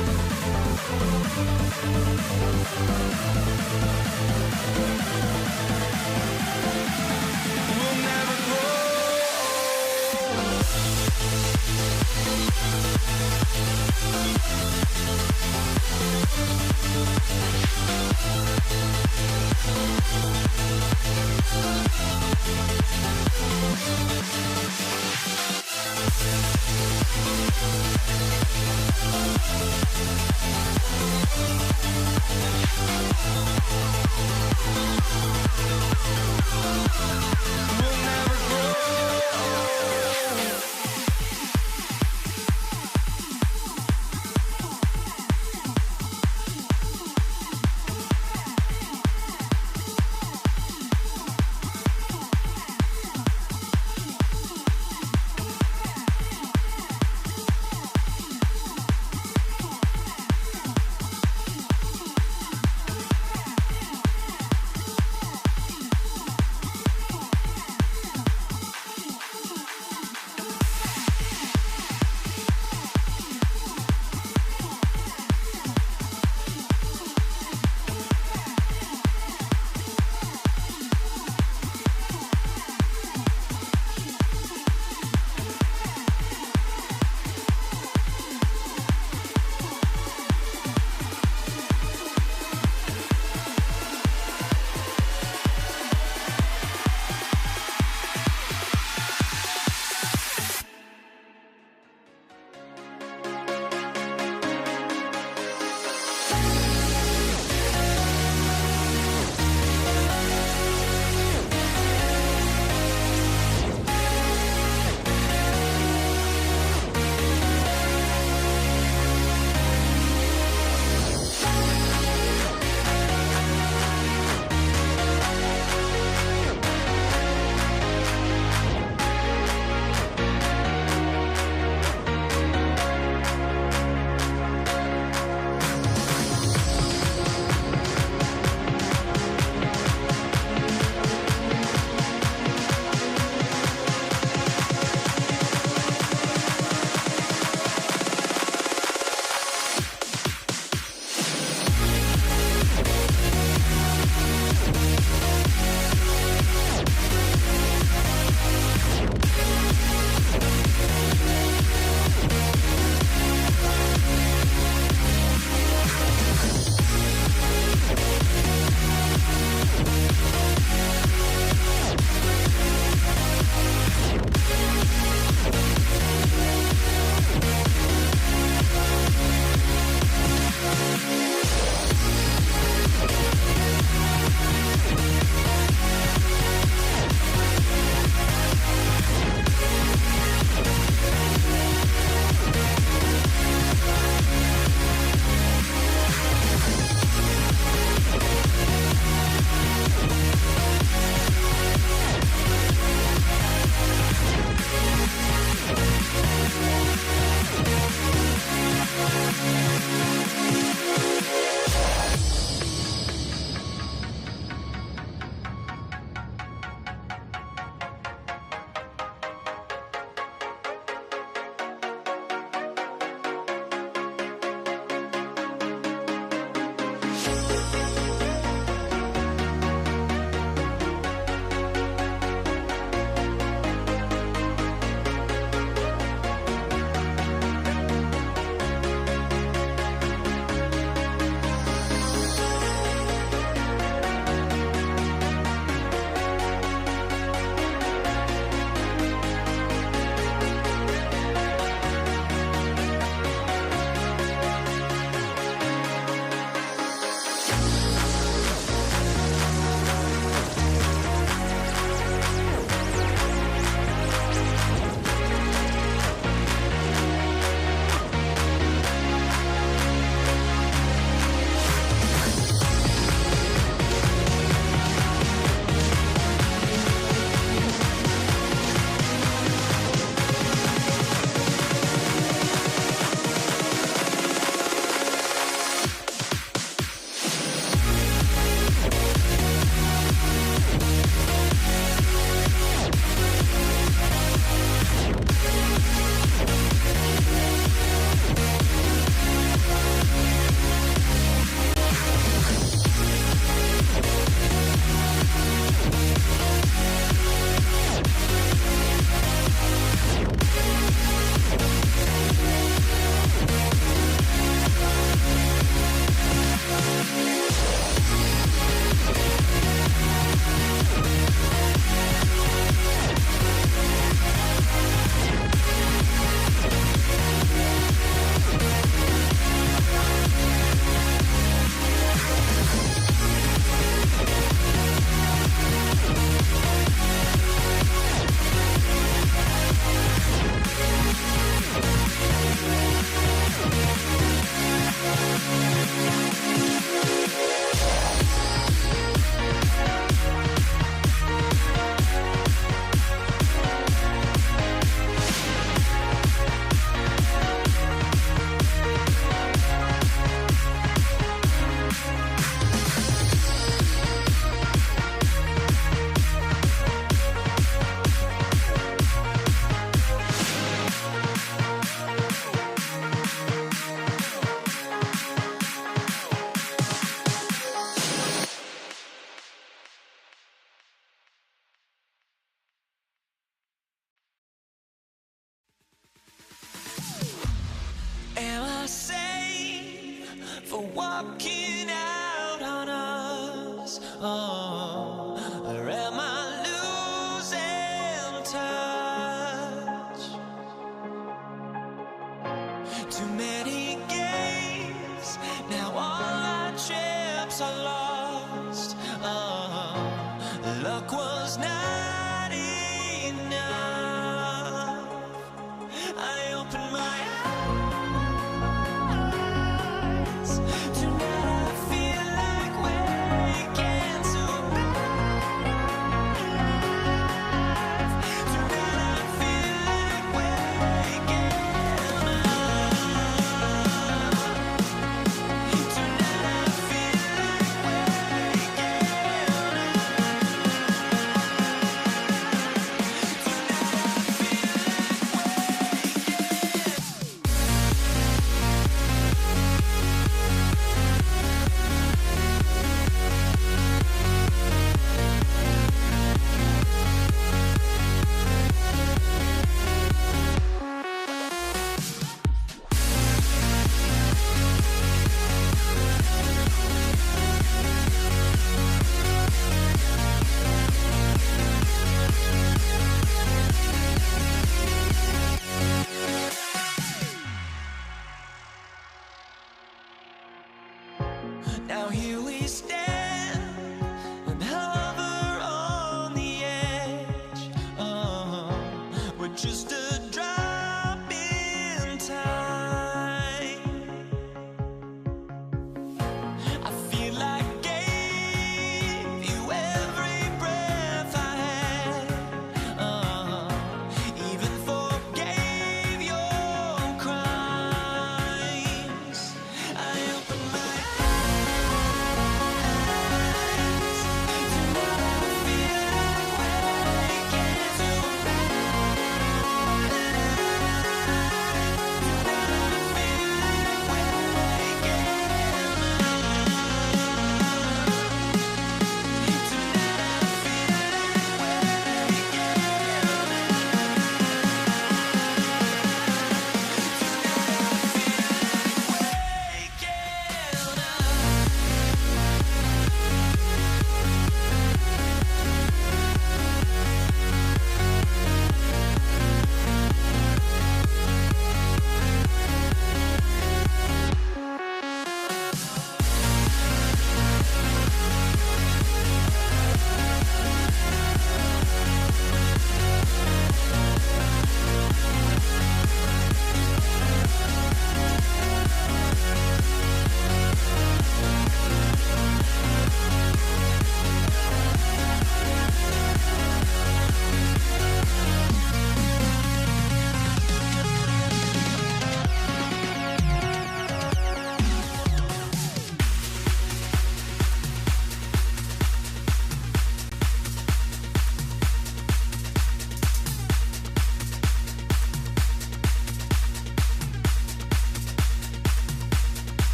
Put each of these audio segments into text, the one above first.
We'll never grow. walking out on us. Oh, or am I losing touch? Too many games, now all our chips are lost. Oh, luck was not enough. I opened my eyes. Tonight I feel like waking to life. Tonight I feel like waking up. Tonight I feel like waking Now here we stand and hover on the edge. Oh, we're just a drop in time. I feel like I gave you every breath I had. Even forgave your crimes. I opened my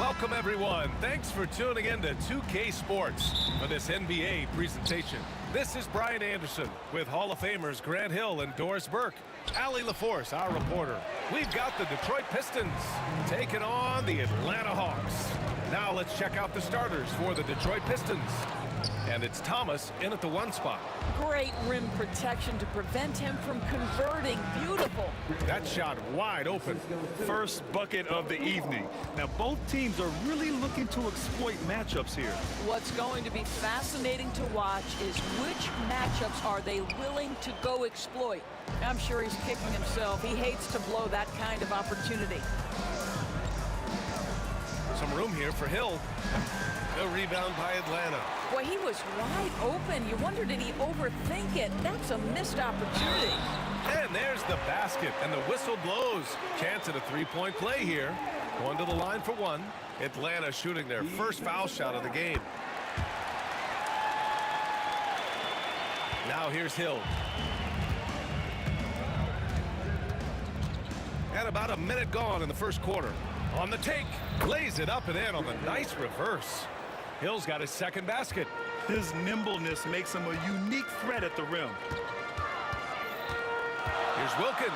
Welcome, everyone. Thanks for tuning in to 2K Sports for this NBA presentation. This is Brian Anderson with Hall of Famers Grant Hill and Doris Burke. Allie LaForce, our reporter. We've got the Detroit Pistons taking on the Atlanta Hawks. Now let's check out the starters for the Detroit Pistons. And it's Thomas in at the 1 spot. Great rim protection to prevent him from converting. Beautiful. That shot wide open. First bucket of the evening. Now both teams are really looking to exploit matchups here. What's going to be fascinating to watch is which matchups are they willing to go exploit. I'm sure he's kicking himself. He hates to blow that kind of opportunity. Some room here for Hill. The rebound by Atlanta. Boy, he was wide open. You wonder, did he overthink it? That's a missed opportunity. And there's the basket, and the whistle blows. Chance at a three-point play here. Going to the line for one. Atlanta shooting their first foul shot of the game. Now here's Hill. And about a minute gone in the first quarter. On the take, lays it up and in on the nice reverse. Hill's got his second basket. His nimbleness makes him a unique threat at the rim. Here's Wilkins.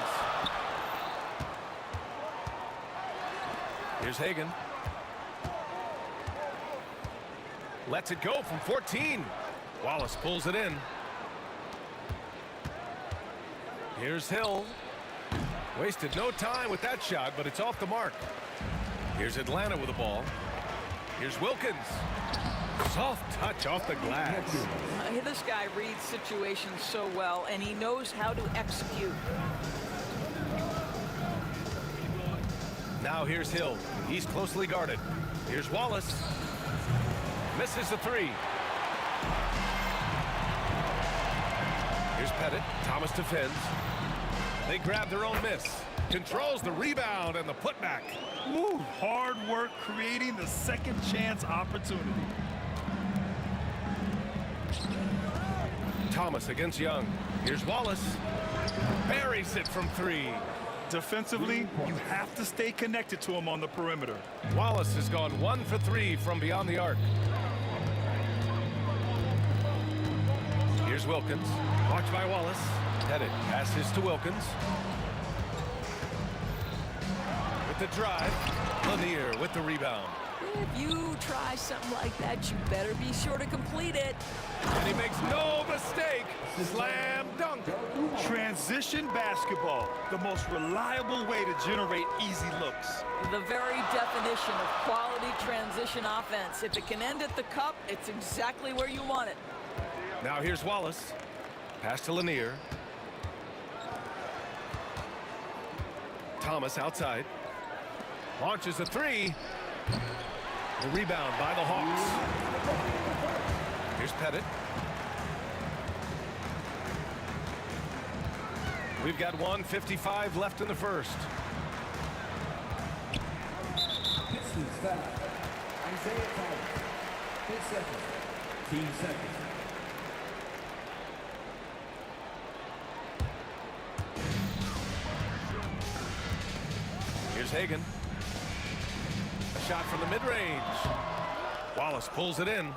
Here's Hagan. Lets it go from 14. Wallace pulls it in. Here's Hill. Wasted no time with that shot, but it's off the mark. Here's Atlanta with the ball. Here's Wilkins. Soft touch off the glass. This guy reads situations so well, and he knows how to execute. Now here's Hill. He's closely guarded. Here's Wallace. Misses the three. Here's Pettit. Thomas defends. They grab their own miss. Controls the rebound and the putback. Ooh, hard work creating the second chance opportunity. Thomas against Young. Here's Wallace. Buries it from three. Defensively, you have to stay connected to him on the perimeter. Wallace has gone 1 for 3 from beyond the arc. Here's Wilkins. Watched by Wallace. Pettit passes to Wilkins. With the drive. Lanier with the rebound. If you try something like that, you better be sure to complete it. And he makes no mistake. Slam dunk. Transition basketball, the most reliable way to generate easy looks. The very definition of quality transition offense. If it can end at the cup, it's exactly where you want it. Now here's Wallace. Pass to Lanier. Thomas outside. Launches a three. The rebound by the Hawks. Here's Pettit. We've got 1:55 left in the first. Pistons foul. Isaiah Thomas. 10 seconds. Team seconds. Here's Hagan. A shot from the mid-range. Wallace pulls it in.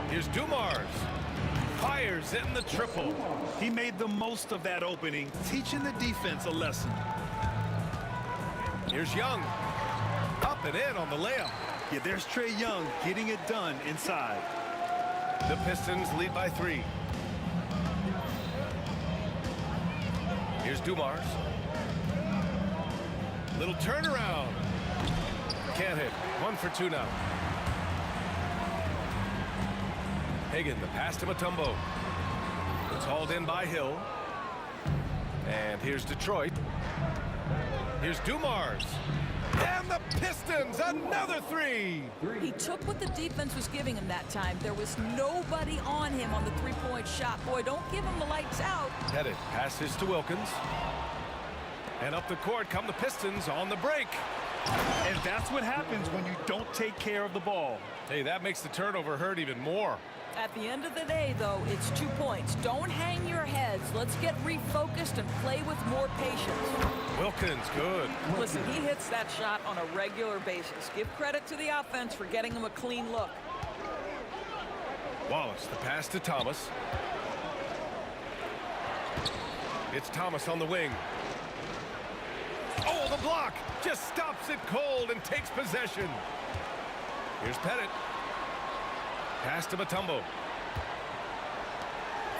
Here's Dumars. Fires in the triple. He made the most of that opening, teaching the defense a lesson. Here's Young. Up and in on the layup. Yeah, there's Trey Young getting it done inside. The Pistons lead by 3. Here's Dumars. Little turnaround. Can't hit. 1 for 2 now. Hagan, the pass to Mutombo. It's hauled in by Hill. And here's Detroit. Here's Dumars. And the Pistons, another 3. He took what the defense was giving him that time. There was nobody on him on the three-point shot. Boy, don't give him the lights out. Pettit passes to Wilkins. And up the court come the Pistons on the break. And that's what happens when you don't take care of the ball. Hey, that makes the turnover hurt even more. At the end of the day, though, it's 2 points. Don't hang your heads. Let's get refocused and play with more patience. Wilkins, good. Listen, he hits that shot on a regular basis. Give credit to the offense for getting him a clean look. Wallace, the pass to Thomas. It's Thomas on the wing. Oh, the block! Just stops it cold and takes possession. Here's Pettit. Pass to Mutombo.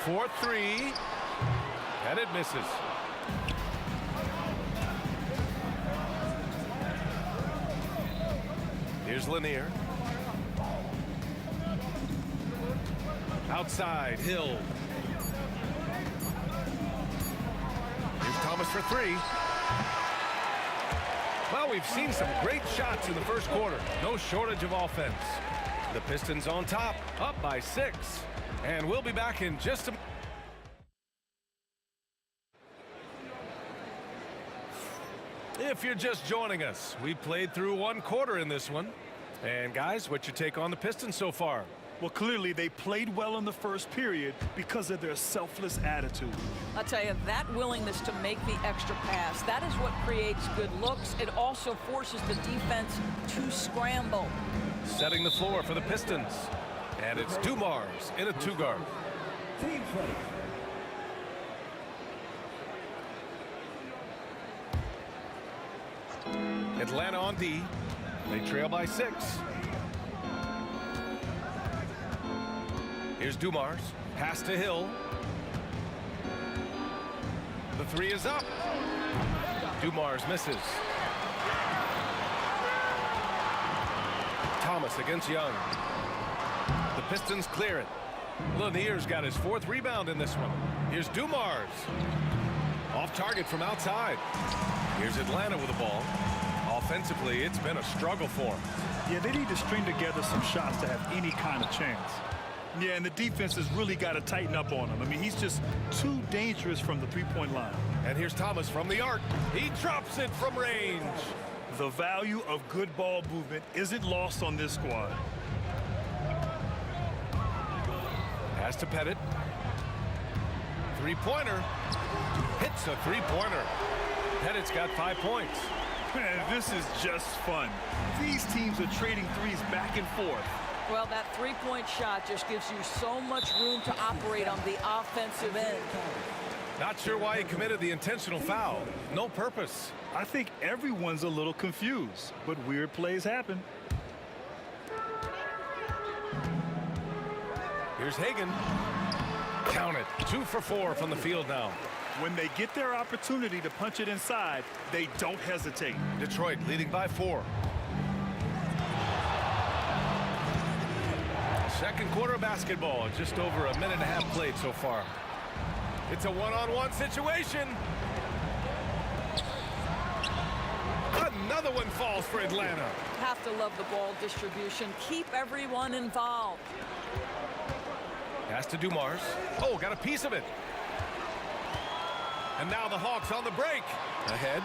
4-3. Pettit misses. Here's Lanier. Outside, Hill. Here's Thomas for 3. Well, we've seen some great shots in the first quarter. No shortage of offense. The Pistons on top, up by 6. And we'll be back in just a minute. If you're just joining us, we played through 1 quarter in this one. And guys, what's your take on the Pistons so far? Well, clearly they played well in the first period because of their selfless attitude. I'll tell you, that willingness to make the extra pass, that is what creates good looks. It also forces the defense to scramble. Setting the floor for the Pistons. And it's Dumars in a two-guard. Team ready. Atlanta on D. They trail by 6. Here's Dumars. Pass to Hill. The three is up. Dumars misses. Thomas against Young. The Pistons clear it. Lanier's got his 4th rebound in this one. Here's Dumars. Off target from outside. Here's Atlanta with the ball. Offensively, it's been a struggle for them. Yeah, they need to string together some shots to have any kind of chance. Yeah, and the defense has really got to tighten up on him. I mean, he's just too dangerous from the three-point line. And here's Thomas from the arc. He drops it from range. The value of good ball movement isn't lost on this squad. Pass to Pettit. Three-pointer. Hits a three-pointer. Pettit's got 5 points. Man, this is just fun. These teams are trading threes back and forth. Well, that three-point shot just gives you so much room to operate on the offensive end. Not sure why he committed the intentional foul. No purpose. I think everyone's a little confused, but weird plays happen. Here's Hagan. Count it. 2 for 4 from the field now. When they get their opportunity to punch it inside, they don't hesitate. Detroit leading by 4. Second quarter of basketball. Just over a minute and a half played so far. It's a one-on-one situation. Another one falls for Atlanta. Have to love the ball distribution. Keep everyone involved. Pass to Dumars. Oh, got a piece of it. And now the Hawks on the break. Ahead.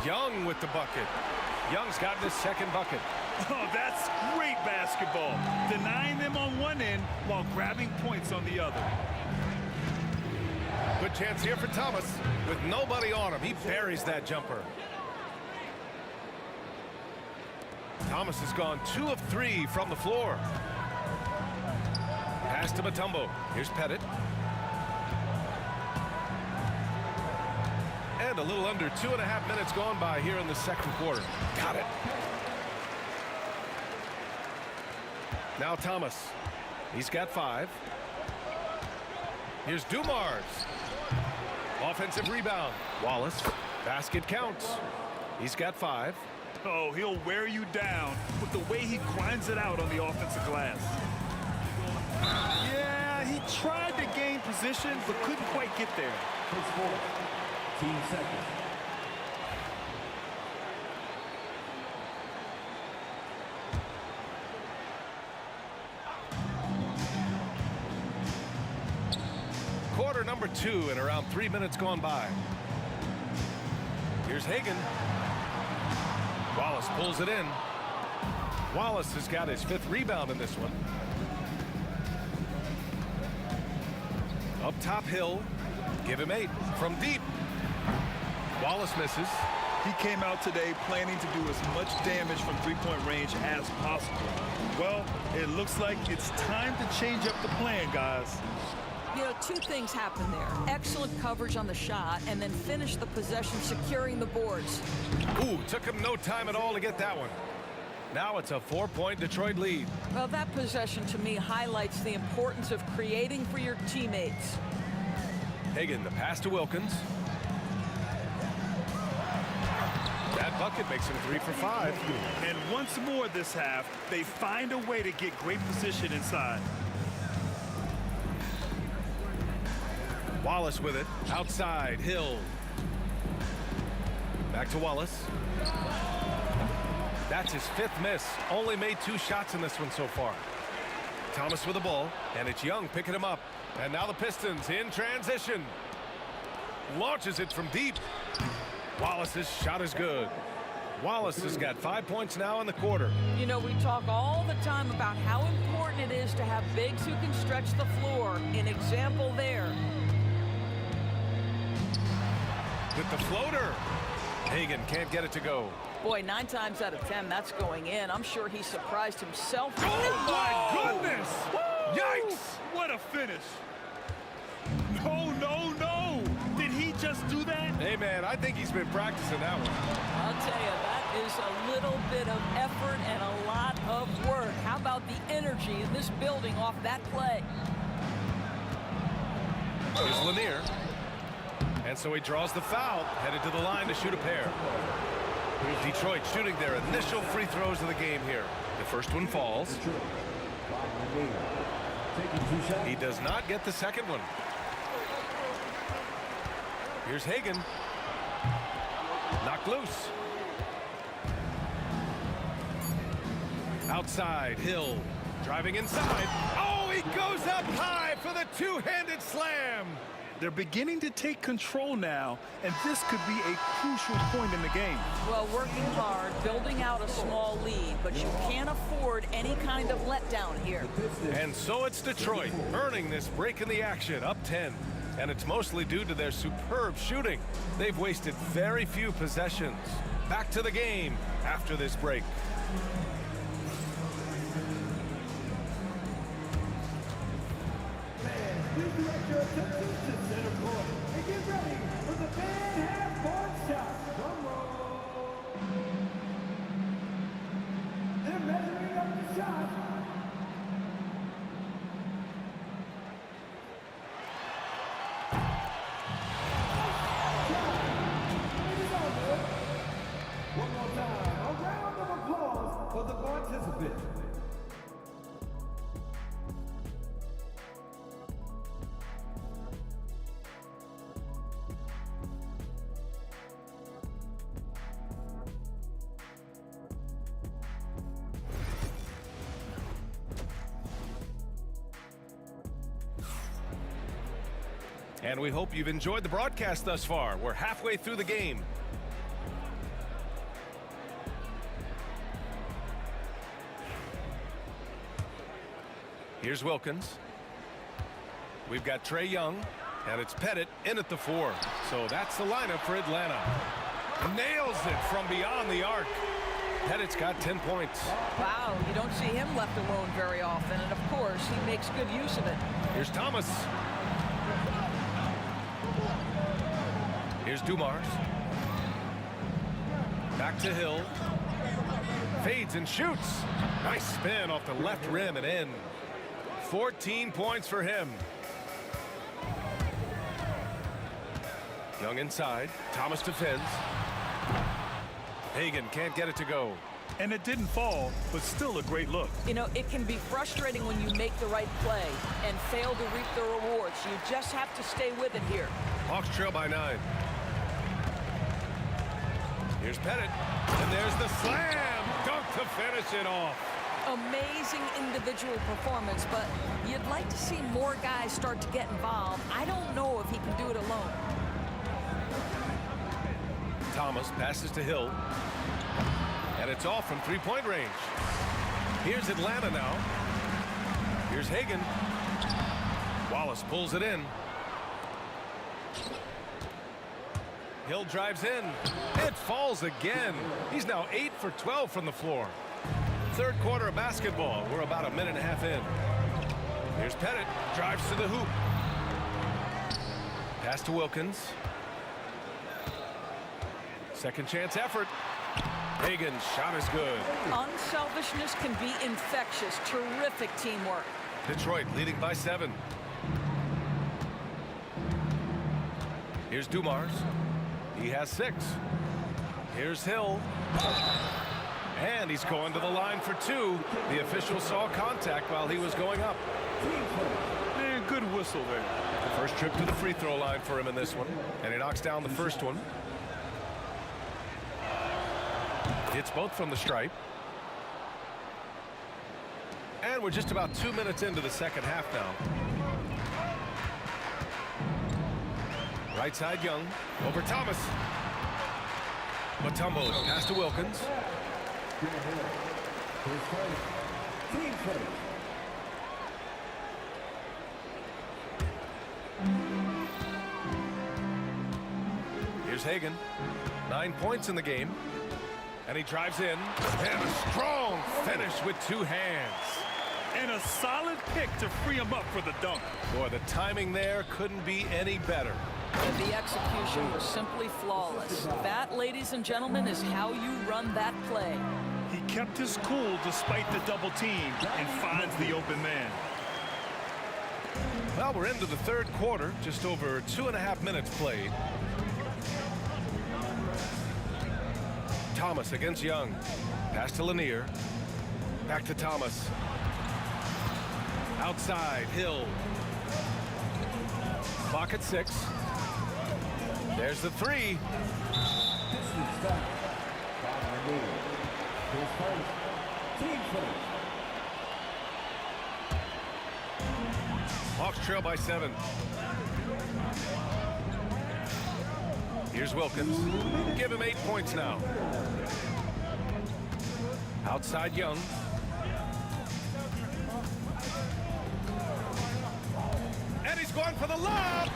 Young with the bucket. Young's got his second bucket. Oh, that's great basketball. Denying them on one end while grabbing points on the other. Good chance here for Thomas. With nobody on him, he buries that jumper. Thomas has gone 2 of 3 from the floor. Pass to Mutombo. Here's Pettit. And a little under 2.5 minutes gone by here in the second quarter. Got it. Now Thomas. He's got 5. Here's Dumars. Offensive rebound. Wallace. Basket counts. He's got 5. Oh, he'll wear you down with the way he grinds it out on the offensive glass. Yeah, he tried to gain position, but couldn't quite get there. First ball. Team seconds. Quarter number 2 and around 3 minutes gone by. Here's Hagan. Wallace pulls it in. Wallace has got his 5th rebound in this one. Up top, Hill. Give him 8 from deep. Wallace misses. He came out today planning to do as much damage from three-point range as possible. Well, it looks like it's time to change up the plan, guys. You know, 2 things happen there. Excellent coverage on the shot, and then finish the possession securing the boards. Ooh, took him no time at all to get that one. Now it's a 4-point Detroit lead. Well, that possession to me highlights the importance of creating for your teammates. Hagan, the pass to Wilkins. That bucket makes him 3 for 5. And once more this half, they find a way to get great position inside. Wallace with it. Outside, Hill. Back to Wallace. That's his 5th miss. Only made 2 shots in this one so far. Thomas with the ball, and it's Young picking him up. And now the Pistons in transition. Launches it from deep. Wallace's shot is good. Wallace has got 5 points now in the quarter. You know, we talk all the time about how important it is to have bigs who can stretch the floor. An example there. With the floater. Hagan can't get it to go. Boy, 9 times out of 10, that's going in. I'm sure he surprised himself. Oh, my goodness! Yikes! What a finish. No, no, no. Did he just do that? Hey, man, I think he's been practicing that one. I'll tell you, that is a little bit of effort and a lot of work. How about the energy in this building off that play? There's Lanier. And so he draws the foul, headed to the line to shoot a pair. Detroit shooting their initial free throws of the game here. The first one falls. He does not get the second one. Here's Hagan. Knocked loose. Outside, Hill. Driving inside. Oh, he goes up high for the two-handed slam. They're beginning to take control now, and this could be a crucial point in the game. Well, working hard, building out a small lead, but you can't afford any kind of letdown here. And so it's Detroit earning this break in the action, up 10. And it's mostly due to their superb shooting. They've wasted very few possessions. Back to the game after this break. Please direct your attention to center court and get ready for the fan half-court shot. Drum roll. They're measuring up the shot. One more time, a round of applause for the participants. And we hope you've enjoyed the broadcast thus far. We're halfway through the game. Here's Wilkins. We've got Trae Young, and it's Pettit in at the 4. So that's the lineup for Atlanta. Nails it from beyond the arc. Pettit's got 10 points. Wow, you don't see him left alone very often, and of course, he makes good use of it. Here's Thomas. Here's Dumars. Back to Hill. Fades and shoots. Nice spin off the left rim and in. 14 points for him. Young inside. Thomas defends. Hagan can't get it to go. And it didn't fall, but still a great look. You know, it can be frustrating when you make the right play and fail to reap the rewards. You just have to stay with it here. Hawks trail by 9. Here's Pettit. And there's the slam. Dunk to finish it off. Amazing individual performance, but you'd like to see more guys start to get involved. I don't know if he can do it alone. Thomas passes to Hill. And it's off from three-point range. Here's Atlanta now. Here's Hagan. Wallace pulls it in. Hill drives in. It falls again. He's now 8 for 12 from the floor. Third quarter of basketball. We're about a minute and a half in. Here's Pettit. Drives to the hoop. Pass to Wilkins. Second chance effort. Hagan's shot is good. Unselfishness can be infectious. Terrific teamwork. Detroit leading by 7. Here's Dumars. He has 6. Here's Hill. And he's going to the line for 2. The official saw contact while he was going up. And good whistle there. First trip to the free throw line for him in this one. And he knocks down the first one. Hits both from the stripe. And we're just about 2 minutes into the second half now. Right side Young. Over Thomas. Matumbo pass to Wilkins. Team first. Here's Hagan. 9 points in the game. And he drives in. And a strong finish with 2 hands. And a solid pick to free him up for the dunk. Boy, the timing there couldn't be any better. And the execution was simply flawless. That, ladies and gentlemen, is how you run that play. He kept his cool despite the double team and finds the open man. Well, we're into the third quarter. Just over 2.5 minutes played. Thomas against Young. Pass to Lanier. Back to Thomas. Outside, Hill. Clock at 6. There's the 3. Team first. Hawks trail by 7. Here's Wilkins. Give him 8 points now. Outside Young. And he's going for the lob.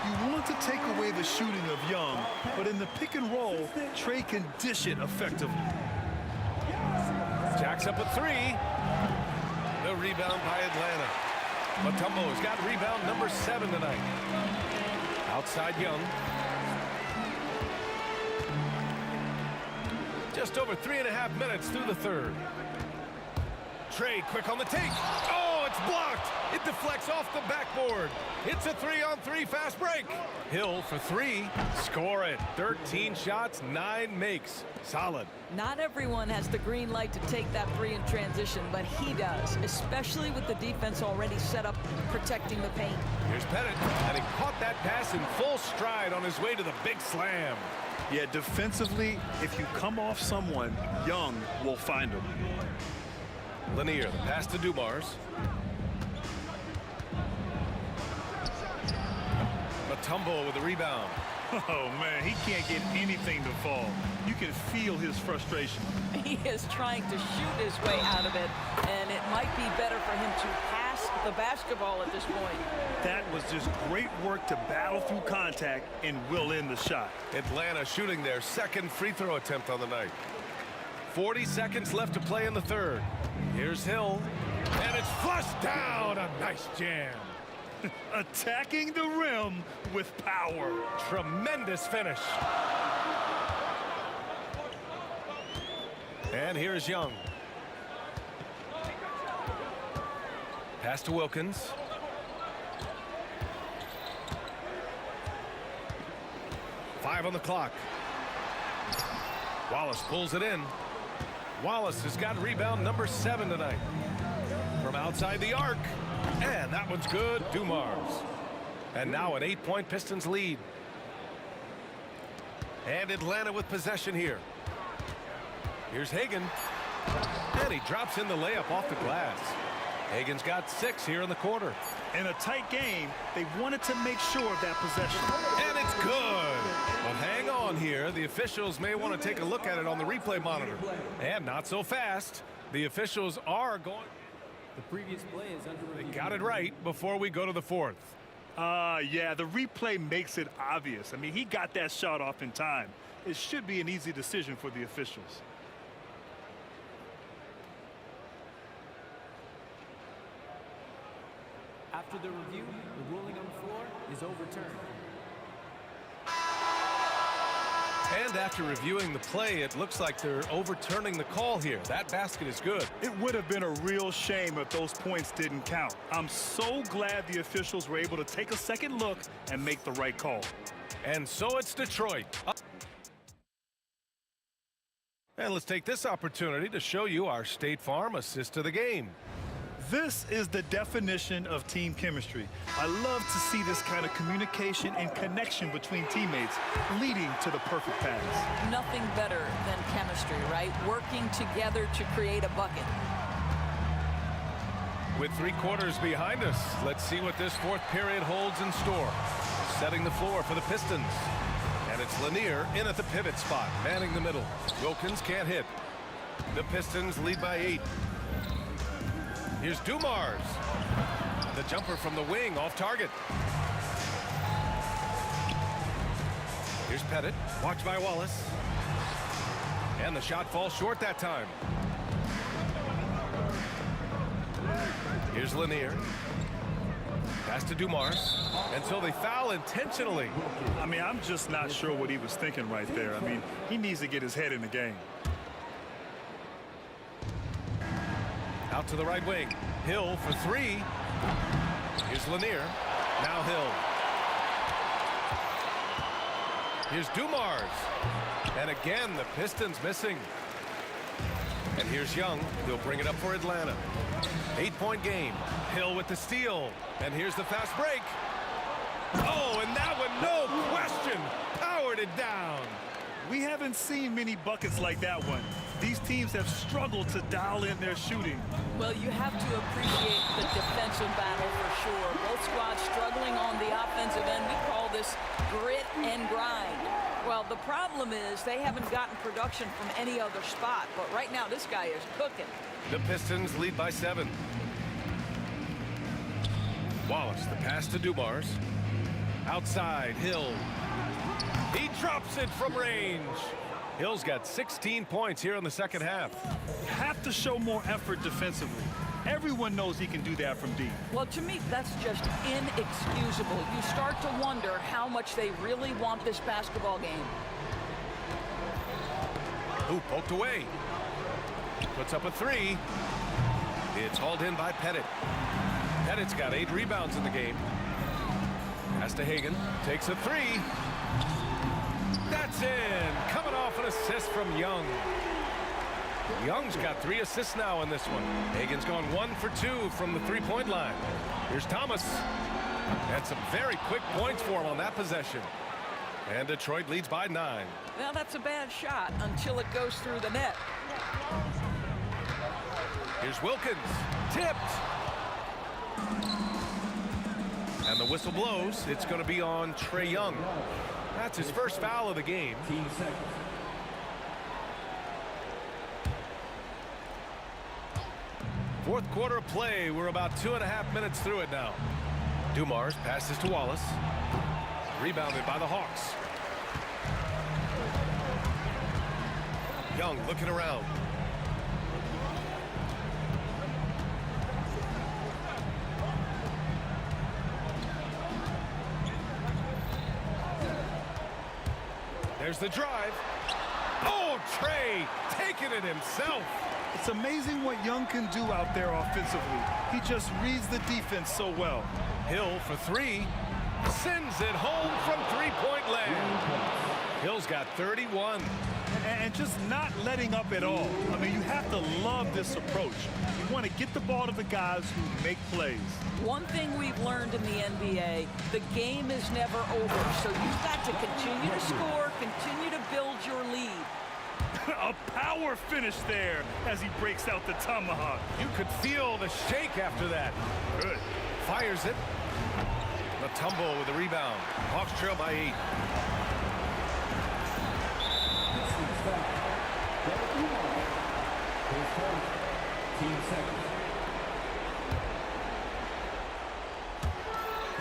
You want to take away the shooting of Young, but in the pick and roll, Trey can dish it effectively. Jacks up a 3. The rebound by Atlanta. Matumbo's got rebound number 7 tonight. Outside Young. Just over 3.5 minutes through the third. Trey quick on the take. Oh, it's blocked. It deflects off the backboard. It's a 3-on-3 fast break. Hill for 3. Score it. 13 shots, 9 makes. Solid. Not everyone has the green light to take that 3 in transition, but he does, especially with the defense already set up protecting the paint. Here's Pettit, and he caught that pass in full stride on his way to the big slam. Yeah, defensively, if you come off someone, Young will find him. Lanier, the pass to Dumars. Matumbo with the rebound. Oh, man, he can't get anything to fall. You can feel his frustration. He is trying to shoot his way out of it, and it might be better for him to pass the basketball at this point. That was just great work to battle through contact and will in the shot. Atlanta shooting their second free throw attempt on the night. 40 seconds left to play in the third. Here's Hill, and it's flushed down. A nice jam. Attacking the rim with power. Tremendous finish. And here's Young. Pass to Wilkins. Five on the clock. Wallace pulls it in. Wallace has got rebound number 7 tonight. From outside the arc. And that one's good. Dumars. And now an 8-point Pistons lead. And Atlanta with possession here. Here's Hagan. And he drops in the layup off the glass. Hagan's got 6 here in the quarter. In a tight game, they wanted to make sure of that possession. And it's good. But hang on here. The officials may want to take a look at it on the replay monitor. And not so fast. The officials are going. The previous play is under review. They got it right before we go to the fourth. Yeah, the replay makes it obvious. I mean, he got that shot off in time. It should be an easy decision for the officials. After the review, the ruling on the floor is overturned. And after reviewing the play, it looks like they're overturning the call here. That basket is good. It would have been a real shame if those points didn't count. I'm so glad the officials were able to take a second look and make the right call. And so it's Detroit. And let's take this opportunity to show you our State Farm assist to the game. This is the definition of team chemistry. I love to see this kind of communication and connection between teammates leading to the perfect pass. Nothing better than chemistry, right? Working together to create a bucket. With 3 quarters behind us, let's see what this fourth period holds in store. Setting the floor for the Pistons. And it's It's Lanier in at the pivot spot, manning the middle. Wilkins can't hit. The Pistons lead by 8. Here's Dumars. The jumper from the wing off target. Here's Pettit, watched by Wallace. And the shot falls short that time. Here's Lanier. Pass to Dumars. And so they foul intentionally. I mean, I'm just not sure what he was thinking right there. I mean, he needs to get his head in the game. Out to the right wing. Hill for 3. Here's Lanier. Now Hill. Here's Dumars. And again, the Pistons missing. And here's Young. He'll bring it up for Atlanta. 8-point game. Hill with the steal. And here's the fast break. Oh, and that one, no question, powered it down. We haven't seen many buckets like that one. These teams have struggled to dial in their shooting. Well, you have to appreciate the defensive battle for sure. Both squads struggling on the offensive end. We call this grit and grind. Well, the problem is they haven't gotten production from any other spot. But right now, this guy is cooking. The Pistons lead by 7. Wallace, the pass to Dumars. Outside, Hill. He drops it from range. Hill's got 16 points here in the second half. Have to show more effort defensively. Everyone knows he can do that from deep. Well, to me, that's just inexcusable. You start to wonder how much they really want this basketball game. Ooh, poked away. Puts up a 3. It's hauled in by Pettit. Pettit's got 8 rebounds in the game. Pass to Hagan. Takes a 3. That's in. Coming off an assist from Young. Young's got 3 assists now in this one. Hagan's gone 1 for 2 from the 3-point line. Here's Thomas. And some very quick points for him on that possession. And Detroit leads by 9. Now, that's a bad shot until it goes through the net. Here's Wilkins. Tipped. And the whistle blows. It's going to be on Trae Young. That's his first foul of the game. Fourth quarter of play. We're about 2.5 minutes through it now. Dumars passes to Wallace. Rebounded by the Hawks. Young looking around. There's the drive. Oh, Trae taking it himself. It's amazing what Young can do out there offensively. He just reads the defense so well. Hill for 3. Sends it home from 3-point land. Hill's got 31. And just not letting up at all. I mean, you have to love this approach. You want to get the ball to the guys who make plays. One thing we've learned in the NBA, the game is never over. So you've got to continue to score, continue to build your lead. A power finish there as he breaks out the tomahawk. You could feel the shake after that. Good. Fires it. The tumble with the rebound. Hawks trail by 8.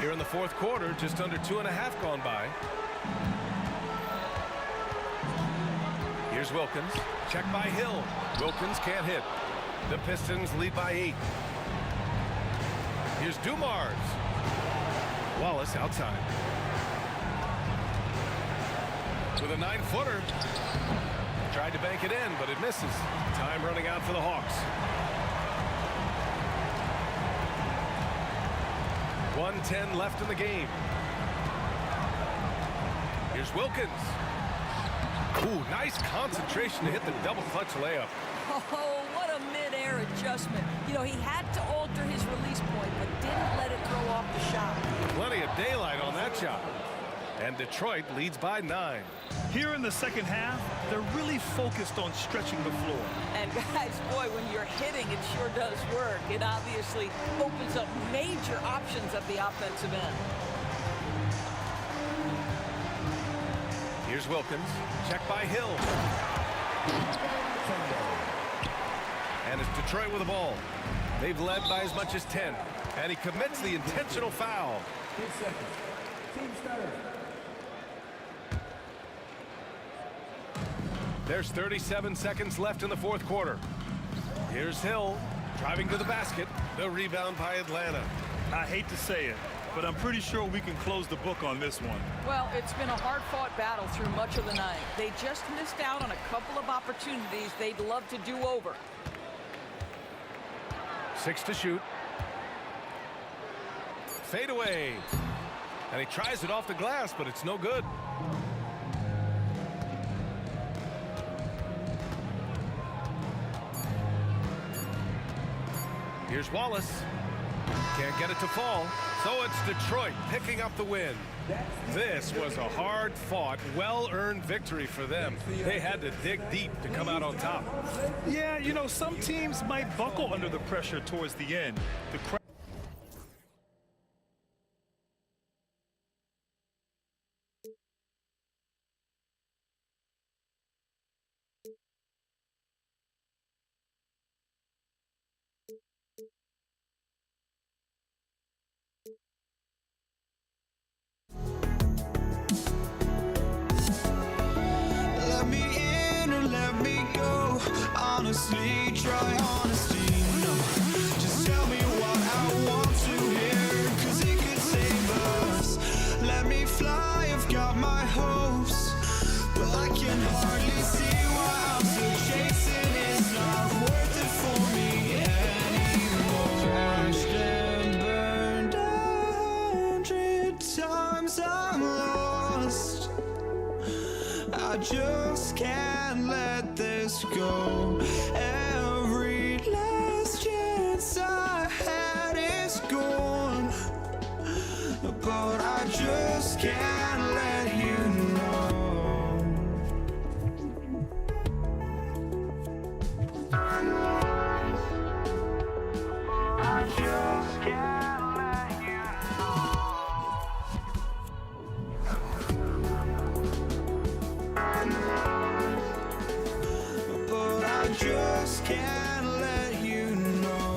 Here in the fourth quarter, just under 2.5 gone by. Here's Wilkins. Check by Hill. Wilkins can't hit. The Pistons lead by 8. Here's Dumars. Wallace outside. With a 9-footer. Tried to bank it in, but it misses. Time running out for the Hawks. 1:10 left in the game. Here's Wilkins. Ooh, nice concentration to hit the double clutch layup. Oh, what a mid-air adjustment. You know, he had to alter his release point, but didn't let it throw off the shot. Plenty of daylight on that shot. And Detroit leads by 9. Here in the second half, they're really focused on stretching the floor. And guys, boy, when you're hitting, it sure does work. It obviously opens up major options at the offensive end. Here's Wilkins. Check by Hill. And it's Detroit with the ball. They've led by as much as 10. And he commits the intentional foul. 8 seconds. Team starter. There's 37 seconds left in the fourth quarter. Here's Hill driving to the basket. The rebound by Atlanta. I hate to say it, but I'm pretty sure we can close the book on this one. Well, it's been a hard-fought battle through much of the night. They just missed out on a couple of opportunities they'd love to do over. 6 to shoot. Fade away. And he tries it off the glass, but it's no good. Here's Wallace. Can't get it to fall. So it's Detroit picking up the win. This was a hard-fought, well-earned victory for them. They had to dig deep to come out on top. Yeah, you know, some teams might buckle under the pressure towards the end. Let me in or let me go. Honestly, try honesty. No, just tell me what I want to hear, 'cause it could save us. Let me fly, I've got my hopes, but I can hardly see why I'm still chasing. It's not worth it for me anymore. Crashed and burned 100 times, I'm lost. I just can't let this go. Every last chance I had is gone, but I just can't let you know. I just can't let you know. But I just can't let you know.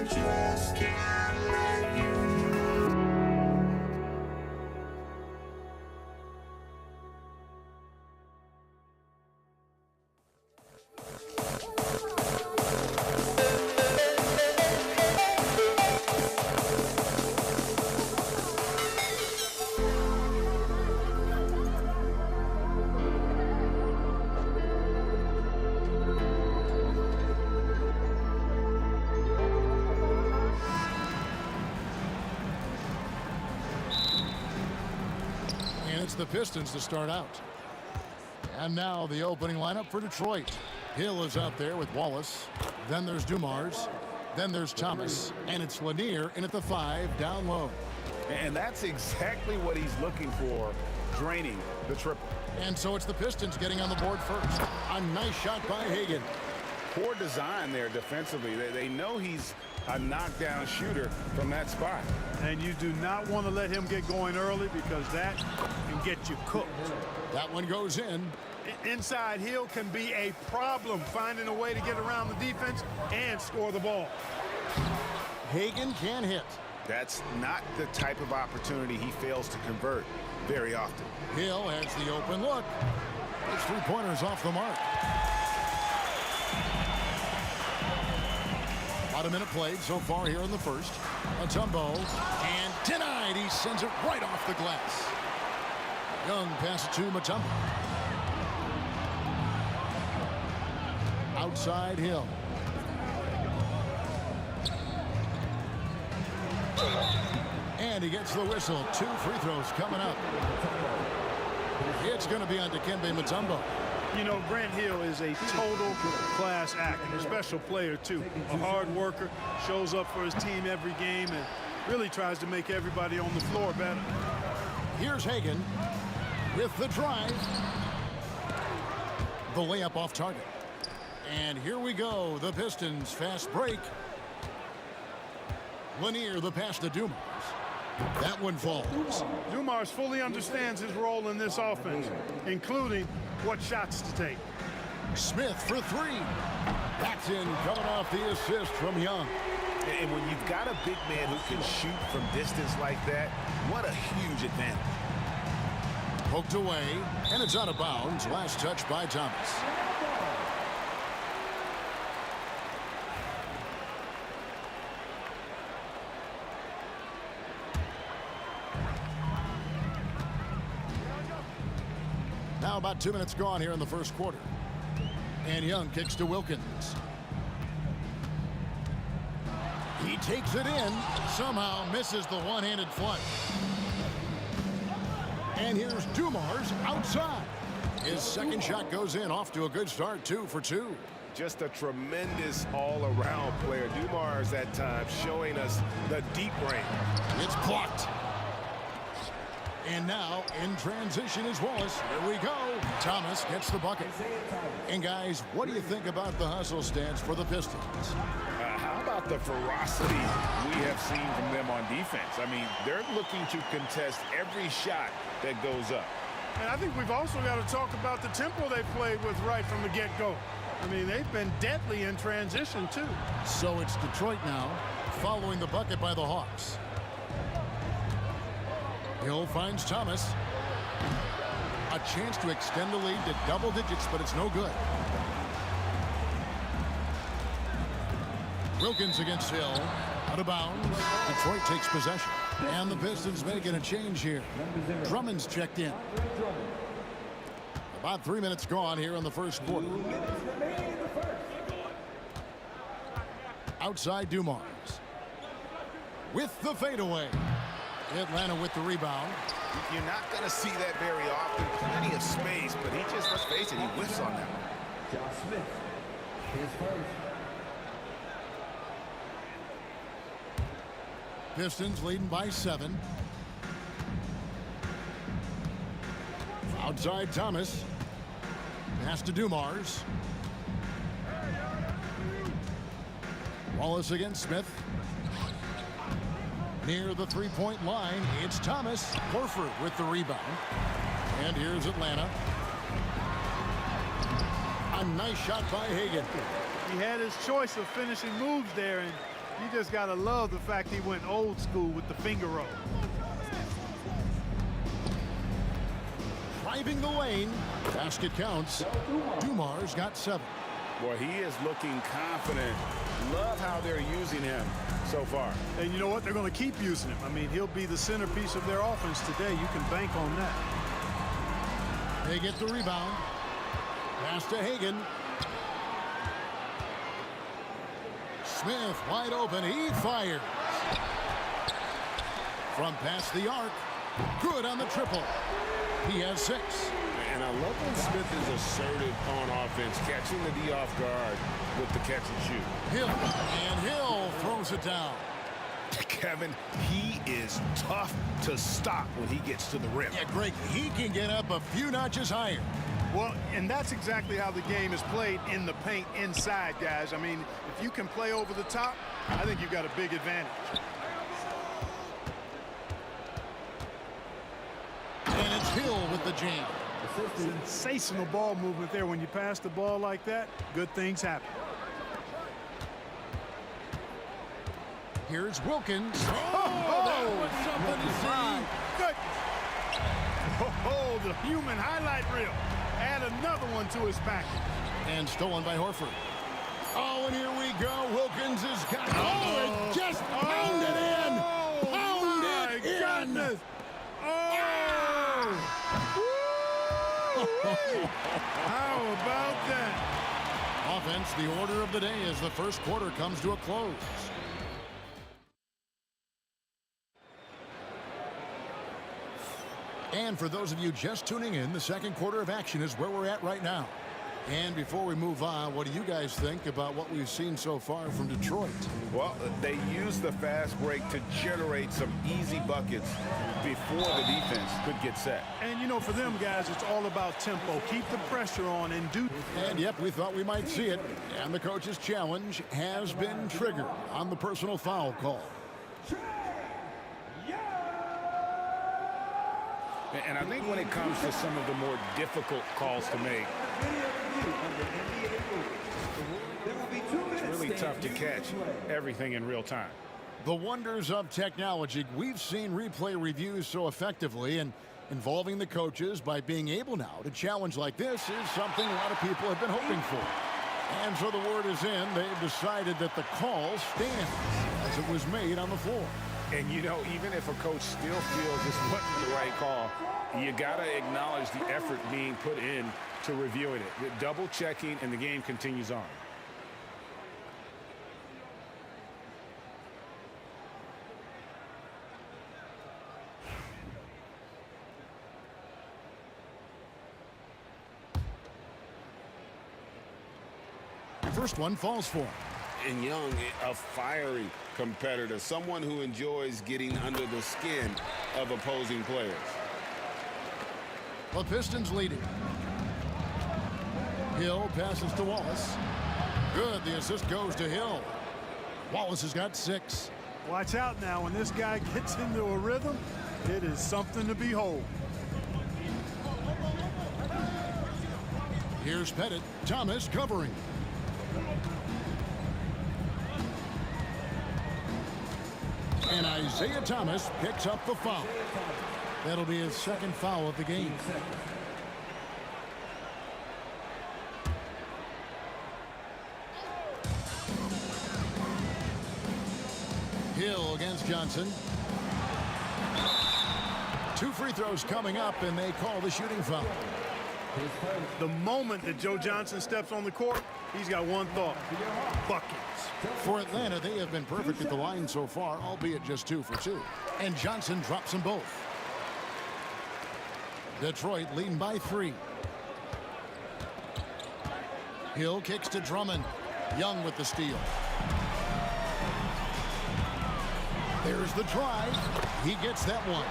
just can't let you know. It's the Pistons to start out. And now the opening lineup for Detroit. Hill is out there with Wallace. Then there's Dumars. Then there's Thomas. And it's Lanier in at the 5 down low. And that's exactly what he's looking for, draining the triple. And so it's the Pistons getting on the board first. A nice shot by Hagan. Poor design there defensively. They know he's a knockdown shooter from that spot. And you do not want to let him get going early because that can get you cooked. That one goes in. Inside Hill can be a problem finding a way to get around the defense and score the ball. Hagan can hit. That's not the type of opportunity he fails to convert very often. Hill has the open look. His three-pointers off the mark. About a minute played so far here in the first. Mutombo, and denied. He sends it right off the glass. Young passes to Mutombo. Outside Hill. And he gets the whistle. 2 free throws coming up. It's going to be on Dikembe Mutombo. You know, Grant Hill is a total class act and a special player, too. A hard worker, shows up for his team every game, and really tries to make everybody on the floor better. Here's Hagan with the drive. The layup off target. And here we go. The Pistons fast break. Lanier, the pass to Dumars. That one falls. Dumars fully understands his role in this offense, including what shots to take. Smith for 3. That's in, coming off the assist from Young. And when you've got a big man who can shoot from distance like that, what a huge advantage. Poked away, and it's out of bounds. Last touch by Thomas. Now about 2 minutes gone here in the first quarter. And Young kicks to Wilkins. He takes it in, somehow misses the one-handed flush. And here's Dumars outside. His second shot goes in, off to a good start, 2 for 2. Just a tremendous all-around player. Dumars at times showing us the deep range. It's blocked. And now in transition is Wallace. Here we go. Thomas gets the bucket. And guys, what do you think about the hustle stance for the Pistons? How about the ferocity we have seen from them on defense? I mean, they're looking to contest every shot that goes up. And I think we've also got to talk about the tempo they played with right from the get-go. I mean, they've been deadly in transition, too. So it's Detroit now, following the bucket by the Hawks. Hill finds Thomas. A chance to extend the lead to double digits, but it's no good. Wilkins against Hill. Out of bounds. Detroit takes possession. And the Pistons making a change here. Drummond's checked in. About 3 minutes gone here in the first quarter. Outside Dumars. With the fadeaway. Atlanta with the rebound. You're not going to see that very often. Plenty of space, but he just, let's face it, he whiffs on that one. Josh Smith, his first. Pistons leading by 7. Outside Thomas. Pass to Dumars. Wallace against Smith. Near the three-point line, it's Thomas. Horford with the rebound. And here's Atlanta. A nice shot by Hagan. He had his choice of finishing moves there, and You just got to love the fact he went old school with the finger roll. Driving the lane. Basket counts. Dumars got 7. Boy, he is looking confident. Love how they're using him so far. And you know what? They're going to keep using him. I mean, he'll be the centerpiece of their offense today. You can bank on that. They get the rebound. Pass to Hagan. Smith wide open. He fires. From past the arc. Good on the triple. He has 6. And I love when Smith is assertive on offense, catching the D off guard with the catch and shoot. Hill. And Hill throws it down. Kevin, he is tough to stop when he gets to the rim. Yeah, Greg, he can get up a few notches higher. Well, and that's exactly how the game is played in the paint inside, guys. I mean, if you can play over the top, I think you've got a big advantage. And it's Hill with the jam. Sensational ball movement there. When you pass the ball like that, good things happen. Here's Wilkins. Oh, that was something to see. Good. Oh, the human highlight reel. Add another one to his package. And stolen by Horford. Oh, and here we go. Wilkins has got it. Oh, it just pounded in. Pounded in. Goodness. How about that? Offense, the order of the day as the first quarter comes to a close. And for those of you just tuning in, the second quarter of action is where we're at right now. And before we move on, what do you guys think about what we've seen so far from Detroit? Well, they used the fast break to generate some easy buckets before the defense could get set. And, you know, for them guys, it's all about tempo. Keep the pressure on and do. And, yep, we thought we might see it. And the coach's challenge has been triggered on the personal foul call. And I think when it comes to some of the more difficult calls to make, it's really tough to catch everything in real time. The wonders of technology. We've seen replay reviews so effectively, and involving the coaches by being able now to challenge like this is something a lot of people have been hoping for. And so the word is in. They've decided that the call stands as it was made on the floor. And, you know, even if a coach still feels this wasn't the right call, you got to acknowledge the effort being put in to reviewing it. Double checking, and the game continues on. First one falls for him. And Young, a fiery competitor, someone who enjoys getting under the skin of opposing players. The Pistons leading. Hill passes to Wallace. Good. The assist goes to Hill. Wallace has got 6. Watch out now. When this guy gets into a rhythm, it is something to behold. Here's Pettit. Thomas covering. And Isaiah Thomas picks up the foul. That'll be his second foul of the game. Hill against Johnson. 2 free throws coming up, and they call the shooting foul. The moment that Joe Johnson steps on the court, he's got one thought: buckets. For Atlanta, they have been perfect at the line so far, albeit just 2 for 2. And Johnson drops them both. Detroit leading by 3. Hill kicks to Drummond. Young with the steal. There's the drive. He gets that one.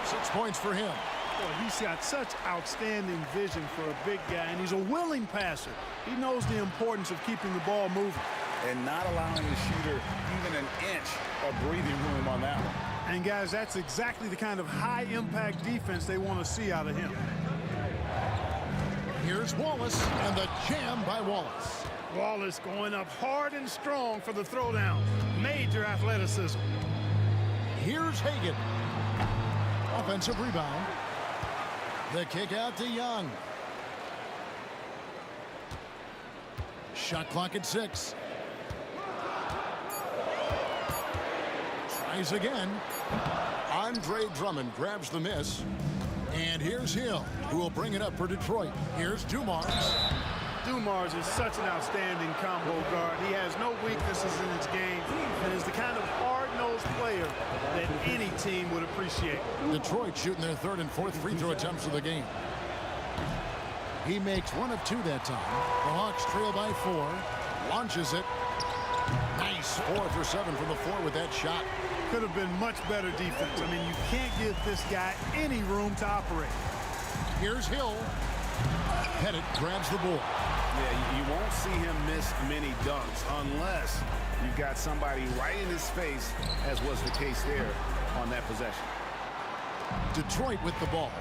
6 points for him. Boy, he's got such outstanding vision for a big guy, and he's a willing passer. He knows the importance of keeping the ball moving. And not allowing the shooter even an inch of breathing room on that one. And, guys, that's exactly the kind of high-impact defense they want to see out of him. Here's Wallace, and the jam by Wallace. Wallace going up hard and strong for the throwdown. Major athleticism. Here's Hagan. Offensive rebound. The kick out to Young. Shot clock at 6. Tries again. Andre Drummond grabs the miss. And here's Hill, who will bring it up for Detroit. Here's Dumars. Dumars is such an outstanding combo guard. He has no weaknesses in his game and is the kind of hard-nosed player that any team would appreciate. Detroit shooting their 3rd and 4th free throw attempts of the game. He makes 1 of 2 that time. The Hawks trail by 4. Launches it. Nice 4 for 7 from the floor with that shot. Could have been much better defense. I mean, you can't give this guy any room to operate. Here's Hill. Pettit grabs the ball. Yeah, you won't see him miss many dunks unless you've got somebody right in his face, as was the case there on that possession. Detroit with the ball.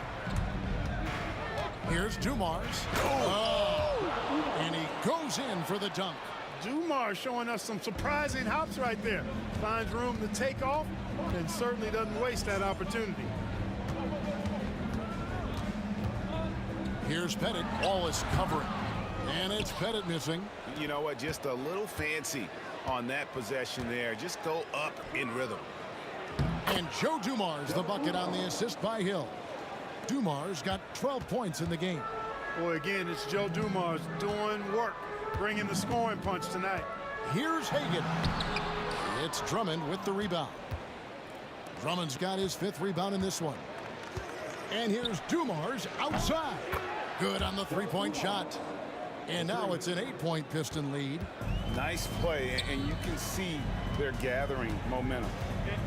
Here's Dumars. Oh! And he goes in for the dunk. Dumars showing us some surprising hops right there. Finds room to take off and certainly doesn't waste that opportunity. Here's Pettit. Wallace covering. And it's Pettit missing. You know what? Just a little fancy on that possession there. Just go up in rhythm. And Joe Dumars, the bucket on the assist by Hill. Dumars got 12 points in the game. Boy, again, it's Joe Dumars doing work, bringing the scoring punch tonight. Here's Hagan. It's Drummond with the rebound. Drummond's got his 5th rebound in this one. And here's Dumars outside. Good on the 3-point shot. And now it's an 8-point Piston lead. Nice play, and you can see they're gathering momentum.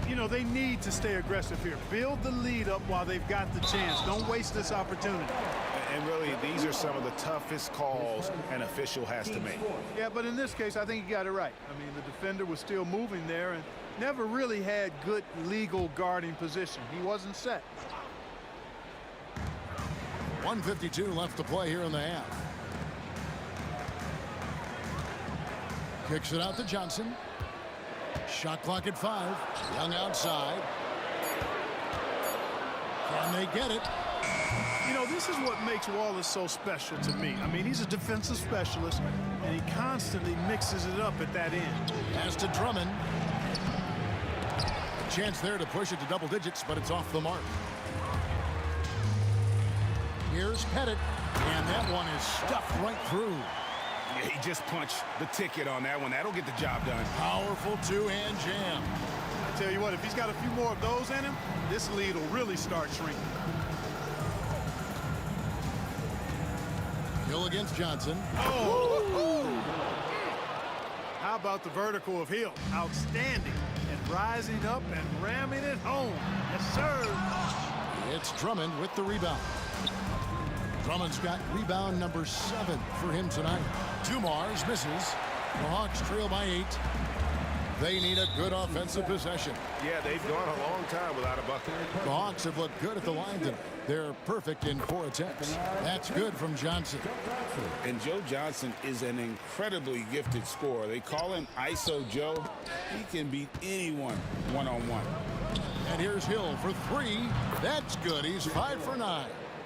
You know, they need to stay aggressive here. Build the lead up while they've got the chance. Don't waste this opportunity. And really, these are some of the toughest calls an official has to make. Yeah, but in this case, I think he got it right. I mean, the defender was still moving there and never really had good legal guarding position. He wasn't set. 1:52 left to play here in the half. Kicks it out to Johnson. Shot clock at 5. Young outside. Can they get it? You know, this is what makes Wallace so special to me. I mean, he's a defensive specialist, and he constantly mixes it up at that end. Pass to Drummond. A chance there to push it to double digits, but it's off the mark. Here's Pettit, and that one is stuffed right through. Yeah, he just punched the ticket on that one. That'll get the job done. Powerful 2-hand jam. I tell you what, if he's got a few more of those in him, this lead will really start shrinking. Hill against Johnson. Oh! How about the vertical of Hill? Outstanding. And rising up and ramming it home. Yes, sir. It's Drummond with the rebound. Drummond's got rebound number 7 for him tonight. Dumars misses. The Hawks trail by 8. They need a good offensive possession. Yeah, they've gone a long time without a bucket. The Hawks have looked good at the line tonight. They're perfect in 4 attempts. That's good from Johnson. And Joe Johnson is an incredibly gifted scorer. They call him ISO Joe. He can beat anyone one-on-one. And here's Hill for 3. That's good. He's 5 for 9.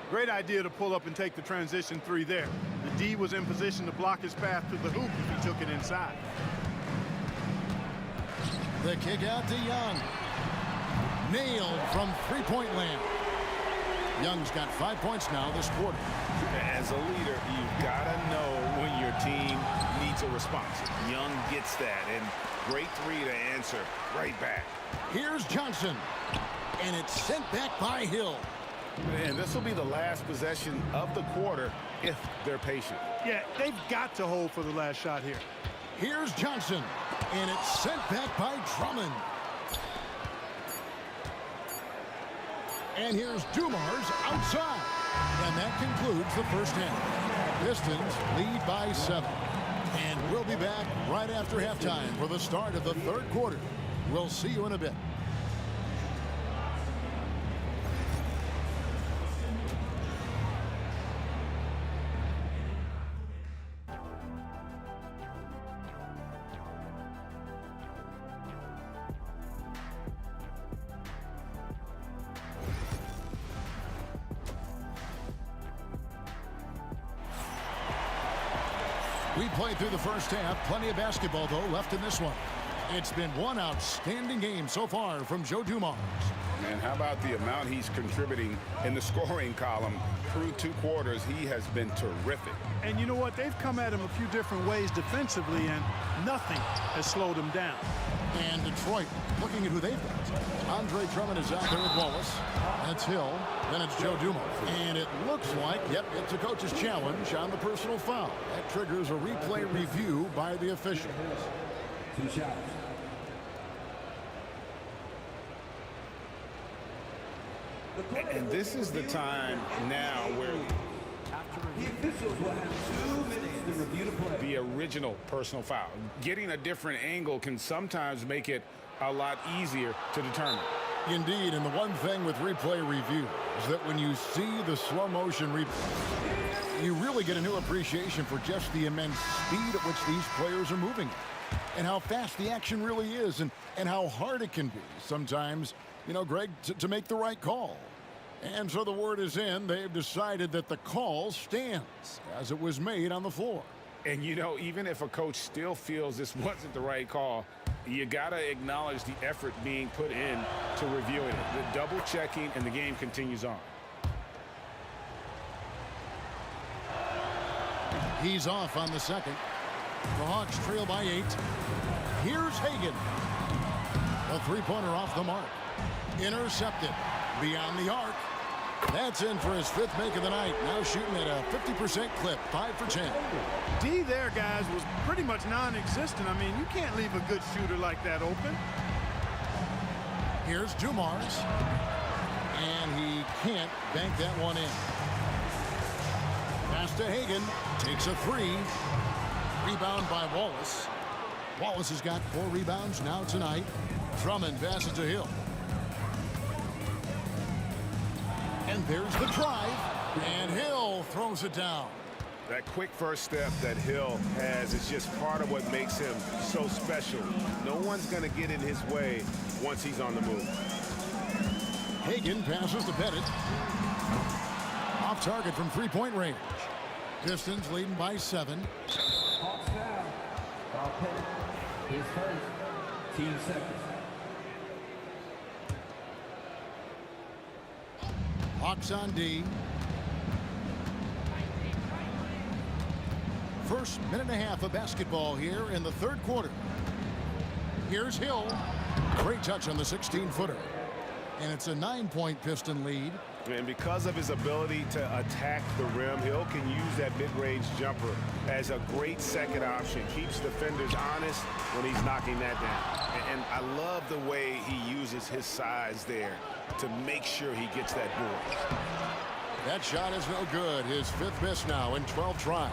Great idea to pull up and take the transition 3 there. The D was in position to block his path to the hoop if he took it inside. The kick out to Young. Nailed from 3-point land. Young's got 5 points now this quarter. As a leader, you've got to know when your team needs a response. Young gets that, and great 3 to answer right back. Here's Johnson. And it's sent back by Hill. And this will be the last possession of the quarter if they're patient. Yeah, they've got to hold for the last shot here. Here's Johnson. And it's sent back by Drummond. And here's Dumars outside. And that concludes the first half. Pistons lead by 7. And we'll be back right after halftime for the start of the 3rd quarter. We'll see you in a bit. We played through the first half. Plenty of basketball, though, left in this one. It's been one outstanding game so far from Joe Dumars. Man, how about the amount he's contributing in the scoring column through 2 quarters? He has been terrific. And you know what? They've come at him a few different ways defensively, and nothing has slowed him down. And Detroit, looking at who they've got. Andre Drummond is out there with Wallace. That's Hill. Then it's Joe Dumars. And it looks like, yep, it's a coach's challenge on the personal foul. That triggers a replay review by the officials. 2 shots. And this is the time now where The officials will have 2 minutes to review the play. the original personal foul. Getting a different angle can sometimes make it a lot easier to determine. Indeed, and the one thing with replay review is that when you see the slow motion replay, you really get a new appreciation for just the immense speed at which these players are moving and how fast the action really is and how hard it can be sometimes, you know, Greg, to make the right call. And so the word is in. They've decided that the call stands as it was made on the floor. And, you know, even if a coach still feels this wasn't the right call, you got to acknowledge the effort being put in to reviewing it. The double checking, and the game continues on. He's off on the second. The Hawks trail by 8. Here's Hagan. A three-pointer off the mark. Intercepted. Beyond the arc. That's in for his 5th make of the night. Now shooting at a 50% clip. 5 for 10. D there, guys, was pretty much non-existent. I mean, you can't leave a good shooter like that open. Here's Dumars. And he can't bank that one in. Pass to Hagan. Takes a 3. Rebound by Wallace. Wallace has got 4 rebounds now tonight. Drummond passes to Hill. And there's the drive. And Hill throws it down. That quick first step that Hill has is just part of what makes him so special. No one's going to get in his way once he's on the move. Hagan passes to Pettit. Off target from 3-point range. Pistons leading by 7. Hawks foul. Foul Pettit. His first. Team second. Hawks on D. First minute and a half of basketball here in the 3rd quarter. Here's Hill. Great touch on the 16-footer. And it's a 9-point Piston lead. And because of his ability to attack the rim, Hill can use that mid-range jumper as a great second option. Keeps defenders honest when he's knocking that down. And I love the way he uses his size there to make sure he gets that board. That shot is no good. His 5th miss now in 12 tries.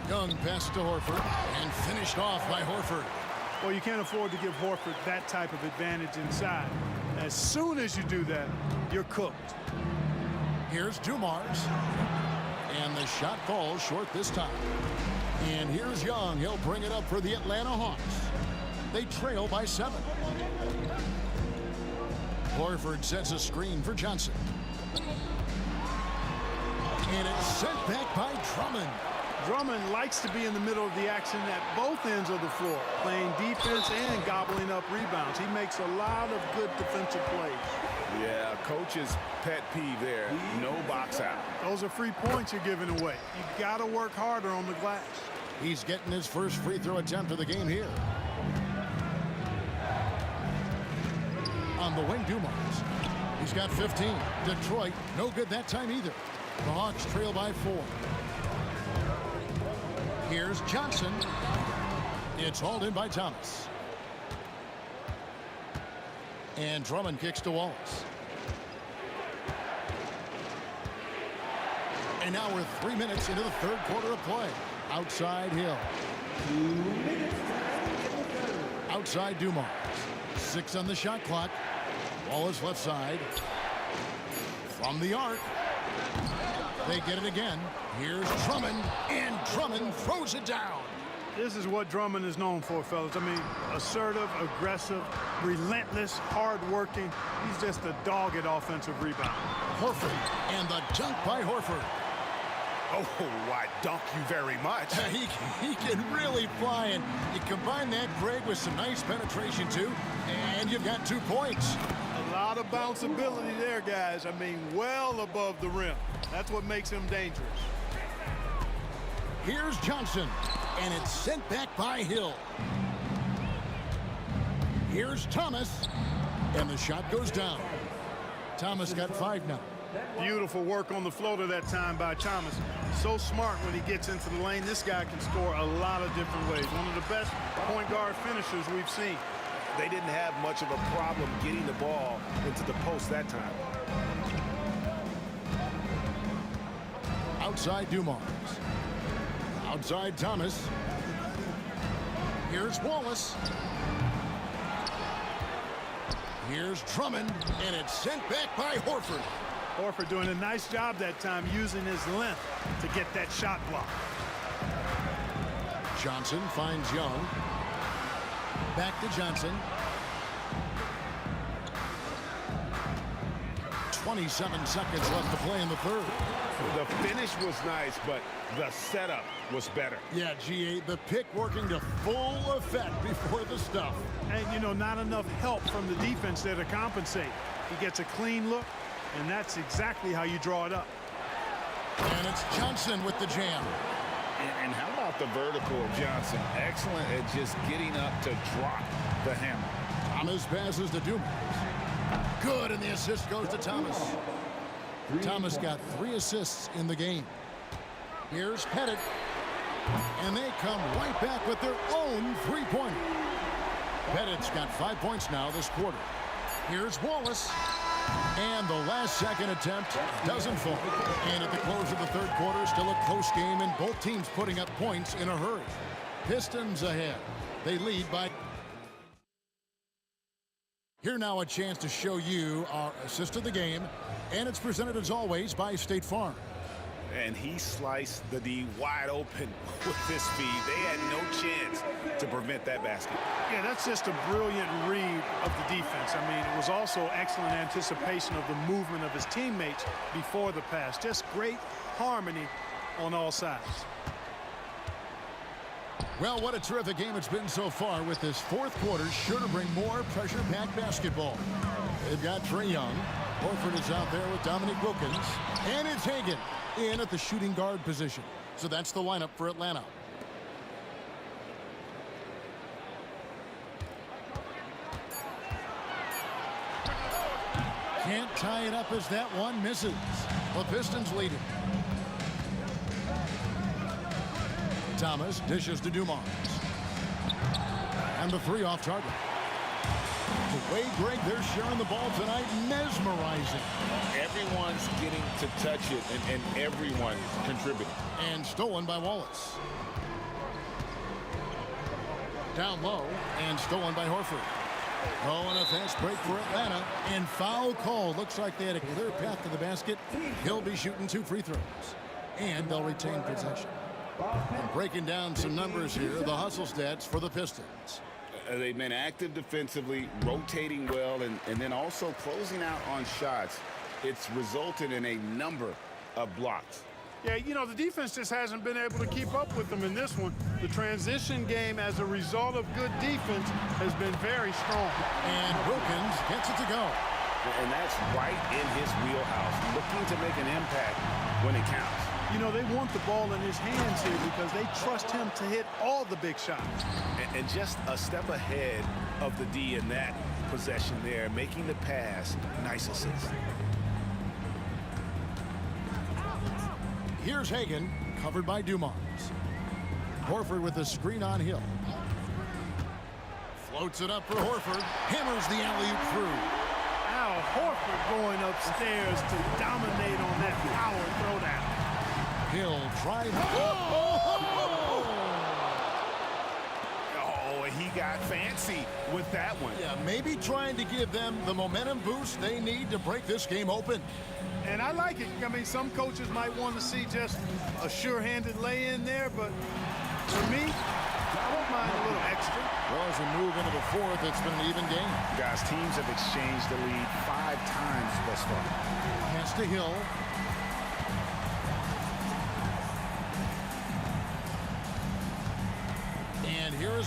Young passed to Horford and finished off by Horford. Well, you can't afford to give Horford that type of advantage inside. As soon as you do that, you're cooked. Here's Dumars. And the shot falls short this time. And here's Young. He'll bring it up for the Atlanta Hawks. They trail by 7. Horford sets a screen for Johnson. And it's sent back by Drummond. Drummond likes to be in the middle of the action at both ends of the floor, playing defense and gobbling up rebounds. He makes a lot of good defensive plays. Yeah, coach's pet peeve there. No box out. Those are free points you're giving away. You got to work harder on the glass. He's getting his first free throw attempt of the game here. On the wing, Dumars. He's got 15. Detroit, no good that time either. The Hawks trail by 4. Here's Johnson. It's hauled in by Thomas. And Drummond kicks to Wallace. And now we're 3 minutes into the 3rd quarter of play. Outside Hill. 2 minutes. Outside Dumars. 6 on the shot clock. Wallace left side. From the arc. They get it again. Here's Drummond, and Drummond throws it down. This is what Drummond is known for, fellas. I mean, assertive, aggressive, relentless, hard-working. He's just a dogged offensive rebound. Horford, and the dunk by Horford. Oh, I dunk you very much. He can really fly, and you combine that, Greg, with some nice penetration, too, and you've got 2 points. A lot of bounceability there, guys. I mean, well above the rim. That's what makes him dangerous. Here's Johnson, and it's sent back by Hill. Here's Thomas, and the shot goes down. Thomas got 5 now. Beautiful work on the floater that time by Thomas. So smart when he gets into the lane. This guy can score a lot of different ways. One of the best point guard finishers we've seen. They didn't have much of a problem getting the ball into the post that time. Outside Dumars. Outside Thomas. Here's Wallace. Here's Drummond, and it's sent back by Horford. Horford doing a nice job that time using his length to get that shot block. Johnson finds Young. Back to Johnson. 27 seconds left to play in the third. The finish was nice, but the setup was better. Yeah, G8, the pick working to full effect before the stuff. And, you know, not enough help from the defense there to compensate. He gets a clean look, and that's exactly how you draw it up. And it's Johnson with the jam. And how about the vertical of Johnson? Excellent at just getting up to drop the hammer. Thomas passes to Dumars. Good, and the assist goes to Thomas. Thomas got 3 assists in the game. Here's Pettit. And they come right back with their own 3-pointer. Pettit's got 5 points now this quarter. Here's Wallace. And the last second attempt doesn't fall. And at the close of the third quarter, still a close game, and both teams putting up points in a hurry. Pistons ahead. They lead by... Here now a chance to show you our assist of the game, and it's presented as always by State Farm. And he sliced the D wide open with his feed. They had no chance to prevent that basket. Yeah, that's just a brilliant read of the defense. I mean, it was also excellent anticipation of the movement of his teammates before the pass. Just great harmony on all sides. Well, what a terrific game it's been so far, with this fourth quarter sure to bring more pressure-packed basketball. They've got Trae Young. Horford is out there with Dominique Wilkins. And it's Hagan in at the shooting guard position. So that's the lineup for Atlanta. Can't tie it up as that one misses. The Pistons lead it. Thomas dishes to Dumars. And the 3 off target. The way, Greg, they're sharing the ball tonight, mesmerizing. Everyone's getting to touch it, and everyone contributing. And stolen by Wallace. Down low, and stolen by Horford. Oh, and a fast break for Atlanta. And foul call. Looks like they had a clear path to the basket. He'll be shooting 2 free throws. And they'll retain possession. And breaking down some numbers here, the hustle stats for the Pistons. They've been active defensively, rotating well, and then also closing out on shots. It's resulted in a number of blocks. Yeah, you know, the defense just hasn't been able to keep up with them in this one. The transition game, as a result of good defense, has been very strong. And Wilkins gets it to go. And that's right in his wheelhouse, looking to make an impact when it counts. You know, they want the ball in his hands here because they trust him to hit all the big shots. And just a step ahead of the D in that possession there, making the pass. Nice assist. Here's Hagan, covered by Dumars. Horford with the screen on Hill. Floats it up for Horford. Hammers the alley-oop through. Al Horford going upstairs to dominate on that power throwdown. Hill tries. Oh, he got fancy with that one. Yeah, maybe trying to give them the momentum boost they need to break this game open. And I like it. I mean, some coaches might want to see just a sure-handed lay-in there, but for me, I don't mind a little extra. Well, as we move into the fourth, it's been an even game. Guys, teams have exchanged the lead 5 times thus far. Pass to Hill.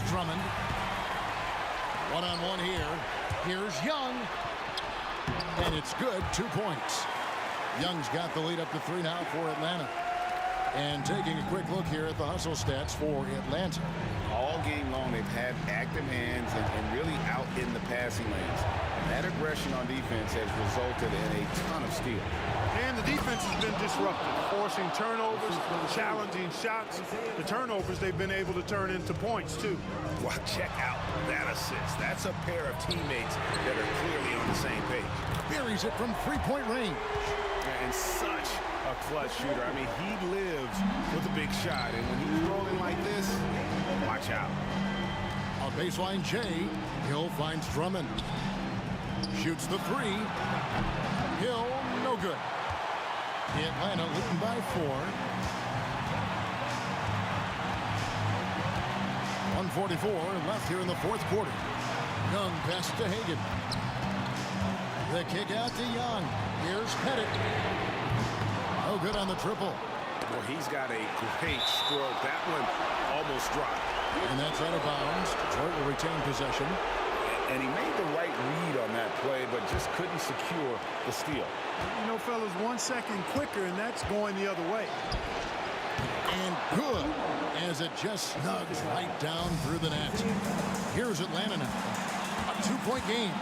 Drummond. One-on-one here. Here's Young. And it's good. 2 points. Young's got the lead up to 3 now for Atlanta. And taking a quick look here at the hustle stats for Atlanta. All game long, they've had active hands and really out in the passing lanes. And that aggression on defense has resulted in a ton of steals. And the defense has been disruptive, forcing turnovers, challenging shots. The turnovers they've been able to turn into points, too. Well, check out that assist. That's a pair of teammates that are clearly on the same page. Buries it from 3-point range. And such a clutch shooter. I mean, he lives with a big shot. And when he's rolling like this, watch out. On baseline J, Hill finds Drummond. Shoots the 3. Hill, no good. Atlanta leading by 4. 1:44 left here in the fourth quarter. Young pass to Hagan. The kick out to Young. Here's Pettit. No good on the triple. Well, he's got a great stroke. That one almost dropped. And that's out of bounds. Detroit will retain possession. And he made the right read on that play, but just couldn't secure the steal. You know, fellas, 1 second quicker, and that's going the other way. And good, as it just snugs right down through the net. Here's Atlanta now. A 2-point game.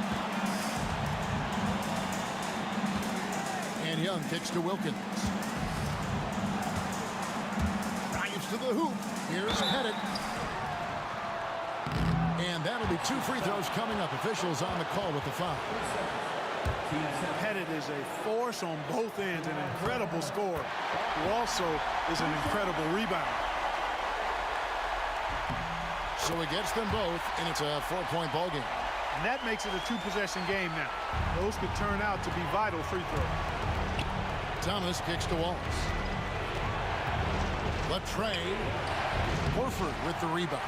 And Young kicks to Wilkins. Drives to the hoop. Here's Pettit. And that'll be 2 free throws coming up. Officials on the call with the foul. Pettit is a force on both ends, an incredible scorer, who also is an incredible rebounder. So he gets them both, and it's a 4-point ball game. And that makes it a 2-possession game now. Those could turn out to be vital free throws. Thomas kicks to Wallace. Latrey. Horford with the rebound.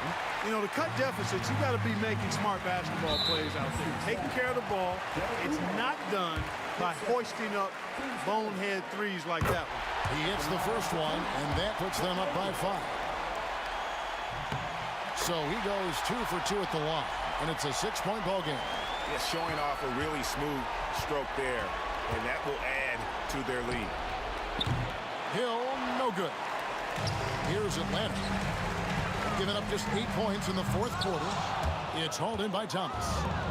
You know, to cut deficits, you got to be making smart basketball plays out there. Taking care of the ball. It's not done by hoisting up bonehead threes like that one. He hits the first one, and that puts them up by 5. So he goes 2 for 2 at the line, and it's a 6-point ball game. Yeah, showing off a really smooth stroke there, and that will add to their lead. Hill, no good. Here's Atlanta. Giving up just 8 points in the fourth quarter. It's hauled in by Thomas.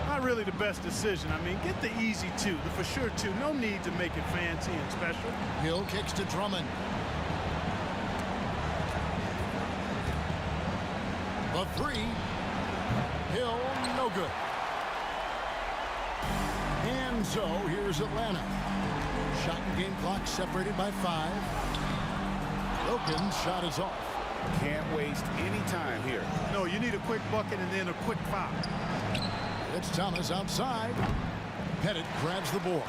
Not really the best decision. I mean, get the easy 2, the for sure 2. No need to make it fancy and special. Hill kicks to Drummond. The 3. Hill, no good. And so here's Atlanta. Shot and game clock separated by 5. Wilkins' shot is off. Can't waste any time here. No, you need a quick bucket and then a quick foul. It's Thomas outside. Pettit grabs the board.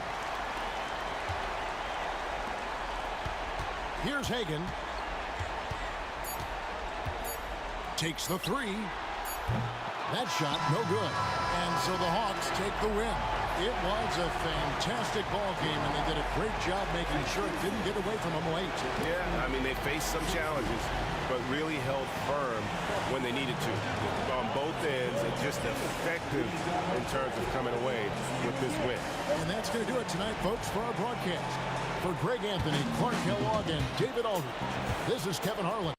Here's Hagan. Takes the 3. That shot, no good. And so the Hawks take the win. It was a fantastic ball game, and they did a great job making sure it didn't get away from them late. Yeah, I mean, they faced some challenges, but really held firm when they needed to. On both ends, and just effective in terms of coming away with this win. And that's going to do it tonight, folks, for our broadcast. For Greg Anthony, Clark Kellogg, and David Aldridge, this is Kevin Harlan.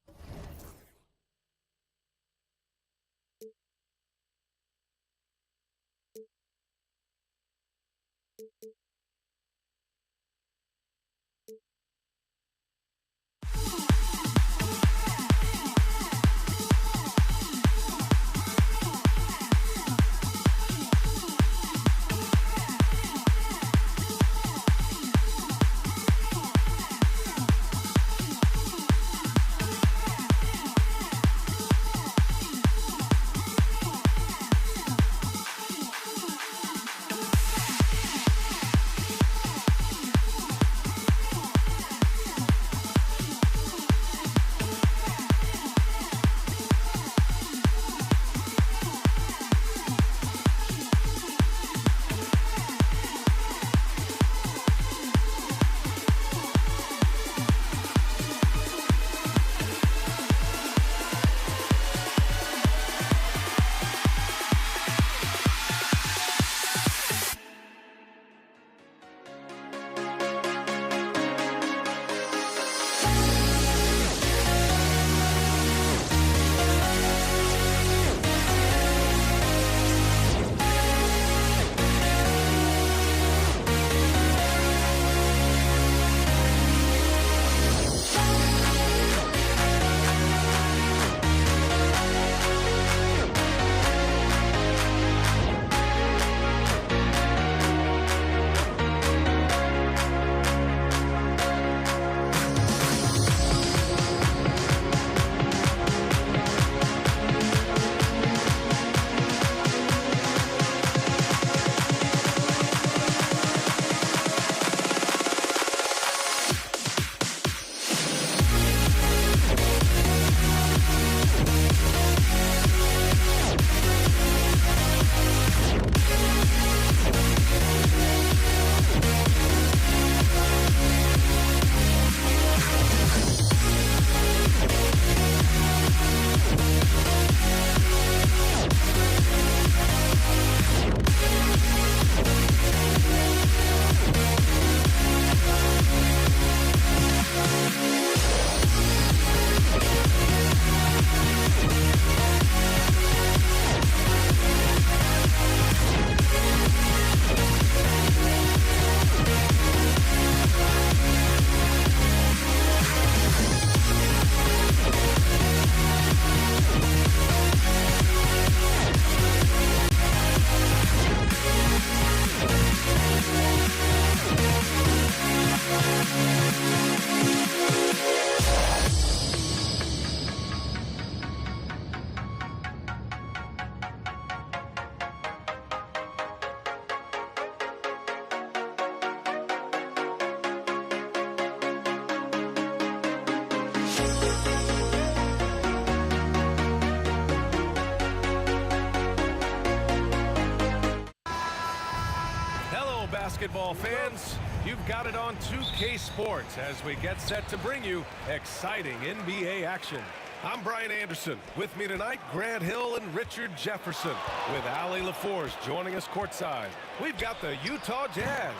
Hello, basketball fans. You've got it on 2K Sports as we get set to bring you exciting NBA action. I'm Brian Anderson. With me tonight, Grant Hill and Richard Jefferson, with Allie LaForce joining us courtside. We've got the Utah Jazz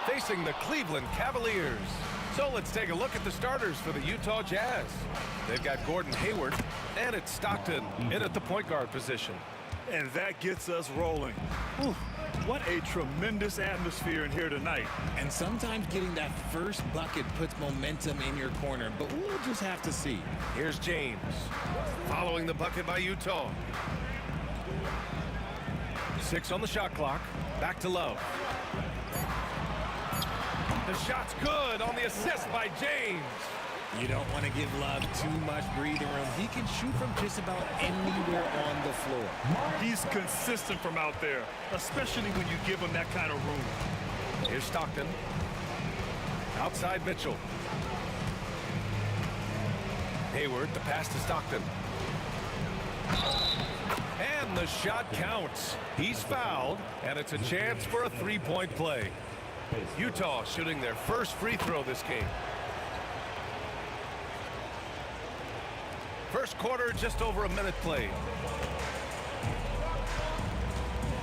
facing the Cleveland Cavaliers. So let's take a look at the starters for the Utah Jazz. They've got Gordon Hayward, and it's Stockton in at the point guard position. And that gets us rolling. Whew, what a tremendous atmosphere in here tonight. And sometimes getting that first bucket puts momentum in your corner, but we'll just have to see. Here's James, following the bucket by Utah. 6 on the shot clock. Back to Love. The shot's good on the assist by James. You don't want to give Love too much breathing room. He can shoot from just about anywhere on the floor. He's consistent from out there, especially when you give him that kind of room. Here's Stockton. Outside Mitchell. Hayward, the pass to Stockton. And the shot counts. He's fouled, and it's a chance for a three-point play. Utah shooting their first free throw this game. First quarter, just over a minute played.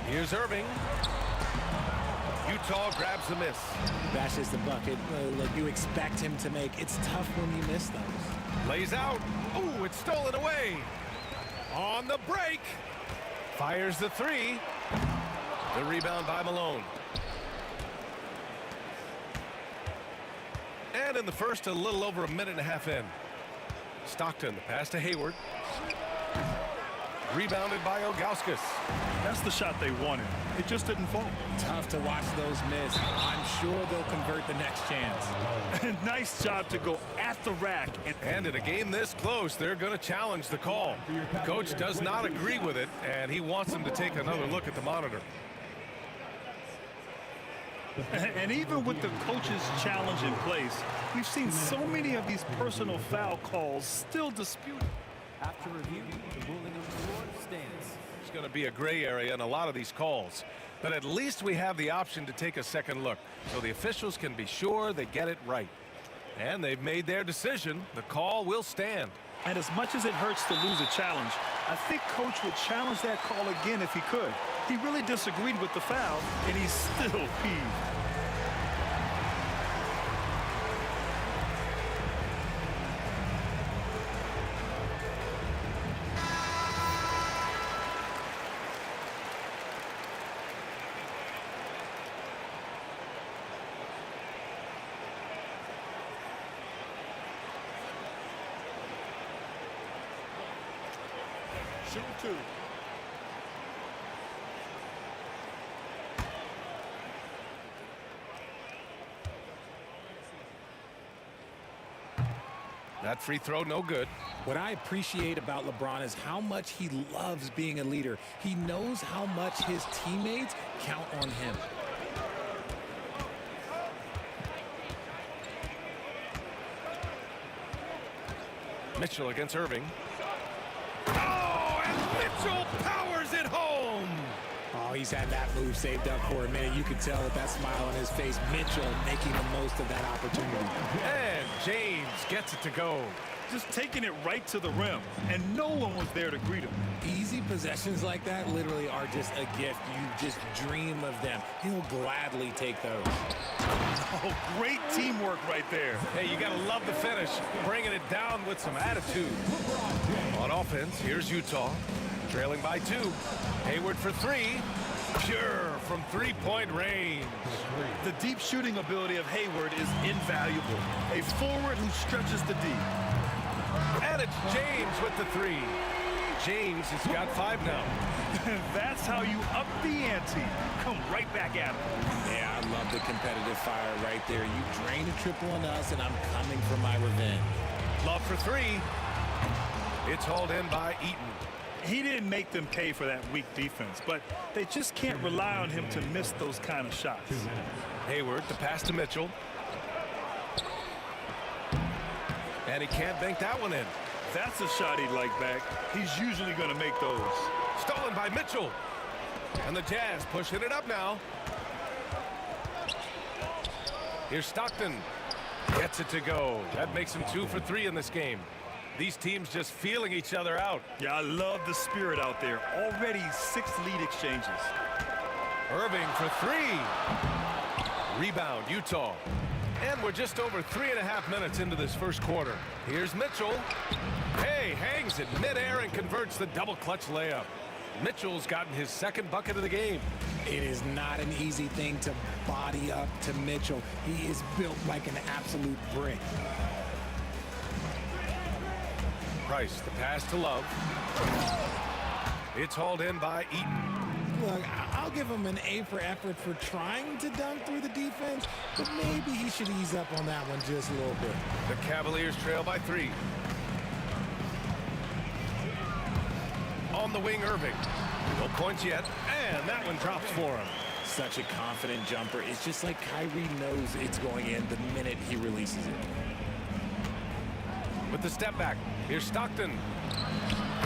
Here's Irving. Utah grabs the miss. That's just the bucket like you expect him to make. It's tough when you miss those. Lays out. Ooh, it's stolen away. On the break. Fires the three. The rebound by Malone. And in the first, a little over a minute and a half in. Stockton, the pass to Hayward. Rebounded by Ilgauskas. That's the shot they wanted. It just didn't fall. Tough to watch those miss. I'm sure they'll convert the next chance. Nice job to go at the rack. And in a game this close, they're going to challenge the call. The coach does not agree with it, and he wants them to take another look at the monitor. And even with the coach's challenge in place, we've seen so many of these personal foul calls still disputed. After review, the ruling on the floor stands. It's going to be a gray area in a lot of these calls. But at least we have the option to take a second look, so the officials can be sure they get it right. And they've made their decision. The call will stand. And as much as it hurts to lose a challenge, I think Coach would challenge that call again if he could. He really disagreed with the foul, and he's still peeved. Shoot two. That free throw, no good. What I appreciate about LeBron is how much he loves being a leader. He knows how much his teammates count on him. Mitchell against Irving. Oh, and Mitchell powers it home. Oh, he's had that move saved up for a minute. You could tell with that smile on his face, Mitchell making the most of that opportunity. And James gets it to go. Just taking it right to the rim, and no one was there to greet him. Easy possessions like that literally are just a gift. You just dream of them. He'll gladly take those. Oh, great teamwork right there. Hey, you got to love the finish, bringing it down with some attitude. On offense, here's Utah, trailing by 2. Hayward for 3. Pure from three-point range. The deep shooting ability of Hayward is invaluable. A forward who stretches the D. And it's James with the 3. James has got 5 now. That's how you up the ante. Come right back at him. Yeah, I love the competitive fire right there. You drain a triple on us, and I'm coming for my revenge. Love for 3. It's hauled in by Eaton. He didn't make them pay for that weak defense, but they just can't rely on him to miss those kind of shots. Hayward, the pass to Mitchell. And he can't bank that one in. That's a shot he'd like back. He's usually going to make those. Stolen by Mitchell. And the Jazz pushing it up now. Here's Stockton. Gets it to go. That makes him 2 for 3 in this game. These teams just feeling each other out. Yeah, I love the spirit out there. Already 6 lead exchanges. Irving for 3. Rebound, Utah. And we're just over 3.5 minutes into this first quarter. Here's Mitchell. Hey, hangs it midair and converts the double clutch layup. Mitchell's gotten his second bucket of the game. It is not an easy thing to body up to Mitchell. He is built like an absolute brick. Price, the pass to Love. It's hauled in by Eaton. Look, I'll give him an A for effort for trying to dunk through the defense, but maybe he should ease up on that one just a little bit. The Cavaliers trail by 3. On the wing, Irving. No points yet, and that one drops for him. Such a confident jumper. It's just like Kyrie knows it's going in the minute he releases it. With the step back, here's Stockton.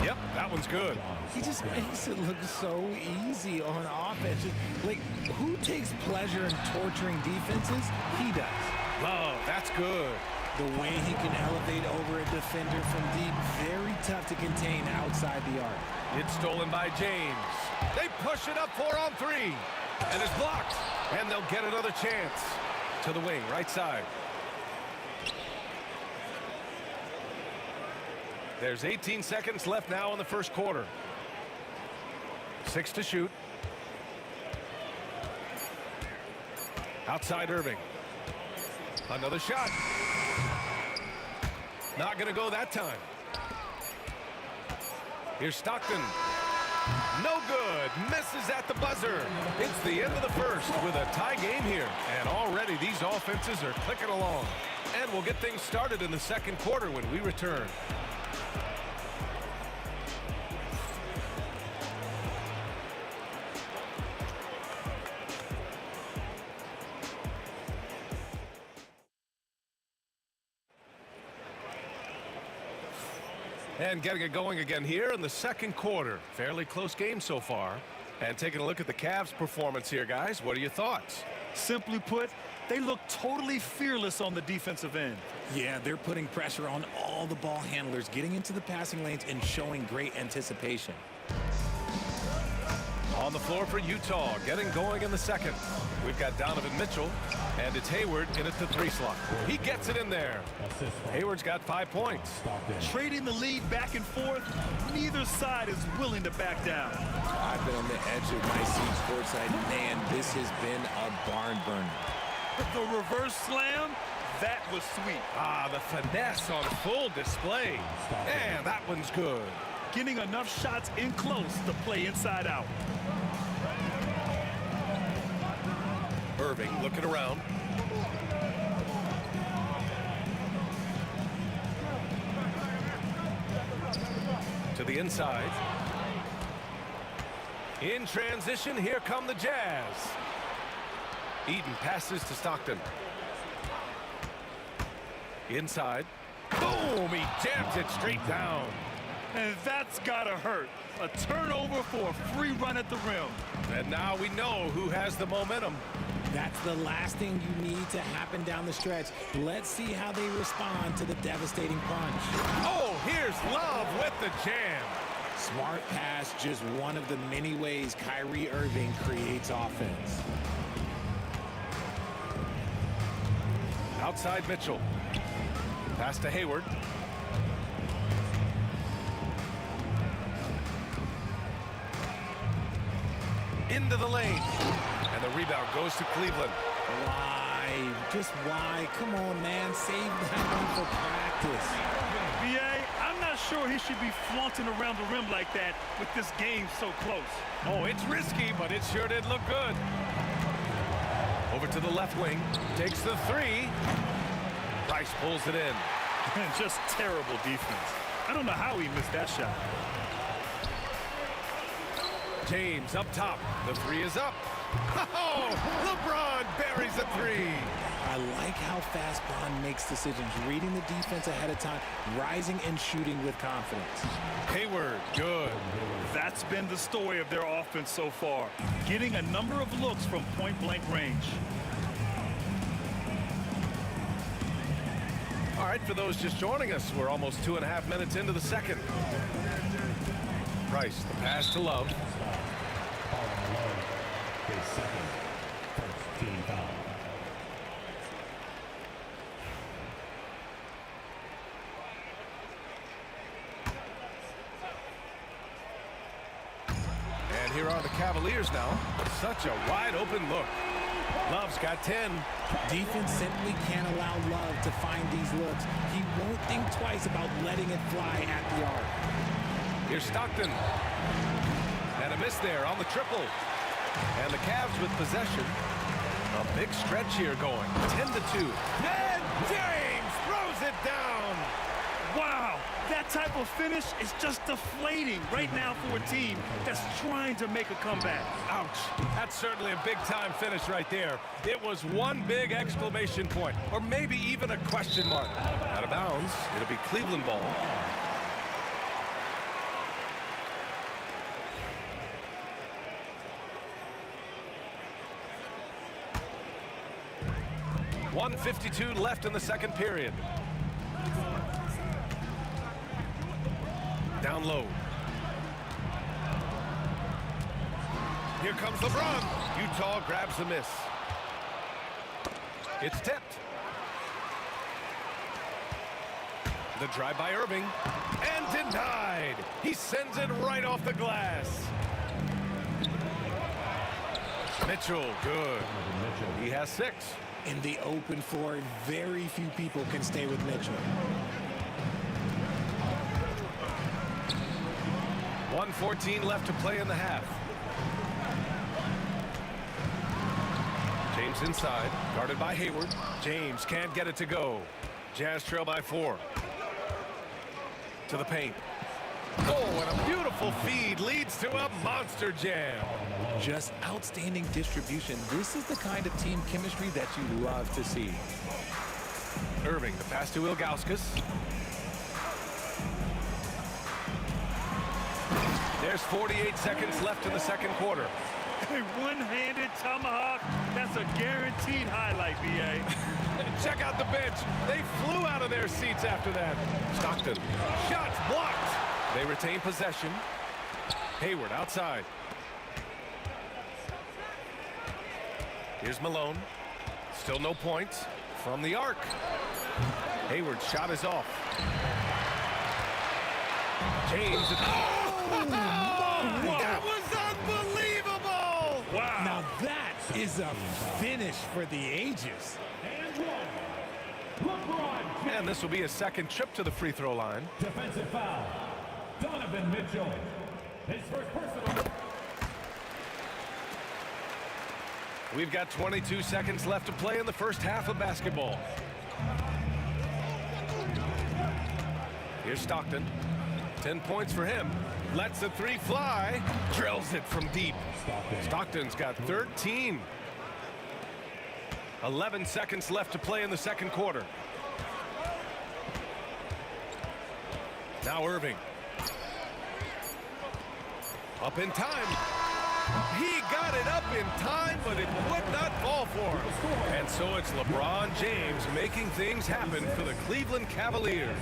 Yep, that one's good. He just makes it look so easy on offense. Like, who takes pleasure in torturing defenses? He does. Love, that's good. The way he can elevate over a defender from deep, very tough to contain outside the arc. It's stolen by James. They push it up 4 on 3. And it's blocked. And they'll get another chance. To the wing, right side. There's 18 seconds left now in the first quarter. 6 to shoot. Outside Irving. Another shot. Not going to go that time. Here's Stockton. No good. Misses at the buzzer. It's the end of the first with a tie game here. And already these offenses are clicking along. And we'll get things started in the second quarter when we return. And getting it going again here in the second quarter. Fairly close game so far. And taking a look at the Cavs' performance here, guys. What are your thoughts? Simply put, they look totally fearless on the defensive end. Yeah, they're putting pressure on all the ball handlers, getting into the passing lanes and showing great anticipation. On the floor for Utah, getting going in the second. We've got Donovan Mitchell, and it's Hayward in at the 3 slot. He gets it in there. Hayward's got 5 points. Trading the lead back and forth, neither side is willing to back down. I've been on the edge of my seat courtside. Man, this has been a barn burner. The reverse slam, that was sweet. Ah, the finesse on full display. And that one's good. Getting enough shots in close to play inside out. Irving looking around. To the inside. In transition, here come the Jazz. Eaton passes to Stockton. Inside. Boom! He jams it straight down. And that's gotta hurt. A turnover for a free run at the rim. And now we know who has the momentum. That's the last thing you need to happen down the stretch. Let's see how they respond to the devastating punch. Oh, here's Love with the jam. Smart pass, just one of the many ways Kyrie Irving creates offense. Outside Mitchell. Pass to Hayward. Into the lane. And the rebound goes to Cleveland. Why? Just why? Come on, man. Save that one for practice. B.A., I'm not sure he should be flaunting around the rim like that with this game so close. Oh, it's risky, but it sure did look good. Over to the left wing. Takes the 3. Price pulls it in. Just terrible defense. I don't know how he missed that shot. James up top. The three is up. Oh, LeBron buries a three. I like how fast Bron makes decisions, reading the defense ahead of time, rising and shooting with confidence. Hayward, good. That's been the story of their offense so far, getting a number of looks from point-blank range. All right, for those just joining us, we're almost 2.5 minutes into the second. Price, the pass to Love. And here are the Cavaliers now. Such a wide open look. Love's got 10. Defense simply can't allow Love to find these looks. He won't think twice about letting it fly at the arc. Here's Stockton. And a miss there on the triple. And the Cavs with possession. A big stretch here going. 10-2. And James throws it down. Wow, that type of finish is just deflating right now for a team that's trying to make a comeback. Ouch. That's certainly a big-time finish right there. It was one big exclamation point, or maybe even a question mark. Out of bounds. It'll be Cleveland ball. .152 left in the second period. Down low. Here comes LeBron. Utah grabs the miss. It's tipped. The drive by Irving. And denied. He sends it right off the glass. Mitchell, good. He has 6. In the open floor, very few people can stay with Mitchell. 1:14 left to play in the half. James inside, guarded by Hayward. James can't get it to go. Jazz trail by 4. To the paint. Oh, and a beautiful feed leads to a monster jam. Just outstanding distribution. This is the kind of team chemistry that you love to see. Irving, the pass to Ilgauskas. There's 48 seconds left in the second quarter. A one-handed tomahawk, that's a guaranteed highlight, B.A. Check out the bench. They flew out of their seats after that. Stockton, shots blocked. They retain possession. Hayward outside. Here's Malone. Still no points from the arc. Hayward's shot is off. James. Oh, that was unbelievable! Wow. Now that is a finish for the ages. And this will be a second trip to the free throw line. Defensive foul. Donovan Mitchell. His first personal. We've got 22 seconds left to play in the first half of basketball. Here's Stockton. 10 points for him. Lets the three fly. Drills it from deep. Stockton's got 13. 11 seconds left to play in the second quarter. Now Irving. Up in time. He got it up in time, but it would not fall for him. And so it's LeBron James making things happen for the Cleveland Cavaliers.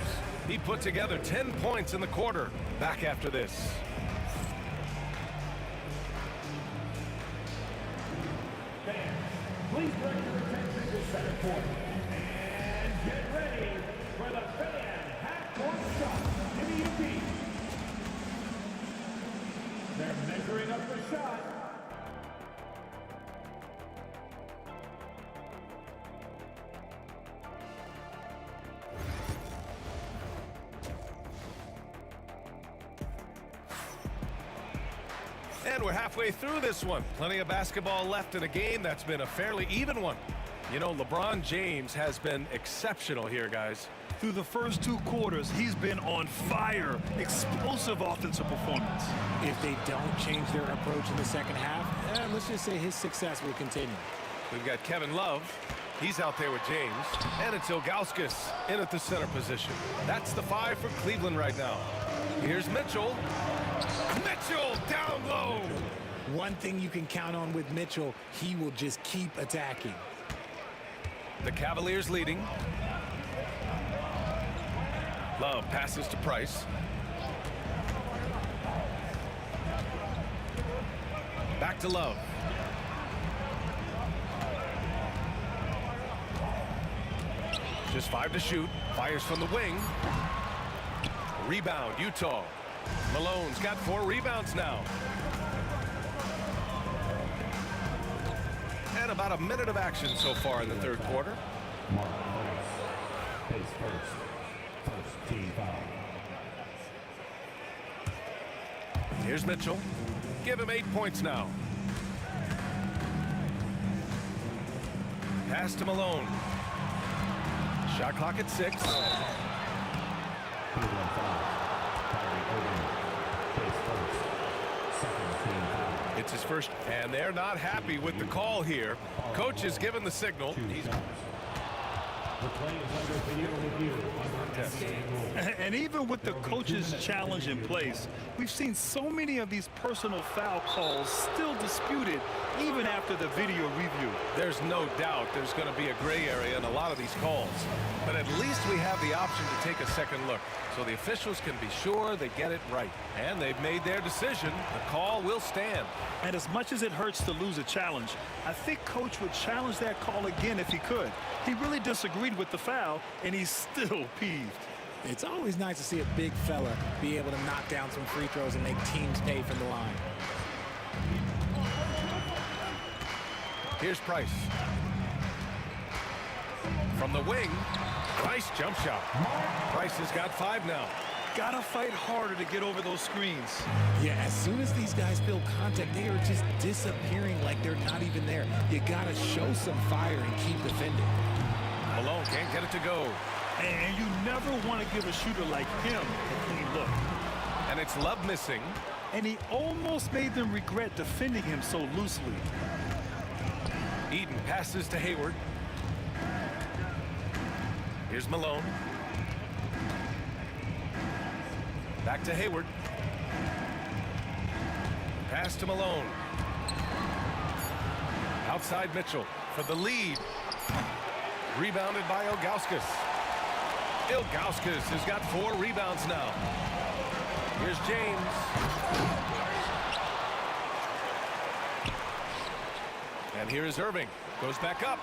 He put together 10 points in the quarter. Back after this. Please direct your attention to center court. And get ready for the fan half-court shot. Give me a beat. They're measuring up the shot. And we're halfway through this one. Plenty of basketball left in a game that's been a fairly even one. You know, LeBron James has been exceptional here, guys. Through the first 2 quarters, he's been on fire. Explosive offensive performance. If they don't change their approach in the second half, let's just say his success will continue. We've got Kevin Love. He's out there with James. And it's Ilgauskas in at the center position. That's the 5 for Cleveland right now. Here's Mitchell. Mitchell down low. One thing you can count on with Mitchell, he will just keep attacking. The Cavaliers leading. Love passes to Price. Back to Love. Just 5 to shoot. Fires from the wing. Rebound, Utah. Malone's got 4 rebounds now. And about a minute of action so far in the third quarter. First team foul. Here's Mitchell. Give him 8 points now. Pass to Malone. Shot clock at 6. It's his first, and they're not happy with the call here. Coach is given the signal. He's And even with the coach's challenge in place, we've seen so many of these personal foul calls still disputed even after the video review. There's no doubt there's going to be a gray area in a lot of these calls. But at least we have the option to take a second look, so the officials can be sure they get it right. And they've made their decision. The call will stand. And as much as it hurts to lose a challenge, I think Coach would challenge that call again if he could. He really disagreed with the foul, and he's still peeved. It's always nice to see a big fella be able to knock down some free throws and make teams pay from the line. Here's Price. From the wing, Price jump shot. Price has got 5 now. Gotta fight harder to get over those screens. Yeah, as soon as these guys feel contact, they are just disappearing like they're not even there. You gotta show some fire and keep defending. Malone can't get it to go. And you never want to give a shooter like him a clean look. And it's Love missing. And he almost made them regret defending him so loosely. Eden passes to Hayward. Here's Malone. Back to Hayward. Pass to Malone. Outside Mitchell for the lead. Rebounded by Ilgauskas. Ilgauskas has got 4 rebounds now. Here's James. And here is Irving. Goes back up.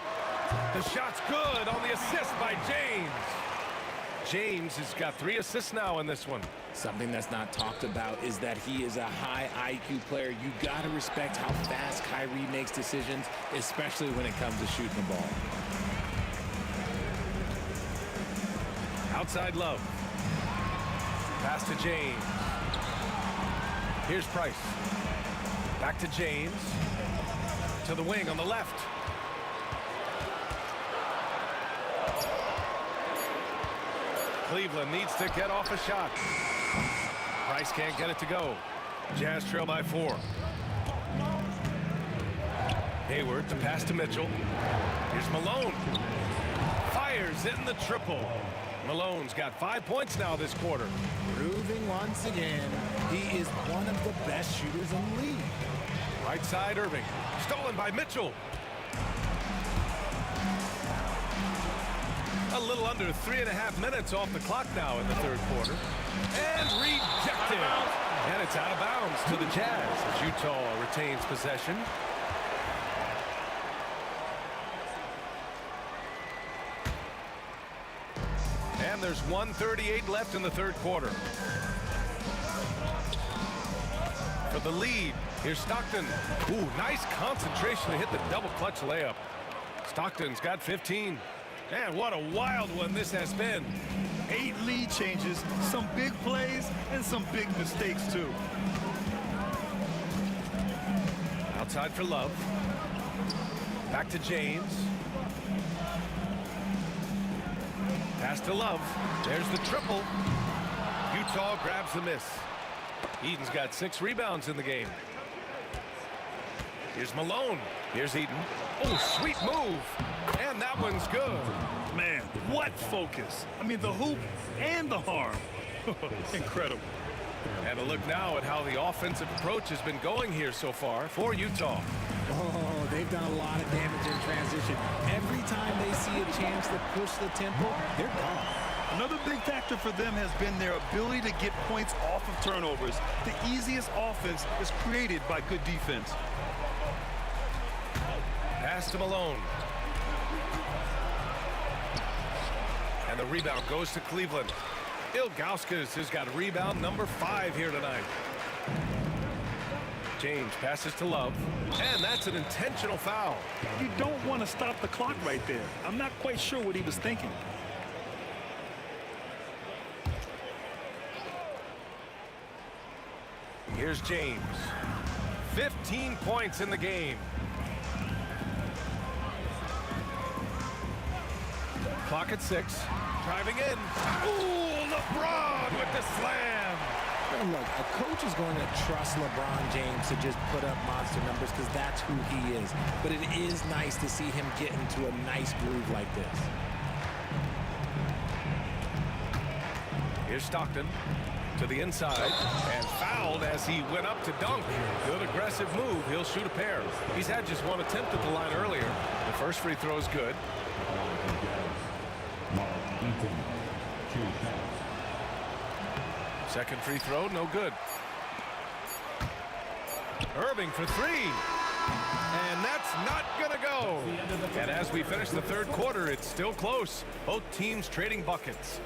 The shot's good on the assist by James. James has got 3 assists now in this one. Something that's not talked about is that he is a high IQ player. You got to respect how fast Kyrie makes decisions, especially when it comes to shooting the ball. Outside Love. Pass to James. Here's Price. Back to James. To the wing on the left. Cleveland needs to get off a shot. Price can't get it to go. Jazz trail by 4. Hayward to pass to Mitchell. Here's Malone. Fires in the triple. Malone's got 5 points now this quarter. Proving once again, he is one of the best shooters in the league. Right side Irving. Stolen by Mitchell. A little under 3.5 minutes off the clock now in the third quarter. And rejected. And it's out of bounds to the Jazz as Utah retains possession. And there's 1:38 left in the third quarter. For the lead, here's Stockton. Ooh, nice concentration to hit the double clutch layup. Stockton's got 15. Man, what a wild one this has been. 8 lead changes, some big plays, and some big mistakes, too. Outside for Love. Back to James. Pass to Love. There's the triple. Utah grabs the miss. Eaton's got 6 rebounds in the game. Here's Malone. Here's Eaton. Oh, sweet move. And that one's good. Man, what focus. I mean, the hoop and the harm. Incredible. And a look now at how the offensive approach has been going here so far for Utah. Oh, they've done a lot of damage in transition. Every time they see a chance to push the tempo, they're gone. Another big factor for them has been their ability to get points off of turnovers. The easiest offense is created by good defense. Pass to Malone. And the rebound goes to Cleveland. Ilgauskas has got rebound number 5 here tonight. James passes to Love. And that's an intentional foul. You don't want to stop the clock right there. I'm not quite sure what he was thinking. Here's James. 15 points in the game. Clock at 6. Driving in. Ooh, LeBron with the slam. And look, a coach is going to trust LeBron James to just put up monster numbers because that's who he is. But it is nice to see him get into a nice groove like this. Here's Stockton to the inside and fouled as he went up to dunk. Good aggressive move. He'll shoot a pair. He's had just 1 attempt at the line earlier. The first free throw is good. Second free throw, no good. Irving for 3. And that's not going to go. And as we finish the third quarter, it's still close. Both teams trading buckets.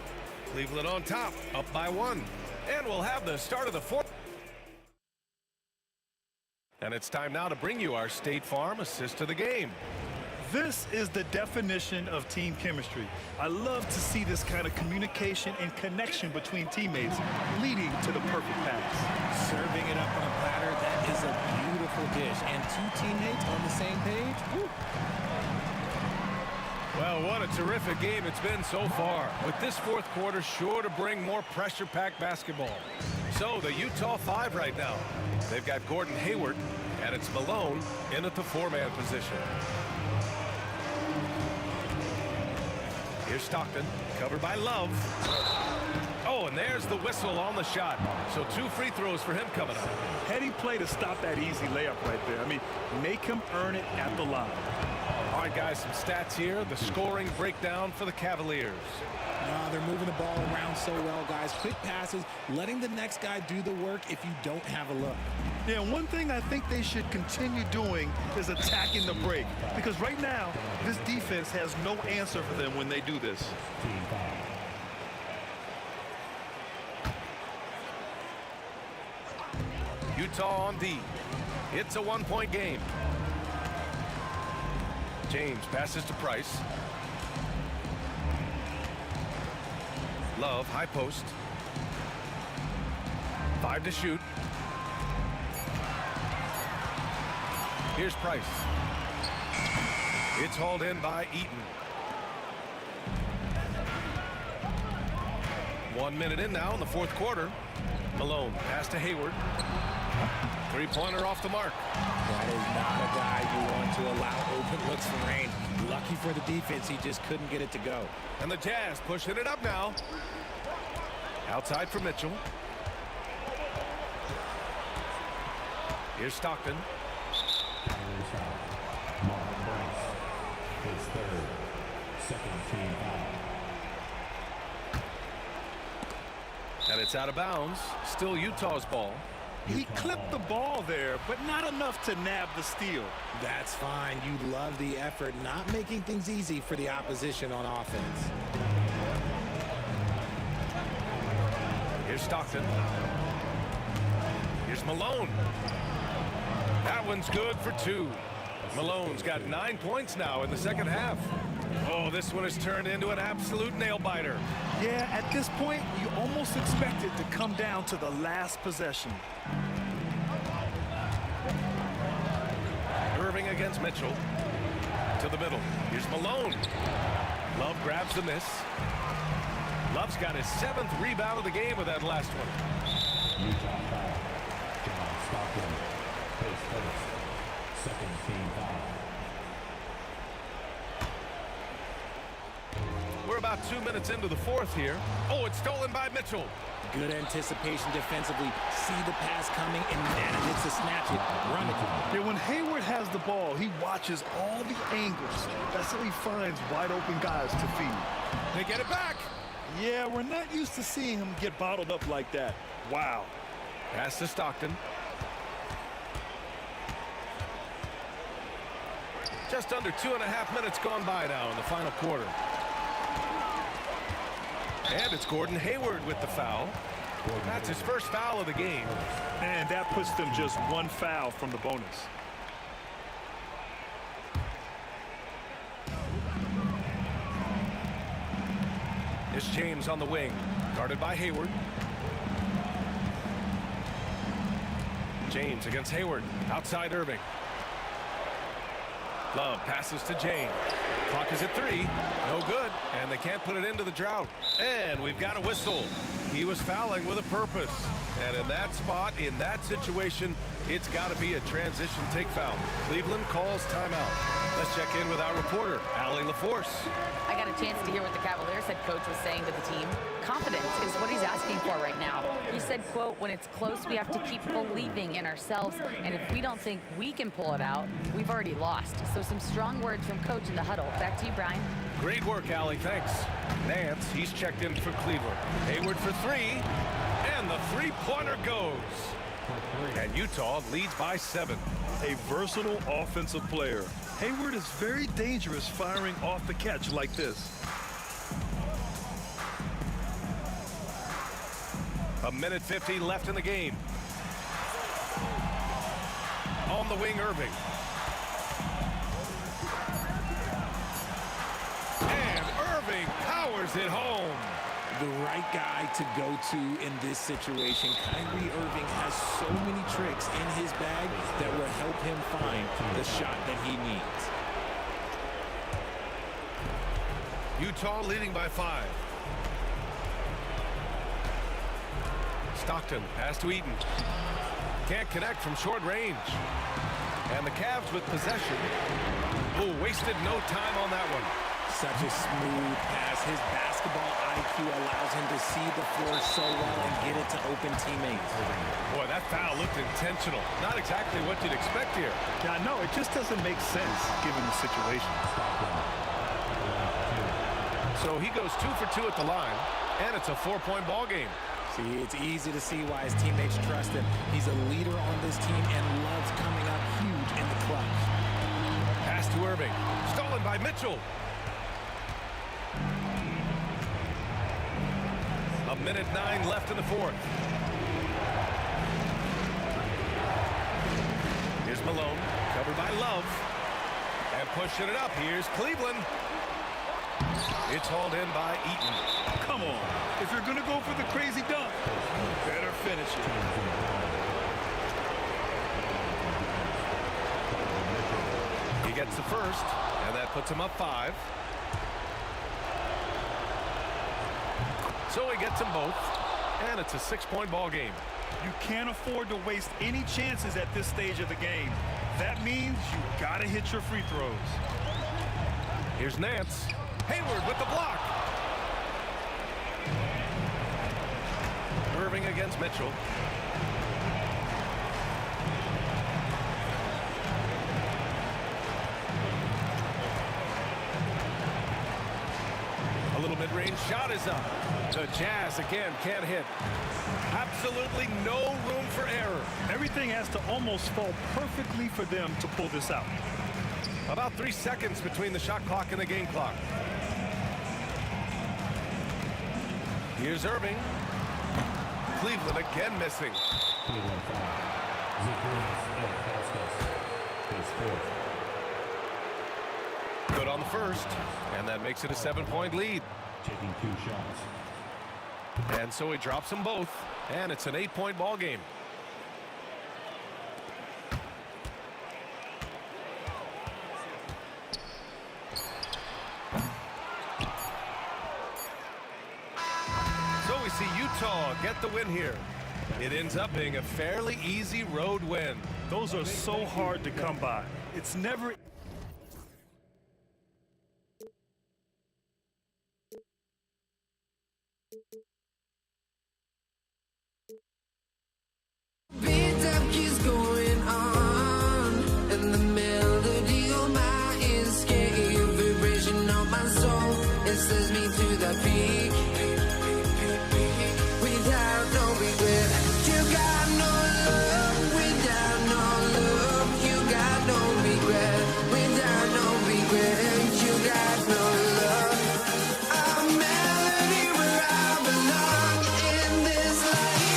Cleveland on top, up by 1. And we'll have the start of the fourth. And it's time now to bring you our State Farm assist of the game. This is the definition of team chemistry. I love to see this kind of communication and connection between teammates leading to the perfect pass. Serving it up on a platter, that is a beautiful dish. And 2 teammates on the same page. Woo. Well, what a terrific game it's been so far. With this fourth quarter sure to bring more pressure-packed basketball. So the Utah 5 right now. They've got Gordon Hayward, and it's Malone in at the 4-man position. Here's Stockton, covered by Love. Oh, and there's the whistle on the shot. So 2 free throws for him coming up. Heady play to stop that easy layup right there. I mean, make him earn it at the line. All right, guys, some stats here. The scoring breakdown for the Cavaliers. They're moving the ball around so well, guys. Quick passes, letting the next guy do the work if you don't have a look. Yeah, and one thing I think they should continue doing is attacking the break. Because right now, this defense has no answer for them when they do this. Utah on D. It's a 1-point game. James passes to Price. Love, high post. 5 to shoot. Here's Price. It's hauled in by Eaton. 1 minute in now in the fourth quarter. Malone, pass to Hayward. 3-pointer off the mark. That is not a guy you want to allow open looks from range. Lucky for the defense, he just couldn't get it to go. And the Jazz pushing it up now. Outside for Mitchell. Here's Stockton. His third, second team foul. And it's out of bounds. Still Utah's ball. He clipped the ball there, but not enough to nab the steal. That's fine. You love the effort, not making things easy for the opposition on offense. Here's Stockton. Here's Malone. That one's good for 2. Malone's got 9 points now in the second half. Oh, this one has turned into an absolute nail-biter. Yeah, at this point, you almost expect it to come down to the last possession. Irving against Mitchell. To the middle. Here's Malone. Love grabs the miss. Love's got his 7th rebound of the game with that last one. Utah foul. John Stockton. Face first. Second team foul. We're about 2 minutes into the 4th here. Oh, it's stolen by Mitchell. Good anticipation defensively. See the pass coming and manages to snatch it. Run it. Yeah, when Hayward has the ball, he watches all the angles. That's how he finds wide open guys to feed. They get it back. Yeah, we're not used to seeing him get bottled up like that. Wow. Pass to Stockton. Just under 2.5 minutes gone by now in the final quarter. And it's Gordon Hayward with the foul. That's his first foul of the game. And that puts them just one foul from the bonus. It's James on the wing, guarded by Hayward. James against Hayward, outside Irving. Love passes to James. Clock is at 3. No good. And they can't put it into the drought. And we've got a whistle. He was fouling with a purpose. And in that spot, in that situation, it's got to be a transition take foul. Cleveland calls timeout. Let's check in with our reporter, Allie LaForce. I got a chance to hear what the Cavaliers head coach was saying to the team. Confidence is what he's asking for right now. He said, quote, when it's close, we have to keep believing in ourselves. And if we don't think we can pull it out, we've already lost. So some strong words from coach in the huddle. Back to you, Brian. Great work, Allie. Thanks. Nance, he's checked in for Cleveland. Hayward for 3. And the three-pointer goes. And Utah leads by 7. A versatile offensive player. Hayward is very dangerous firing off the catch like this. A minute 50 left in the game. On the wing, Irving. And Irving powers it home. The right guy to go to in this situation. Kyrie Irving has so many tricks in his bag that will help him find the shot that he needs. Utah leading by 5. Stockton pass to Eaton. Can't connect from short range. And the Cavs with possession. Oh, wasted no time on that one. Such a smooth pass. His basketball IQ allows him to see the floor so well and get it to open teammates. Boy, that foul looked intentional. Not exactly what you'd expect here. Yeah, no, it just doesn't make sense given the situation. So he goes 2 for 2 at the line, and it's a 4-point ball game. See, it's easy to see why his teammates trust him. He's a leader on this team and loves coming up huge in the clutch. Pass to Irving. Stolen by Mitchell. A minute 9 left in the 4th. Here's Malone, covered by Love. And pushing it up, here's Cleveland. It's hauled in by Eaton. Come on. If you're going to go for the crazy dunk, better finish it. He gets the first, and that puts him up 5. So he gets them both, and it's a 6-point ball game. You can't afford to waste any chances at this stage of the game. That means you got to hit your free throws. Here's Nance. Hayward with the block. Irving against Mitchell. A little mid-range shot is up. The Jazz again can't hit. Absolutely no room for error. Everything has to almost fall perfectly for them to pull this out. About 3 seconds between the shot clock and the game clock. Here's Irving. Cleveland again missing. Cleveland foul. Good on the first, and that makes it a 7-point lead. Taking 2 shots. And so he drops them both, and it's an 8-point ball game. Utah get the win here. It ends up being a fairly easy road win. Those are so hard to come by. It's never... Beat up keeps going on, and the melody on my escape, vibration on my soul, it sends me to the peak. Without no regret, you got no love. Without no love, you got no regret. Without no regret, you got no love. A melody where I belong in this life.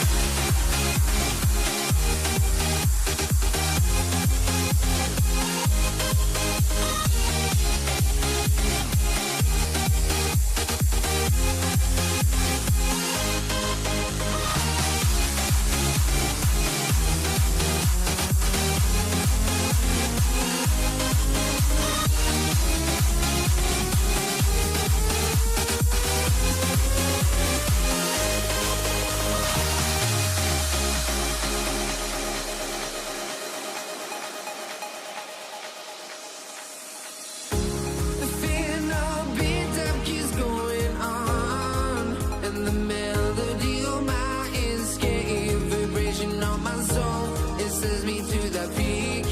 The final beat up keeps going on, and the melody on my escape, vibration on my soul, it sends me to the peak.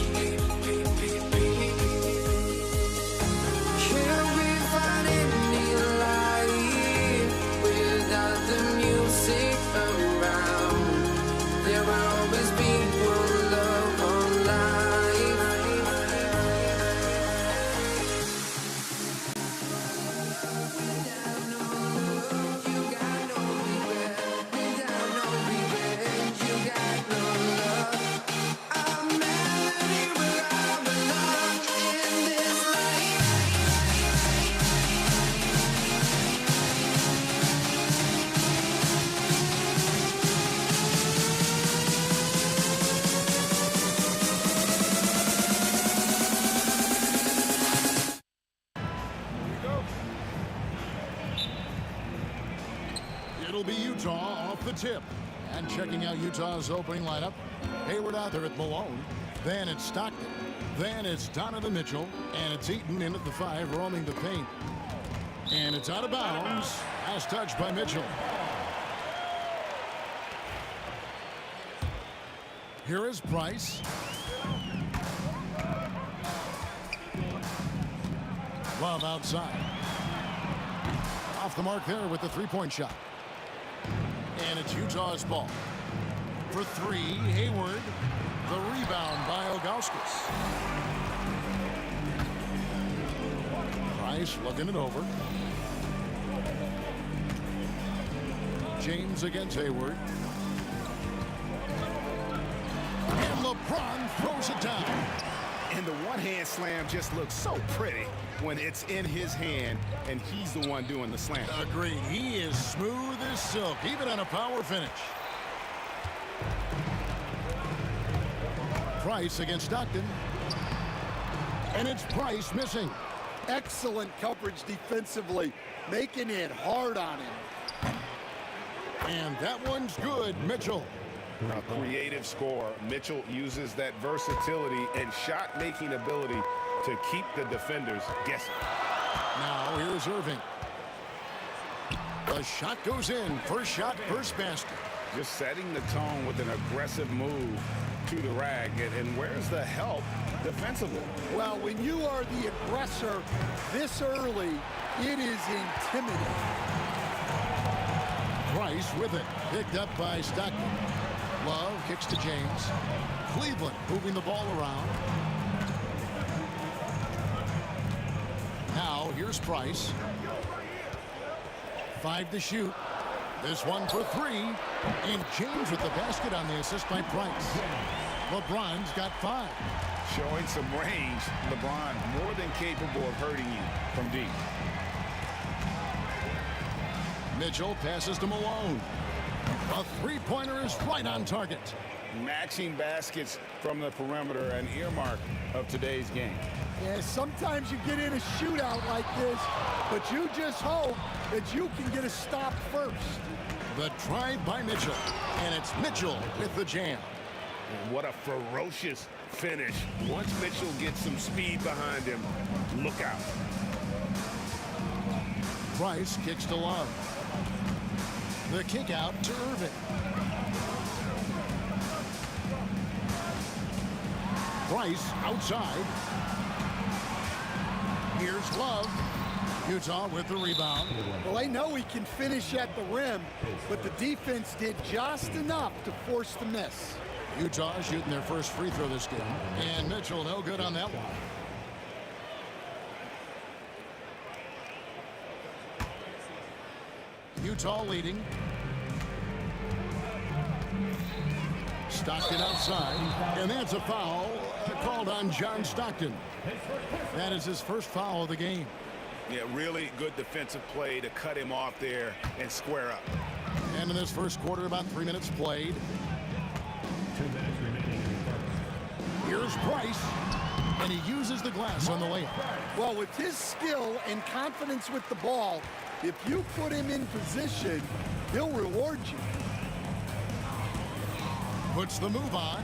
Can't we find any light without the music around? There will always be one love on life. It'll be Utah off the tip. And checking out Utah's opening lineup, Hayward out there at Malone. Then it's Stockton. Then it's Donovan Mitchell. And it's Eaton in at the 5, roaming the paint. And it's out of bounds. Last touch by Mitchell. Here is Price. Love outside. Off the mark there with the three-point shot. And it's Utah's ball. For 3, Hayward. The rebound by Ilgauskas. Price looking it over. James against Hayward. And LeBron throws it down. And the one-hand slam just looks so pretty when it's in his hand and he's the one doing the slam. Agreed. He is smooth as silk, even on a power finish. Price against Stockton. And it's Price missing. Excellent coverage defensively, making it hard on him. And that one's good. Mitchell. A creative scorer. Mitchell uses that versatility and shot-making ability to keep the defenders guessing. Now here's Irving. The shot goes in. First shot, first basket. Just setting the tone with an aggressive move to the rack. And where's the help defensively? Well, when you are the aggressor this early, it is intimidating. Price with it. Picked up by Stockton. Love kicks to James. Cleveland moving the ball around. Now here's Price. 5 to shoot. This one for 3. And James with the basket on the assist by Price. LeBron's got 5. Showing some range. LeBron more than capable of hurting you from deep. Mitchell passes to Malone. A three-pointer is right on target. Matching baskets from the perimeter, an earmark of today's game. Yeah, sometimes you get in a shootout like this, but you just hope that you can get a stop first. The drive by Mitchell, and it's Mitchell with the jam. What a ferocious finish. Once Mitchell gets some speed behind him, look out. Price kicks to Love. The kick out to Irving. Price outside. Here's Love. Utah with the rebound. Well, they know he can finish at the rim, but the defense did just enough to force the miss. Utah shooting their first free throw this game, and Mitchell no good on that one. Utah leading. Stockton outside, and that's a foul called on John Stockton. That is his first foul of the game. Yeah, really good defensive play to cut him off there and square up. And in this first quarter, about 3 minutes played. 2 minutes remaining in the first. Here's Price, and he uses the glass on the layup. Well, with his skill and confidence with the ball, if you put him in position, he'll reward you. Puts the move on.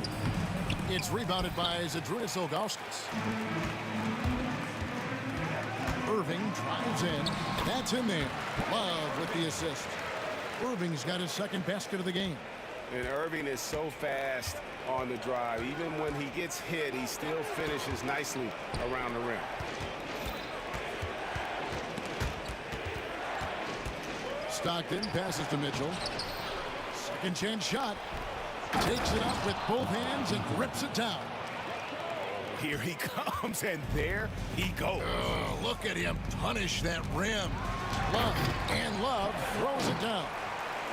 It's rebounded by Zydrunas Ilgauskas. Irving drives in. That's in there. Love with the assist. Irving's got his second basket of the game. And Irving is so fast on the drive. Even when he gets hit, he still finishes nicely around the rim. Stockton passes to Mitchell. Second chance shot. Takes it up with both hands and grips it down. Here he comes, and there he goes. Oh, look at him punish that rim. Love throws it down.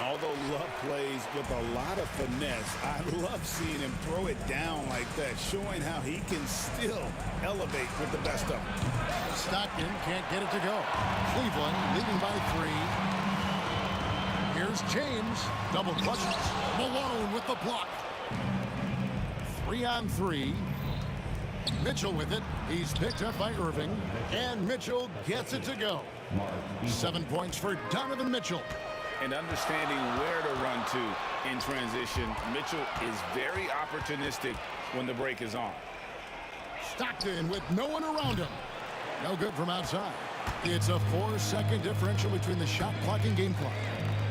Although Love plays with a lot of finesse, I love seeing him throw it down like that, showing how he can still elevate with the best of them. Stockton can't get it to go. Cleveland leading by 3. Here's James. Double clutches. Malone with the block. 3 on 3. Mitchell with it. He's picked up by Irving. And Mitchell gets it to go. 7 points for Donovan Mitchell. And understanding where to run to in transition, Mitchell is very opportunistic when the break is on. Stockton with no one around him. No good from outside. It's a 4-second differential between the shot clock and game clock.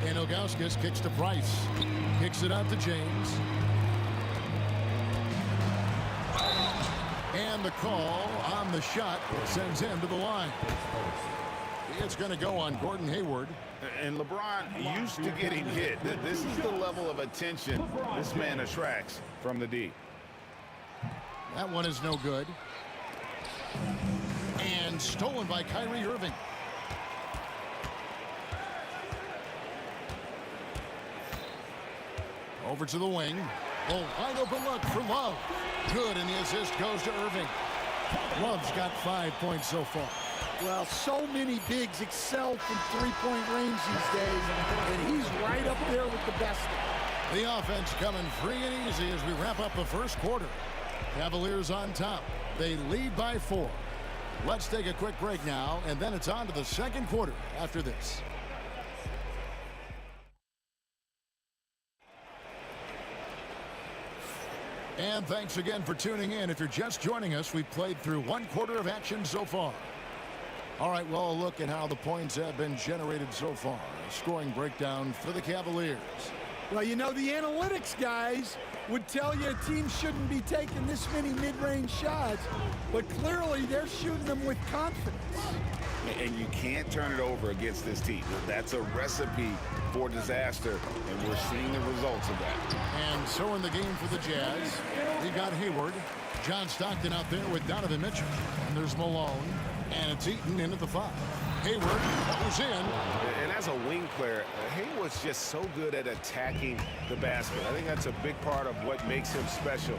And Ilgauskas kicks to Price. Kicks it out to James. And the call on the shot sends him to the line. It's going to go on Gordon Hayward. And LeBron used to getting hit. This is the level of attention this man attracts from the D. That one is no good. And stolen by Kyrie Irving. Over to the wing. Oh, wide open look for Love. Good, and the assist goes to Irving. Love's got 5 points so far. Well, so many bigs excel from three-point range these days, and he's right up there with the best. The offense coming free and easy as we wrap up the first quarter. Cavaliers on top. They lead by 4. Let's take a quick break now, and then it's on to the second quarter after this. And thanks again for tuning in. If you're just joining us, we've played through 1 quarter of action so far. All right, well, a look at how the points have been generated so far. A scoring breakdown for the Cavaliers. Well, you know, the analytics guys would tell you a team shouldn't be taking this many mid-range shots, but clearly they're shooting them with confidence. And you can't turn it over against this team. That's a recipe for disaster, and we're seeing the results of that. And so in the game for the Jazz, we got Hayward, John Stockton out there with Donovan Mitchell. And there's Malone, and it's Eaton in at the 5. Hayward goes in. And as a wing player, Hayward's just so good at attacking the basket. I think that's a big part of what makes him special.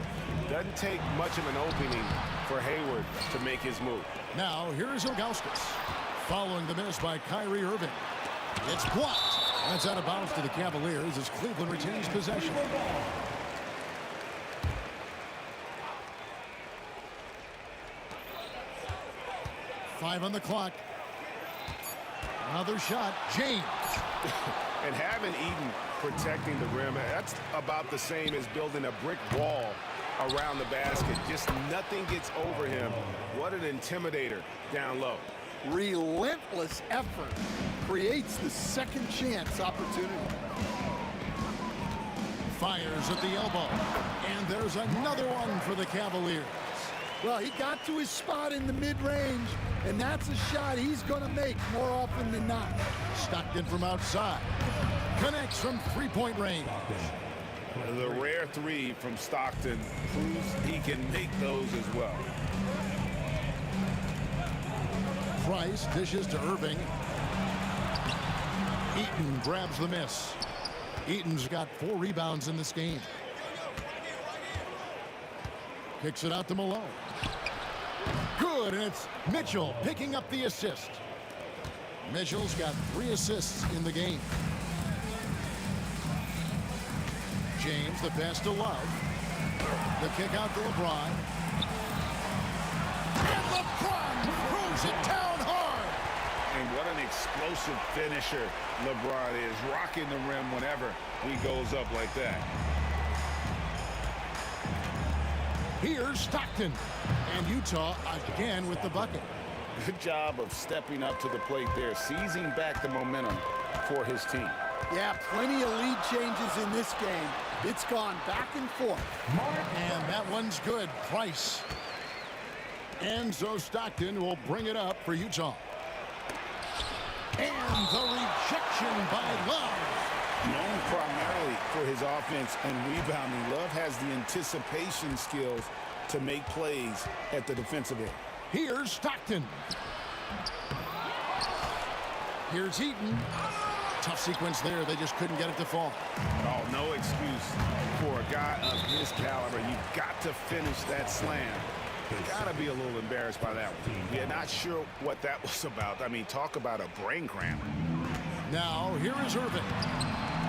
Doesn't take much of an opening for Hayward to make his move. Now, here's Ilgauskas. Following the miss by Kyrie Irving. It's blocked. That's out of bounds to the Cavaliers as Cleveland retains possession. 5 on the clock. Another shot. James. And having Eaton protecting the rim, that's about the same as building a brick wall around the basket. Just nothing gets over him. What an intimidator down low. Relentless effort creates the second chance opportunity. Fires at the elbow. And there's another one for the Cavaliers. Well, he got to his spot in the mid-range, and that's a shot he's going to make more often than not. Stockton from outside. Connects from three-point range. The rare three from Stockton proves he can make those as well. Price dishes to Irving. Eaton grabs the miss. Eaton's got 4 rebounds in this game. Kicks it out to Malone. Good, and it's Mitchell picking up the assist. Mitchell's got 3 assists in the game. James, the pass to Love. The kick out to LeBron. And LeBron throws it down hard. And what an explosive finisher LeBron is, rocking the rim whenever he goes up like that. Here's Stockton. And Utah again with the bucket. Good job of stepping up to the plate there, seizing back the momentum for his team. Yeah, plenty of lead changes in this game. It's gone back and forth. And that one's good. Price. And so Stockton will bring it up for Utah. And the rejection by Love. Known primarily for his offense and rebounding, Love has the anticipation skills to make plays at the defensive end. Here's Stockton. Here's Eaton. Tough sequence there. They just couldn't get it to fall. Oh, no excuse for a guy of his caliber. You've got to finish that slam. Got to be a little embarrassed by that one. Yeah, not sure what that was about. I mean, talk about a brain cramp. Now, here is Irving.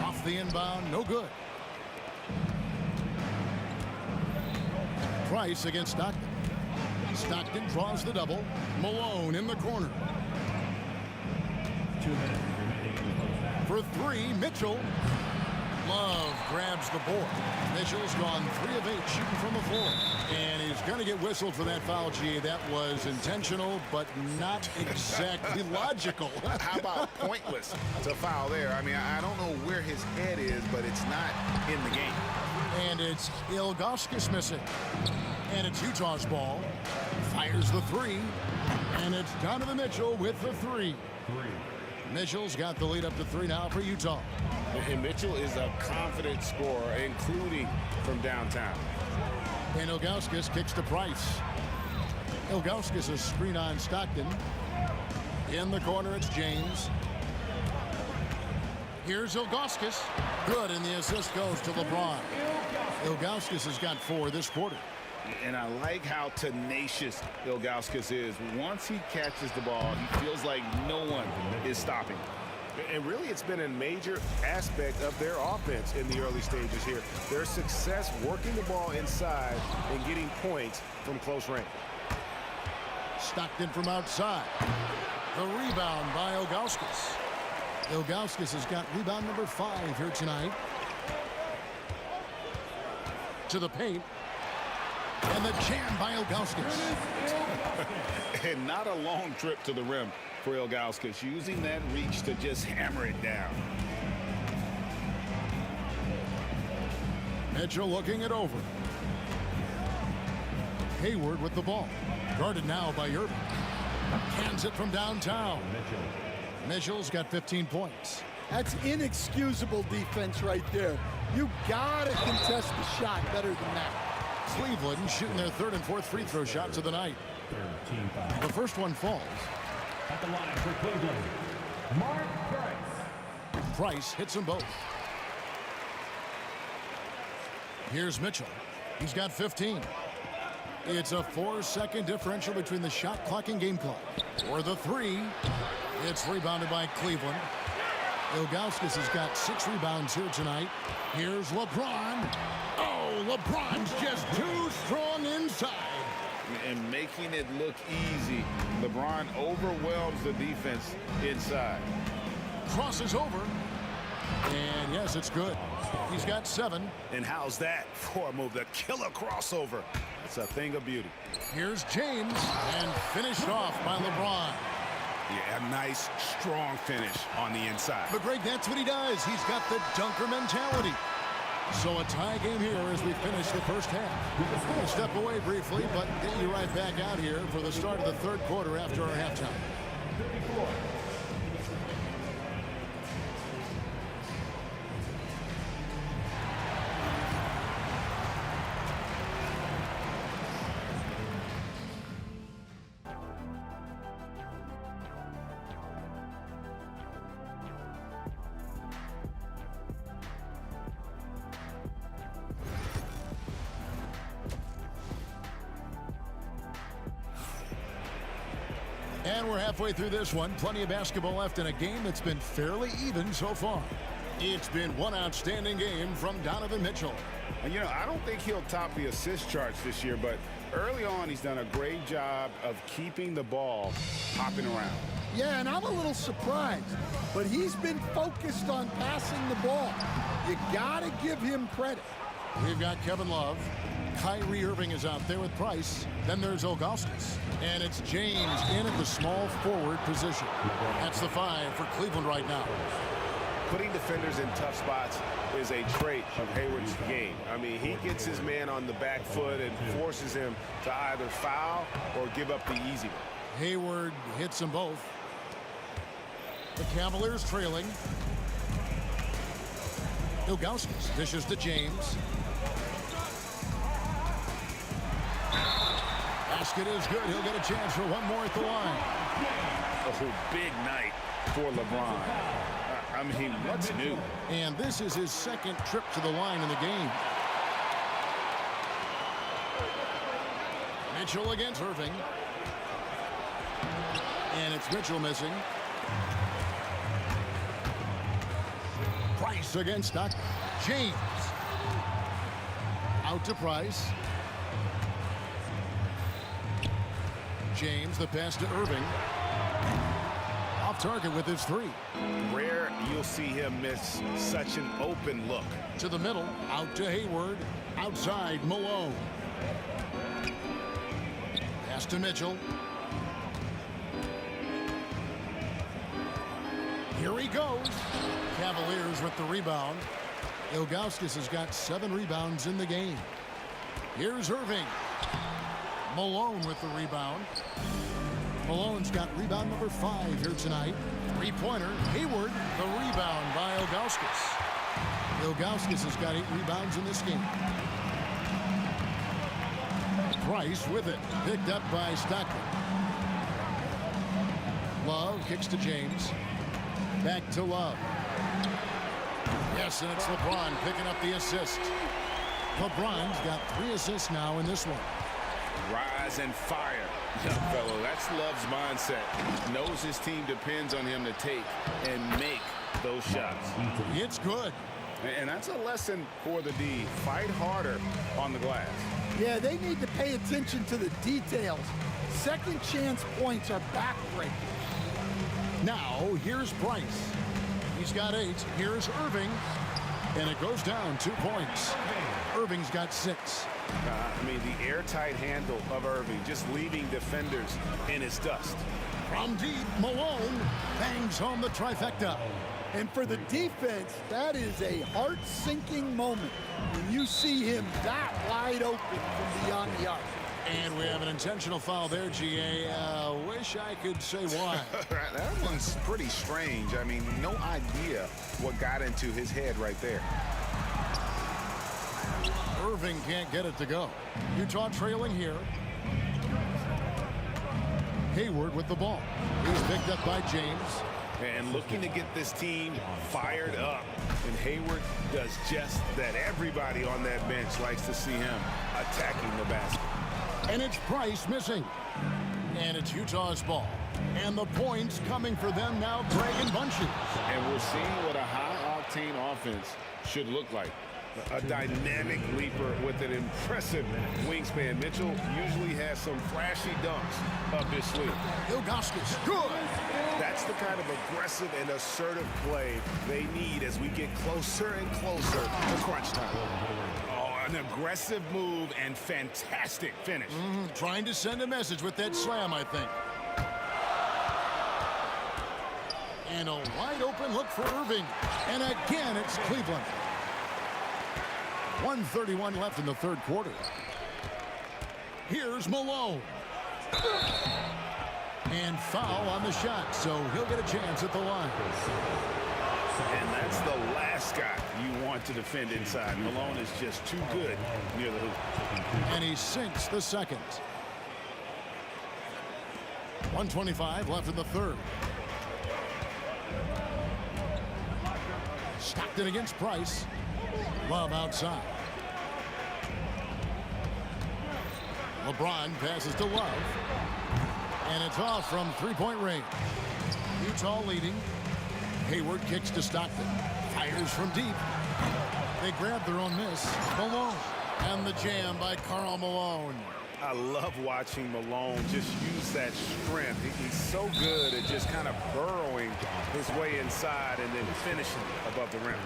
Off the inbound, no good. Price against Stockton. Stockton draws the double. Malone in the corner. 2 minutes remaining. For 3, Mitchell. Love grabs the board. Mitchell's gone 3 of 8 shooting from the floor. And he's going to get whistled for that foul, G. That was intentional, but not exactly logical. How about pointless to foul there? I mean, I don't know where his head is, but it's not in the game. And it's Ilgauskas missing. And it's Utah's ball. Fires the 3. And it's Donovan Mitchell with the 3. Mitchell's got the lead up to 3 now for Utah. And Mitchell is a confident scorer, including from downtown. And Ilgauskas kicks to Price. Ilgauskas is screen on Stockton. In the corner, it's James. Here's Ilgauskas. Good, and the assist goes to LeBron. Ilgauskas has got 4 this quarter. And I like how tenacious Ilgauskas is. Once he catches the ball, he feels like no one is stopping. And really, it's been a major aspect of their offense in the early stages here. Their success working the ball inside and getting points from close range. Stockton from outside. The rebound by Ilgauskas. Ilgauskas has got rebound number 5 here tonight. To the paint. And the jam by Ilgauskas. And not a long trip to the rim for Ilgauskas, using that reach to just hammer it down. Mitchell looking it over. Hayward with the ball. Guarded now by Irving. Cans it from downtown. Mitchell's got 15 points. That's inexcusable defense right there. You gotta contest the shot better than that. Cleveland shooting their 3rd and 4th free throw shots of the night. The first one falls. At the line for Cleveland, Mark Price. Price hits them both. Here's Mitchell. He's got 15. It's a 4-second differential between the shot clock and game clock. For the 3, it's rebounded by Cleveland. Ilgauskas has got 6 rebounds here tonight. Here's LeBron. Oh, LeBron's just too strong inside. and making it look easy. LeBron overwhelms the defense inside. Crosses over. And yes, it's good. He's got 7. And how's that for a move? The killer crossover. That's a thing of beauty. Here's James, and finished off by LeBron. Yeah, a nice, strong finish on the inside. But Greg, that's what he does. He's got the dunker mentality. So a tie game here as we finish the first half. We'll step away briefly, but get you right back out here for the start of the third quarter after our halftime. And we're halfway through this one. Plenty of basketball left in a game that's been fairly even so far. It's been one outstanding game from Donovan Mitchell. And, you know, I don't think he'll top the assist charts this year, but early on he's done a great job of keeping the ball hopping around. Yeah, and I'm a little surprised, but he's been focused on passing the ball. You got to give him credit. We've got Kevin Love. Kyrie Irving is out there with Price. Then there's Ilgauskas. And it's James in at the small forward position. That's the 5 for Cleveland right now. Putting defenders in tough spots is a trait of Hayward's game. I mean, he gets his man on the back foot and forces him to either foul or give up the easy one. Hayward hits them both. The Cavaliers trailing. Ilgauskas dishes to James. Basket is good. He'll get a chance for one more at the line. Oh, big night for LeBron. I mean, what's new? And this is his second trip to the line in the game. Mitchell against Irving. And it's Mitchell missing. Price against Stockton. James. Out to Price. James, the pass to Irving. Off target with his 3. Rare you'll see him miss such an open look. To the middle, out to Hayward. Outside, Malone. Pass to Mitchell. Here he goes. Cavaliers with the rebound. Ilgauskas has got 7 rebounds in the game. Here's Irving. Malone with the rebound. Malone's got rebound number 5 here tonight. 3-pointer. Hayward, the rebound by Ilgauskas. Ilgauskas has got 8 rebounds in this game. Price with it. Picked up by Stockton. Love kicks to James. Back to Love. Yes, and it's LeBron picking up the assist. LeBron's got 3 assists now in this one. Rise and fire, young fellow. That's Love's mindset. Knows his team depends on him to take and make those shots. It's good. And that's a lesson for the D. Fight harder on the glass. Yeah, they need to pay attention to the details. Second chance points are backbreaking. Now, here's Price. He's got 8. Here's Irving. And it goes down 2 points. Irving's got 6. I mean, the airtight handle of Irving, just leaving defenders in his dust. From deep, Malone bangs home the trifecta. And for the defense, that is a heart-sinking moment when you see him that wide open from beyond the arc. And we have an intentional foul there, GA. Wish I could say why. That one's pretty strange. I mean, no idea what got into his head right there. Irving can't get it to go. Utah trailing here. Hayward with the ball. He's picked up by James. And looking to get this team fired up. And Hayward does just that. Everybody on that bench likes to see him attacking the basket. And it's Price missing. And it's Utah's ball. And the points coming for them now, Greg and Bunches. And we're seeing what a high-octane offense should look like. A dynamic leaper with an impressive wingspan. Mitchell usually has some flashy dunks up his sleeve. Ilgauskas, good. That's the kind of aggressive and assertive play they need as we get closer and closer to crunch time. Oh, an aggressive move and fantastic finish. Trying to send a message with that slam, I think. And a wide open look for Irving. And again, it's Cleveland. 1:31 left in the third quarter. Here's Malone. And foul on the shot, so he'll get a chance at the line. And that's the last guy you want to defend inside. Malone is just too good near the hoop. And he sinks the second. 1:25 left in the third. Stockton against Price. Love outside. LeBron passes to Love. And it's off from three-point range. Utah leading. Hayward kicks to Stockton. Fires from deep. They grab their own miss. Malone. And the jam by Karl Malone. I love watching Malone just use that strength. He's so good at just kind of burrowing his way inside and then finishing above the rim.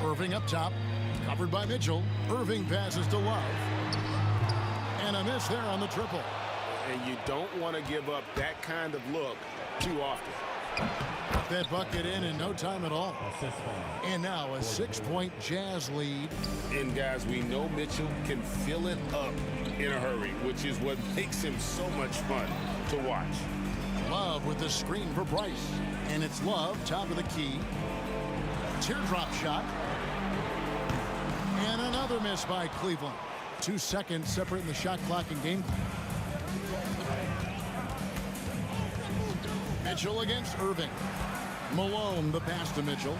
Irving up top, covered by Mitchell. Irving passes to Love. And a miss there on the triple. And you don't want to give up that kind of look too often. Put that bucket in no time at all. And now a 6-point Jazz lead. And guys, we know Mitchell can fill it up in a hurry, which is what makes him so much fun to watch. Love with the screen for Price. And it's Love, top of the key. Teardrop shot. And another miss by Cleveland. 2 seconds separating the shot clock and game clock. Mitchell against Irving. Malone, the pass to Mitchell.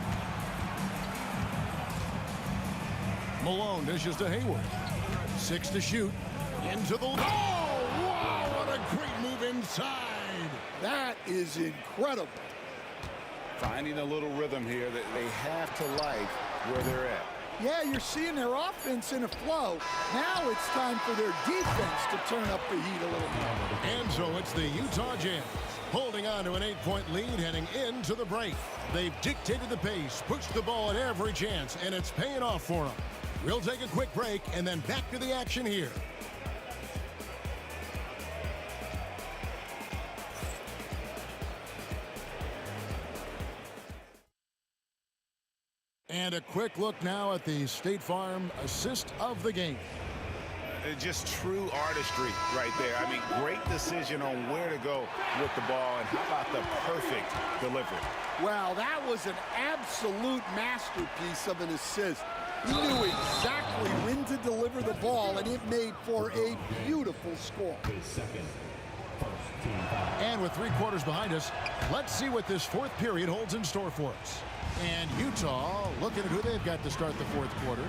Malone dishes to Hayward. 6 to shoot. Into the... Oh, wow, what a great move inside. That is incredible. Finding a little rhythm here that they have to like where they're at. Yeah, you're seeing their offense in a flow. Now it's time for their defense to turn up the heat a little more. And so it's the Utah Jazz holding on to an 8-point lead heading into the break. They've dictated the pace, pushed the ball at every chance, and it's paying off for them. We'll take a quick break and then back to the action here. And a quick look now at the State Farm assist of the game. Just true artistry right there. I mean, great decision on where to go with the ball, and how about the perfect delivery? Wow, that was an absolute masterpiece of an assist. He knew exactly when to deliver the ball, and it made for a beautiful score. And with 3 quarters behind us, let's see what this fourth period holds in store for us. And Utah looking at who they've got to start the fourth quarter.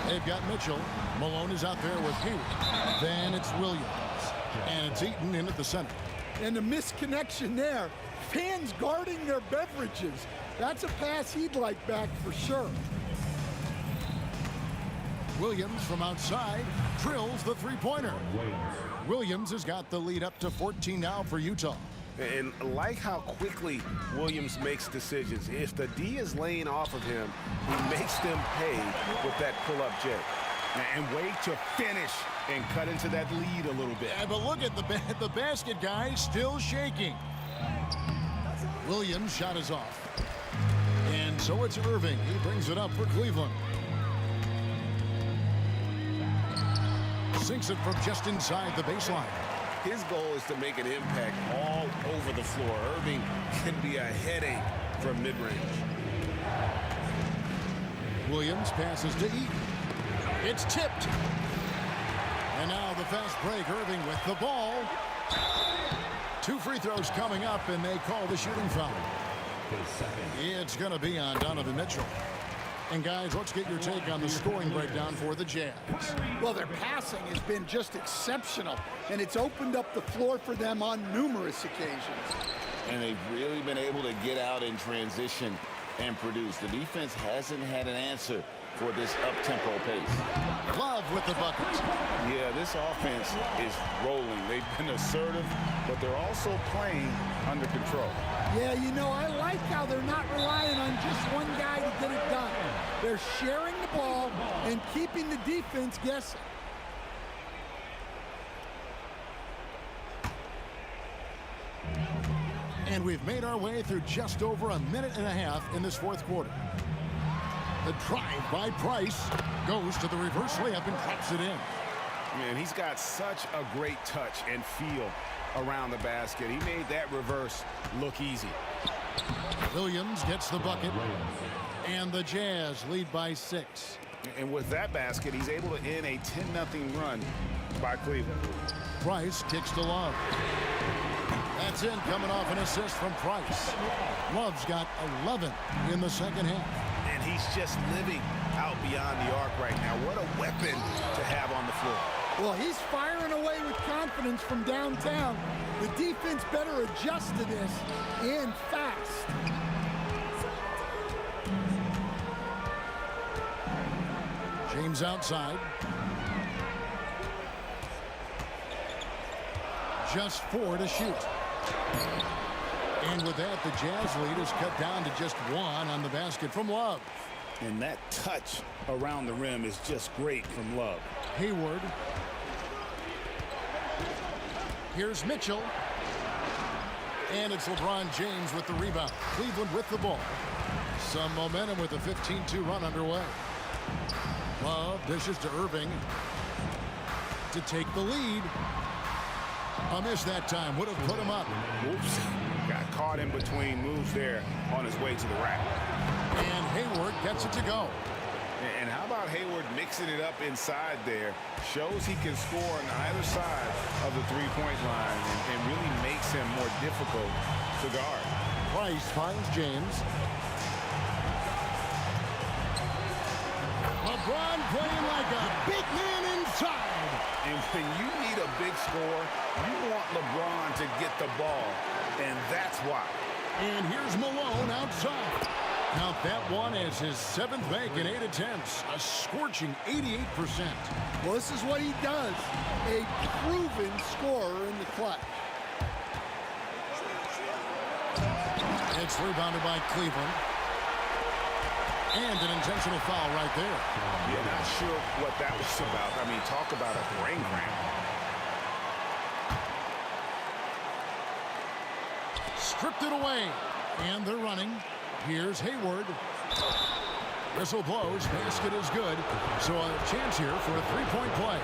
They've got Mitchell. Malone is out there with Hayward. Then it's Williams. And it's Eaton in at the center. And the misconnection there. Fans guarding their beverages. That's a pass he'd like back for sure. Williams from outside drills the three-pointer. Williams has got the lead up to 14 now for Utah. And like how quickly Williams makes decisions. If the D is laying off of him, he makes them pay with that pull-up jet. And wait to finish and cut into that lead a little bit. Yeah, but look at the basket guy still shaking. Williams' shot is off. And so it's Irving. He brings it up for Cleveland. Sinks it from just inside the baseline. His goal is to make an impact all over the floor. Irving can be a headache from mid-range. Williams passes to Eaton. It's tipped. And now the fast break. Irving with the ball. 2 free throws coming up, and they call the shooting foul. It's going to be on Donovan Mitchell. And guys, let's get your take on the scoring breakdown for the Jazz. Well, their passing has been just exceptional, and it's opened up the floor for them on numerous occasions. And they've really been able to get out in transition and produce. The defense hasn't had an answer for this up-tempo pace. Love with the bucket. Yeah, this offense is rolling. They've been assertive, but they're also playing under control. Yeah, you know, I like how they're not relying on just one guy to get it done. They're sharing the ball and keeping the defense guessing. And we've made our way through just over a minute and a half in this fourth quarter. The drive by Price goes to the reverse layup and drops it in. Man, he's got such a great touch and feel around the basket. He made that reverse look easy. Williams gets the bucket, and the Jazz lead by 6. And with that basket, he's able to end a 10-0 run by Cleveland. Price kicks to Love. That's in, coming off an assist from Price. Love's got 11 in the second half. And he's just living out beyond the arc right now. What a weapon to have on the floor. Well, he's firing away with confidence from downtown. The defense better adjust to this, and fast. James outside. Just 4 to shoot. And with that, the Jazz lead is cut down to just 1 on the basket from Love. And that touch around the rim is just great from Love. Hayward. Here's Mitchell. And it's LeBron James with the rebound. Cleveland with the ball. Some momentum with a 15-2 run underway. Love dishes to Irving to take the lead. A miss that time. Would have put him up. Oops. Got caught in between moves there on his way to the rack. And Hayward gets it to go. And how about Hayward mixing it up inside there? Shows he can score on either side of the three-point line and really makes him more difficult to guard. Price finds James. LeBron playing like a big man inside. And when you need a big score, you want LeBron to get the ball. And that's why. And here's Malone outside. Count that one as his 7th make in 8 attempts. A scorching 88%. Well, this is what he does. A proven scorer in the clutch. It's rebounded by Cleveland. And an intentional foul right there. Yeah, not sure what that was about. I mean, talk about a brain cramp. Stripped it away. And they're running. Here's Hayward. Whistle blows. Basket is good. So a chance here for a three-point play.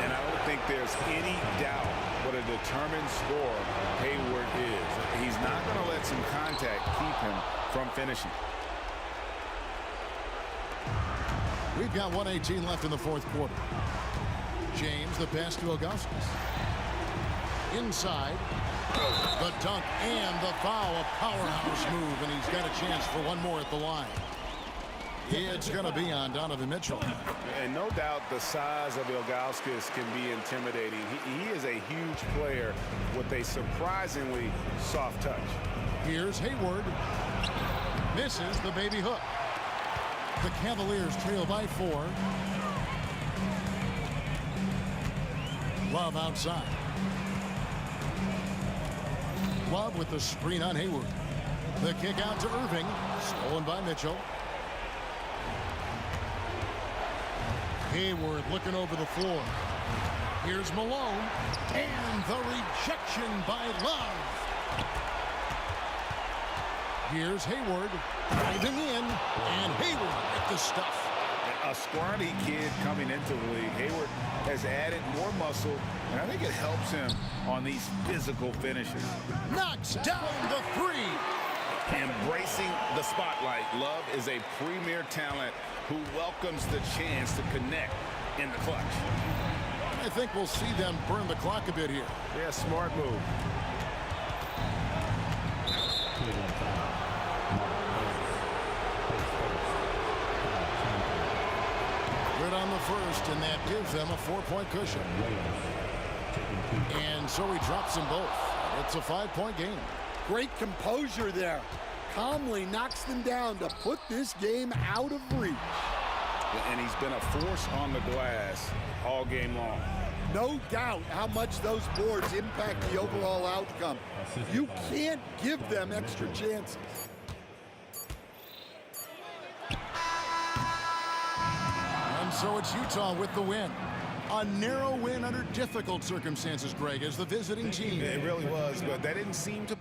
And I don't think there's any doubt what a determined scorer Hayward is. He's not going to let some contact keep him from finishing. We've got 1:18 left in the fourth quarter. James, the pass to Augustus. Inside. The dunk and the foul. A powerhouse move, and he's got a chance for one more at the line. It's going to be on Donovan Mitchell. And no doubt the size of Ilgauskas can be intimidating. He is a huge player with a surprisingly soft touch. Here's Hayward. Misses the baby hook. The Cavaliers trail by 4. Love outside. Love with the screen on Hayward. The kick out to Irving. Stolen by Mitchell. Hayward looking over the floor. Here's Malone. And the rejection by Love. Here's Hayward. Driving in. And Hayward at the stuff. A scrawny kid coming into the league. Hayward has added more muscle, and I think it helps him on these physical finishes. Knocks down the 3. Embracing the spotlight. Love is a premier talent who welcomes the chance to connect in the clutch. I think we'll see them burn the clock a bit here. Yeah, smart move. Good on the first, and that gives them a 4-point cushion. And so he drops them both. It's a 5-point game. Great composure there. Calmly knocks them down to put this game out of reach. And he's been a force on the glass all game long. No doubt how much those boards impact the overall outcome. You can't give them extra chances. And so it's Utah with the win. A narrow win under difficult circumstances, Greg, as the visiting team. It really was, but that didn't seem to...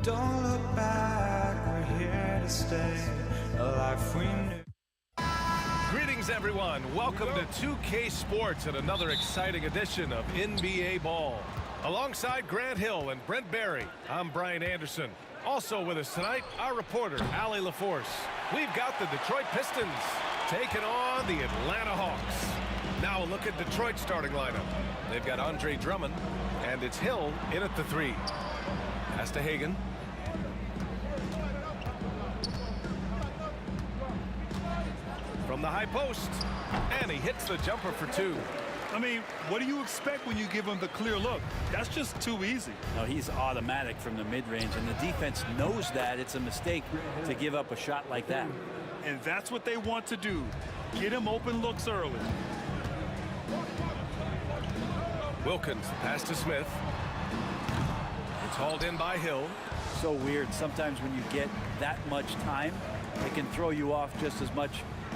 Don't look back, we're here to stay, a life we knew. Greetings, everyone. Welcome to 2K Sports and another exciting edition of NBA Ball. Alongside Grant Hill and Brent Barry, I'm Brian Anderson. Also with us tonight, our reporter, Allie LaForce. We've got the Detroit Pistons taking on the Atlanta Hawks. Now a look at Detroit's starting lineup. They've got Andre Drummond, and it's Hill in at the 3. Pass to Hagan. From the high post, and he hits the jumper for 2. I mean, what do you expect when you give him the clear look? That's just too easy. No, he's automatic from the mid-range, and the defense knows that it's a mistake to give up a shot like that. And that's what they want to do. Get him open looks early. Wilkins, pass to Smith. It's hauled in by Hill. So weird. Sometimes when you get that much time, it can throw you off just as much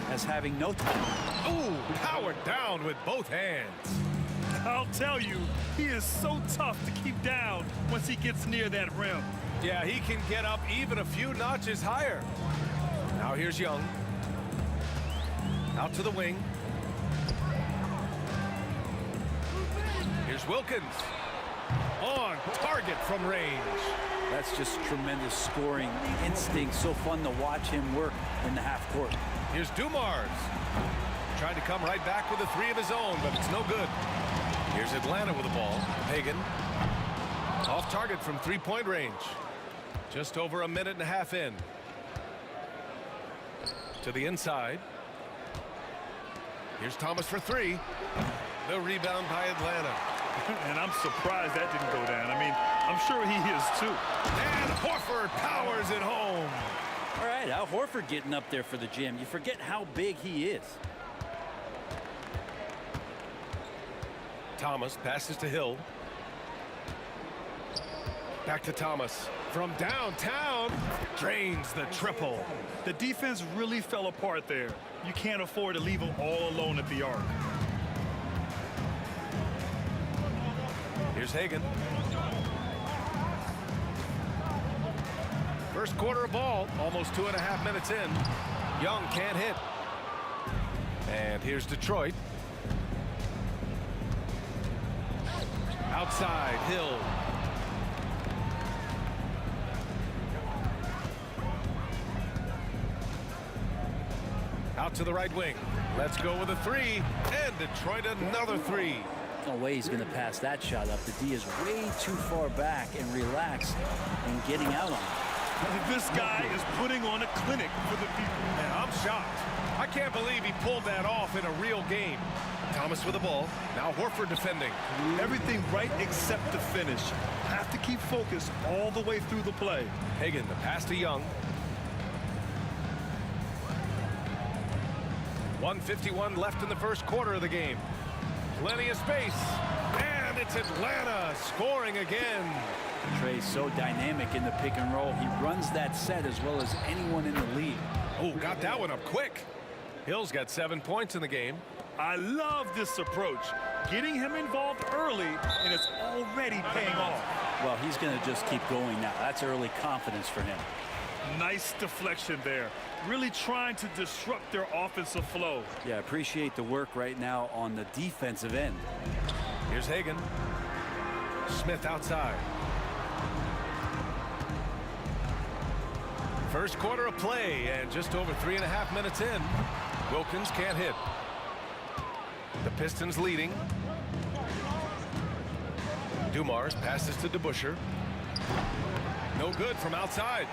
as having no time. Ooh, powered down with both hands. I'll tell you, he is so tough to keep down once he gets near that rim. Yeah, he can get up even a few notches higher. Now here's Young. Out to the wing. Here's Wilkins. On target from range. That's just tremendous scoring instinct. So fun to watch him work in the half court. Here's Dumars. Trying to come right back with a 3 of his own, but it's no good. Here's Atlanta with the ball. Hagan. Off target from 3-point range. Just over a minute and a half in. To the inside. Here's Thomas for 3. The rebound by Atlanta. And I'm surprised that didn't go down. I mean, I'm sure he is too. And Horford powers it home. All right, Al Horford getting up there for the gym. You forget how big he is. Thomas passes to Hill. Back to Thomas. From downtown, drains the triple. The defense really fell apart there. You can't afford to leave him all alone at the arc. Here's Hagan. First quarter of ball, almost 2.5 minutes in. Young can't hit. And here's Detroit. Outside, Hill. Out to the right wing. Let's go with a 3. And Detroit another 3. No way he's going to pass that shot up. The D is way too far back and relaxed and getting out on it. This guy is putting on a clinic for the people. And I'm shocked. I can't believe he pulled that off in a real game. Thomas with the ball. Now Horford defending. Everything right except the finish. Have to keep focused all the way through the play. Hagan, the pass to Young. 1:51 left in the first quarter of the game. Plenty of space. And it's Atlanta scoring again. Trey's so dynamic in the pick and roll. He runs that set as well as anyone in the league. Oh, got that one up quick. Hill's got 7 points in the game. I love this approach. Getting him involved early, and it's already paying off. Well, he's going to just keep going now. That's early confidence for him. Nice deflection there. Really trying to disrupt their offensive flow. Yeah, appreciate the work right now on the defensive end. Here's Hagan. Smith outside. First quarter of play, and just over 3.5 minutes in. Wilkins can't hit. The Pistons leading. Dumars passes to DeBusschere. No good from outside.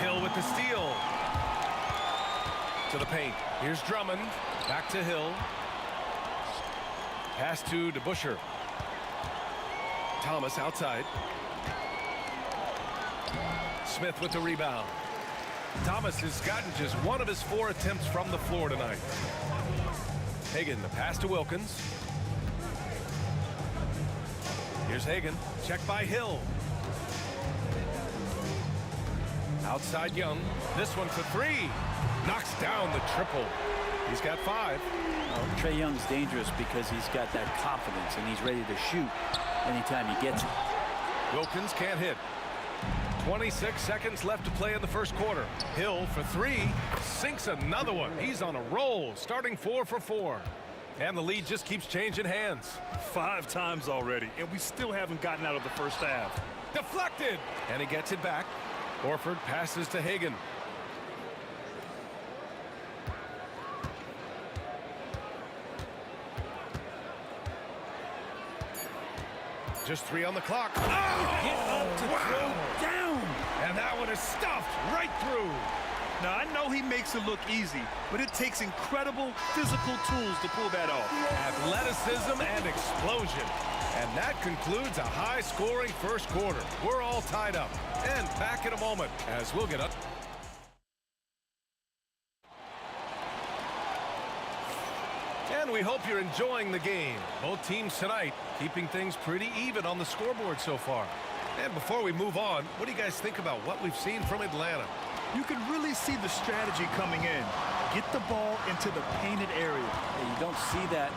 Hill with the steal. To the paint. Here's Drummond. Back to Hill. Pass to DeBusschere. Thomas outside. Smith with the rebound. Thomas has gotten just one of his 4 attempts from the floor tonight. Hagan, the pass to Wilkins. Here's Hagan. Checked by Hill. Outside Young. This one for 3. Knocks down the triple. He's got 5. Well, Trae Young's dangerous because he's got that confidence and he's ready to shoot anytime he gets it. Wilkins can't hit. 26 seconds left to play in the first quarter. Hill for 3. Sinks another one. He's on a roll, starting 4 for 4. And the lead just keeps changing hands. 5 times already, and we still haven't gotten out of the first half. Deflected. And he gets it back. Horford passes to Hagan. Just 3 on the clock. Oh! Get up to throw down. And that one is stuffed right through. Now, I know he makes it look easy, but it takes incredible physical tools to pull that off. Athleticism and explosion. And that concludes a high-scoring first quarter. We're all tied up. And back in a moment as we'll get up. And we hope you're enjoying the game. Both teams tonight keeping things pretty even on the scoreboard so far. And before we move on, what do you guys think about what we've seen from Atlanta? You can really see the strategy coming in. Get the ball into the painted area. Yeah, you don't see that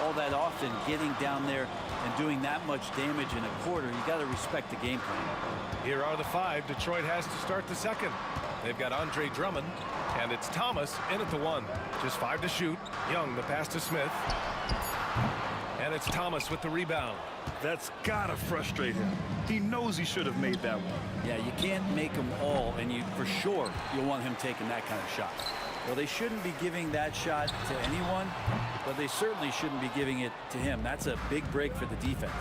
all that often, getting down there and doing that much damage in a quarter. You got to respect the game plan. Here are the 5 Detroit has to start the second. They've got Andre Drummond, and it's Thomas in at the 1. Just 5 to shoot. Young, the pass to Smith. And it's Thomas with the rebound. That's gotta frustrate him. He knows he should have made that one. Yeah, you can't make them all, and for sure you'll want him taking that kind of shot. Well, they shouldn't be giving that shot to anyone, but they certainly shouldn't be giving it to him. That's a big break for the defense.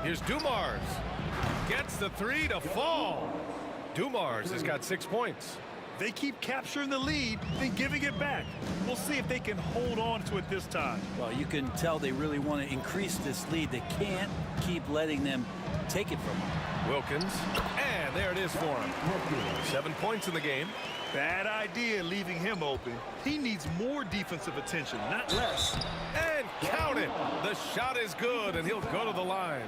Here's Dumars. Gets the 3 to fall. Dumars has got 6 points. They keep capturing the lead, then giving it back. We'll see if they can hold on to it this time. Well, you can tell they really want to increase this lead. They can't keep letting them take it from them. Wilkins, and there it is for him. 7 points in the game. Bad idea leaving him open. He needs more defensive attention, not less. And count it. The shot is good, and he'll go to the line.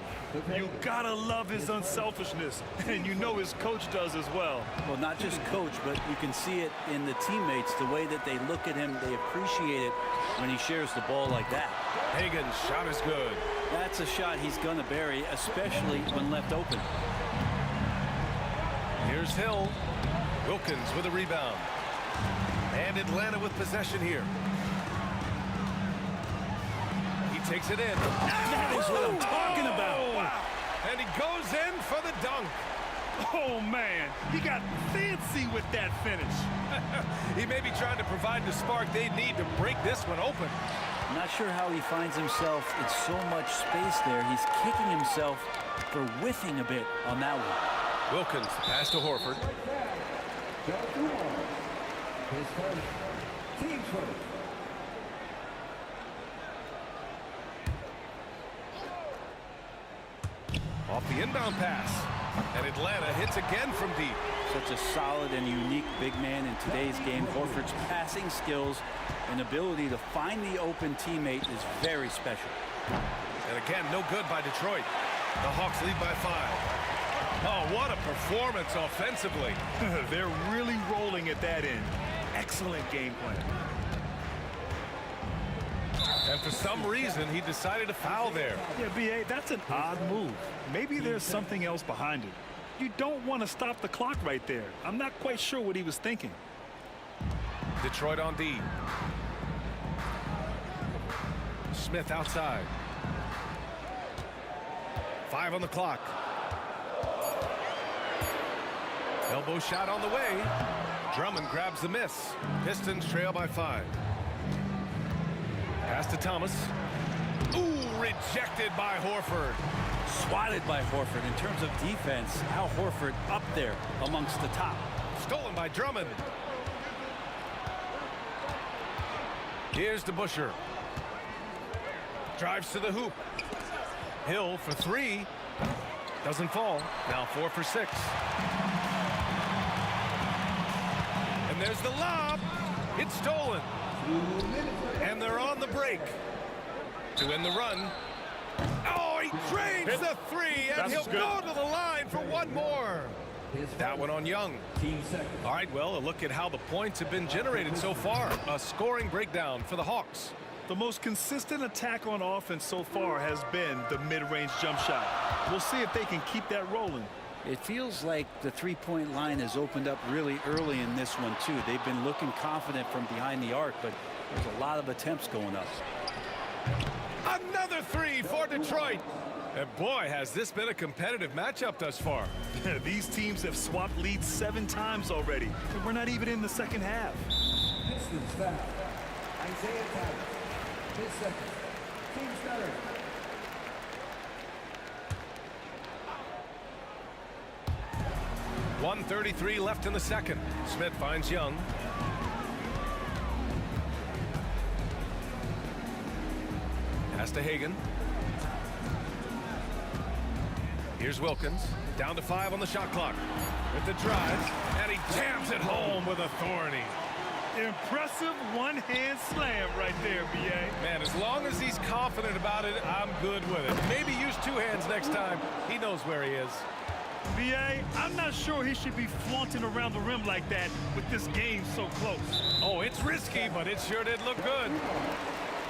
You gotta love his unselfishness, and you know his coach does as well. Well, not just coach, but you can see it in the teammates, the way that they look at him. They appreciate it when he shares the ball like that. Hagan's shot is good. That's a shot he's going to bury, especially when left open. Here's Hill. Wilkins with a rebound. And Atlanta with possession here. He takes it in. That is what I'm talking about. Wow. And he goes in for the dunk. Oh, man. He got fancy with that finish. He may be trying to provide the spark they need to break this one open. I'm not sure how he finds himself in so much space there. He's kicking himself for whiffing a bit on that one. Wilkins, pass to Horford. His first, team first. Off the inbound pass. And Atlanta hits again from deep. Such a solid and unique big man in today's game. Horford's passing skills and ability to find the open teammate is very special. And again, no good by Detroit. The Hawks lead by 5. Oh, what a performance offensively. They're really rolling at that end. Excellent game plan. And for some reason, he decided to foul there. Yeah, B.A., that's an odd move. Maybe there's something else behind it. You don't want to stop the clock right there. I'm not quite sure what he was thinking. Detroit on D. Smith outside. 5 on the clock. Elbow shot on the way. Drummond grabs the miss. Pistons trail by 5. Pass to Thomas. Ooh, rejected by Horford. Swatted by Horford. In terms of defense, Al Horford up there amongst the top. Stolen by Drummond. Here's to Busher. Drives to the hoop. Hill for 3. Doesn't fall. Now 4 for 6. And there's the lob. It's stolen. And they're on the break. To end the run. Oh, he drains the 3, and he'll go to the line for one more. That one on Young. All right, well, a look at how the points have been generated so far. A scoring breakdown for the Hawks. The most consistent attack on offense so far has been the mid-range jump shot. We'll see if they can keep that rolling. It feels like the three-point line has opened up really early in this one, too. They've been looking confident from behind the arc, but there's a lot of attempts going up. Another 3 for Detroit. And boy, has this been a competitive matchup thus far. These teams have swapped leads 7 times already, and we're not even in the second half. Pistons foul. Isaiah Thomas. His second. Team starter. .133 left in the second. Smith finds Young. Pass to Hagan. Here's Wilkins. Down to 5 on the shot clock. With the drive. And he jams it home with authority. Impressive one-hand slam right there, B.A. Man, as long as he's confident about it, I'm good with it. Maybe use 2 hands next time. He knows where he is. B.A., I'm not sure he should be flaunting around the rim like that with this game so close. Oh, it's risky, but it sure did look good.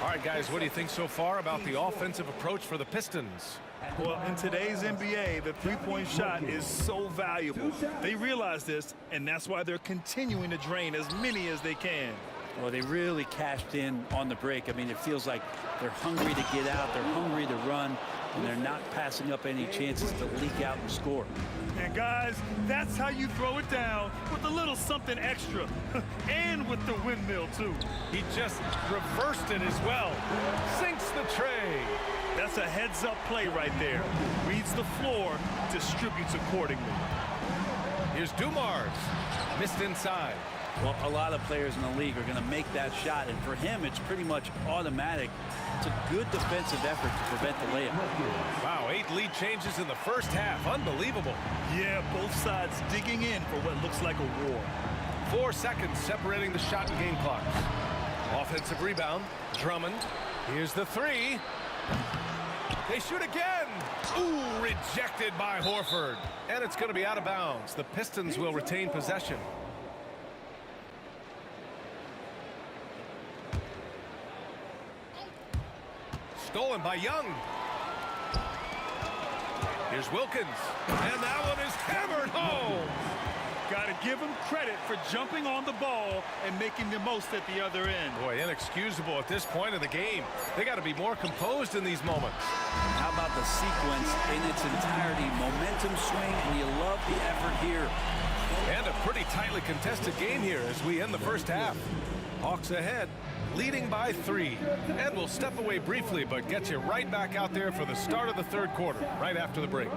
All right, guys, what do you think so far about the offensive approach for the Pistons? Well, in today's NBA, the three-point shot is so valuable. They realize this, and that's why they're continuing to drain as many as they can. Well, they really cashed in on the break. I mean, it feels like they're hungry to get out, they're hungry to run, and they're not passing up any chances to leak out and score. And guys, that's how you throw it down, with a little something extra. And with the windmill, too. He just reversed it as well. Sinks the tray. That's a heads-up play right there. Reads the floor, distributes accordingly. Here's Dumars. Missed inside. Well, a lot of players in the league are going to make that shot, and for him, it's pretty much automatic. It's a good defensive effort to prevent the layup. Wow, 8 lead changes in the first half. Unbelievable. Yeah, both sides digging in for what looks like a war. 4 seconds separating the shot and game clocks. Offensive rebound. Drummond. Here's the 3. They shoot again. Ooh, rejected by Horford. And it's going to be out of bounds. The Pistons will retain possession. Stolen by Young. Here's Wilkins. And that one is hammered home. Got to give him credit for jumping on the ball and making the most at the other end. Boy, inexcusable at this point of the game. They got to be more composed in these moments. How about the sequence in its entirety? Momentum swing, and you love the effort here. And a pretty tightly contested game here as we end the first half. Hawks ahead, leading by 3. And we'll step away briefly, but get you right back out there for the start of the third quarter, right after the break.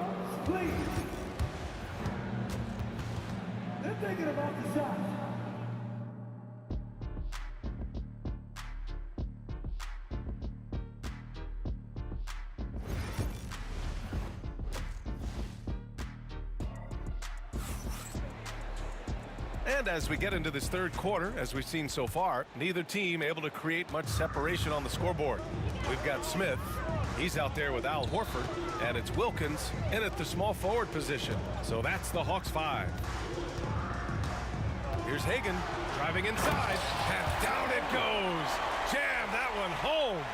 Please. They're thinking about the shot. And as we get into this third quarter, as we've seen so far, neither team able to create much separation on the scoreboard. We've got Smith. He's out there with Al Horford, and it's Wilkins in at the small forward position. So that's the Hawks 5. Here's Hagan driving inside, and down it goes. Jam that one home.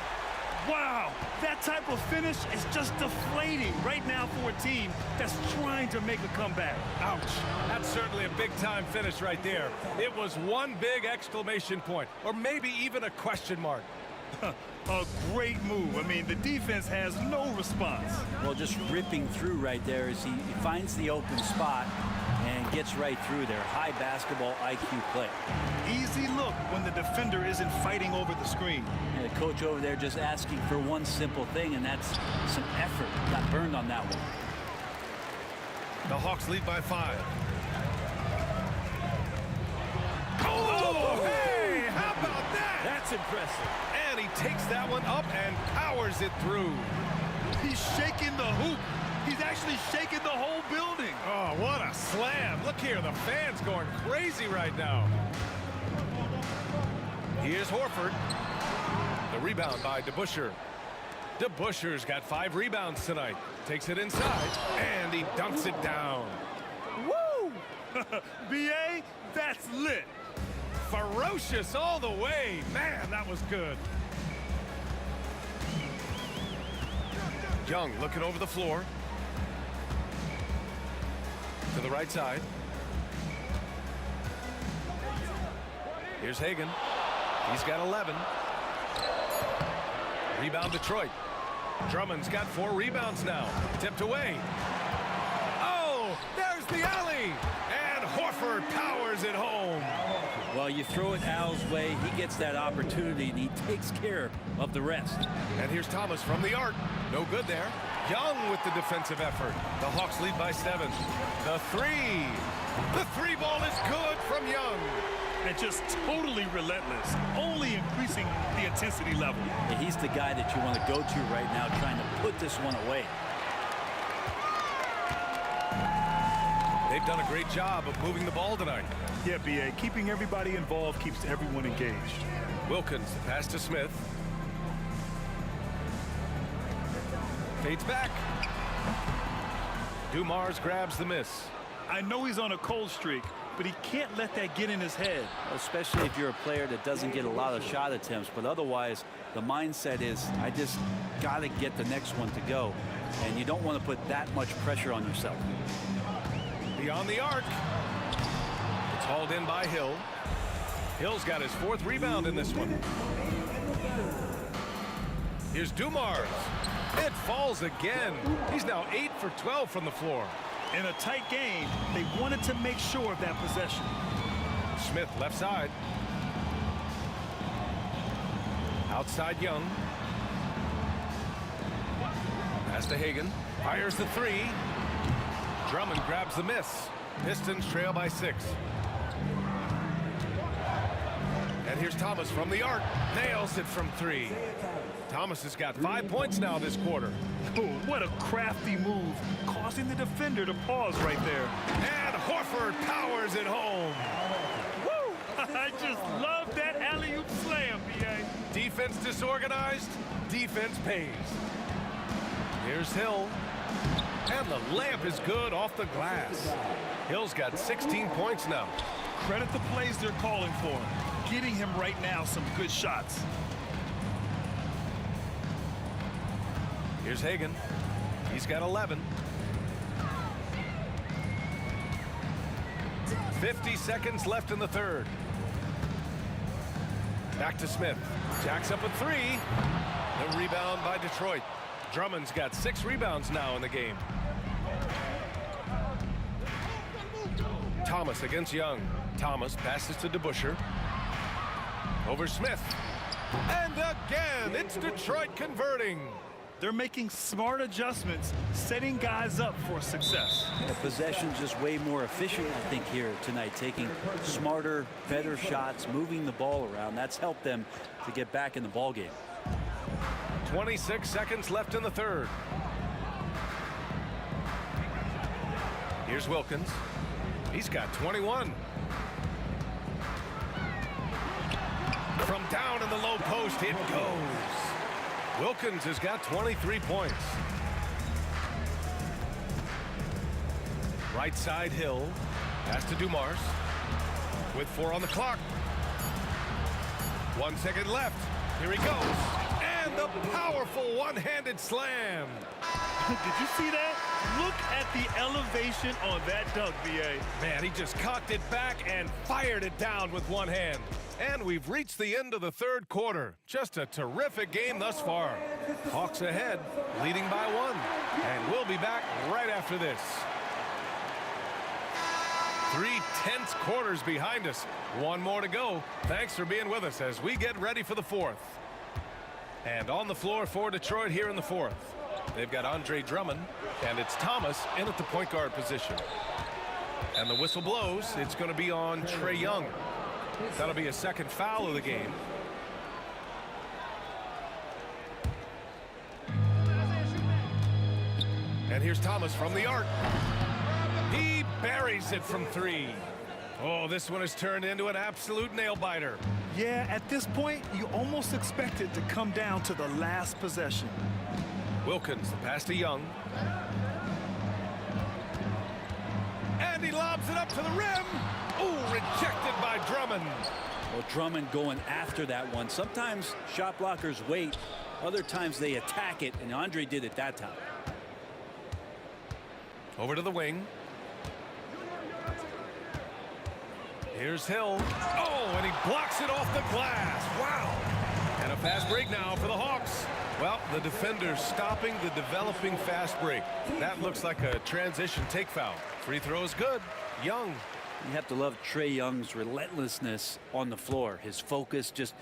Wow, that type of finish is just deflating right now for a team that's trying to make a comeback. Ouch. That's certainly a big-time finish right there. It was one big exclamation point, or maybe even a question mark. A great move. I mean, the defense has no response. Well, just ripping through right there as he finds the open spot and gets right through there. High basketball IQ play. Easy look when the defender isn't fighting over the screen. And the coach over there just asking for one simple thing, and that's some effort. Got burned on that one. The Hawks lead by 5. Oh, hey, how about that? That's impressive. And he takes that one up and powers it through. He's shaking the hoop. He's actually shaking the whole building. Oh, what a slam. Look here, the fans going crazy right now. Here's Horford. The rebound by DeBusschere. DeBusschere's got 5 rebounds tonight. Takes it inside, and he dunks it down. Woo! B.A., that's lit. Ferocious all the way. Man, that was good. Young looking over the floor. To the right side. Here's Hagan. He's got 11. Rebound Detroit. Drummond's got 4 rebounds now. Tipped away. Oh, there's the alley. And Horford powers it home. Well, you throw it Al's way, he gets that opportunity, and he takes care of the rest. And here's Thomas from the arc. No good there. Young with the defensive effort. The Hawks lead by 7. The three. The 3 ball is good from Young. And just totally relentless, only increasing the intensity level. And he's the guy that you want to go to right now, trying to put this one away. They've done a great job of moving the ball tonight. Yeah, B.A. Keeping everybody involved keeps everyone engaged. Wilkins, the pass to Smith. Fades back. Dumars grabs the miss. I know he's on a cold streak, but he can't let that get in his head. Especially if you're a player that doesn't get a lot of shot attempts, but otherwise the mindset is, I just got to get the next one to go. And you don't want to put that much pressure on yourself. Beyond the arc. It's hauled in by Hill. Hill's got his 4th rebound in this one. Here's Dumars. It falls again. He's now 8 for 12 from the floor. In a tight game, they wanted to make sure of that possession. Smith left side. Outside Young. Pass to Hagan. Fires the 3. Drummond grabs the miss. Pistons trail by 6. And here's Thomas from the arc. Nails it from 3. Thomas has got 5 points now this quarter. Oh, what a crafty move, causing the defender to pause right there. And Horford powers it home. Woo! I just love that alley-oop slam, B.A. Defense disorganized, defense pays. Here's Hill. And the layup is good off the glass. Hill's got 16 points now. Credit the plays they're calling for him. Getting him right now some good shots. Here's Hagan. He's got 11. 50 seconds left in the 3rd. Back to Smith. Jacks up a 3. The rebound by Detroit. Drummond's got 6 rebounds now in the game. Thomas against Young. Thomas passes to DeBusschere. Over Smith. And again, it's Detroit converting. They're making smart adjustments, setting guys up for success. The possession's just way more efficient, I think, here tonight, taking smarter, better shots, moving the ball around. That's helped them to get back in the ball game. 26 seconds left in the 3rd. Here's Wilkins. He's got 21. From down in the low post, it goes. Wilkins has got 23 points. Right side Hill. Pass to Dumars. With 4 on the clock. 1 second left. Here he goes. And the powerful one-handed slam. Did you see that? Look at the elevation on that dunk, B.A. Man, he just cocked it back and fired it down with one hand. And we've reached the end of the 3rd quarter. Just a terrific game thus far. Hawks ahead, leading by 1. And we'll be back right after this. 3 tense quarters behind us. 1 more to go. Thanks for being with us as we get ready for the 4th. And on the floor for Detroit here in the 4th. They've got Andre Drummond, and it's Thomas in at the point guard position. And the whistle blows. It's going to be on Trae Young. That'll be a 2nd foul of the game. And here's Thomas from the arc. He buries it from 3. Oh, this one has turned into an absolute nail-biter. Yeah, at this point, you almost expect it to come down to the last possession. Wilkins, the pass to Young. And he lobs it up to the rim. Oh, rejected by Drummond. Well, Drummond going after that one. Sometimes shot blockers wait. Other times they attack it, and Andre did it that time. Over to the wing. Here's Hill. Oh, and he blocks it off the glass. Wow. And a fast break now for the Hawks. Well, the defender stopping the developing fast break. That looks like a transition take foul. Free throw is good. Young. You have to love Trae Young's relentlessness on the floor. His focus, just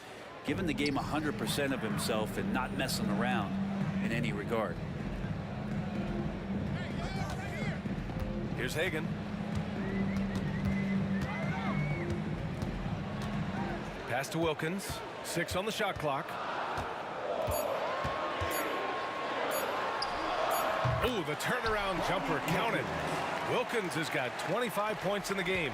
giving the game 100% of himself and not messing around in any regard. Here's Hagan. Pass to Wilkins. 6 on the shot clock. Oh, the turnaround jumper counted. Wilkins has got 25 points in the game.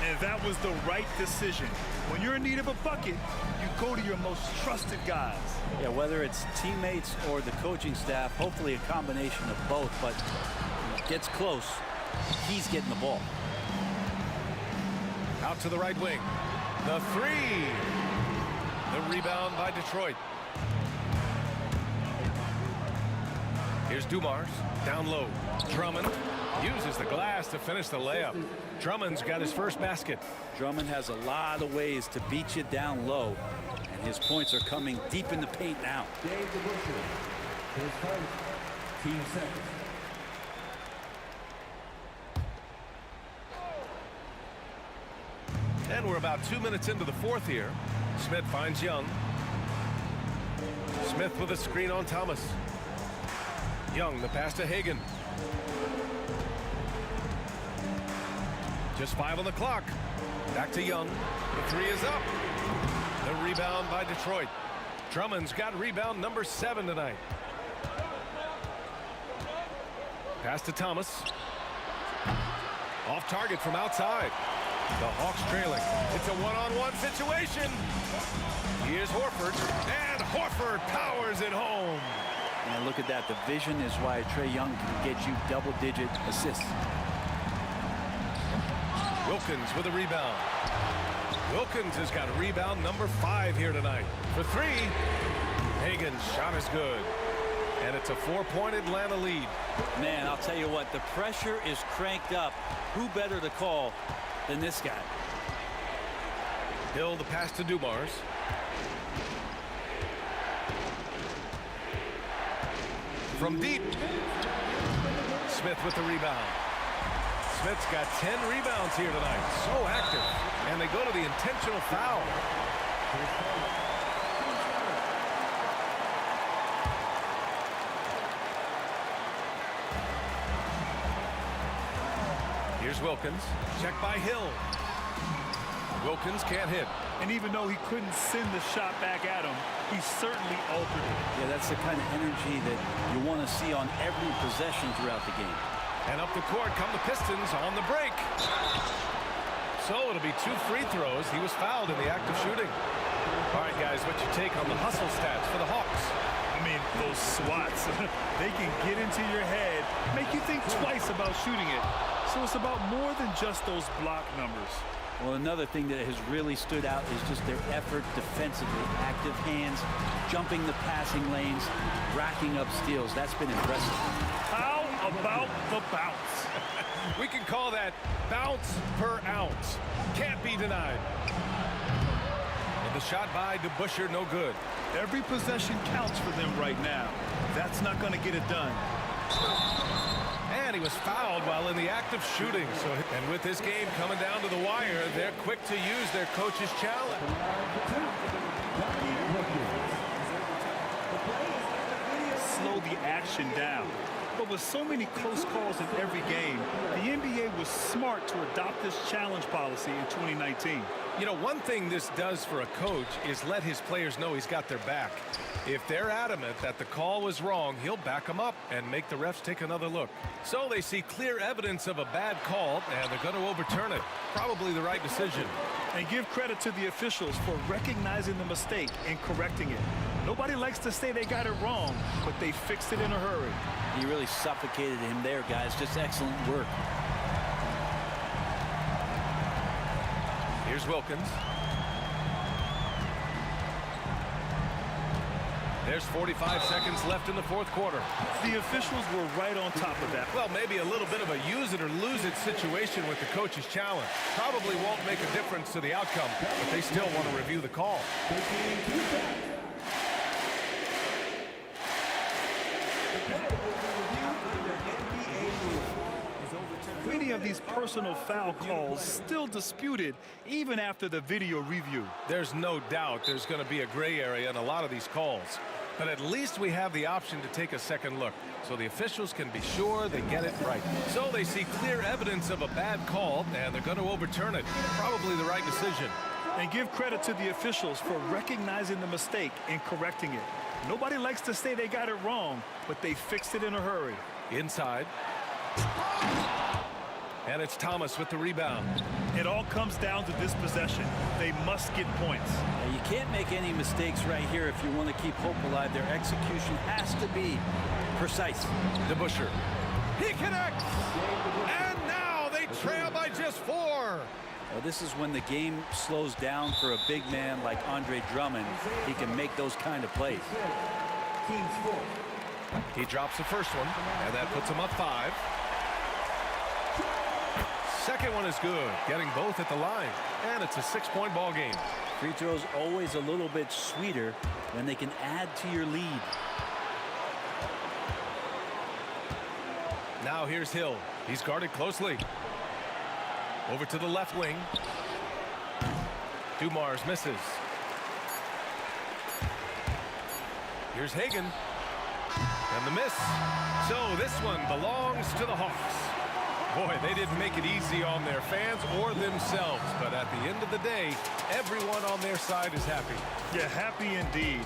And that was the right decision. When you're in need of a bucket, you go to your most trusted guys. Yeah, whether it's teammates or the coaching staff, hopefully a combination of both, but when it gets close, he's getting the ball. Out to the right wing. The 3. The rebound by Detroit. Here's Dumars. Down low. Drummond uses the glass to finish the layup. Drummond's got his first basket. Drummond has a lot of ways to beat you down low, and his points are coming deep in the paint now. Dave the Butcher. His first. Team second. And we're about 2 minutes into the fourth here. Smith finds Young. Smith with a screen on Thomas. Young, the pass to Hagan. Just 5 on the clock. Back to Young. The 3 is up. The rebound by Detroit. Drummond's got rebound number 7 tonight. Pass to Thomas. Off target from outside. The Hawks trailing. It's a one-on-one situation. Here's Horford. And Horford powers it home. And look at that. The vision is why Trae Young can get you double-digit assists. Wilkins with a rebound. Wilkins has got a rebound number 5 here tonight. For 3, Hagan's shot is good. And it's a 4-point Atlanta lead. Man, I'll tell you what, the pressure is cranked up. Who better to call than this guy? Hill, the pass to Dumars. From deep. Smith with the rebound. Smith's got 10 rebounds here tonight. So active. And they go to the intentional foul. Here's Wilkins. Check by Hill. Wilkins can't hit. And even though he couldn't send the shot back at him, he certainly altered it. Yeah, that's the kind of energy that you want to see on every possession throughout the game. And up the court come the Pistons on the break. So it'll be 2 free throws. He was fouled in the act of shooting. All right, guys, what's your take on the hustle stats for the Hawks? I mean, those swats, they can get into your head, make you think twice about shooting it. So it's about more than just those block numbers. Well, another thing that has really stood out is just their effort defensively. Active hands, jumping the passing lanes, racking up steals. That's been impressive. How about the bounce? We can call that bounce per ounce. Can't be denied. And the shot by DeBusschere, no good. Every possession counts for them right now. That's not going to get it done. And he was fouled while in the act of shooting. And with this game coming down to the wire, they're quick to use their coach's challenge. Slow the action down. But with so many close calls in every game, the NBA was smart to adopt this challenge policy in 2019. You know, one thing this does for a coach is let his players know he's got their back. If they're adamant that the call was wrong, he'll back them up and make the refs take another look. So they see clear evidence of a bad call, and they're going to overturn it. Probably the right decision. And give credit to the officials for recognizing the mistake and correcting it. Nobody likes to say they got it wrong, but they fixed it in a hurry. You really suffocated him there, guys. Just excellent work. Here's Wilkins. There's 45 seconds left in the fourth quarter. The officials were right on top of that. Well, maybe a little bit of a use it or lose it situation with the coach's challenge. Probably won't make a difference to the outcome, but they still want to review the call. Many of these personal foul calls still disputed even after the video review. There's no doubt there's going to be a gray area in a lot of these calls. But at least we have the option to take a second look, so the officials can be sure they get it right. So they see clear evidence of a bad call, and they're going to overturn it. Probably the right decision. And give credit to the officials for recognizing the mistake and correcting it. Nobody likes to say they got it wrong, but they fixed it in a hurry. Inside. And it's Thomas with the rebound. It all comes down to this possession. They must get points. Now, you can't make any mistakes right here if you want to keep hope alive. Their execution has to be precise. DeBusschere. He connects! And now they trail by just 4. Well, this is when the game slows down for a big man like Andre Drummond. He can make those kind of plays. He drops the first one, and that puts him up 5. Second one is good, getting both at the line, and it's a 6-point ball game. Free throws always a little bit sweeter when they can add to your lead. Now here's Hill. He's guarded closely. Over to the left wing. Dumars misses. Here's Hagan. And the miss. So this one belongs to the Hawks. Boy, they didn't make it easy on their fans or themselves. But at the end of the day, everyone on their side is happy. Yeah, happy indeed.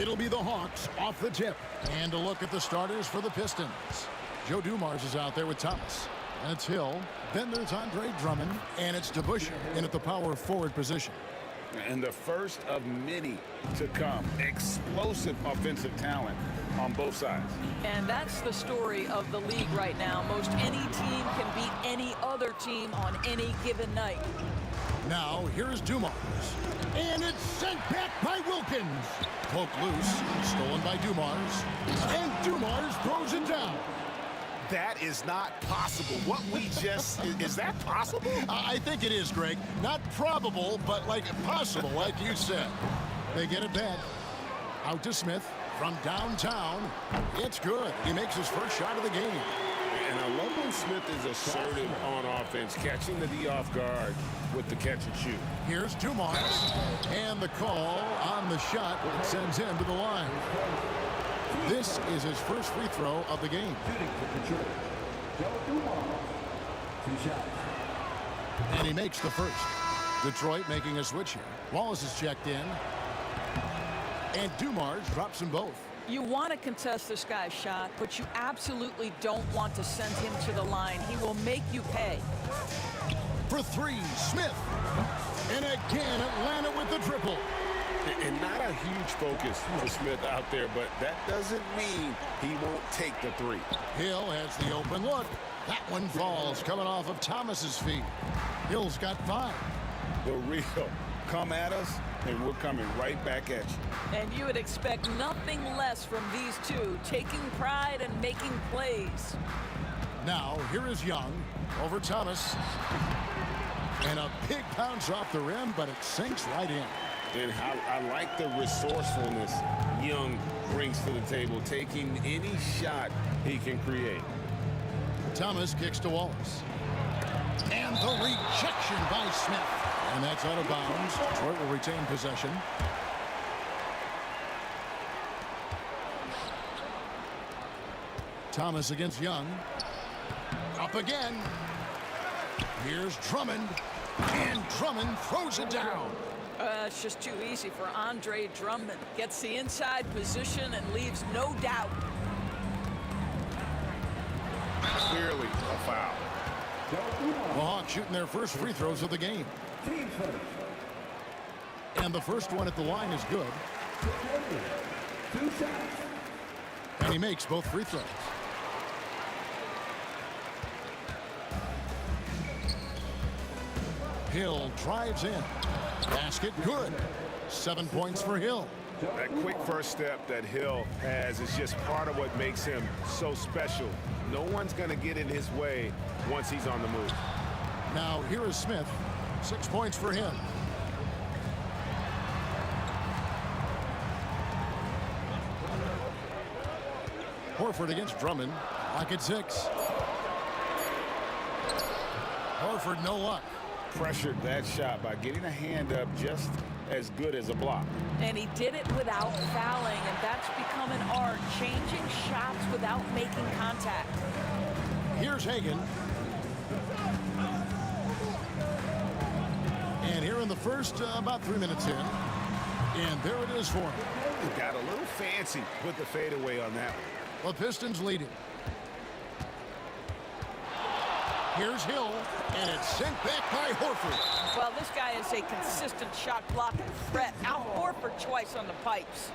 It'll be the Hawks off the tip. And a look at the starters for the Pistons. Joe Dumars is out there with Thomas. And it's Hill. Then there's Andre Drummond. And it's DeBusschere in at the power forward position. And the first of many to come. Explosive offensive talent on both sides. And that's the story of the league right now. Most any team can beat any other team on any given night. Now, here's Dumars. And it's sent back by Wilkins. Poked loose, stolen by Dumars. And Dumars throws it down. That is not possible. What we just, is that possible? I think it is, Greg. Not probable, but like possible, like you said. They get it back. Out to Smith from downtown. It's good. He makes his first shot of the game. And I love when Smith is assertive on offense, catching the D off guard with the catch and shoot. Here's Dumars. And the call on the shot that sends him to the line. This is his first free throw of the game. And he makes the first. Detroit making a switch here. Wallace is checked in. And Dumars drops them both. You want to contest this guy's shot, but you absolutely don't want to send him to the line. He will make you pay. For three, Smith. And again, Atlanta with the triple. And not a huge focus for Smith out there, but that doesn't mean he won't take the three. Hill has the open look. That one falls coming off of Thomas's feet. Hill's got 5. The real come at us, and we're coming right back at you. And you would expect nothing less from these two, taking pride and making plays. Now, here is Young over Thomas. And a big bounce off the rim, but it sinks right in. And how I like the resourcefulness Young brings to the table, taking any shot he can create. Thomas kicks to Wallace. And the rejection by Smith. And that's out of bounds. Detroit will retain possession. Thomas against Young. Up again. Here's Drummond. And Drummond throws it down. It's just too easy for Andre Drummond. Gets the inside position and leaves no doubt. Clearly a foul. The Hawks shooting their first free throws of the game. And the first one at the line is good. And he makes both free throws. Hill drives in. Basket good. 7 points for Hill. That quick first step that Hill has is just part of what makes him so special. No one's going to get in his way once he's on the move. Now here is Smith. 6 points for him. Horford against Drummond. Lock at 6. Horford no luck. Pressured that shot by getting a hand up just as good as a block. And he did it without fouling, and that's become an art, changing shots without making contact. Here's Hagan. And here in the first, about 3 minutes in. And there it is for him. He got a little fancy with the fadeaway on that one. The Pistons leading. Here's Hill, and it's sent back by Horford. Well, this guy is a consistent shot blocking threat. Out Horford twice on the pipes.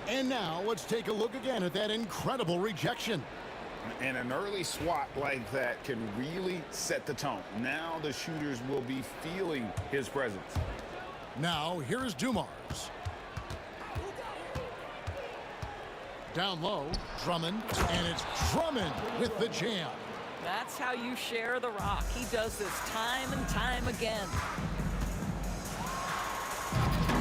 And now let's take a look again at that incredible rejection. And an early swat like that can really set the tone. Now the shooters will be feeling his presence. Now here's Dumars. Down low, Drummond, and it's Drummond with the jam. That's how you share the rock. He does this time and time again.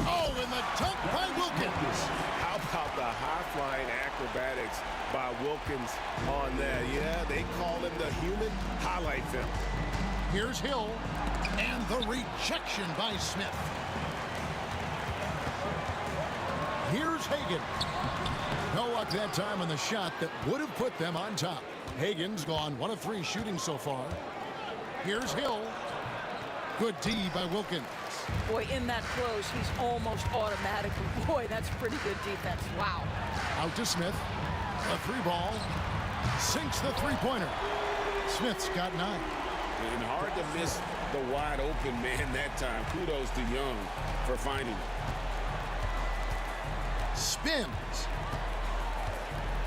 Oh, and the dunk by Wilkins. How about the high-flying acrobatics by Wilkins on that? Yeah, they call him the human highlight film. Here's Hill, and the rejection by Smith. Here's Hagan. No luck that time on the shot that would have put them on top. Hagan's gone 1 of 3 shooting so far. Here's Hill. Good D by Wilkins. Boy, in that close, he's almost automatic. Boy, that's pretty good defense. Wow. Out to Smith. A 3-ball. Sinks the three-pointer. Smith's got 9. And hard to miss the wide open man that time. Kudos to Young for finding it. Spins.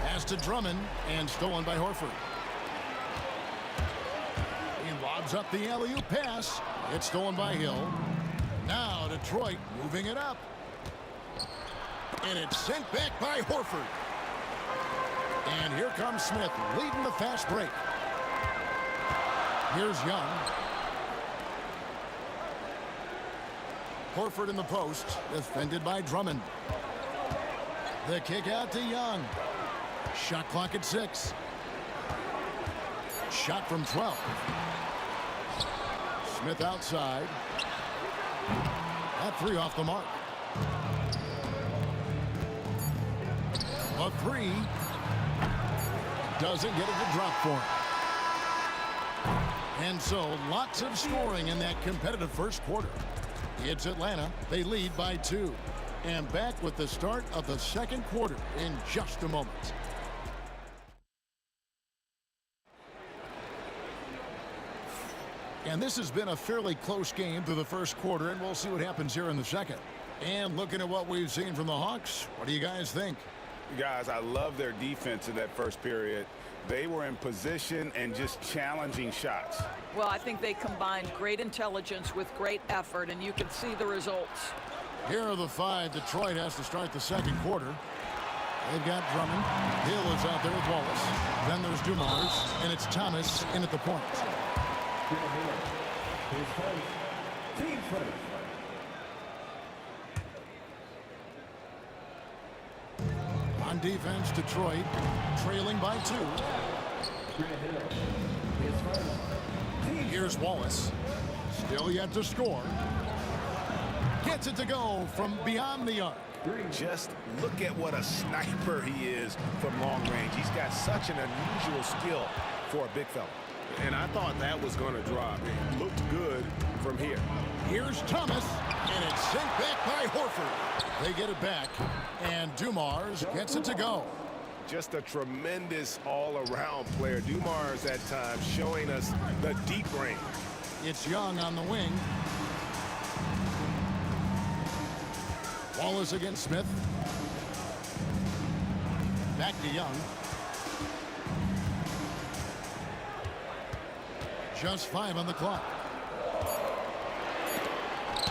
Pass to Drummond and stolen by Horford. He lobs up the alley-oop pass. It's stolen by Hill. Now Detroit moving it up. And it's sent back by Horford. And here comes Smith leading the fast break. Here's Young. Horford in the post, defended by Drummond. The kick out to Young. Shot clock at 6. Shot from 12. Smith outside. That 3 off the mark. A 3. Doesn't get it to drop for him. And so lots of scoring in that competitive first quarter. It's Atlanta. They lead by 2. And back with the start of the second quarter in just a moment. And this has been a fairly close game through the first quarter, and we'll see what happens here in the second. And looking at what we've seen from the Hawks, what do you guys think? Guys, I love their defense in that first period. They were in position and just challenging shots. Well, I think they combined great intelligence with great effort, and you can see the results. Here are the 5 Detroit has to start the second quarter. They've got Drummond. Hill is out there with Wallace. Then there's Dumars, and it's Thomas in at the point. Team first. On defense, Detroit trailing by 2. Here's Wallace. Still yet to score. Gets it to go from beyond the arc. Just look at what a sniper he is from long range. He's got such an unusual skill for a big fella. And I thought that was going to drop. It looked good from here. Here's Thomas, and it's sent back by Horford. They get it back, and Dumars gets it to go. Just a tremendous all-around player. Dumars at times showing us the deep range. It's Young on the wing. Wallace against Smith. Back to Young. Just 5 on the clock.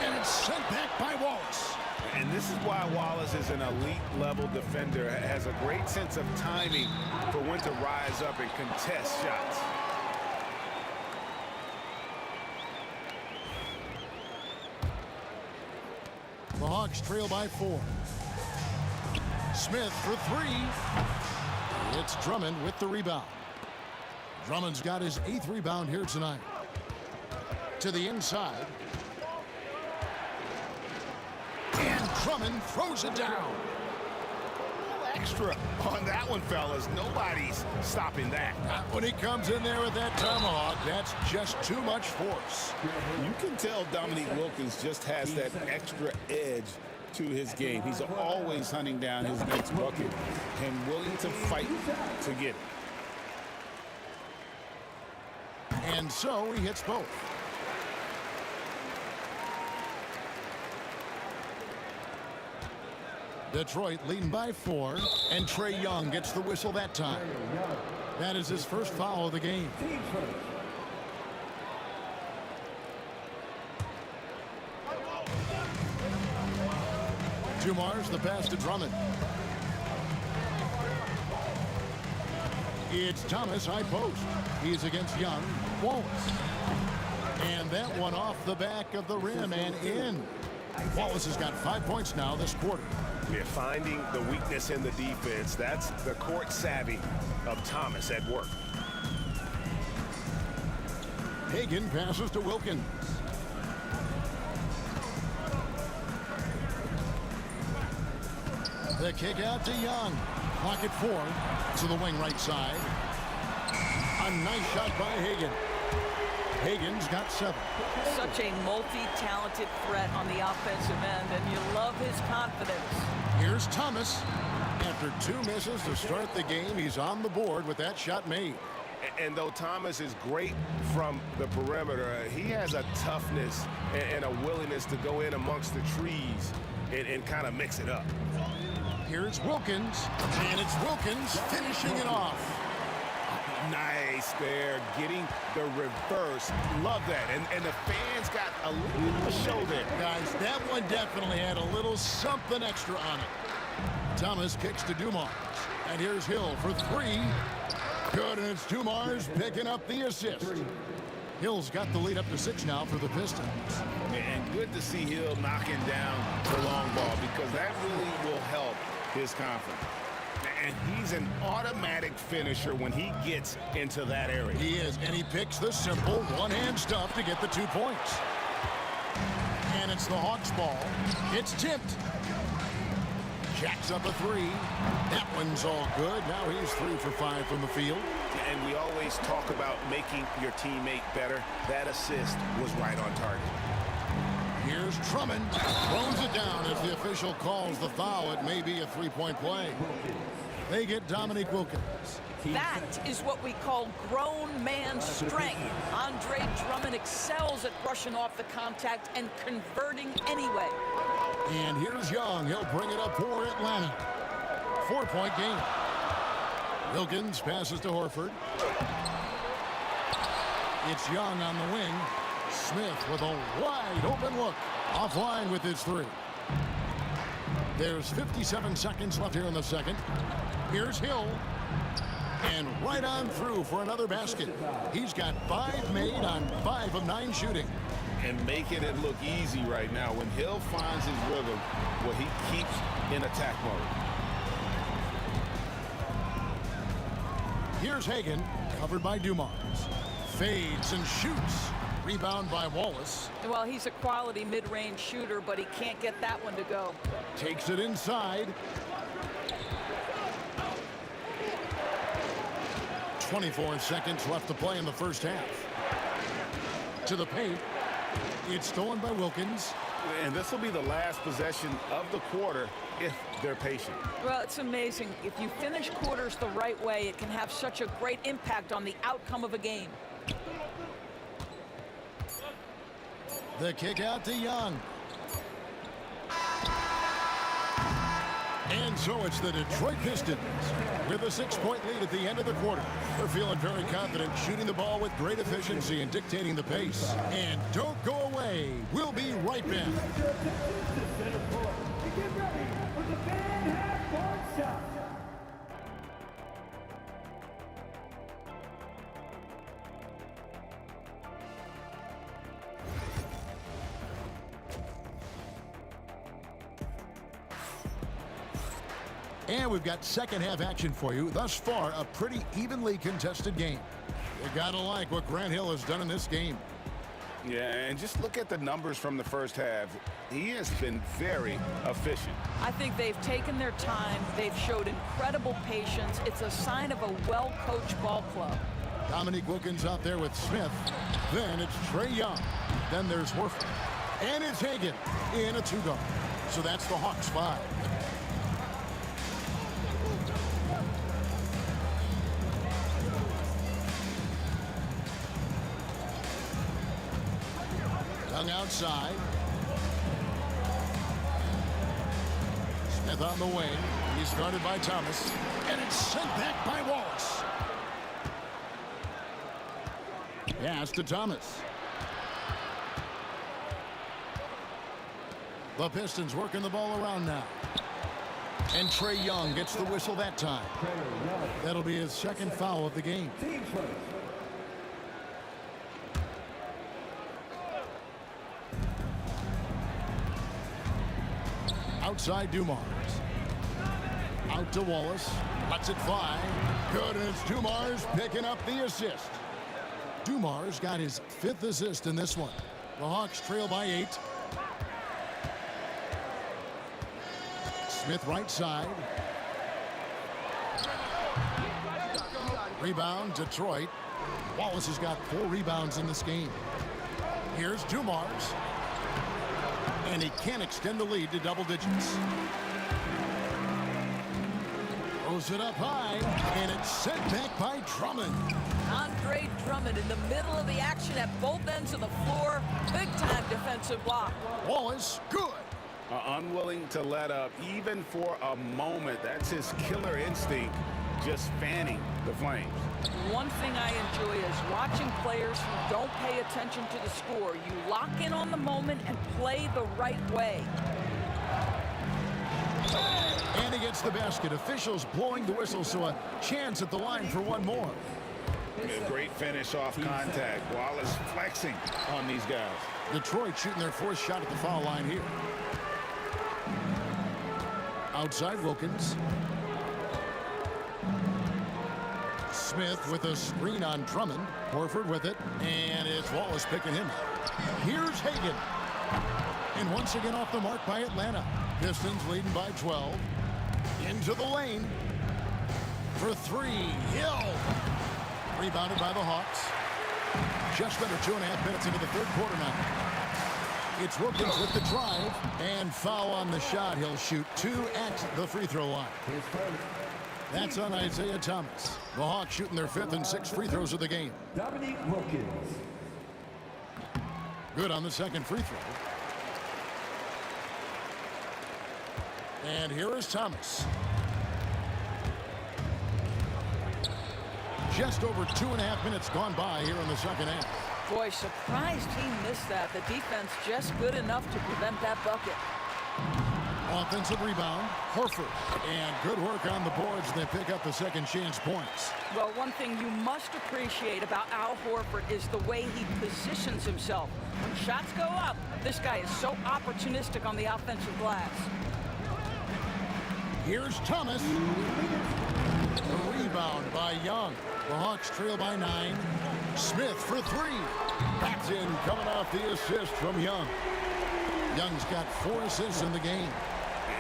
And it's sent back by Wallace. And this is why Wallace is an elite-level defender. Has a great sense of timing for when to rise up and contest shots. The Hawks trail by 4. Smith for 3. It's Drummond with the rebound. Drummond's got his 8th rebound here tonight. To the inside. And Drummond throws it down. Extra on that one, fellas. Nobody's stopping that. Not when he comes in there with that tomahawk. That's just too much force. You can tell Dominique Wilkins just has that extra edge to his game. He's always hunting down his next bucket and willing to fight to get it. And so he hits both. Detroit leading by 4, and Trae Young gets the whistle that time. That is his first foul of the game. Dumars the pass to Drummond. It's Thomas high post. He's against Young. Wallace. And that one off the back of the rim and in. Wallace has got 5 points now this quarter. Yeah, finding the weakness in the defense. That's the court savvy of Thomas at work. Hagan passes to Wilkins. The kick out to Young. Clock at 4 to the wing right side. A nice shot by Hagan. Hagen's got 7. Such a multi-talented threat on the offensive end, and you love his confidence. Here's Thomas. After 2 misses to start the game, he's on the board with that shot made. And though Thomas is great from the perimeter, he has a toughness and a willingness to go in amongst the trees and kind of mix it up. Here's Wilkins, and it's Wilkins finishing it off. Nice there, getting the reverse. Love that. And the fans got a little show there. Guys, that one definitely had a little something extra on it. Thomas kicks to Dumars. And here's Hill for 3. Good, and it's Dumars picking up the assist. Hill's got the lead up to 6 now for the Pistons. And good to see Hill knocking down the long ball, because that really will help his confidence. And he's an automatic finisher when he gets into that area. He is, and he picks the simple one-hand stuff to get the 2 points. And it's the Hawks ball. It's tipped. Jacks up a 3. That one's all good. Now he's 3 for 5 from the field. And we always talk about making your teammate better. That assist was right on target. Here's Drummond. Throws it down as the official calls the foul. It may be a 3-point play. They get Dominique Wilkins. That is what we call grown man strength. Andre Drummond excels at brushing off the contact and converting anyway. And here's Young. He'll bring it up for Atlanta. 4-point game. Wilkins passes to Horford. It's Young on the wing. Smith with a wide open look. Offline with his 3. There's 57 seconds left here in the second. Here's Hill. And right on through for another basket. He's got 5 made on 5 of 9 shooting. And making it look easy right now. When Hill finds his rhythm, well, he keeps in attack mode. Here's Hagen, covered by Dumars. Fades and shoots. Rebound by Wallace. Well, he's a quality mid-range shooter, but he can't get that one to go. Takes it inside. 24 seconds left to play in the first half. To the paint. It's stolen by Wilkins. And this will be the last possession of the quarter if they're patient. Well, it's amazing. If you finish quarters the right way, it can have such a great impact on the outcome of a game. The kick out to Young. And so it's the Detroit Pistons with a 6-point lead at the end of the quarter. They're feeling very confident, shooting the ball with great efficiency and dictating the pace. And don't go away. We'll be right back. And we've got second half action for you. Thus far, a pretty evenly contested game. You gotta like what Grant Hill has done in this game. Yeah, and just look at the numbers from the first half. He has been very efficient. I think they've taken their time. They've showed incredible patience. It's a sign of a well-coached ball club. Dominique Wilkins out there with Smith. Then it's Trae Young. Then there's Horford. And it's Hagen in a 2-guard. So that's the Hawks 5. Young outside. Smith on the wing. He's guarded by Thomas. And it's sent back by Wallace. Pass to Thomas. The Pistons working the ball around now. And Trae Young gets the whistle that time. That'll be his second foul of the game. Outside Dumars. Out to Wallace. Lets it fly. Good, and it's Dumars picking up the assist. Dumars got his 5th assist in this one. The Hawks trail by 8. Smith right side. Rebound, Detroit. Wallace has got 4 rebounds in this game. Here's Dumars. And he can't extend the lead to double digits. Throws it up high, and it's sent back by Drummond. Andre Drummond in the middle of the action at both ends of the floor. Big-time defensive block. Wallace, good. Unwilling to let up even for a moment. That's his killer instinct, just fanning the flames. One thing I enjoy is watching players who don't pay attention to the score. You lock in on the moment and play the right way. And he gets the basket. Officials blowing the whistle, so a chance at the line for one more. A great finish off contact. Wallace flexing on these guys. Detroit shooting their 4th shot at the foul line here. Outside Wilkins. Smith with a screen on Drummond. Horford with it, and it's Wallace picking him up. Here's Hagan. And once again off the mark by Atlanta. Pistons leading by 12. Into the lane. For 3. Hill. Rebounded by the Hawks. Just under 2.5 minutes into the 3rd quarter now. It's Wilkins with the drive. And foul on the shot. He'll shoot 2 at the free throw line. That's on Isaiah Thomas. The Hawks shooting their 5th and 6th free throws of the game. Dominique Wilkins. Good on the 2nd free throw. And here is Thomas. Just over 2.5 minutes gone by here in the 2nd half. Boy, surprised he missed that. The defense just good enough to prevent that bucket. Offensive rebound, Horford. And good work on the boards. They pick up the second chance points. Well, one thing you must appreciate about Al Horford is the way he positions himself. When shots go up, this guy is so opportunistic on the offensive glass. Here's Thomas. A rebound by Young. The Hawks trail by 9. Smith for 3. That's in, coming off the assist from Young. Young's got 4 assists in the game.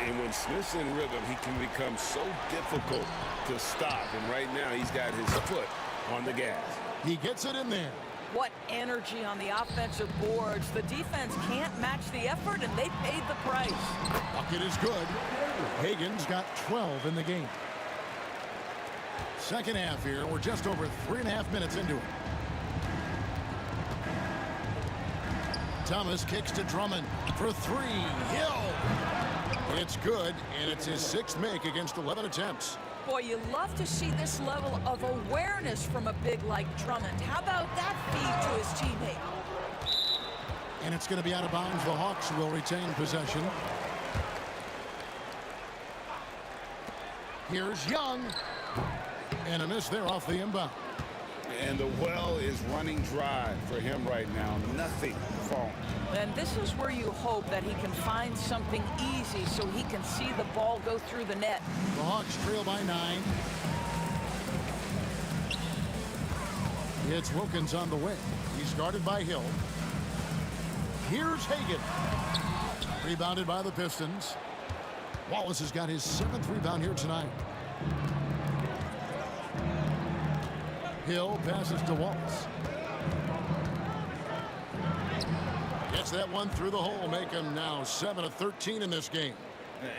And when Smith's in rhythm, he can become so difficult to stop. And right now, he's got his foot on the gas. He gets it in there. What energy on the offensive boards. The defense can't match the effort, and they paid the price. Bucket is good. Hagan's got 12 in the game. 2nd half here. We're just over 3.5 minutes into it. Thomas kicks to Drummond for 3. Hill. It's good, and it's his 6th make against 11 attempts. Boy, you love to see this level of awareness from a big like Drummond. How about that feed to his teammate? And it's going to be out of bounds. The Hawks will retain possession. Here's Young. And a miss there off the inbound. And the well is running dry for him right now. Nothing falling. And this is where you hope that he can find something easy so he can see the ball go through the net. The Hawks trail by 9. It's Wilkins on the way. He's guarded by Hill. Here's Hagan. Rebounded by the Pistons. Wallace has got his 7th rebound here tonight. Hill passes to Wallace. Gets that one through the hole, make him now 7 of 13 in this game.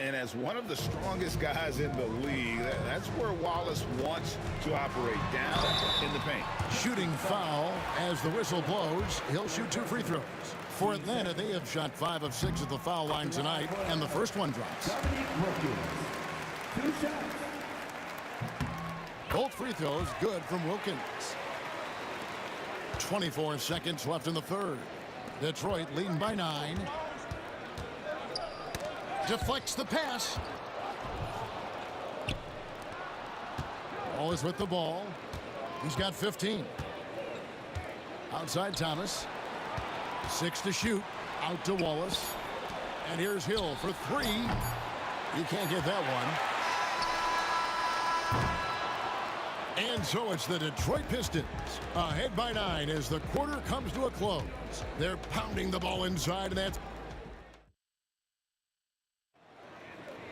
And as one of the strongest guys in the league, that's where Wallace wants to operate, down in the paint. Shooting foul as the whistle blows. He'll shoot 2 free throws. For Atlanta, they have shot 5 of 6 at the foul line tonight, and the first one drops. Both free throws good from Wilkins. 24 seconds left in the 3rd. Detroit leading by 9. Deflects the pass. Wallace with the ball. He's got 15. Outside Thomas. 6 to shoot. Out to Wallace. And here's Hill for 3. He can't get that one. And so it's the Detroit Pistons ahead by 9 as the quarter comes to a close. They're pounding the ball inside, and that's...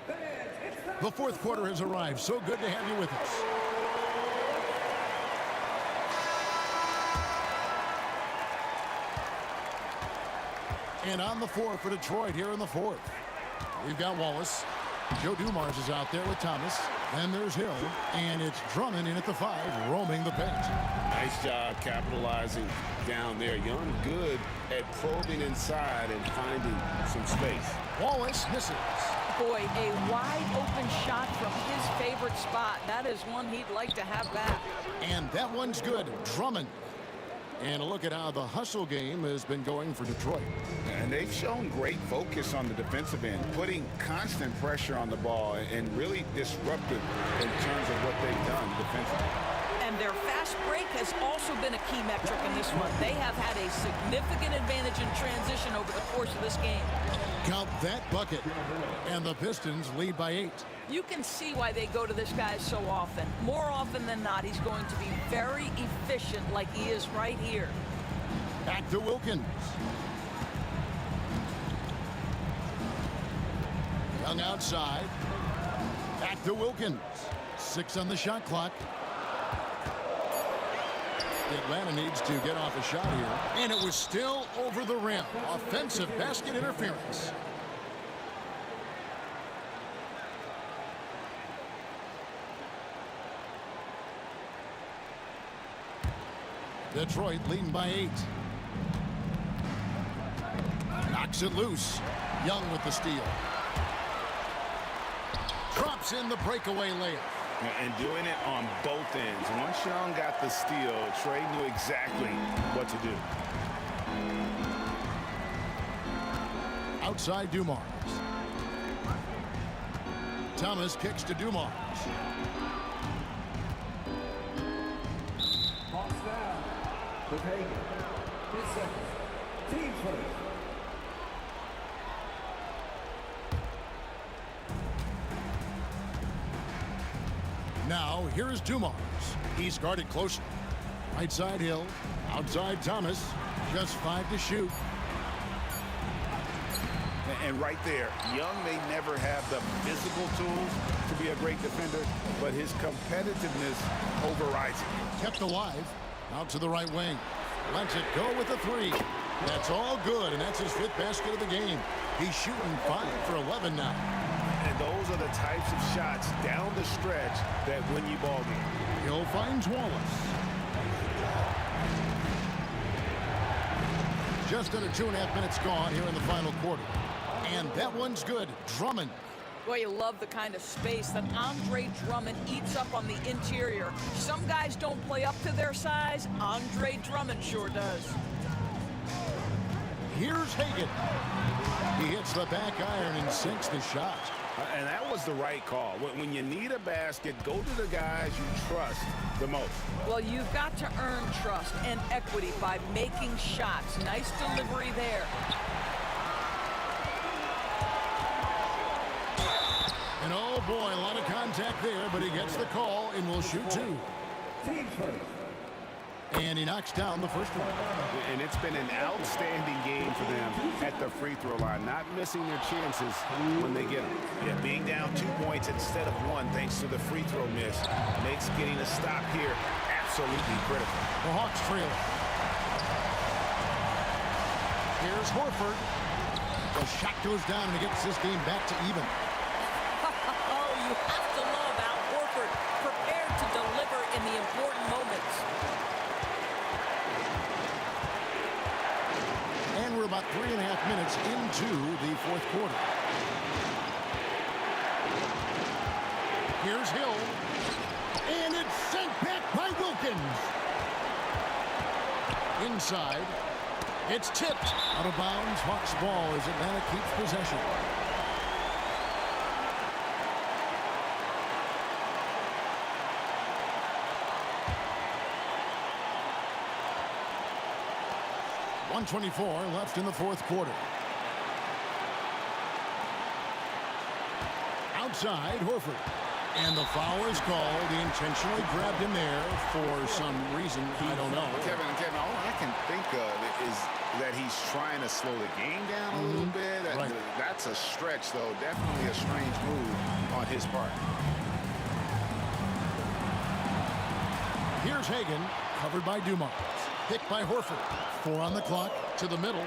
The 4th quarter has arrived. So good to have you with us. And on the floor for Detroit here in the fourth. We've got Wallace. Joe Dumars is out there with Thomas. Then there's Hill. And it's Drummond in at the 5, roaming the paint. Nice job capitalizing down there. Young good at probing inside and finding some space. Wallace misses. Boy, a wide open shot from his favorite spot. That is one he'd like to have back. And that one's good. Drummond. And a look at how the hustle game has been going for Detroit. And they've shown great focus on the defensive end, putting constant pressure on the ball and really disruptive in terms of what they've done defensively. And their fast break has also been a key metric in this one. They have had a significant advantage in transition over the course of this game. Count that bucket. And the Pistons lead by 8. You can see why they go to this guy so often. More often than not, he's going to be very efficient like he is right here. Back to Wilkins. Young outside. Back to Wilkins. 6 on the shot clock. Atlanta needs to get off a shot here. And it was still over the rim. Offensive basket interference. Detroit leading by 8. Knocks it loose. Young with the steal. Drops in the breakaway layup. And doing it on both ends. Once Young got the steal, Trey knew exactly what to do. Outside Dumars. Thomas kicks to Dumars. Hawks down. With Hagan. 10 seconds. Team first. Now, here is Dumars. He's guarded closely. Right side Hill. Outside Thomas. Just 5 to shoot. And right there, Young may never have the physical tools to be a great defender, but his competitiveness overrides it. Kept alive. Out to the right wing. Lets it go with the 3. That's all good, and that's his 5th basket of the game. He's shooting 5 for 11 now. And those are the types of shots down the stretch that win you ball game. Hill finds Wallace. Just under 2.5 minutes gone here in the final quarter. And that one's good. Drummond. Boy, you love the kind of space that Andre Drummond eats up on the interior. Some guys don't play up to their size. Andre Drummond sure does. Here's Hagan. He hits the back iron and sinks the shot. And that was the right call. When you need a basket, go to the guys you trust the most. Well, you've got to earn trust and equity by making shots. Nice delivery there. And oh boy, a lot of contact there, but he gets the call and will shoot 2. Team first. And he knocks down the first one. And it's been an outstanding game for them at the free throw line, not missing their chances when they get them. Yeah, being down 2 points instead of 1 thanks to the free throw miss makes getting a stop here absolutely critical. The Hawks trail. Here's Horford. The shot goes down and he gets this game back to even. Oh, you have to love Al Horford, prepared to deliver in the important moments. And we're about 3.5 minutes into the fourth quarter. Here's Hill. And it's sent back by Wilkins. Inside. It's tipped. Out of bounds. Hawks ball as Atlanta keeps possession. .124 left in the fourth quarter. Outside, Horford. And the foul is called. He intentionally grabbed him there for some reason. I don't know. Kevin, all I can think of is that he's trying to slow the game down a little bit. That's a stretch, though. Definitely a strange move on his part. Here's Hagan, covered by Dumars. Picked by Horford. 4 on the clock, to the middle.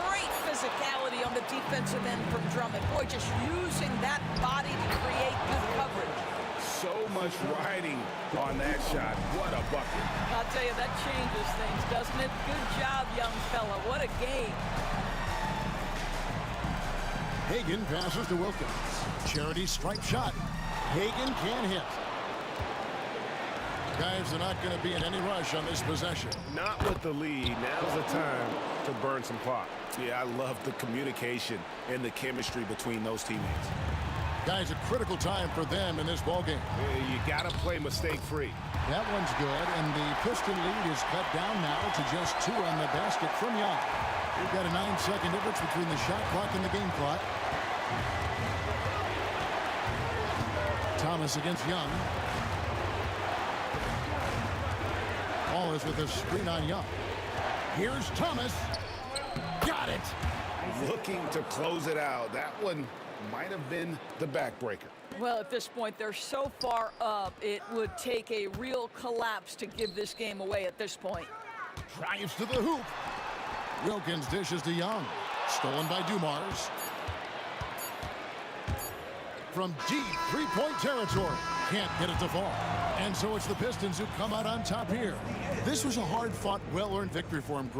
Great physicality on the defensive end from Drummond. Boy, just using that body to create good coverage. So much riding on that shot. What a bucket. I'll tell you, that changes things, doesn't it? Good job, young fella. What a game. Hagan passes to Wilkins. Charity stripe shot. Hagan can't hit. Guys are not going to be in any rush on this possession. Not with the lead. Now's the time to burn some clock. Yeah, I love the communication and the chemistry between those teammates. Guys, a critical time for them in this ballgame. You got to play mistake-free. That one's good, and the Piston lead is cut down now to just 2 on the basket from Young. We've got a 9-second difference between the shot clock and the game clock. Thomas against Young. Wallace with a screen on Young. Here's Thomas. Got it. Looking to close it out. That one might have been the backbreaker. Well, at this point, they're so far up, it would take a real collapse to give this game away at this point. Drives to the hoop. Wilkins dishes to Young. Stolen by Dumars. From deep three-point territory. Can't get it to fall. And so it's the Pistons who come out on top here. This was a hard-fought, well-earned victory for him.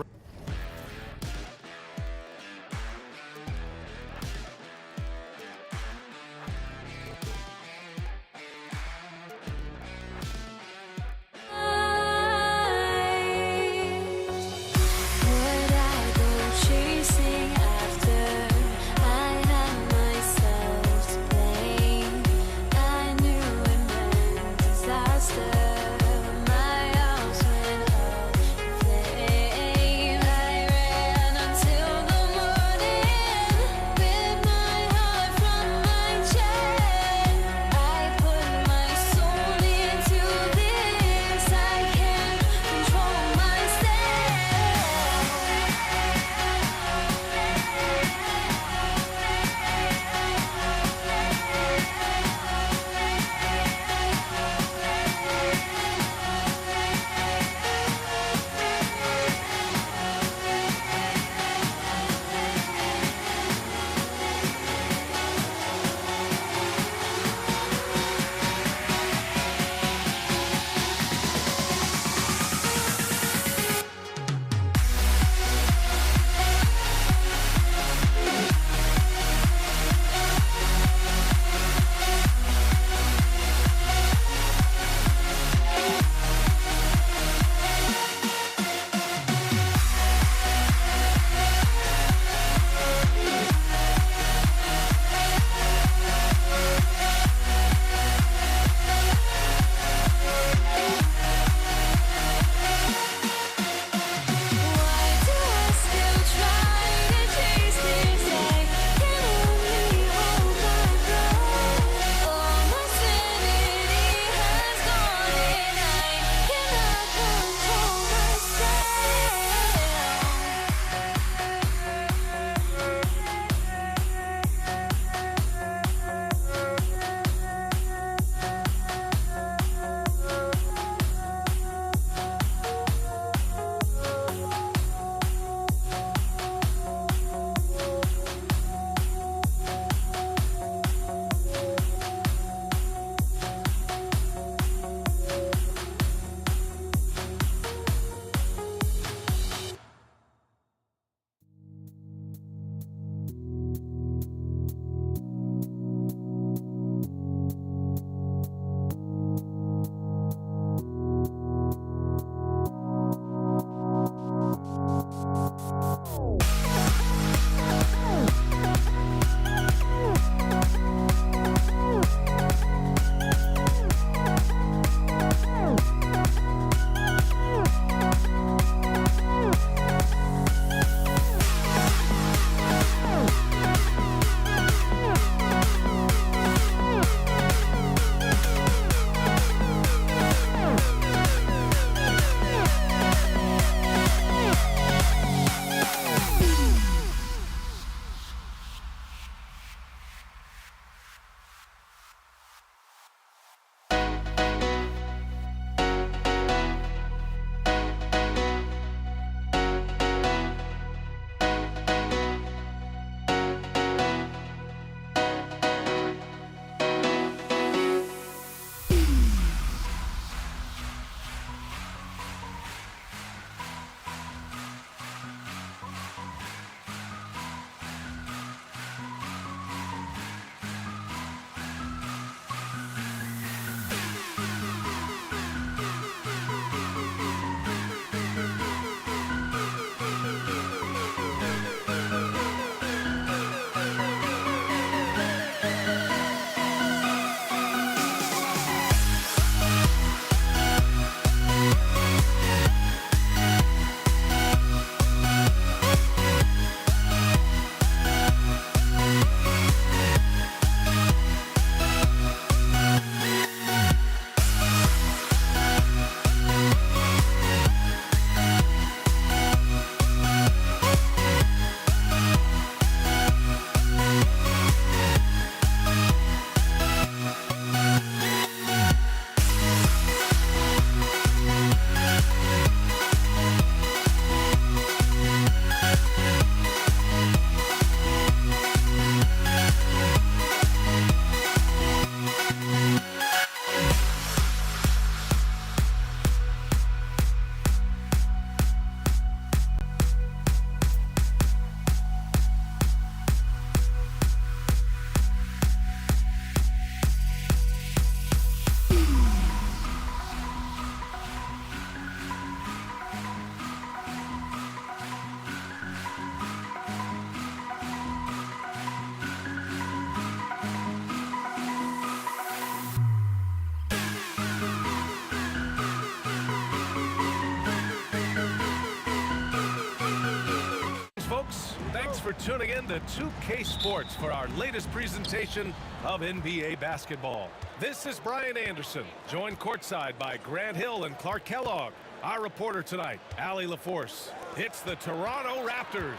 for tuning in to 2K Sports for our latest presentation of NBA basketball. This is Brian Anderson, joined courtside by Grant Hill and Clark Kellogg. Our reporter tonight, Allie LaForce. It's the Toronto Raptors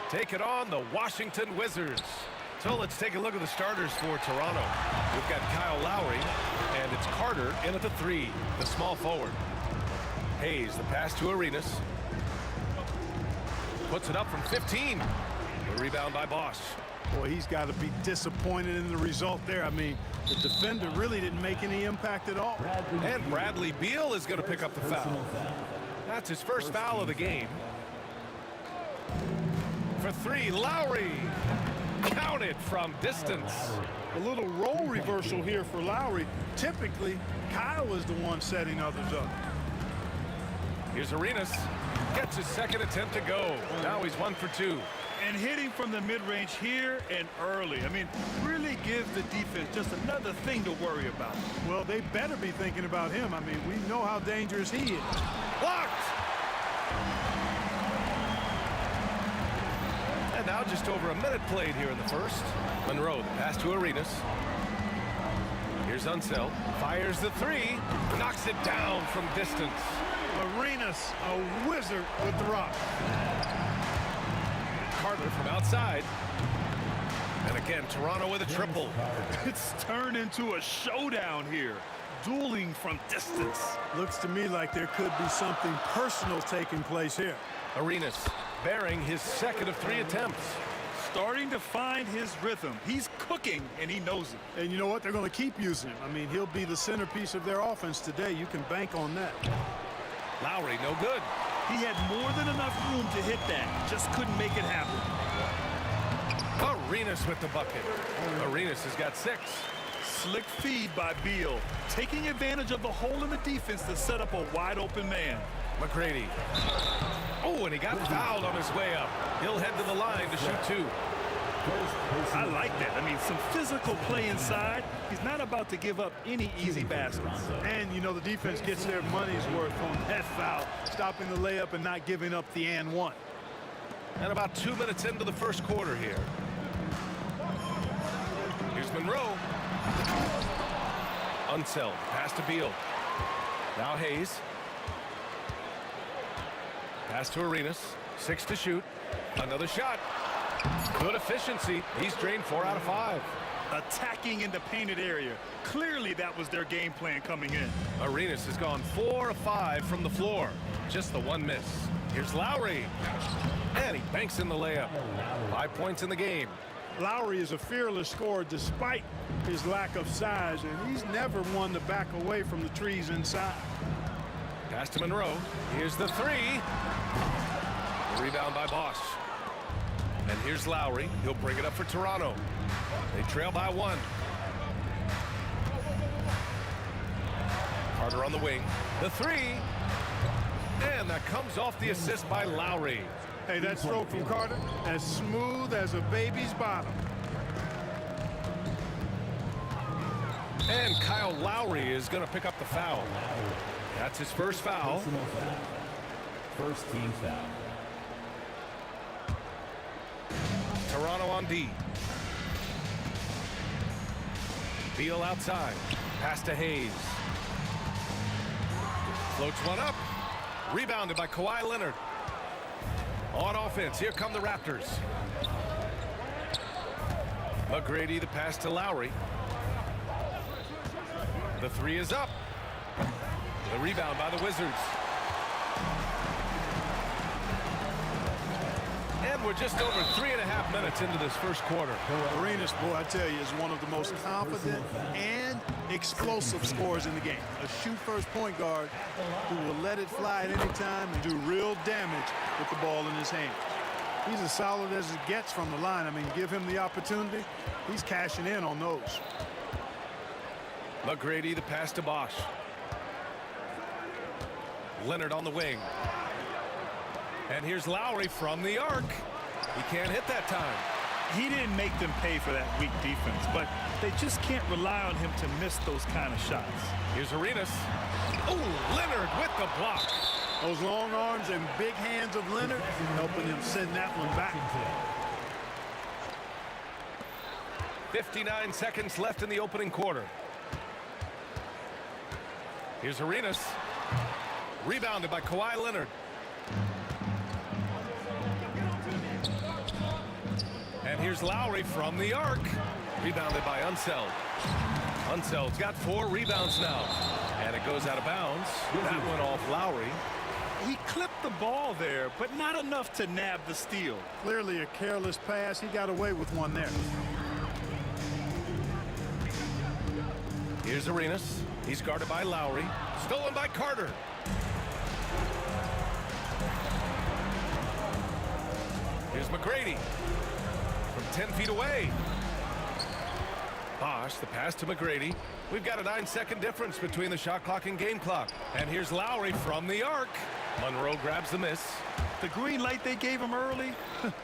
taking on the Washington Wizards. So let's take a look at the starters for Toronto. We've got Kyle Lowry, and it's Carter in at the 3, the small forward. Hayes, the pass to Arenas. Puts it up from 15. The rebound by Bosch. Boy, he's got to be disappointed in the result there. I mean, the defender really didn't make any impact at all. And Bradley Beal is going to pick up the foul. That's his first foul of the game. For 3, Lowry. Counted from distance. A little role reversal here for Lowry. Typically, Kyle is the one setting others up. Here's Arenas. Gets his second attempt to go. Now he's 1 for 2. And hitting from the mid-range here and early. I mean, really give the defense just another thing to worry about. Well, they better be thinking about him. I mean, we know how dangerous he is. Blocked! And now just over a minute played here in the first. Monroe, the pass to Arenas. Here's Unseld. Fires the 3. Knocks it down from distance. Arenas, a wizard with the rock. Carter from outside. And again, Toronto with a triple. It's turned into a showdown here. Dueling from distance. Looks to me like there could be something personal taking place here. Arenas bearing his second of 3 attempts. Starting to find his rhythm. He's cooking, and he knows it. And you know what? They're going to keep using him. I mean, he'll be the centerpiece of their offense today. You can bank on that. Lowry, no good. He had more than enough room to hit that. Just couldn't make it happen. Arenas with the bucket. Arenas has got 6. Slick feed by Beal. Taking advantage of the hole in the defense to set up a wide-open man. McGrady. Oh, and he got fouled on his way up. He'll head to the line to shoot 2. I like that. I mean, some physical play inside. He's not about to give up any easy baskets. And, you know, the defense gets their money's worth on that foul, stopping the layup and not giving up the and 1. And about 2 minutes into the first quarter here. Here's Monroe. Unseld. Pass to Beal. Now Hayes. Pass to Arenas. 6 to shoot. Another shot. Good efficiency. He's drained 4 out of 5. Attacking in the painted area. Clearly that was their game plan coming in. Arenas has gone 4 of 5 from the floor. Just the 1 miss. Here's Lowry. And he banks in the layup. 5 points in the game. Lowry is a fearless scorer despite his lack of size, and he's never one to back away from the trees inside. Pass to Monroe. Here's the 3. Rebound by Bosch. And here's Lowry. He'll bring it up for Toronto. They trail by 1. Carter on the wing. The 3. And that comes off the assist by Lowry. Hey, that stroke from Carter, as smooth as a baby's bottom. And Kyle Lowry is going to pick up the foul. That's his first foul. First team foul. Toronto on D. Beal outside. Pass to Hayes. Floats one up. Rebounded by Kawhi Leonard. On offense, here come the Raptors. McGrady, the pass to Lowry. The 3 is up. The rebound by the Wizards. And we're just over 3.5 minutes into this first quarter. Arenas, boy, I tell you, is one of the most confident and explosive scorers in the game. A shoot-first point guard who will let it fly at any time and do real damage with the ball in his hand. He's as solid as it gets from the line. I mean, give him the opportunity. He's cashing in on those. McGrady, the pass to Bosch. Leonard on the wing. And here's Lowry from the arc. He can't hit that time. He didn't make them pay for that weak defense, but they just can't rely on him to miss those kind of shots. Here's Arenas. Oh, Leonard with the block. Those long arms and big hands of Leonard helping him send that one back. 59 seconds left in the opening quarter. Here's Arenas. Rebounded by Kawhi Leonard. And here's Lowry from the arc. Rebounded by Unseld. Unseld's got 4 rebounds now. And it goes out of bounds. That went off Lowry. He clipped the ball there, but not enough to nab the steal. Clearly a careless pass. He got away with one there. Here's Arenas. He's guarded by Lowry. Stolen by Carter. Here's McGrady from 10 feet away. Bosch, the pass to McGrady. We've got a 9-second difference between the shot clock and game clock. And here's Lowry from the arc. Monroe grabs the miss. The green light they gave him early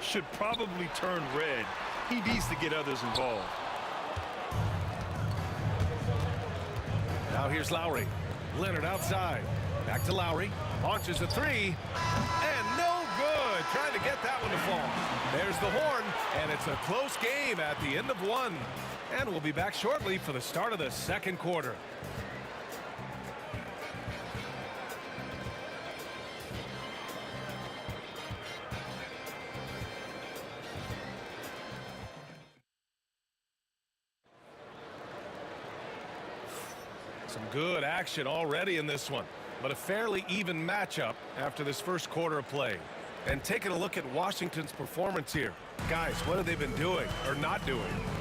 should probably turn red. He needs to get others involved. Now here's Lowry. Leonard outside. Back to Lowry. Launches a 3. And no good. Trying to get that one to fall. There's the horn. And it's a close game at the end of 1. And we'll be back shortly for the start of the second quarter. Some good action already in this one, but a fairly even matchup after this first quarter of play. And taking a look at Washington's performance here. Guys, what have they been doing or not doing?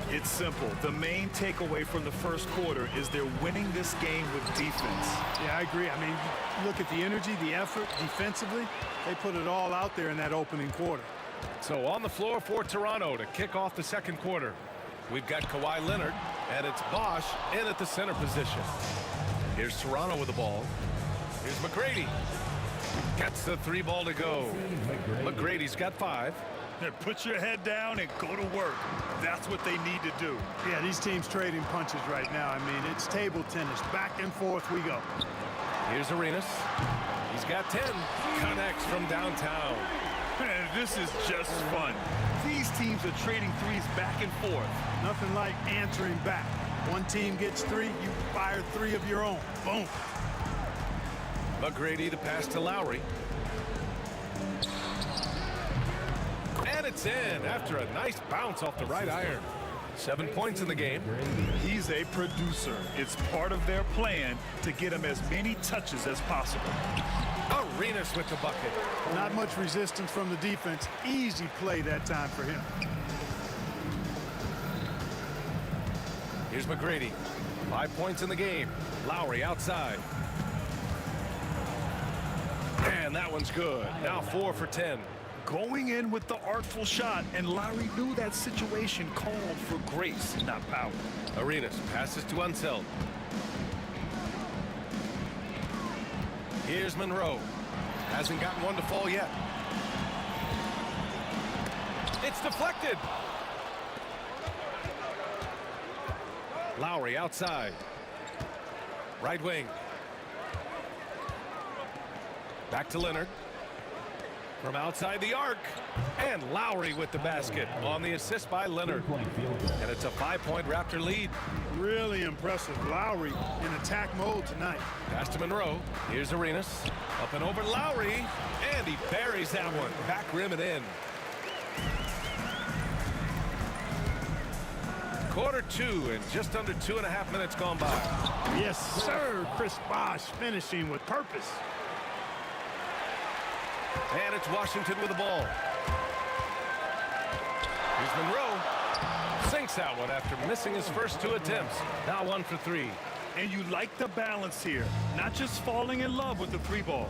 It's simple. The main takeaway from the first quarter is they're winning this game with defense. Yeah, I agree. I mean, look at the energy, the effort defensively. They put it all out there in that opening quarter. So on the floor for Toronto to kick off the second quarter. We've got Kawhi Leonard, and it's Bosch in at the center position. Here's Toronto with the ball. Here's McGrady. Gets the 3 ball to go. McGrady's got 5. Put your head down and go to work. That's what they need to do. Yeah, these teams trading punches right now. I mean, it's table tennis. Back and forth we go. Here's Arenas. He's got 10. Connects from downtown. This is just fun. These teams are trading threes back and forth. Nothing like answering back. One team gets 3, you fire 3 of your own. Boom. McGrady, the pass to Lowry. And it's in after a nice bounce off the right iron. 7 points in the game. He's a producer. It's part of their plan to get him as many touches as possible. Arenas with the bucket. Not much resistance from the defense. Easy play that time for him. Here's McGrady. 5 points in the game. Lowry outside. And that one's good. Now 4 for 10. Going in with the artful shot, and Lowry knew that situation called for grace, not power. Arenas passes to Unseld. Here's Monroe. Hasn't gotten one to fall yet. It's deflected. Lowry outside. Right wing. Back to Leonard. From outside the arc. And Lowry with the basket on the assist by Leonard. And it's a 5-point Raptor lead. Really impressive. Lowry in attack mode tonight. Pass to Monroe. Here's Arenas. Up and over Lowry. And he buries that one. Back rim and in. Quarter 2 and just under 2.5 minutes gone by. Yes, sir. Chris Bosh finishing with purpose. And it's Washington with the ball. Here's Monroe. Sinks that one after missing his first 2 attempts. Now 1 for 3. And you like the balance here. Not just falling in love with the 3 ball.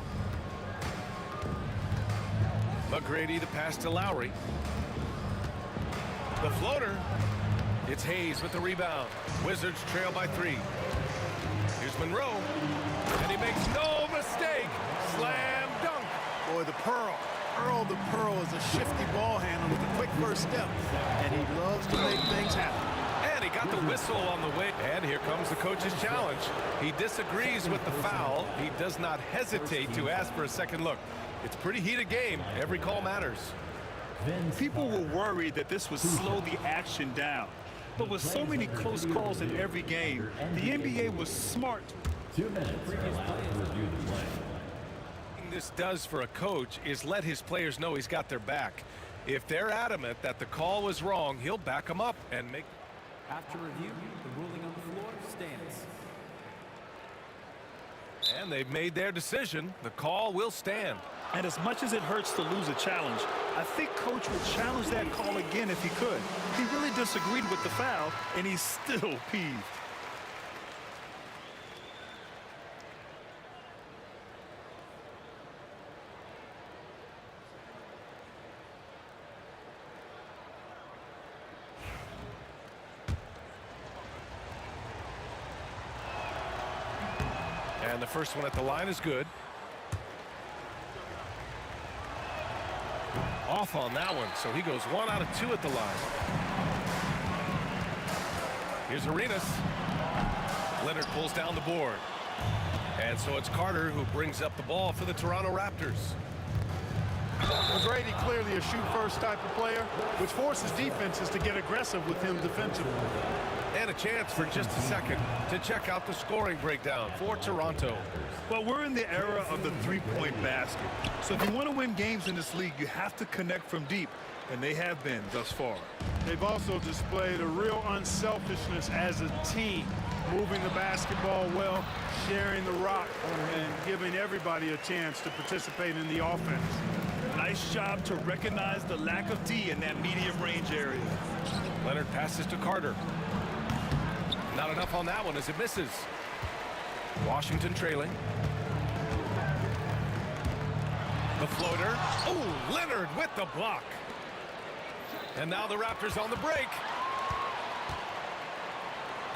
McGrady, the pass to Lowry. The floater. It's Hayes with the rebound. Wizards trail by 3. Here's Monroe. And he makes no mistake. Slam dunk. Boy, the Pearl. Earl the Pearl is a shifty ball handler with a quick first step. And he loves to make things happen. And he got the whistle on the way. And here comes the coach's challenge. He disagrees with the foul. He does not hesitate to ask for a second look. It's a pretty heated game. Every call matters. People were worried that this would slow the action down. But with so many close calls in every game, the NBA was smart. 2 minutes. Previous players review the play. This does for a coach is let his players know he's got their back. If they're adamant that the call was wrong, he'll back them up and make. After review, the ruling on the floor stands. And they've made their decision. The call will stand. And as much as it hurts to lose a challenge, I think Coach would challenge that call again if he could. He really disagreed with the foul, and he's still peeved. And the first one at the line is good. Off on that one, so he goes 1 out of 2 at the line. Here's Arenas. Leonard pulls down the board. And so it's Carter who brings up the ball for the Toronto Raptors. McGrady clearly a shoot-first type of player, which forces defenses to get aggressive with him defensively. And a chance for just a second to check out the scoring breakdown for Toronto. Well, we're in the era of the three-point basket. So if you want to win games in this league, you have to connect from deep, and they have been thus far. They've also displayed a real unselfishness as a team, moving the basketball well, sharing the rock, and giving everybody a chance to participate in the offense. Nice job to recognize the lack of D in that medium range area. Leonard passes to Carter. Not enough on that one as it misses. Washington trailing. The floater. Oh, Leonard with the block. And now the Raptors on the break.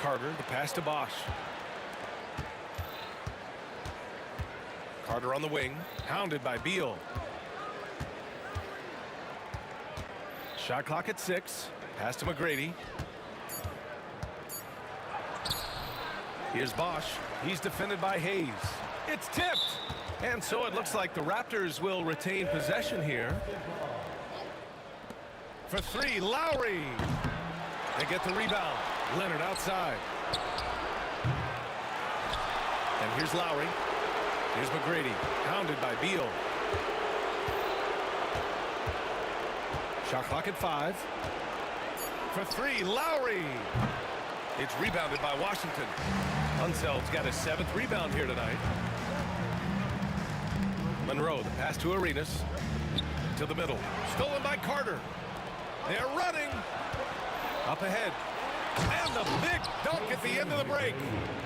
Carter, the pass to Bosch. Carter on the wing, hounded by Beal. Shot clock at 6. Pass to McGrady. Here's Bosch. He's defended by Hayes. It's tipped. And so it looks like the Raptors will retain possession here. For 3, Lowry. They get the rebound. Leonard outside. And here's Lowry. Here's McGrady, hounded by Beal. Shot clock at 5. For 3, Lowry. It's rebounded by Washington. Unseld's got his 7th rebound here tonight. Monroe, the pass to Arenas. To the middle. Stolen by Carter. They're running. Up ahead. And the big dunk at the end of the break.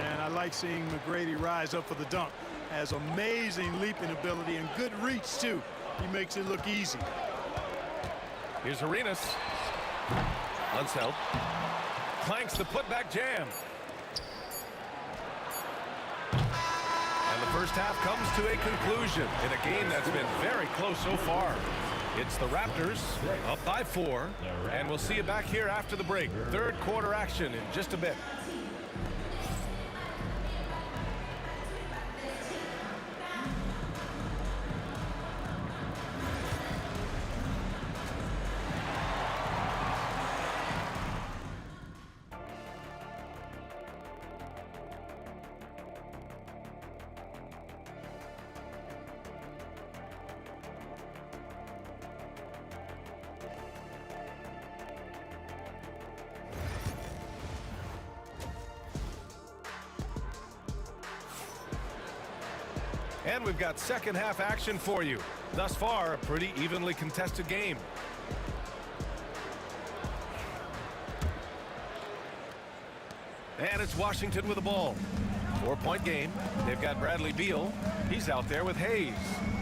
And I like seeing McGrady rise up for the dunk. Has amazing leaping ability and good reach, too. He makes it look easy. Here's Arenas. Unseld. Clanks the putback jam. And the first half comes to a conclusion in a game that's been very close so far. It's the Raptors up by 4, and we'll see you back here after the break. Third quarter action in just a bit. And we've got second half action for you. Thus far, a pretty evenly contested game. And it's Washington with the ball. 4-point game. They've got Bradley Beal. He's out there with Hayes.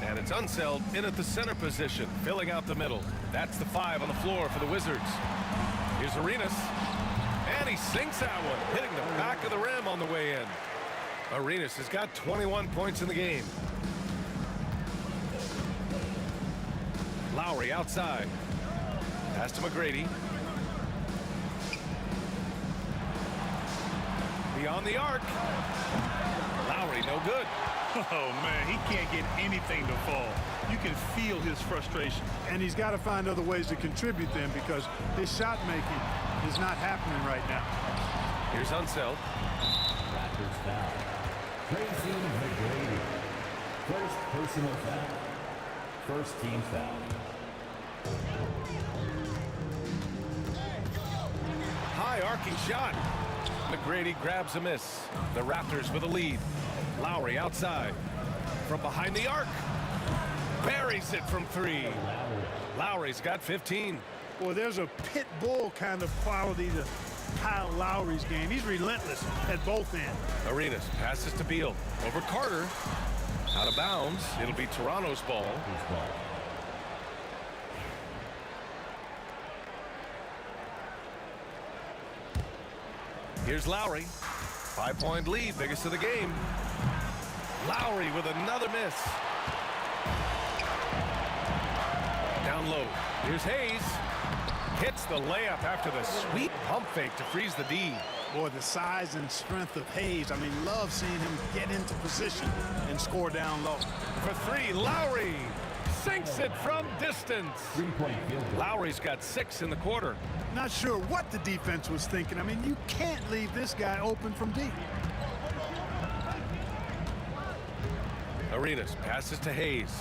And it's Unseld in at the center position, filling out the middle. That's the 5 on the floor for the Wizards. Here's Arenas. And he sinks that one, hitting the back of the rim on the way in. Arenas has got 21 points in the game. Lowry outside. Pass to McGrady. Beyond the arc. Lowry no good. Oh, man, he can't get anything to fall. You can feel his frustration. And he's got to find other ways to contribute then because his shot making is not happening right now. Here's Unseld. Raptors foul. Tracy McGrady. First personal foul. First team foul. High arcing shot. McGrady grabs a miss. The Raptors with a lead. Lowry outside. From behind the arc. Buries it from 3. Lowry's got 15. Well, there's a pit bull kind of quality to Kyle Lowry's game. He's relentless at both ends. Arenas passes to Beal. Over Carter. Out of bounds. It'll be Toronto's ball. Here's Lowry. 5-point lead, biggest of the game. Lowry with another miss. Down low. Here's Hayes. Hits the layup after the sweet pump fake to freeze the D. Boy, the size and strength of Hayes. I mean, love seeing him get into position and score down low. For 3, Lowry sinks it from distance. Lowry's got 6 in the quarter. Not sure what the defense was thinking. I mean, you can't leave this guy open from deep. Arenas passes to Hayes.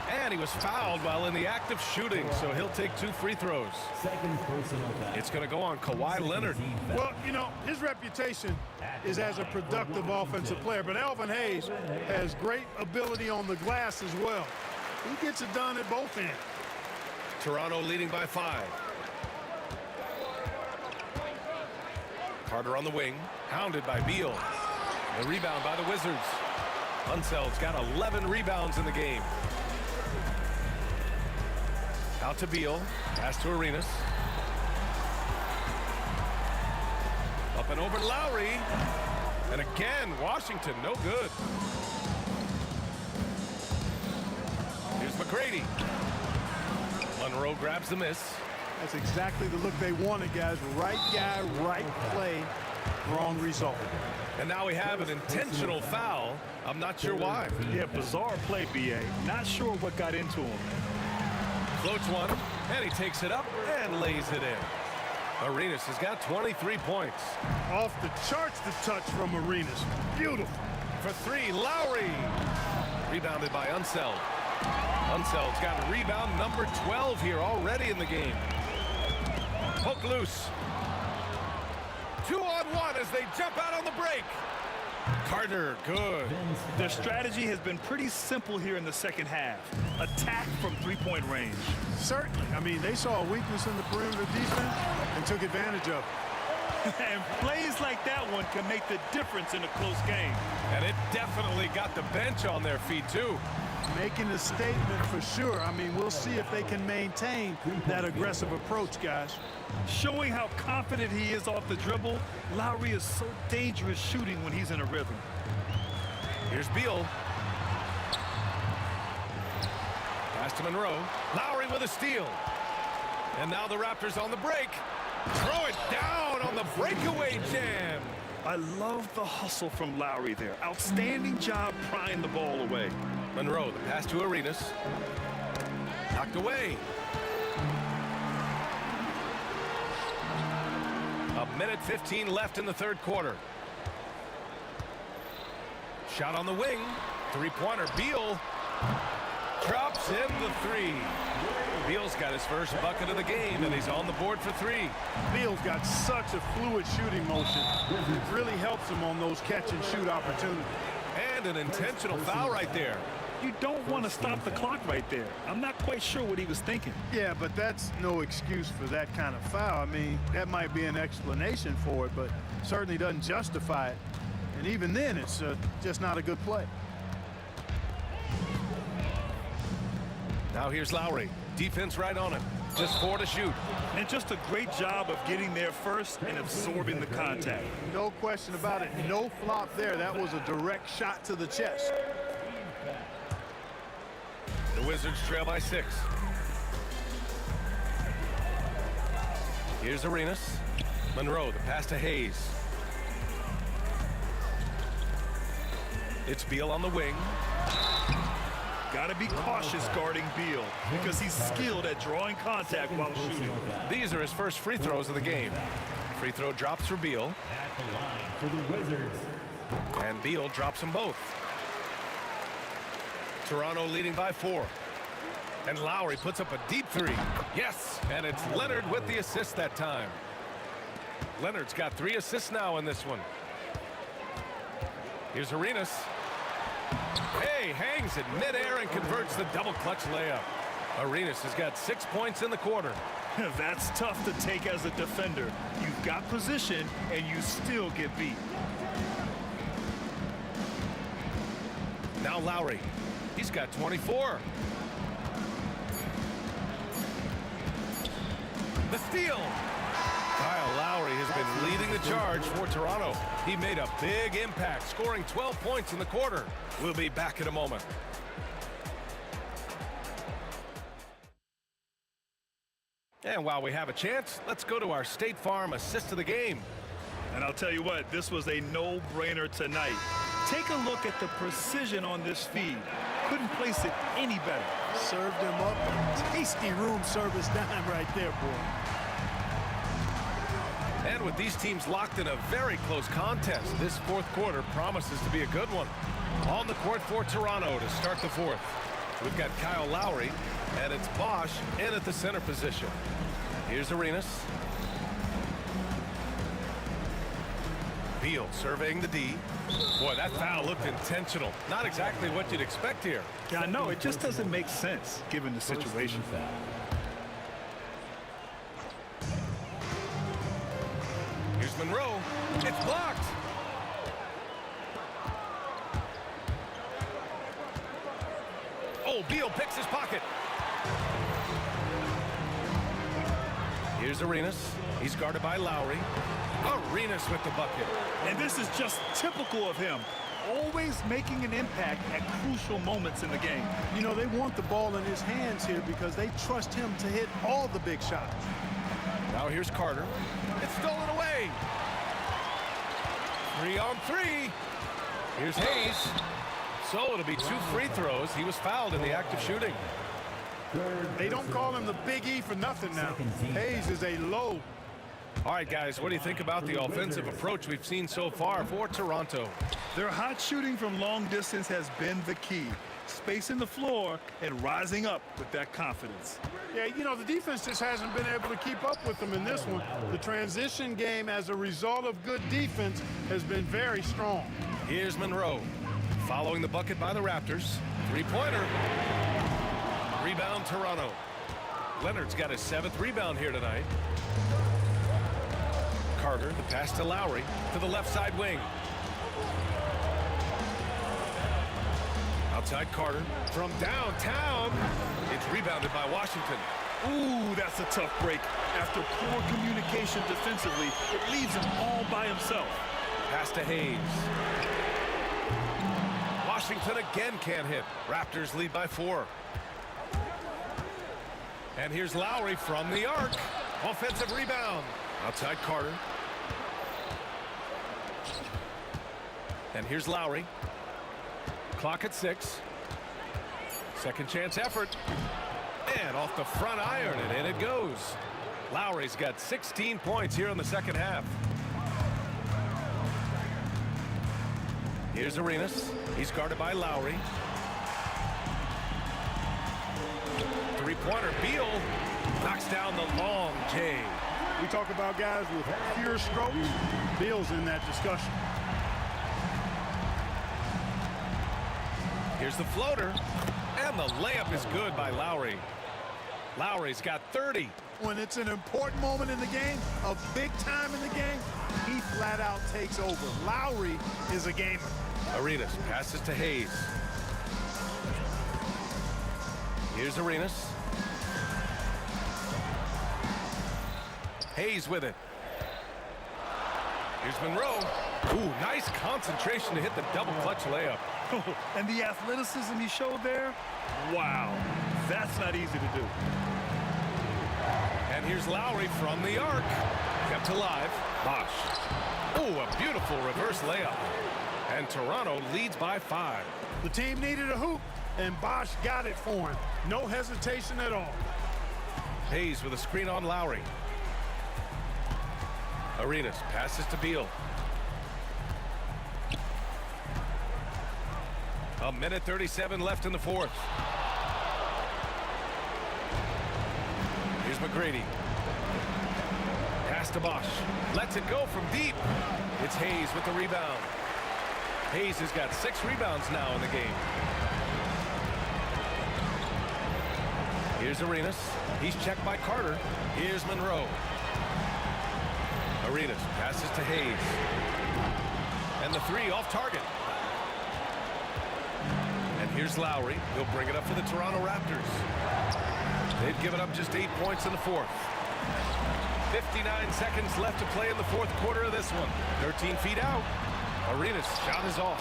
And he was fouled while in the act of shooting, so he'll take 2 free throws. Second personal foul. It's going to go on Kawhi Leonard. Well, you know, his reputation is as a productive offensive player, but Elvin Hayes has great ability on the glass as well. He gets it done at both ends. Toronto leading by 5. Carter on the wing, hounded by Beal. The rebound by the Wizards. Unseld's got 11 rebounds in the game. Out to Beal, pass to Arenas. Up and over Lowry. And again, Washington, no good. Here's McGrady. Monroe grabs the miss. That's exactly the look they wanted, guys. Right guy, right play, wrong result. And now we have an intentional foul. I'm not sure why. Yeah, bizarre play, B.A. Not sure what got into him. Floats one, and he takes it up and lays it in. Arenas has got 23 points. Off the charts, the touch from Arenas. Beautiful. For 3, Lowry. Rebounded by Unseld. Unseld's got rebound number 12 here already in the game. Poke loose. 2-on-1 as they jump out on the break. Carter, good. Their strategy has been pretty simple here in the second half. Attack from 3-point range. Certainly. I mean, they saw a weakness in the perimeter defense and took advantage of it. And plays like that one can make the difference in a close game. And it definitely got the bench on their feet, too. Making a statement for sure. I mean, we'll see if they can maintain that aggressive approach, guys. Showing how confident he is off the dribble, Lowry is so dangerous shooting when he's in a rhythm. Here's Beal. Pass to Monroe. Lowry with a steal. And now the Raptors on the break. Throw it down on the breakaway jam. I love the hustle from Lowry there. Outstanding job prying the ball away. Monroe, the pass to Arenas. Knocked away. A minute 15 left in the third quarter. Shot on the wing. 3-pointer. Beal drops in the 3. Beal's got his first bucket of the game, and he's on the board for 3. Beal's got such a fluid shooting motion. It really helps him on those catch-and-shoot opportunities. And an intentional foul right there. You don't want to stop the clock right there. I'm not quite sure what he was thinking. Yeah, but that's no excuse for that kind of foul. I mean, that might be an explanation for it, but certainly doesn't justify it. And even then, it's just not a good play. Now here's Lowry. Defense right on him. Just 4 to shoot. And just a great job of getting there first and absorbing the contact. No question about it. No flop there. That was a direct shot to the chest. The Wizards trail by 6. Here's Arenas. Monroe, the pass to Hayes. It's Beal on the wing. Got to be cautious guarding Beal because he's skilled at drawing contact while shooting. These are his first free throws of the game. Free throw drops for Beal. At the line for the Wizards. And Beal drops them both. Toronto leading by 4. And Lowry puts up a deep three. Yes, and it's Leonard with the assist that time. Leonard's got 3 assists now in this one. Here's Arenas. Hey, hangs in midair and converts the double clutch layup. Arenas has got 6 points in the quarter. That's tough to take as a defender. You've got position and you still get beat. Now Lowry. He's got 24. The steal. Kyle Lowry has been leading the charge for Toronto. He made a big impact, scoring 12 points in the quarter. We'll be back in a moment. And while we have a chance, let's go to our State Farm assist of the game. And I'll tell you what, this was a no-brainer tonight. Take a look at the precision on this feed. Couldn't place it any better. Served him up. Tasty room service dime right there, boy. And with these teams locked in a very close contest, this fourth quarter promises to be a good one. On the court for Toronto to start the fourth. We've got Kyle Lowry, and it's Bosch in at the center position. Here's Arenas. Beal surveying the D. Boy, that foul looked intentional. Not exactly what you'd expect here. Yeah, I know. It just doesn't make sense given the situation. Here's Monroe. It's blocked. Oh, Beal picks his pocket. Here's Arenas. He's guarded by Lowry. Arenas with the bucket. And this is just typical of him. Always making an impact at crucial moments in the game. You know, they want the ball in his hands here because they trust him to hit all the big shots. Now here's Carter. It's stolen away. 3-on-3. Here's Hayes. So it'll be 2 free throws. He was fouled in the act of shooting. They don't call him the Big E for nothing now. Hayes is a low. All right, guys, what do you think about the offensive approach we've seen so far for Toronto? Their hot shooting from long distance has been the key. Spacing the floor and rising up with that confidence. Yeah, you know, the defense just hasn't been able to keep up with them in this one. The transition game, as a result of good defense, has been very strong. Here's Monroe. Following the bucket by the Raptors. 3-pointer. Rebound, Toronto. Leonard's got his 7th rebound here tonight. Carter, the pass to Lowry, to the left side wing. Outside Carter, from downtown. It's rebounded by Washington. Ooh, that's a tough break. After poor communication defensively, it leaves him all by himself. Pass to Hayes. Washington again can't hit. Raptors lead by 4. And here's Lowry from the arc. Offensive rebound. Outside Carter. And here's Lowry. Clock at 6. Second chance effort. And off the front iron, and in it goes. Lowry's got 16 points here in the second half. Here's Arenas. He's guarded by Lowry. 3-pointer. Beal knocks down the long J. We talk about guys with pure strokes. Beal's in that discussion. Here's the floater. And the layup is good by Lowry. Lowry's got 30. When it's an important moment in the game, a big time in the game, he flat out takes over. Lowry is a gamer. Arenas passes to Hayes. Here's Arenas. Hayes with it. Here's Monroe. Ooh, nice concentration to hit the double clutch layup. And the athleticism he showed there, wow, that's not easy to do. And here's Lowry from the arc. Kept alive. Bosch. Oh, a beautiful reverse layup. And Toronto leads by 5. The team needed a hoop, and Bosch got it for him. No hesitation at all. Hayes with a screen on Lowry. Arenas passes to Beal. A minute 37 left in the fourth. Here's McGrady. Pass to Bosch. Lets it go from deep. It's Hayes with the rebound. Hayes has got 6 rebounds now in the game. Here's Arenas. He's checked by Carter. Here's Monroe. Arenas passes to Hayes. And the 3 off target. And here's Lowry. He'll bring it up for the Toronto Raptors. They've given up just 8 points in the fourth. 59 seconds left to play in the fourth quarter of this one. 13 feet out. Arenas' shot is off.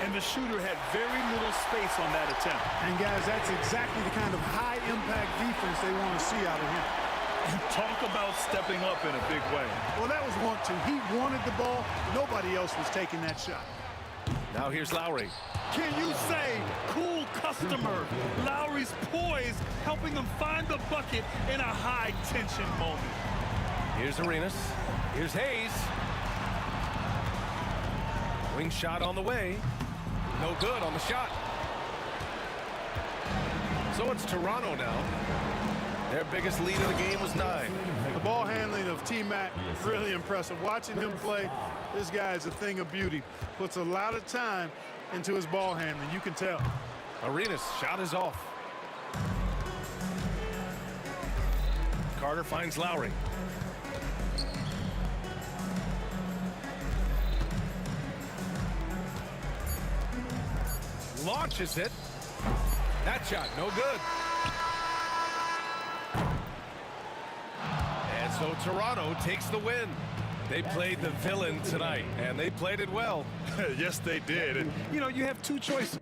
And the shooter had very little space on that attempt. And guys, that's exactly the kind of high-impact defense they want to see out of him. And talk about stepping up in a big way. Well, that was want to. He wanted the ball. Nobody else was taking that shot. Now here's Lowry. Can you say cool customer? Lowry's poise, helping them find the bucket in a high-tension moment. Here's Arenas. Here's Hayes. Wing shot on the way. No good on the shot. So it's Toronto now. Their biggest lead of the game was 9. The ball handling of T-Mac, really impressive. Watching him play, this guy is a thing of beauty. Puts a lot of time into his ball handling, you can tell. Arenas' shot is off. Carter finds Lowry. Launches it. That shot, no good. And so Toronto takes the win. They played the villain tonight, and they played it well. Yes, they did. And, you know, you have 2 choices.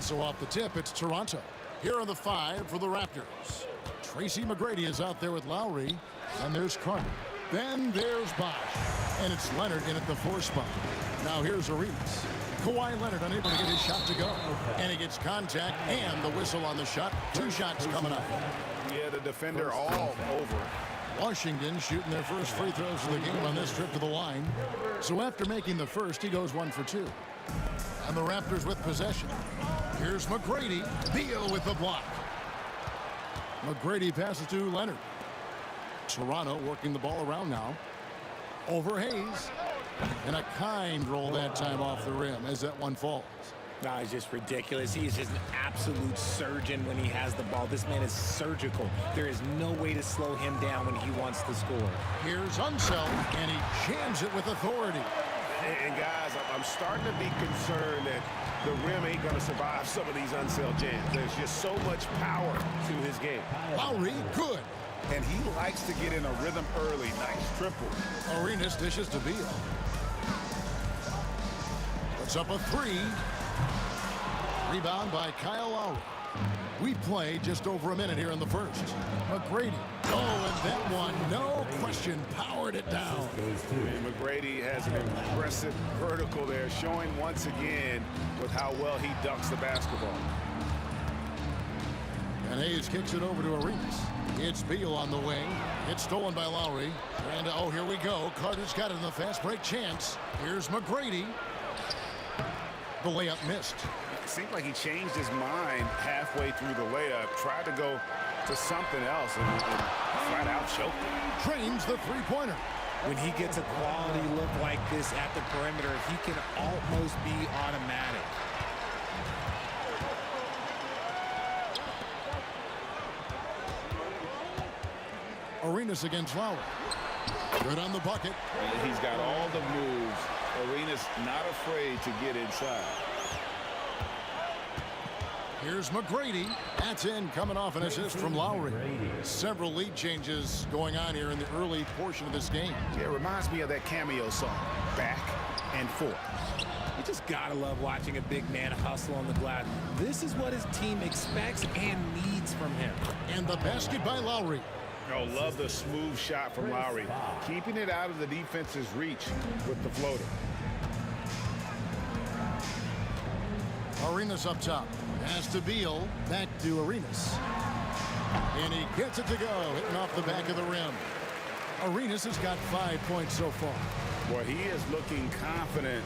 so off the tip, it's Toronto. Here are the 5 for the Raptors. Tracy McGrady is out there with Lowry. And there's Carter. Then there's Bosch. And it's Leonard in at the 4 spot. Now here's Arenas. Kawhi Leonard unable to get his shot to go. And he gets contact and the whistle on the shot. 2 shots coming up. Yeah, the defender all over. Washington shooting their first free throws of the game on this trip to the line. So after making the first, he goes 1 for 2. And the Raptors with possession. Here's McGrady. Beal with the block. McGrady passes to Leonard. Toronto working the ball around now. Over Hayes. And a kind roll that time off the rim as that one falls. No, it's just ridiculous. He is just an absolute surgeon when he has the ball. This man is surgical. There is no way to slow him down when he wants to score. Here's Unseld, and he jams it with authority. And guys, I'm starting to be concerned that the rim ain't going to survive some of these Unseld jams. There's just so much power to his game. Lowry, good. And he likes to get in a rhythm early. Nice triple. Arenas dishes to Beal. Puts up a 3. Rebound by Kyle Lowry. We play just over a minute here in the first. McGrady. Oh, and that one, no question, powered it down. And McGrady has an impressive vertical there, showing once again with how well he dunks the basketball. And Hayes kicks it over to Arenas. It's Beal on the wing. It's stolen by Lowry. And, oh, here we go. Carter's got it in the fast break chance. Here's McGrady. The layup missed. It seemed like he changed his mind halfway through the layup, tried to go to something else, and flat out choked it. Drains the three-pointer. When he gets a quality look like this at the perimeter, he can almost be automatic. Arenas against Lowry. Good on the bucket. And he's got all the moves. Arenas not afraid to get inside. Here's McGrady. That's in, coming off an assist from Lowry. Several lead changes going on here in the early portion of this game. Yeah, it reminds me of that cameo song, Back and Forth. You just gotta love watching a big man hustle on the glass. This is what his team expects and needs from him. And the basket by Lowry. Oh, love the smooth shot from Lowry. Keeping it out of the defense's reach with the floater. Arenas up top. Pass to Beal. Back to Arenas. And he gets it to go. Hitting off the back of the rim. Arenas has got 5 points so far. Boy, he is looking confident.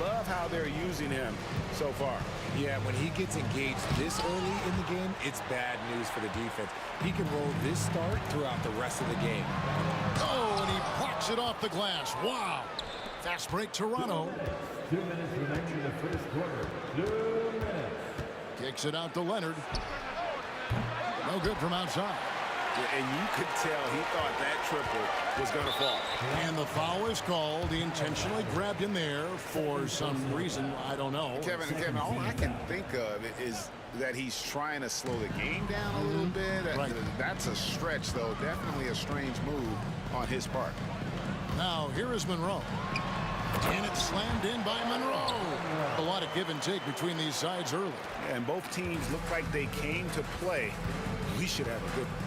Love how they're using him so far. Yeah, when he gets engaged this early in the game, it's bad news for the defense. He can roll this start throughout the rest of the game. Oh, and he blocks it off the glass. Wow. Fast break, Toronto. 2 minutes remaining in the first quarter. 2 minutes. Kicks it out to Leonard. No good from outside. Yeah, and you could tell he thought that triple was going to fall. And the foul is called. He intentionally grabbed him there for some reason. I don't know. Kevin, all I can think of is that he's trying to slow the game down a little bit. Right. That's a stretch, though. Definitely a strange move on his part. Now, here is Monroe. And it's slammed in by Monroe. A lot of give and take between these sides early. Yeah, and both teams look like they came to play. We should have a good one.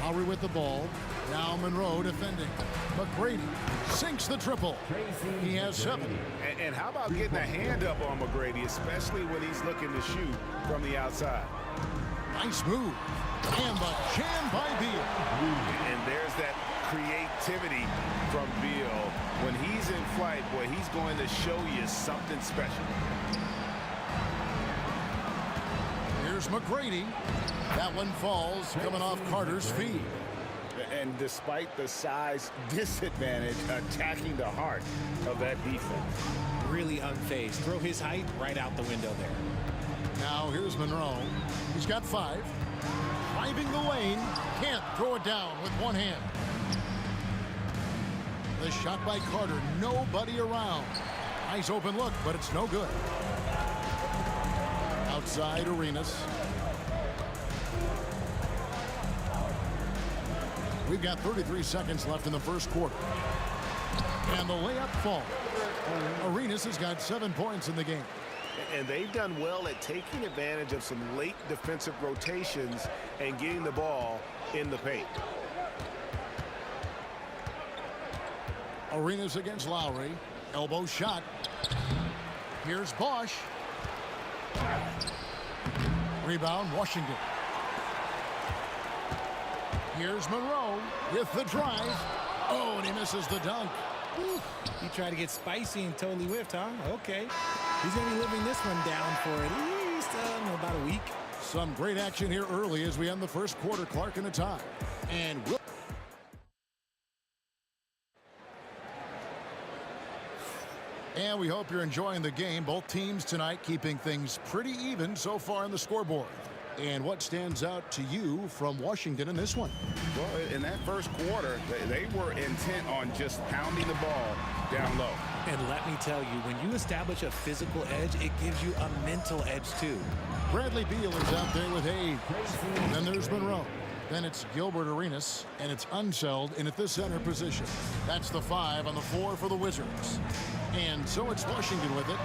Lowry with the ball. Now Monroe defending. McGrady sinks the triple. He has 7. And how about getting a hand up on McGrady, especially when he's looking to shoot from the outside. Nice move. And the jam by Beal. And there's that creativity from Beal. When he's in flight, boy, he's going to show you something special. Here's McGrady. That one falls, coming off Carter's feet. And despite the size disadvantage, attacking the heart of that defense. Really unfazed. Throw his height right out the window there. Now here's Monroe. He's got 5. Driving the lane. Can't throw it down with one hand. The shot by Carter. Nobody around. Nice open look, but it's no good. Outside Arenas. We've got 33 seconds left in the first quarter. And the layup falls. Arenas has got 7 points in the game. And they've done well at taking advantage of some late defensive rotations and getting the ball in the paint. Arenas against Lowry. Elbow shot. Here's Bosch. Rebound, Washington. Here's Monroe with the drive. Oh, and he misses the dunk. Whew. He tried to get spicy and totally whiffed, huh? Okay. He's going to be living this one down for at least about a week. Some great action here early as we end the first quarter. Clark in a tie. And we'll... And we hope you're enjoying the game. Both teams tonight keeping things pretty even so far on the scoreboard. And what stands out to you from Washington in this one? Well, in that first quarter, they were intent on just pounding the ball down low. And let me tell you, when you establish a physical edge, it gives you a mental edge too. Bradley Beal is out there with Hayes. Then there's Monroe. Then it's Gilbert Arenas, and it's Unseld in at the center position. That's the 5 on the floor for the Wizards. And so it's Washington with it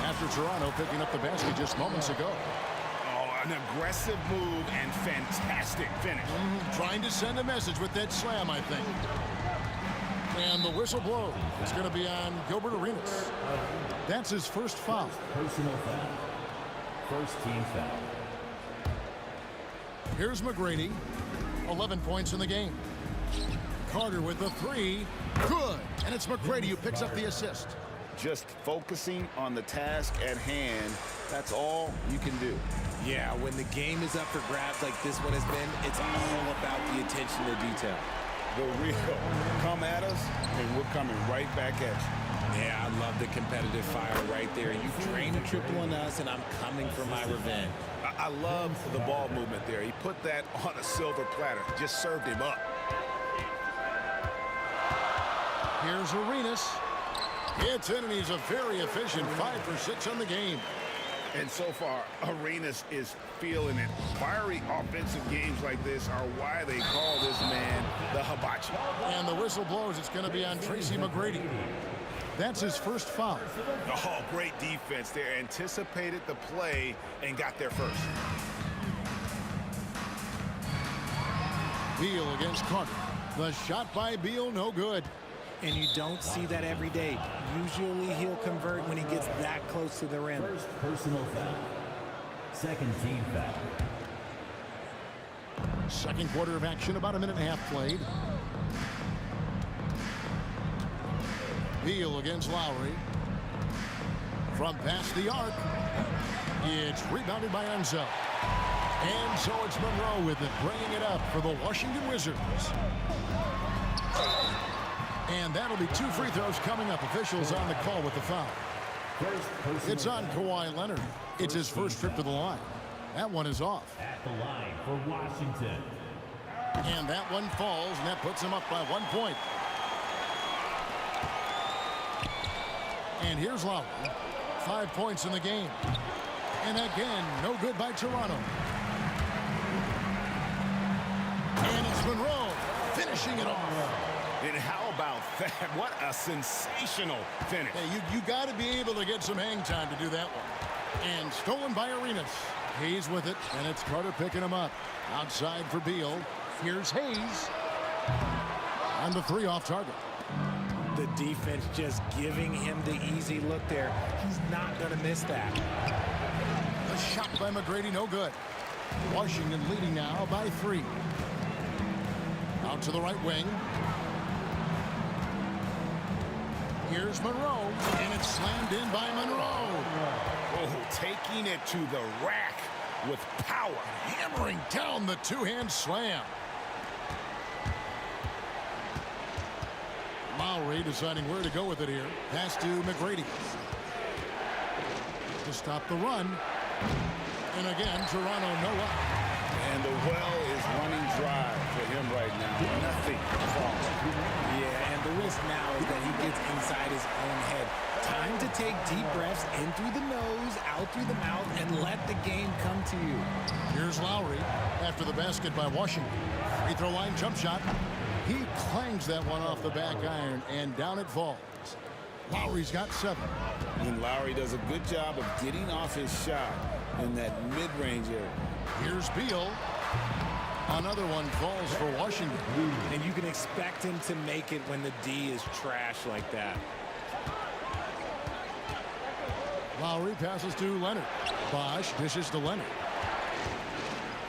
after Toronto picking up the basket just moments ago. An aggressive move and fantastic finish. Trying to send a message with that slam, I think. And the whistle blows. It's going to be on Gilbert Arenas. That's his first foul. Personal foul. First team foul. Here's McGrady. 11 points in the game. Carter with the 3. Good. And it's McGrady who picks up the assist. Just focusing on the task at hand, that's all you can do. Yeah, when the game is up for grabs like this one has been, it's all about the attention to detail. The real come at us, and we're coming right back at you. Yeah, I love the competitive fire right there. You drain a triple on us, and I'm coming for my revenge. I love the ball movement there. He put that on a silver platter, just served him up. Here's Arenas. Gets in, and he's a very efficient 5 for 6 on the game. And so far, Arenas is feeling it. Fiery offensive games like this are why they call this man the hibachi. And the whistle blows. It's going to be on Tracy McGrady. That's his first foul. Oh, great defense there. Anticipated the play and got there first. Beal against Carter. The shot by Beal, no good. And you don't see that every day. Usually he'll convert when he gets that close to the rim. First personal foul. Second team foul. Second quarter of action, about a minute and a half played. Beal against Lowry. From past the arc. It's rebounded by Unseld. And so it's Monroe with it, bringing it up for the Washington Wizards. And that'll be 2 free throws coming up. Officials on the call with the foul. It's on Kawhi Leonard. It's his first trip to the line. That one is off. At the line for Washington. And that one falls, and that puts him up by 1 point. And here's Lowry. 5 points in the game. And again, no good by Toronto. And it's Monroe finishing it off. And how about that? What a sensational finish. Hey, you got to be able to get some hang time to do that one. And stolen by Arenas. Hayes with it, and it's Carter picking him up. Outside for Beal. Here's Hayes. And the 3 off target. The defense just giving him the easy look there. He's not going to miss that. The shot by McGrady, no good. Washington leading now by 3. Out to the right wing. Here's Monroe, and it's slammed in by Monroe. Oh, taking it to the rack with power. Hammering down the 2-hand slam. Lowry deciding where to go with it here. Pass to McGrady. To stop the run. And again, Toronto no up. And the well is running dry for him right now. Nothing falling. Yeah, and the risk now is that he gets inside his own head. Time to take deep breaths in through the nose, out through the mouth, and let the game come to you. Here's Lowry after the basket by Washington. Free throw line jump shot. He clangs that one off the back iron, and down it falls. Lowry's got 7. And Lowry does a good job of getting off his shot in that mid-range area. Here's Beal. Another one falls for Washington. And you can expect him to make it when the D is trash like that. Lowry passes to Leonard. Bosch dishes to Leonard.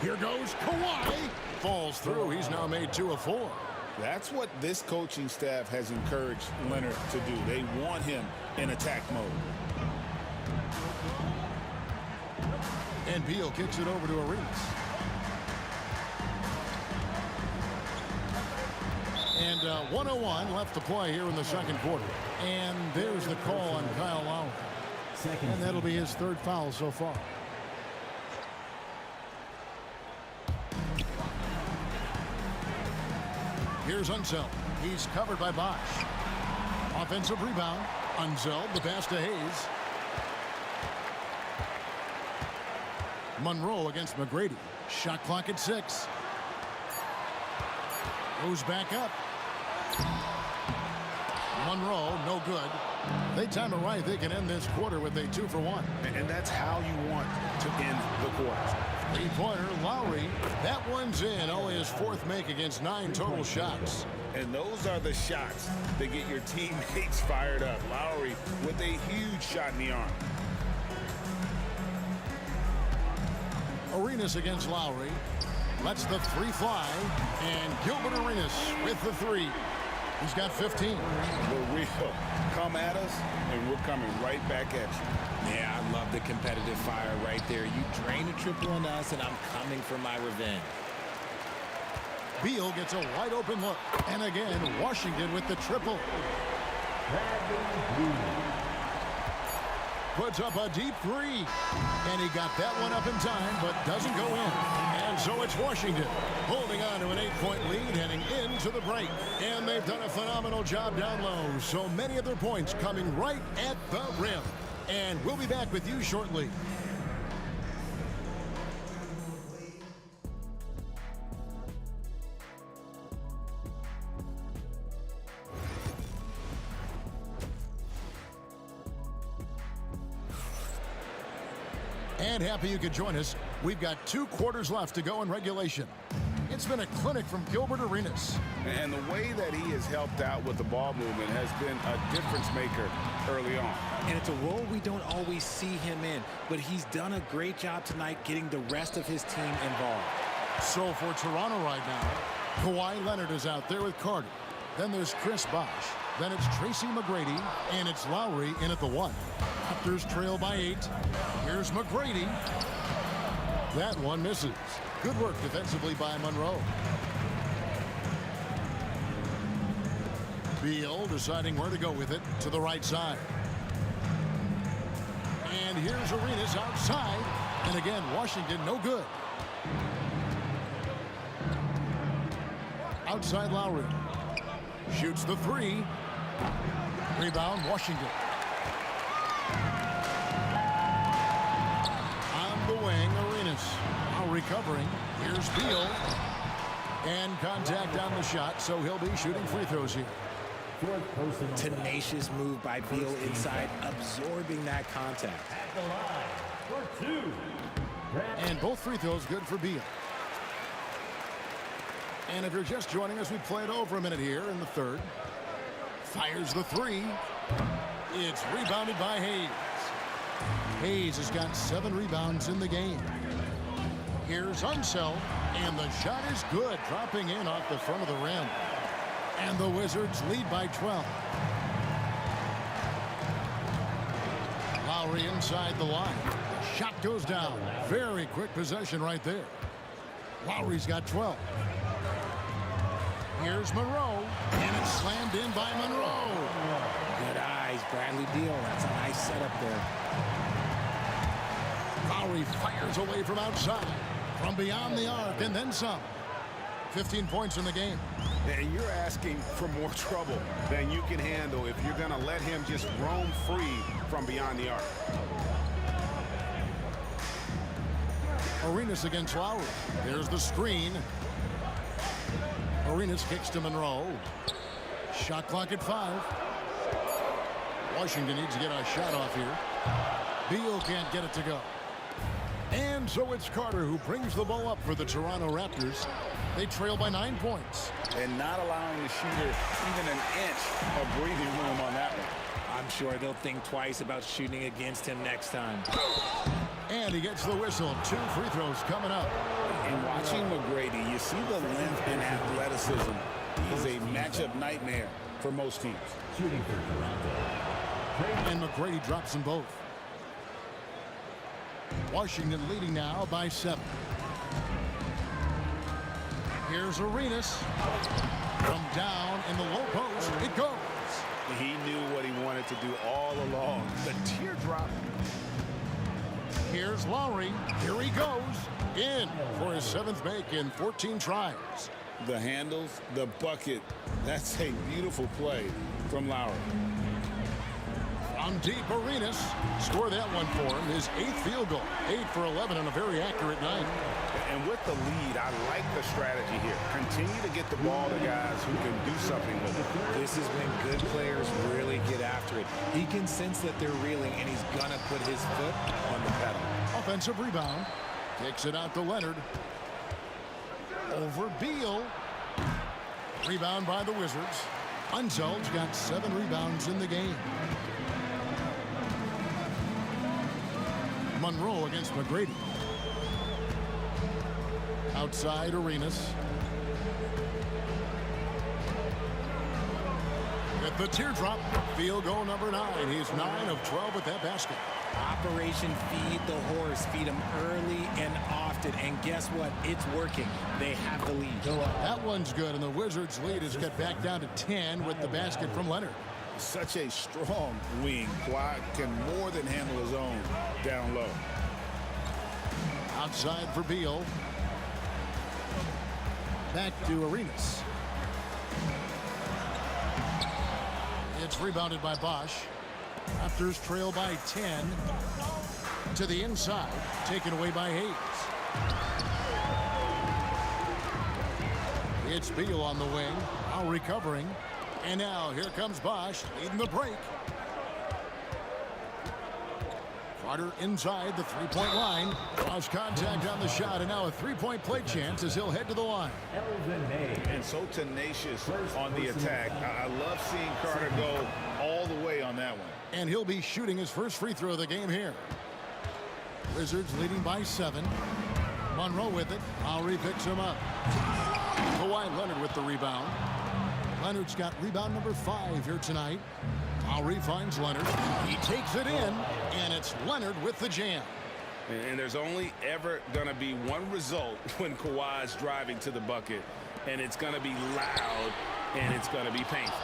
Here goes Kawhi. Falls through. He's now made 2 of 4. That's what this coaching staff has encouraged Leonard to do. They want him in attack mode. And Beal kicks it over to Arenas. And 1:01 left to play here in the second quarter. And there's the call on Kyle Lowry. And that'll be his 3rd foul so far. Here's Unseld. He's covered by Bosch. Offensive rebound. Unseld, the pass to Hayes. Monroe against McGrady. Shot clock at 6. Goes back up. Monroe, no good. They time it right. They can end this quarter with a 2 for 1. And that's how you want to end the quarter. 3-pointer, Lowry. That one's in. Only his 4th make against 9 total shots. And those are the shots that get your teammates fired up. Lowry with a huge shot in the arm. Arenas against Lowry. Lets the 3 fly. And Gilbert Arenas with the 3. He's got 15. We're real. Come at us, and we're coming right back at you. Yeah, I love the competitive fire right there. You drain a triple on us, and I'm coming for my revenge. Beal gets a wide open look. And again, Washington with the triple. Puts up a deep 3. And he got that one up in time, but doesn't go in. And so it's Washington holding on to an 8-point lead heading into the break. And they've done a phenomenal job down low. So many of their points coming right at the rim. And we'll be back with you shortly. And happy you could join us. We've got 2 quarters left to go in regulation. It's been a clinic from Gilbert Arenas. And the way that he has helped out with the ball movement has been a difference maker early on. And it's a role we don't always see him in, but he's done a great job tonight getting the rest of his team involved. So for Toronto right now, Kawhi Leonard is out there with Carter. Then there's Chris Bosh. Then it's Tracy McGrady, and it's Lowry in at the 1. Raptors trail by 8. Here's McGrady. That one misses. Good work defensively by Monroe. Beal deciding where to go with it to the right side. And here's Arenas outside. And again, Washington no good. Outside Lowry. Shoots the 3. Rebound, Washington. On the wing, Arenas. Now recovering. Here's Beal. And contact on the shot, so he'll be shooting free throws here. Tenacious move by Beal inside, absorbing that contact. At the line for 2. And both free throws good for Beal. And if you're just joining us, we played over a minute here in the 3rd. Fires the 3. It's rebounded by Hayes. Hayes has got 7 rebounds in the game. Here's Unseld, and the shot is good, dropping in off the front of the rim. And the Wizards lead by 12. Lowry inside the line. Shot goes down. Very quick possession right there. Lowry's got 12. Here's Monroe, and it's slammed in by Monroe. Good eyes, Bradley Beal. That's a nice setup there. Lowry fires away from outside, from beyond the arc, and then some. 15 points in the game. And you're asking for more trouble than you can handle if you're going to let him just roam free from beyond the arc. Arenas against Lowry. There's the screen. Arenas kicks to Monroe. Shot clock at 5. Washington needs to get a shot off here. Beal can't get it to go. And so it's Carter who brings the ball up for the Toronto Raptors. They trail by 9 points. And not allowing the shooter even an inch of breathing room on that one. I'm sure they'll think twice about shooting against him next time. And he gets the whistle. 2 free throws coming up. And watching McGrady, you see the length and athleticism. He's a matchup nightmare for most teams. Shooting for Toronto. And McGrady drops them both. Washington leading now by 7. Here's Arenas. From down in the low post, it goes. He knew what he wanted to do all along. The teardrop. Here's Lowry. Here he goes. In for his 7th make in 14 tries. The handles, the bucket. That's a beautiful play from Lowry. From deep, Arenas. Score that one for him. His 8th field goal. 8 for 11 on a very accurate night. And with the lead, I like the strategy here. Continue to get the ball to guys who can do something with it. This is when good players really get after it. He can sense that they're reeling, and he's going to put his foot on the pedal. Offensive rebound. Kicks it out to Leonard. Over Beal. Rebound by the Wizards. Unzeld's got 7 rebounds in the game. Monroe against McGrady. Outside Arenas. At the teardrop, field goal number 9. He's 9 of 12 with that basket. Operation Feed the Horse. Feed him early and often. And guess what? It's working. They have the lead. That one's good, and the Wizards' lead is cut back down to 10 with the basket from Leonard. Such a strong wing. Kawhi can more than handle his own down low. Outside for Beal. Back to Arenas. It's rebounded by Bosch. Raptors trail by 10. To the inside. Taken away by Hayes. It's Beal on the wing. Now recovering. And now here comes Bosch leading the break. Carter inside the three-point line. Lost contact on the shot, and now a three-point play chance as he'll head to the line. And so tenacious on the attack. I love seeing Carter go all the way on that one. And he'll be shooting his first free throw of the game here. Wizards leading by 7. Monroe with it. Lowry picks him up. Kawhi Leonard with the rebound. Leonard's got rebound number 5 here tonight. Lowry finds Leonard. He takes it in, and it's Leonard with the jam. And there's only ever going to be one result when Kawhi's driving to the bucket, and it's going to be loud, and it's going to be painful.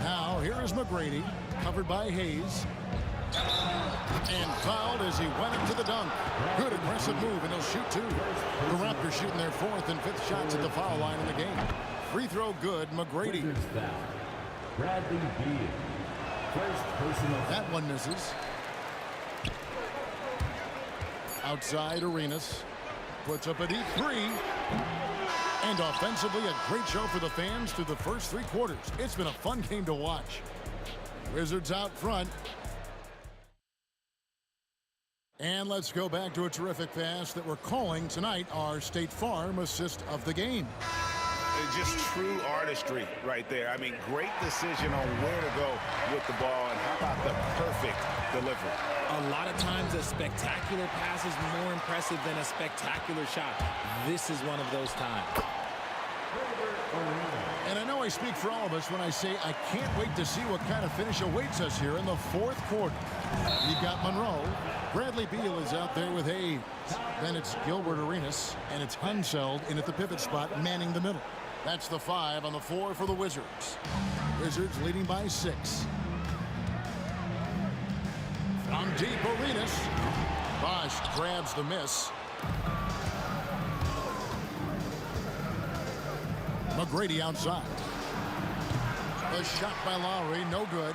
Now, here is McGrady, covered by Hayes. And fouled as he went into the dunk. Good aggressive move, and he'll shoot 2. The Raptors shooting their 4th and 5th shots at the foul line in the game. Free throw good, McGrady. Bradley Beal. First personal. That one misses. Outside Arenas. Puts up a deep 3. And offensively, a great show for the fans through the first 3 quarters. It's been a fun game to watch. Wizards out front. And let's go back to a terrific pass that we're calling tonight our State Farm assist of the game. Just true artistry right there. I mean, great decision on where to go with the ball, and how about the perfect delivery. A lot of times a spectacular pass is more impressive than a spectacular shot. This is one of those times. And I know I speak for all of us when I say I can't wait to see what kind of finish awaits us here in the 4th quarter. You've got Monroe. Bradley Beal is out there with Hayes. Then it's Gilbert Arenas, and it's Unseld in at the pivot spot, manning the middle. That's the 5 on the 4 for the Wizards. Wizards leading by 6. From deep, Arenas. Bosch grabs the miss. McGrady outside. The shot by Lowry, no good.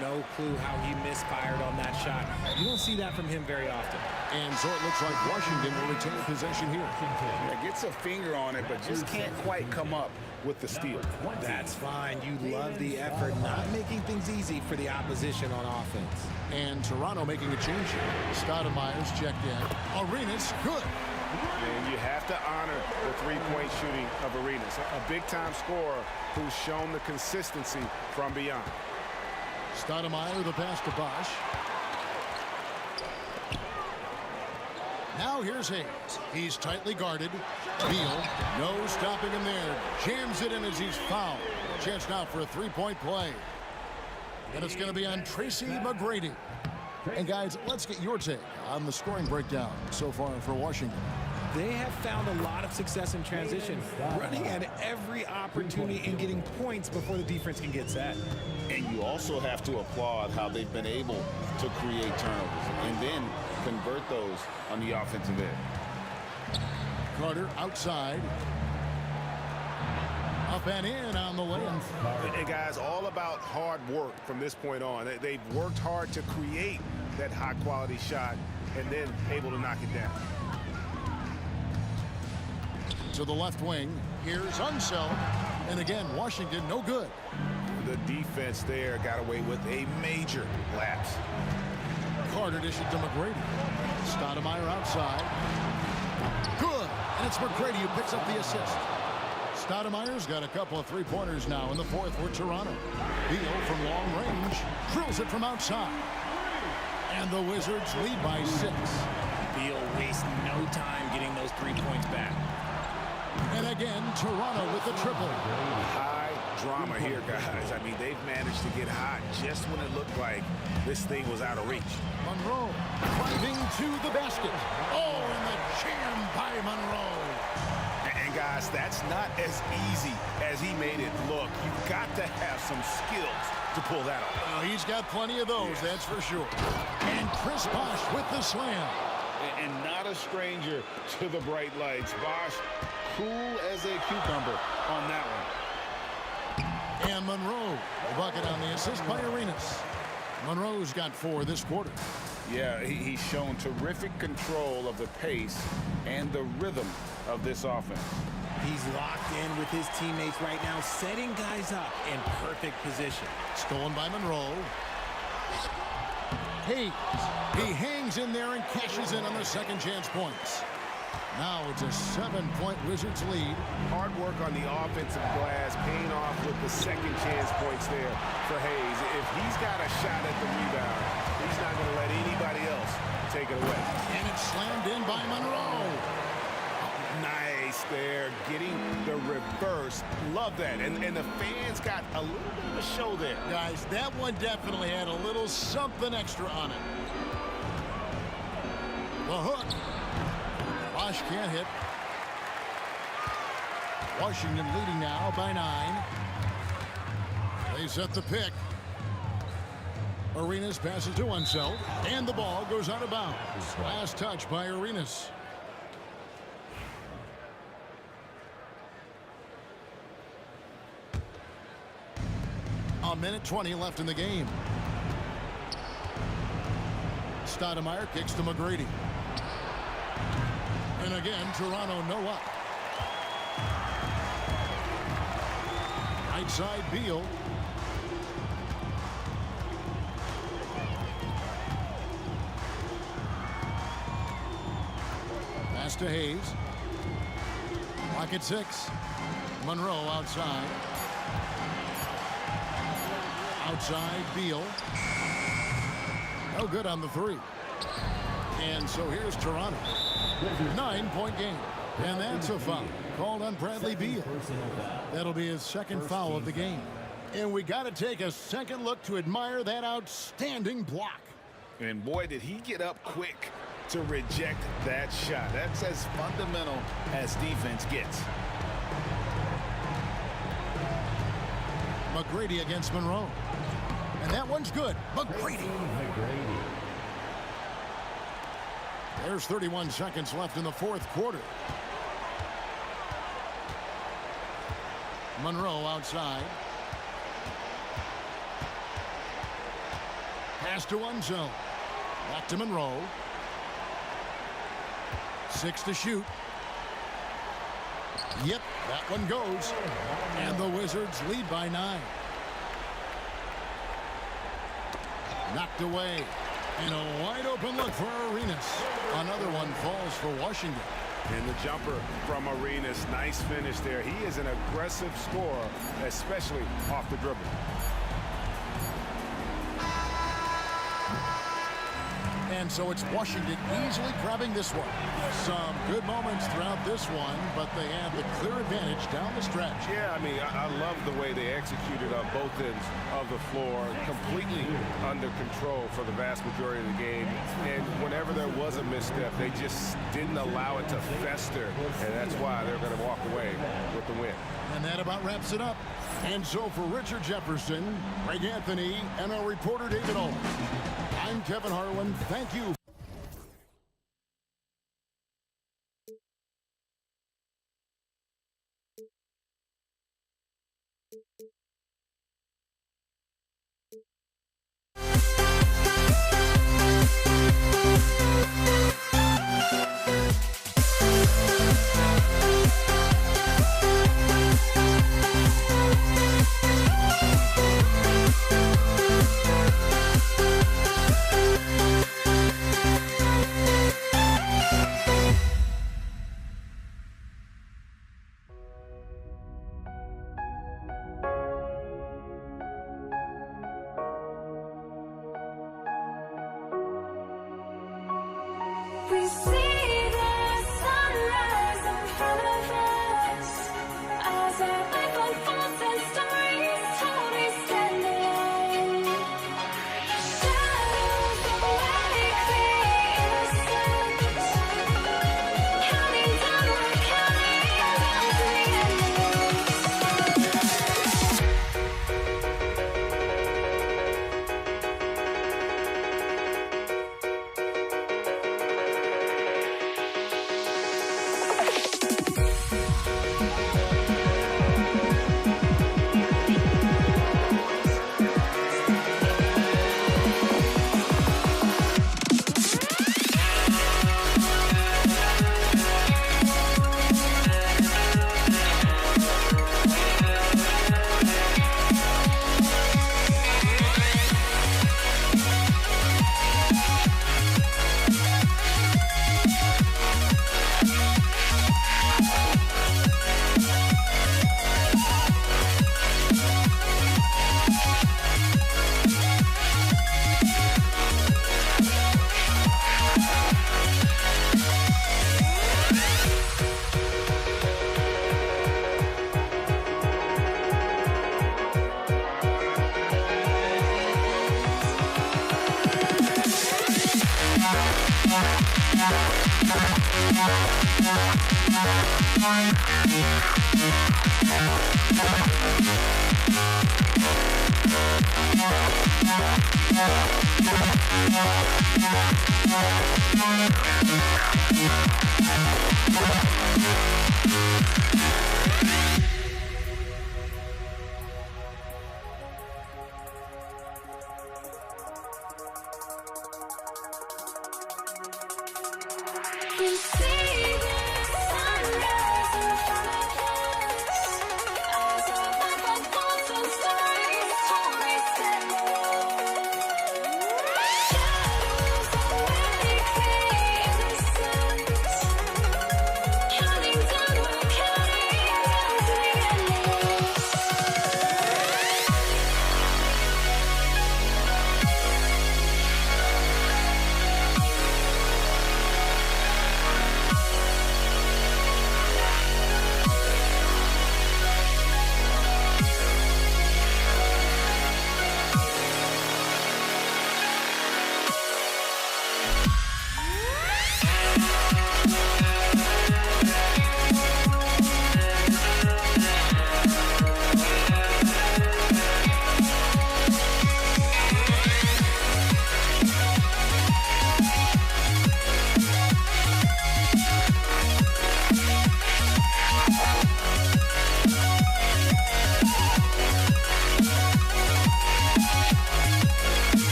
No clue how he misfired on that shot. You don't see that from him very often. And so it looks like Washington will retain possession here. Yeah, gets a finger on it, but just can't quite come up with the steal. That's fine. You love the effort, not making things easy for the opposition on offense. And Toronto making a change here. Stoudemire's checked in. Arenas, good. And you have to honor the three-point shooting of Arenas, a big-time scorer who's shown the consistency from beyond. Stoudemire, the pass to Bosch. Now here's Hayes. He's tightly guarded. Beal, no stopping him there. Jams it in as he's fouled. Chance now for a three-point play. And it's going to be on Tracy McGrady. And guys, let's get your take on the scoring breakdown so far for Washington. They have found a lot of success in transition, running at every opportunity and getting points before the defense can get set. And you also have to applaud how they've been able to create turnovers and then convert those on the offensive end. Carter outside. Up and in on the layup. And guys, all about hard work from this point on. They've worked hard to create that high-quality shot and then able to knock it down. To the left wing, here's Unseld. And again, Washington no good. The defense there got away with a major lapse. Carter dishes to McGrady. Stoudemire outside. Good. And it's McGrady who picks up the assist. Stoudemire's got a couple of three-pointers now in the fourth for Toronto. Beal from long range drills it from outside. And the Wizards lead by 6. Beal wastes no time getting those 3 points back. And again, Toronto with the triple. High drama here, guys. I mean, they've managed to get hot just when it looked like this thing was out of reach. Monroe driving to the basket. Oh, and the jam by Monroe. And guys, that's not as easy as he made it look. You've got to have some skills to pull that off. He's got plenty of those, that's for sure. And Chris Bosh with the slam. And not a stranger to the bright lights. Bosh, cool as a cucumber on that one. And Monroe, a bucket on the assist by Arenas. Monroe's got 4 this quarter. Yeah, he's shown terrific control of the pace and the rhythm of this offense. He's locked in with his teammates right now, setting guys up in perfect position. Stolen by Monroe. Hayes, he hangs in there and cashes in on the second chance points. Now it's a 7-point Wizards lead. Hard work on the offensive glass, paying off with the second chance points there for Hayes. If he's got a shot at the rebound, he's not going to let anybody else take it away. And it's slammed in by Monroe. Nice there, getting the reverse. Love that. And the fans got a little bit of a show there. Guys, that one definitely had a little something extra on it. The hook. Bosh can't hit. Washington leading now by 9. They set the pick. Arenas passes to Unseld, and the ball goes out of bounds. Last touch by Arenas. A minute 20 left in the game. Stoudemire kicks to McGrady. And again, Toronto no up. Right side, Beal. Pass to Hayes. Lock at 6. Monroe outside. Outside, Beal. No good on the 3. And so here's Toronto. 9-point game. And that's a foul called on Bradley Beal. That'll be his second foul of the game. And we got to take a second look to admire that outstanding block. And boy, did he get up quick to reject that shot. That's as fundamental as defense gets. McGrady against Monroe. And that one's good. McGrady. There's 31 seconds left in the fourth quarter. Monroe outside. Pass to Unseld. Back to Monroe. 6 to shoot. Yep, that one goes. And the Wizards lead by 9. Knocked away. And a wide open look for Arenas. Another one falls for Washington. And the jumper from Arenas, nice finish there. He is an aggressive scorer, especially off the dribble. And so it's Washington easily grabbing this one. Some good moments throughout this one, but they have the clear advantage down the stretch. Yeah, I mean, I love the way they executed on both ends of the floor, completely under control for the vast majority of the game. And whenever there was a misstep, they just didn't allow it to fester, and that's why they're going to walk away with the win. And that about wraps it up. And so for Richard Jefferson, Greg Anthony, and our reporter David Owen, I'm Kevin Harlan. Thank you. We see the sunrise in front of us as our life unfolds and stories told. We stand alone. Shadows awake the innocent, counting down, we're counting down to the We see the sunrise in front of us as our life unfolds and stories told. We stand alone. Shadows awake the innocent, counting down, we're counting down to the endless.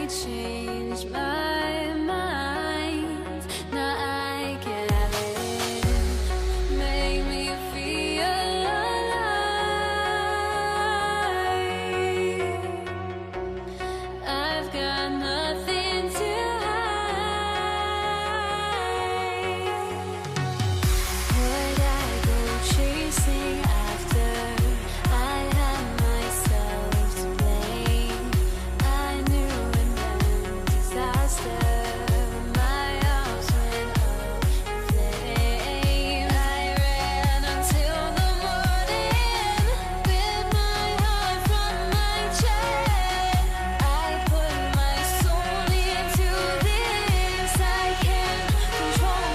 changed my mind. Now I can have it. Make me feel alive. I've got nothing to hide. Would I go chasing after? I had myself to blame. I knew it meant disaster. My house went up in flames. I ran until the morning with my heart from my chest. I put my soul into this. I can't control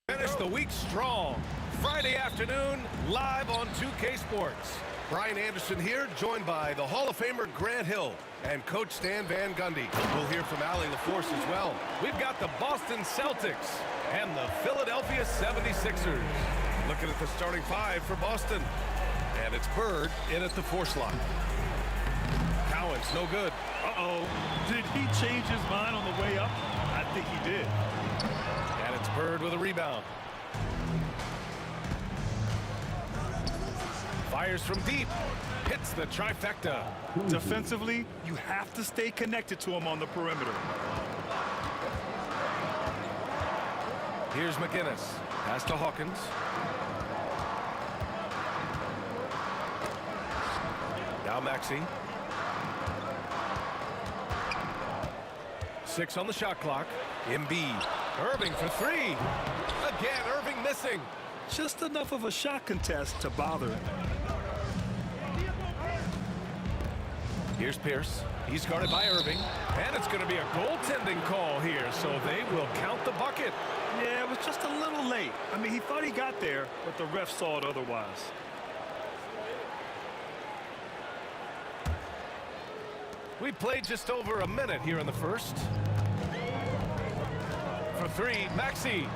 Finish the week strong. Friday afternoon, live on 2K Sports. Brian Anderson here, joined by the Hall of Famer Grant Hill and Coach Stan Van Gundy. We'll hear from Allie LaForce as well. We've got the Boston Celtics and the Philadelphia 76ers. Looking at the starting five for Boston. And it's Bird in at the 4 slot. Cowan's no good. Uh-oh. Did he change his mind on the way up? I think he did. And it's Bird with a rebound. Fires from deep. Hits the trifecta. Defensively, you have to stay connected to him on the perimeter. Here's McGinnis. Pass to Hawkins. Now Maxey. 6 on the shot clock. Embiid. Irving for 3. Again, Irving missing. Just enough of a shot contest to bother him. Here's Pierce. He's guarded by Irving. And it's going to be a goaltending call here, so they will count the bucket. Yeah, it was just a little late. I mean, he thought he got there, but the ref saw it otherwise. We played just over a minute here in the first. For 3, Maxey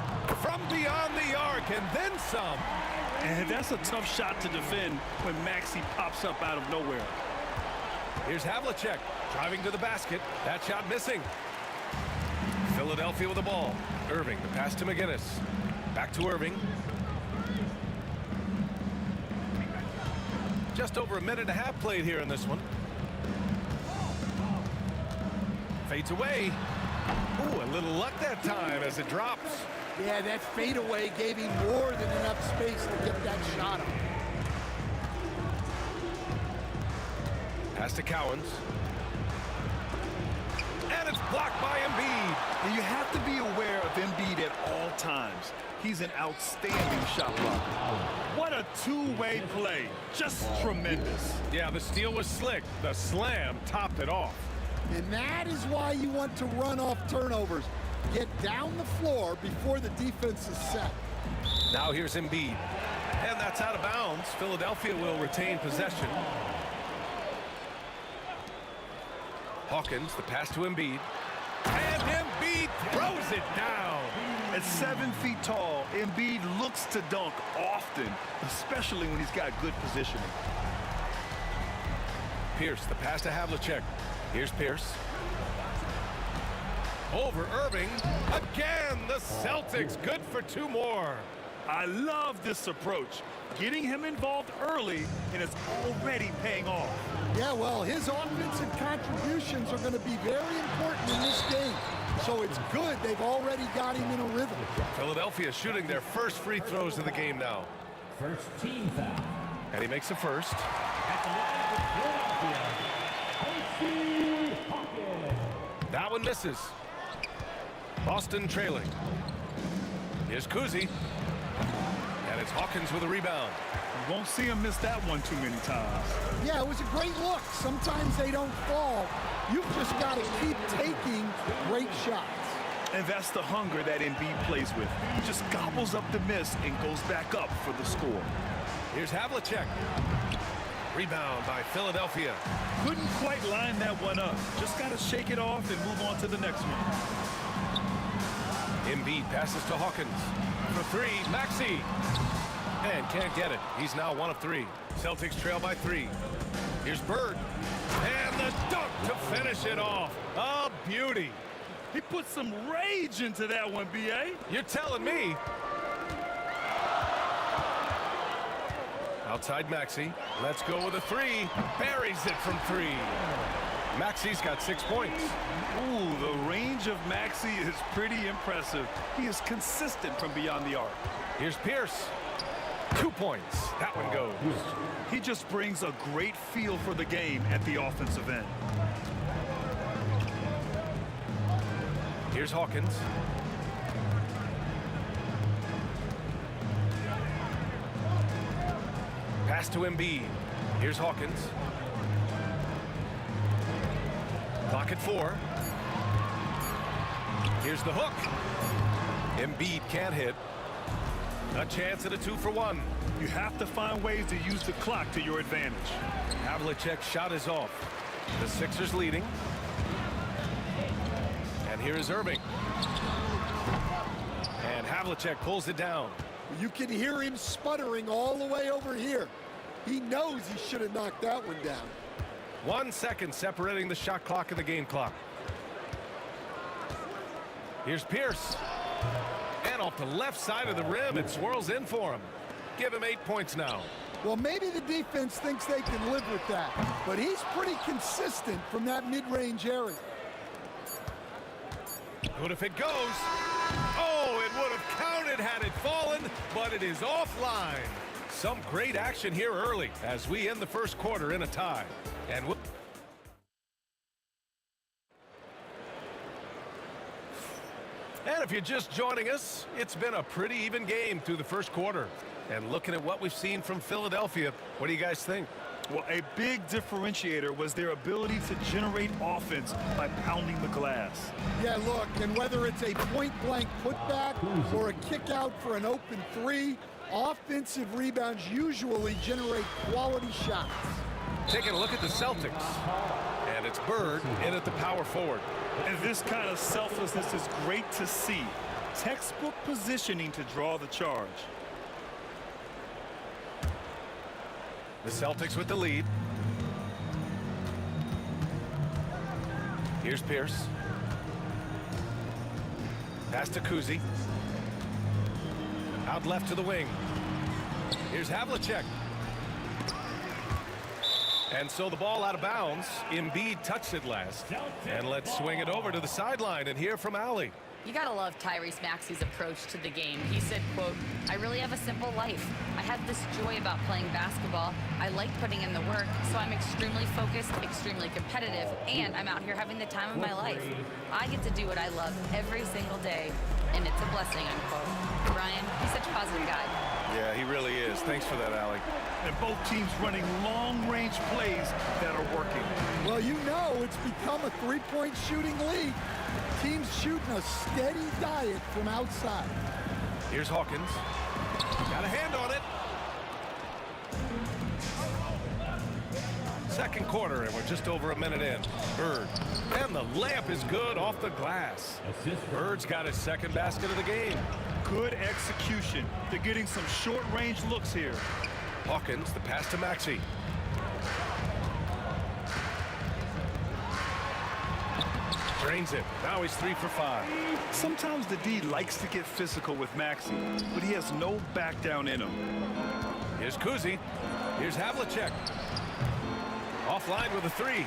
from beyond the arc and then some. And that's a tough shot to defend when Maxey pops up out of nowhere. Here's Havlicek driving to the basket. That shot missing. Philadelphia with the ball. Irving, the pass to McGinnis. Back to Irving. Just over a minute and a half played here in this one. Fades away. Ooh, a little luck that time as it drops. Yeah, that fadeaway gave him more than enough space to get that shot up. Pass to Cowens. And it's blocked by Embiid. And you have to be aware of Embiid at all times. He's an outstanding shot blocker. What a two-way play. Just tremendous. Yeah, the steal was slick. The slam topped it off. And that is why you want to run off turnovers. Get down the floor before the defense is set. Now here's Embiid. And that's out of bounds. Philadelphia will retain possession. Hawkins, the pass to Embiid. And Embiid throws it down. At 7 feet tall, Embiid looks to dunk often, especially when he's got good positioning. Pierce, the pass to Havlicek. Here's Pierce. Over Irving. Again, the Celtics good for 2 more. I love this approach. Getting him involved early, and it's already paying off. Yeah, well, his offensive contributions are going to be very important in this game. So it's good they've already got him in a rhythm. Philadelphia shooting their first free throws of the game now. First team foul. And he makes the first. At the line of Philadelphia, Casey Hawkins. That one misses. Boston trailing. Here's Kuzi. And it's Hawkins with a rebound. You won't see him miss that one too many times. Yeah, it was a great look. Sometimes they don't fall. You've just got to keep taking great shots. And that's the hunger that Embiid plays with. He just gobbles up the miss and goes back up for the score. Here's Havlicek. Rebound by Philadelphia. Couldn't quite line that one up. Just got to shake it off and move on to the next one. Embiid passes to Hawkins. For three, Maxey. And can't get it. He's now 1 of 3. Celtics trail by 3. Here's Bird. And the dunk to finish it off. A beauty. He put some rage into that one, B.A. You're telling me. Outside Maxey. Let's go with a 3. Buries it from 3. Maxey's got 6 points. Ooh, the range of Maxey is pretty impressive. He is consistent from beyond the arc. Here's Pierce. 2 points. That one goes. He just brings a great feel for the game at the offensive end. Here's Hawkins. Pass to Embiid. Here's Hawkins. Clock at 4. Here's the hook. Embiid can't hit. A chance at a 2-for-1. You have to find ways to use the clock to your advantage. Havlicek's shot is off. The Sixers leading. And here is Irving. And Havlicek pulls it down. You can hear him sputtering all the way over here. He knows he should have knocked that one down. 1 second separating the shot clock and the game clock. Here's Pierce. And off the left side of the rim, it swirls in for him. Give him 8 points now. Well, maybe the defense thinks they can live with that, but he's pretty consistent from that mid-range area. Good if it goes. Oh, it would have counted had it fallen, but it is offline. Some great action here early as we end the first quarter in a tie. And if you're just joining us, it's been a pretty even game through the first quarter. And looking at what we've seen from Philadelphia, what do you guys think? Well, a big differentiator was their ability to generate offense by pounding the glass. Yeah, look, and whether it's a point-blank putback or a kick out for an open 3, offensive rebounds usually generate quality shots. Taking a look at the Celtics. And it's Bird in at the power forward. And this kind of selflessness is great to see. Textbook positioning to draw the charge. The Celtics with the lead. Here's Pierce. Pass to Kuzi. Out left to the wing. Here's Havlicek. And so the ball out of bounds. Embiid touched it last. And let's swing it over to the sideline and hear from Allie. You gotta love Tyrese Maxey's approach to the game. He said, quote, "I really have a simple life. I have this joy about playing basketball. I like putting in the work, so I'm extremely focused, extremely competitive, and I'm out here having the time of my life. I get to do what I love every single day, and it's a blessing," unquote. Ryan, he's such a positive guy. Yeah, he really is. Thanks for that, Allie. And both teams running long-range plays that are working. Well, you know it's become a three-point shooting league. Teams shooting a steady diet from outside. Here's Hawkins. Got a hand on it. Second quarter, and we're just over a minute in. Bird. And the layup is good off the glass. Bird's got his second basket of the game. Good execution. They're getting some short-range looks here. Hawkins, the pass to Maxey. Drains it. Now he's 3 for 5. Sometimes the D likes to get physical with Maxey, but he has no back down in him. Here's Kuzi. Here's Havlicek. Offline with a 3.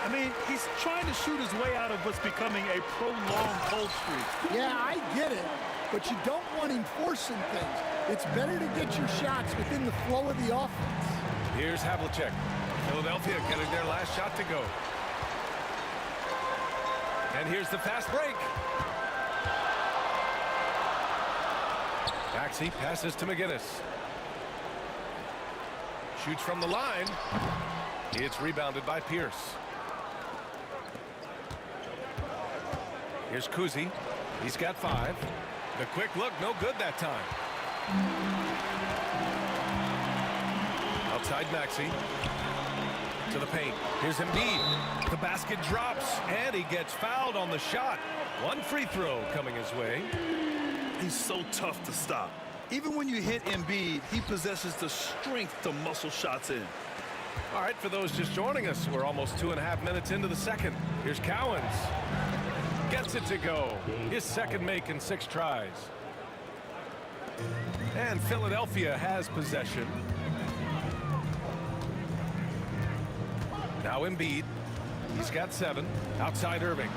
I mean, he's trying to shoot his way out of what's becoming a prolonged cold streak. Yeah, I get it, but you don't want him forcing things. It's better to get your shots within the flow of the offense. Here's Havlicek. Philadelphia getting their last shot to go. And here's the fast break. Maxey passes to McGinnis. Shoots from the line. It's rebounded by Pierce. Here's Kuzi. He's got 5. The quick look, no good that time. Outside Maxey. To the paint. Here's Embiid. The basket drops, and he gets fouled on the shot. 1 free throw coming his way. He's so tough to stop. Even when you hit Embiid, he possesses the strength to muscle shots in. All right, for those just joining us, we're almost 2.5 minutes into the second. Here's Cowens. Gets it to go. His second make in 6 tries. And Philadelphia has possession. Now Embiid. He's got 7. Outside Irving.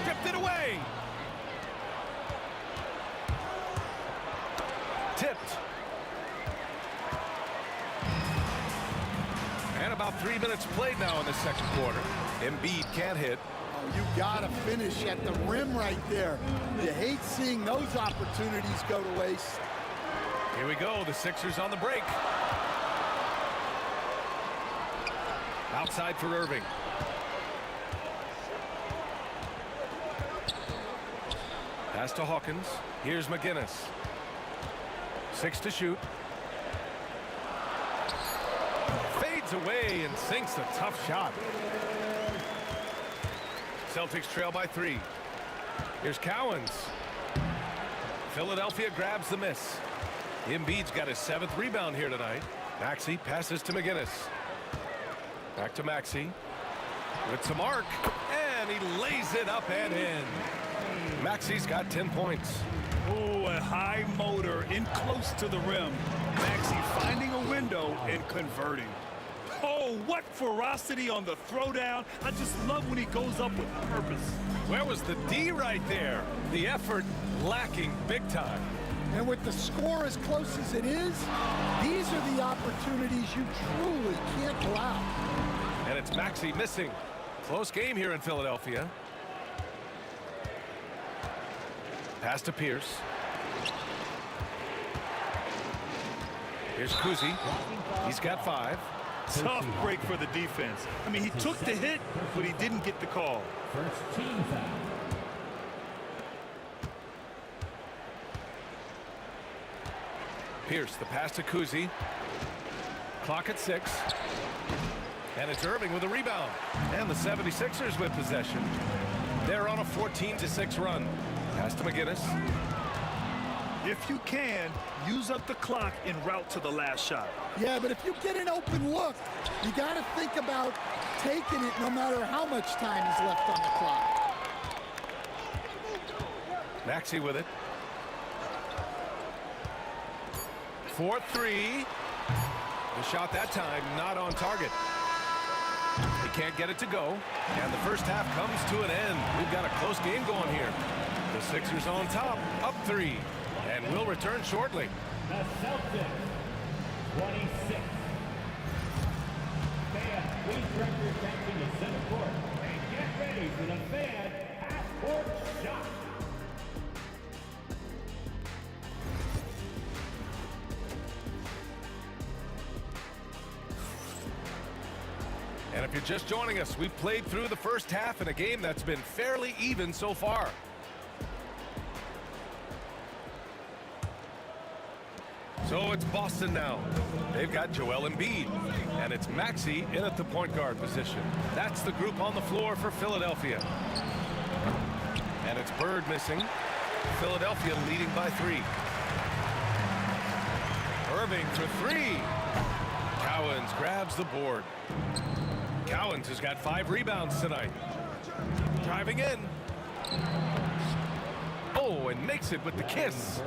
Stripped it away. Tipped. And about 3 minutes played now in the second quarter. Embiid can't hit. Oh, you got to finish at the rim right there. You hate seeing those opportunities go to waste. Here we go. The Sixers on the break. Outside for Irving. Pass to Hawkins. Here's McGinnis. 6 to shoot. Fades away and sinks a tough shot. Celtics trail by 3. Here's Cowens. Philadelphia grabs the miss. Embiid's got his 7th rebound here tonight. Maxey passes to McGinnis. Back to Maxey. With some arc. And he lays it up and in. Maxey's got 10 points. Oh, a high motor in close to the rim. Maxey finding a window and converting. Oh, what ferocity on the throwdown. I just love when he goes up with purpose. Where was the D right there? The effort lacking big time. And with the score as close as it is, these are the opportunities you truly can't allow. And it's Maxey missing. Close game here in Philadelphia. Pass to Pierce. Here's Kuzi. He's got 5. Tough break for the defense. I mean, he took the hit, but he didn't get the call. First team foul. Pierce, the pass to Kuzi. Clock at 6. And it's Irving with a rebound. And the 76ers with possession. They're on a 14-6 run. Pass to McGinnis. If you can, use up the clock en route to the last shot. Yeah, but if you get an open look, you got to think about taking it no matter how much time is left on the clock. Maxey with it. 4-3. The shot that time not on target. He can't get it to go. And the first half comes to an end. We've got a close game going here. The Sixers on top, up 3. And we'll return shortly. The Celtics, 26. Fans, please direct your attention to center court and get ready for the fan half-court shot. And if you're just joining us, we've played through the first half in a game that's been fairly even so far. So it's Boston now. They've got Joel Embiid. And it's Maxey in at the point guard position. That's the group on the floor for Philadelphia. And it's Bird missing. Philadelphia leading by 3. Irving for 3. Cowens grabs the board. Cowens has got 5 rebounds tonight. Driving in. Oh, and makes it with the kiss.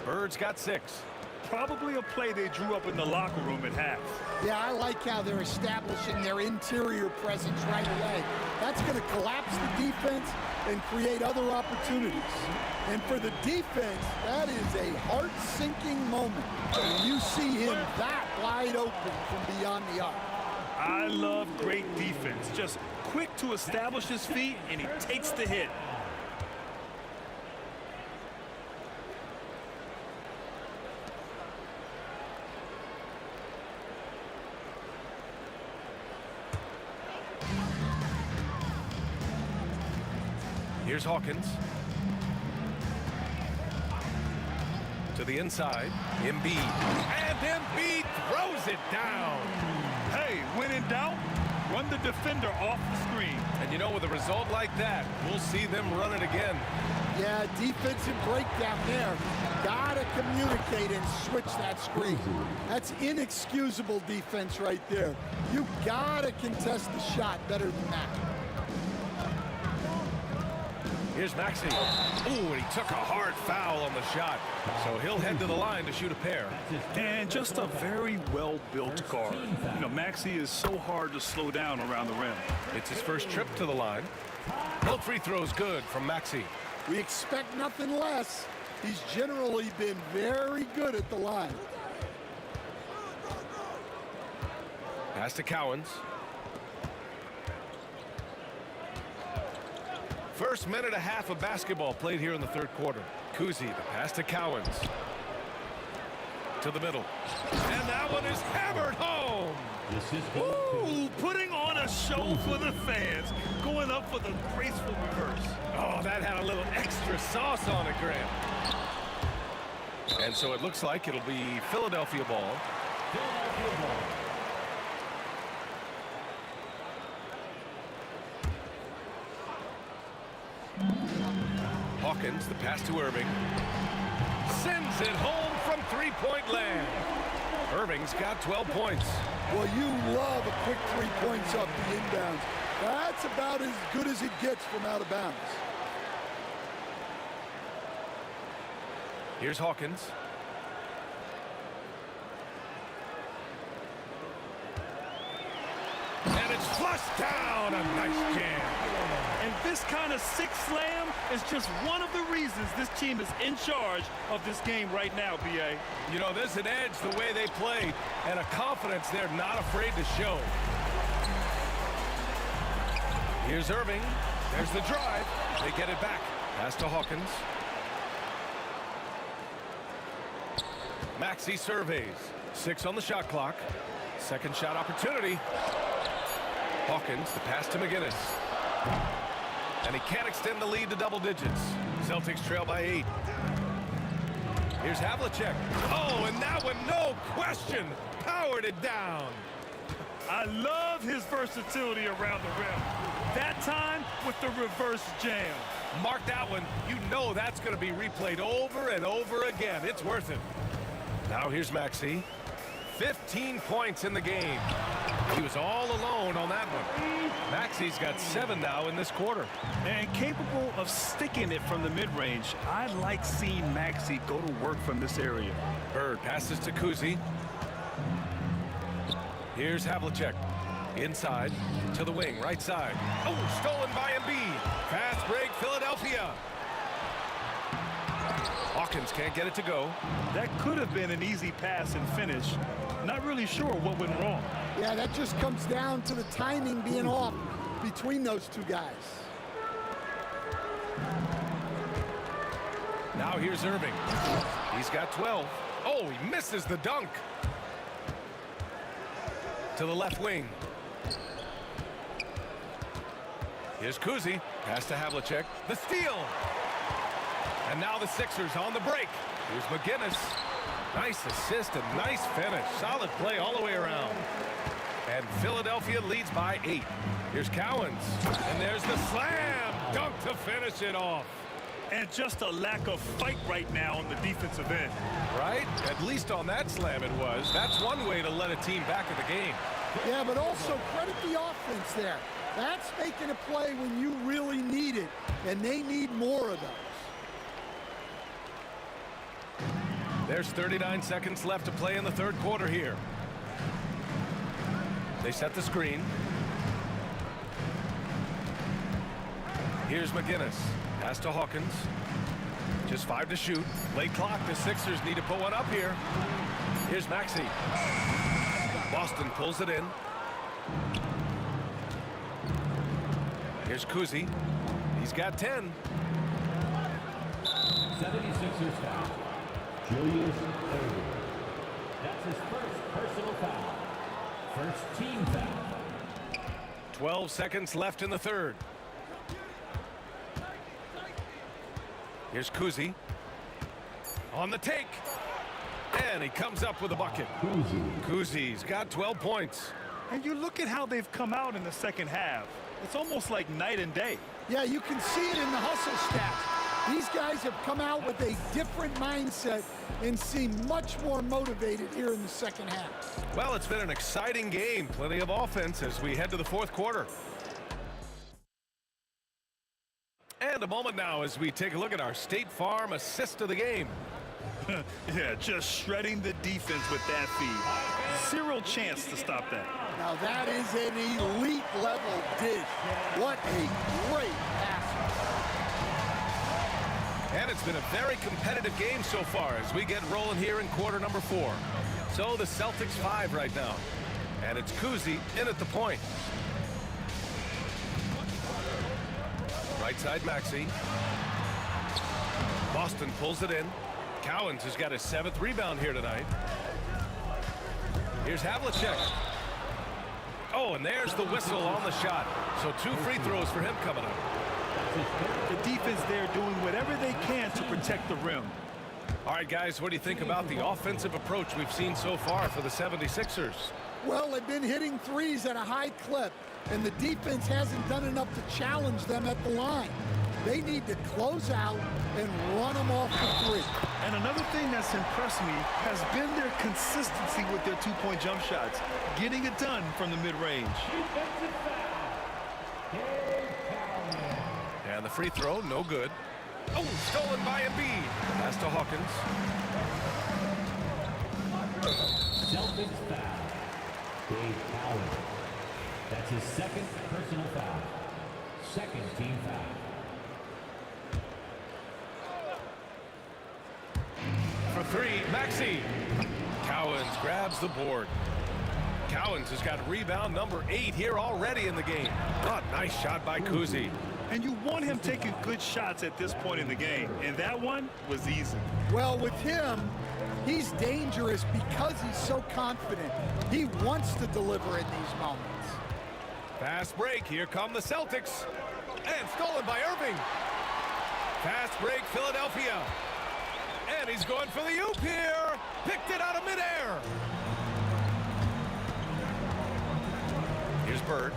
Bird's got 6. Probably a play they drew up in the locker room at half. Yeah, I like how they're establishing their interior presence right away. That's going to collapse the defense and create other opportunities. And for the defense, that is a heart-sinking moment when you see him that wide open from beyond the arc. I love great defense. Just quick to establish his feet, and he takes the hit. Here's Hawkins. To the inside. Embiid. And Embiid throws it down. Hey, when in doubt, run the defender off the screen. And you know, with a result like that, we'll see them run it again. Yeah, defensive breakdown there. Gotta communicate and switch that screen. That's inexcusable defense right there. You gotta contest the shot better than that. Here's Maxey. Ooh, and he took a hard foul on the shot. So he'll head to the line to shoot a pair. And just a very well-built guard. You know, Maxey is so hard to slow down around the rim. It's his first trip to the line. Both free throws good from Maxey. We expect nothing less. He's generally been very good at the line. Pass to Cowens. First minute and a half of basketball played here in the third quarter. Kuzi, the pass to Cowens. To the middle. And that one is hammered home. Ooh, putting on a show for the fans. Going up for the graceful reverse. Oh, that had a little extra sauce on it, Grant. And so it looks like it'll be Philadelphia ball. Hawkins, the pass to Irving. Sends it home from three-point land. Irving's got 12 points. Well, you love a quick 3 points off the inbounds. That's about as good as it gets from out of bounds. Here's Hawkins. And it's flushed down. A nice jam. And this kind of six slam is just one of the reasons this team is in charge of this game right now, B.A. You know, there's an edge the way they play and a confidence they're not afraid to show. Here's Irving. There's the drive. They get it back. Pass to Hawkins. Maxey surveys. 6 on the shot clock. Second shot opportunity. Hawkins, the pass to McGinnis. And he can't extend the lead to double digits. Celtics trail by 8. Here's Havlicek. Oh, and that one, no question, powered it down. I love his versatility around the rim. That time with the reverse jam. Mark that one. You know that's going to be replayed over and over again. It's worth it. Now here's Maxey. 15 points in the game. He was all alone on that one. Maxey's got 7 now in this quarter. And capable of sticking it from the mid-range. I like seeing Maxey go to work from this area. Bird passes to Kuzi. Here's Havlicek. Inside to the wing, right side. Oh, stolen by Embiid. Fast break, Philadelphia. Hawkins can't get it to go. That could have been an easy pass and finish. Not really sure what went wrong. Yeah, that just comes down to the timing being off between those two guys. Now here's Irving. He's got 12. Oh, he misses the dunk. To the left wing. Here's Kuzi. Pass to Havlicek. The steal. And now the Sixers on the break. Here's McGinnis. Nice assist and nice finish. Solid play all the way around. And Philadelphia leads by 8. Here's Cowens. And there's the slam dunk to finish it off. And just a lack of fight right now on the defensive end. Right? At least on that slam it was. That's one way to let a team back in the game. Yeah, but also credit the offense there. That's making a play when you really need it. And they need more of those. There's 39 seconds left to play in the third quarter here. They set the screen. Here's McGinnis. Pass to Hawkins. Just 5 to shoot. Late clock. The Sixers need to put one up here. Here's Maxey. Boston pulls it in. Here's Kuzi. He's got 10. 76ers foul. Julius Erving. That's his first personal foul. First team foul. 12 seconds left in the third. Here's Kuzi. On the take. And he comes up with a bucket. Kuzi's got 12 points. And you look at how they've come out in the second half. It's almost like night and day. Yeah, you can see it in the hustle stats. These guys have come out with a different mindset and seem much more motivated here in the second half. Well, it's been an exciting game. Plenty of offense as we head to the fourth quarter. And a moment now as we take a look at our State Farm assist of the game. Yeah, just shredding the defense with that feed. Zero chance to stop that. Now that is an elite level dish. What a great pass. And it's been a very competitive game so far as we get rolling here in quarter number 4. So the Celtics 5 right now. And it's Kuzi in at the point. Right side Maxey. Boston pulls it in. Cowens has got his 7th rebound here tonight. Here's Havlicek. Oh, and there's the whistle on the shot. So 2 free throws for him coming up. The defense there doing whatever they can to protect the rim. All right, guys, what do you think about the offensive approach we've seen so far for the 76ers? Well, they've been hitting threes at a high clip, and the defense hasn't done enough to challenge them at the line. They need to close out and run them off the three. And another thing that's impressed me has been their consistency with their two-point jump shots, getting it done from the mid-range. And the free throw, no good. Oh, stolen by Embiid. Pass to Hawkins. Celtics foul. Dave Cowens. That's his 2nd personal foul. 2nd team foul. For 3, Maxey. Cowens grabs the board. Cowens has got rebound number 8 here already in the game. Oh, nice shot by Kuzi. And you want him taking good shots at this point in the game, and that one was easy. Well, with him, he's dangerous because he's so confident. He wants to deliver in these moments. Fast break. Here come the Celtics. And stolen by Irving. Fast break, Philadelphia. And he's going for the oop here. Picked it out of midair. Here's Bird.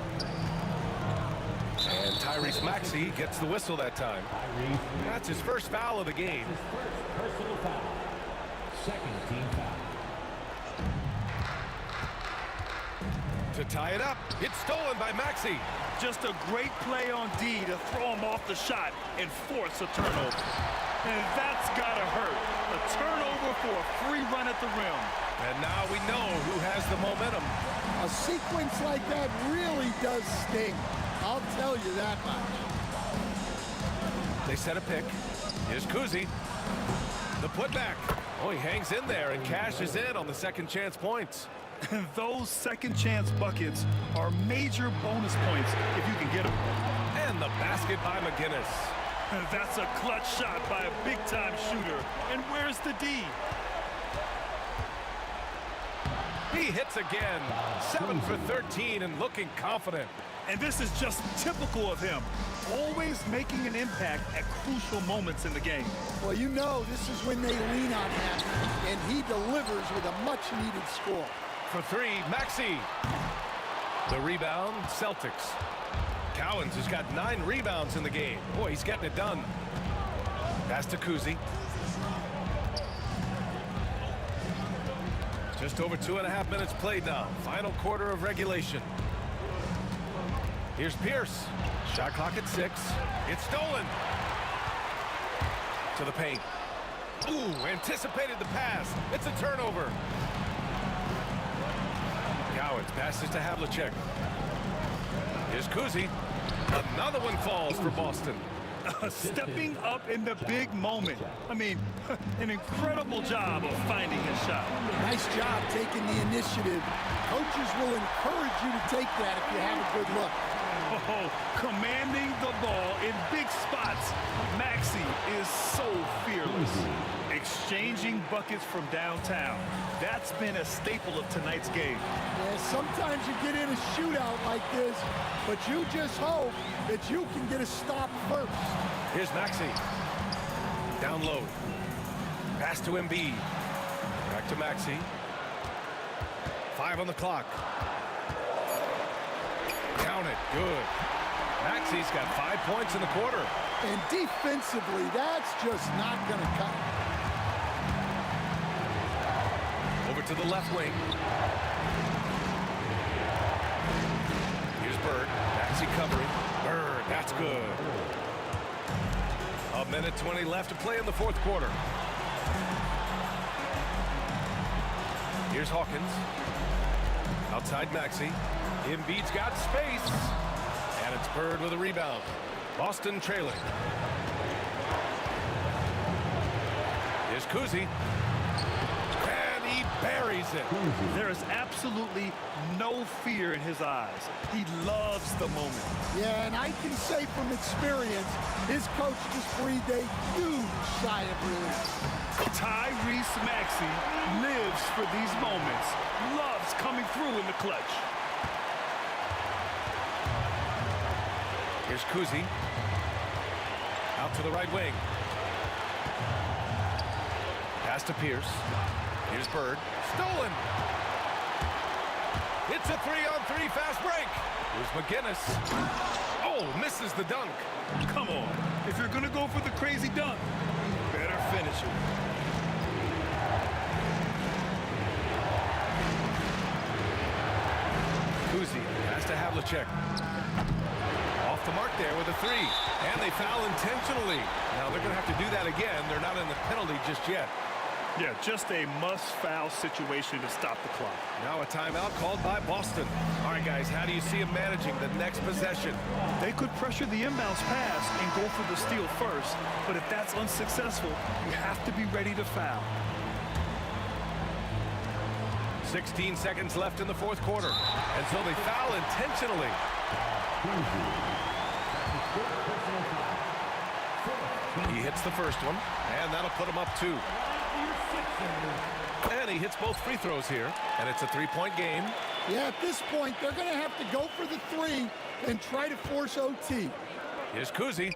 And Tyrese Maxey gets the whistle that time. That's his first foul of the game. His first personal foul. 2nd team foul. To tie it up, it's stolen by Maxey. Just a great play on D to throw him off the shot and force a turnover. And that's gotta hurt. A turnover for a free run at the rim. And now we know who has the momentum. A sequence like that really does sting. I'll tell you that much. They set a pick. Here's Kuzi. The putback. Oh, he hangs in there and cashes in on the second chance points. Those second chance buckets are major bonus points if you can get them. And the basket by McGinnis. That's a clutch shot by a big-time shooter. And where's the D? He hits again. 7 for 13 and looking confident. And this is just typical of him. Always making an impact at crucial moments in the game. Well, you know this is when they lean on him, and he delivers with a much-needed score. For 3, Maxey. The rebound, Celtics. Cowens has got 9 rebounds in the game. Boy, he's getting it done. Pass to Kuzi. Just over 2.5 minutes played now. Final quarter of regulation. Here's Pierce. Shot clock at 6. It's stolen. To the paint. Ooh, anticipated the pass. It's a turnover. Cowens passes to Havlicek. Here's Kuzi. Another one falls for Boston. Stepping up in the big moment. I mean, an incredible job of finding his shot. Nice job taking the initiative. Coaches will encourage you to take that if you have a good look. Oh, commanding the ball in big spots. Maxey is so fearless. Exchanging buckets from downtown. That's been a staple of tonight's game. Yeah, sometimes you get in a shootout like this, but you just hope that you can get a stop first. Here's Maxey. Down low. Pass to Embiid. Back to Maxey. 5 on the clock. Count it. Good. Maxey's got 5 points in the quarter. And defensively, that's just not going to cut. Over to the left wing. Here's Bird. Maxey covering. Bird, that's good. 1:20 left to play in the fourth quarter. Here's Hawkins. Outside Maxey. Embiid's got space. And it's Bird with a rebound. Boston trailing. Here's Kuzi. And he buries it. There is absolutely no fear in his eyes. He loves the moment. Yeah, and I can say from experience, his coach just breathed a huge sigh of relief. Tyrese Maxey lives for these moments. Loves coming through in the clutch. Here's Kuzi. Out to the right wing. Pass to Pierce. Here's Bird. Stolen. It's a 3-on-3 fast break. Here's McGinnis. Oh, misses the dunk. Come on. If you're going to go for the crazy dunk, you better finish it. Kuzi has to Havlicek. Off the mark there with a 3. And they foul intentionally. Now they're going to have to do that again. They're not in the penalty just yet. Yeah, just a must-foul situation to stop the clock. Now a timeout called by Boston. All right, guys, how do you see them managing the next possession? They could pressure the inbounds pass and go for the steal first. But if that's unsuccessful, you have to be ready to foul. 16 seconds left in the fourth quarter. And so they foul intentionally. He hits the first one, and that'll put him up 2. And he hits both free throws here, and it's a 3-point game. Yeah, at this point, they're going to have to go for the 3 and try to force OT. Here's Kuzi.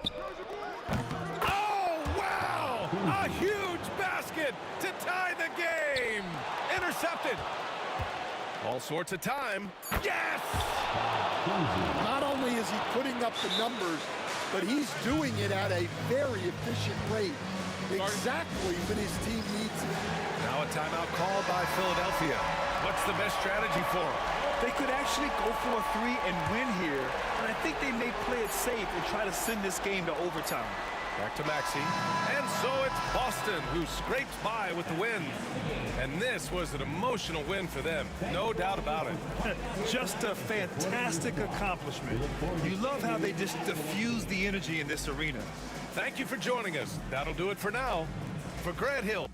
Oh, wow! A huge basket to tie the game. Intercepted. All sorts of time. Yes! Not only is he putting up the numbers, but he's doing it at a very efficient rate. Exactly when his team needs it. Now a timeout called by Philadelphia. What's the best strategy for them? They could actually go for a 3 and win here, but I think they may play it safe and try to send this game to overtime. Back to Maxey. And so it's Boston who scrapes by with the win. And this was an emotional win for them. No doubt about it. Just a fantastic accomplishment. You love how they just diffuse the energy in this arena. Thank you for joining us. That'll do it for now. For Grant Hill.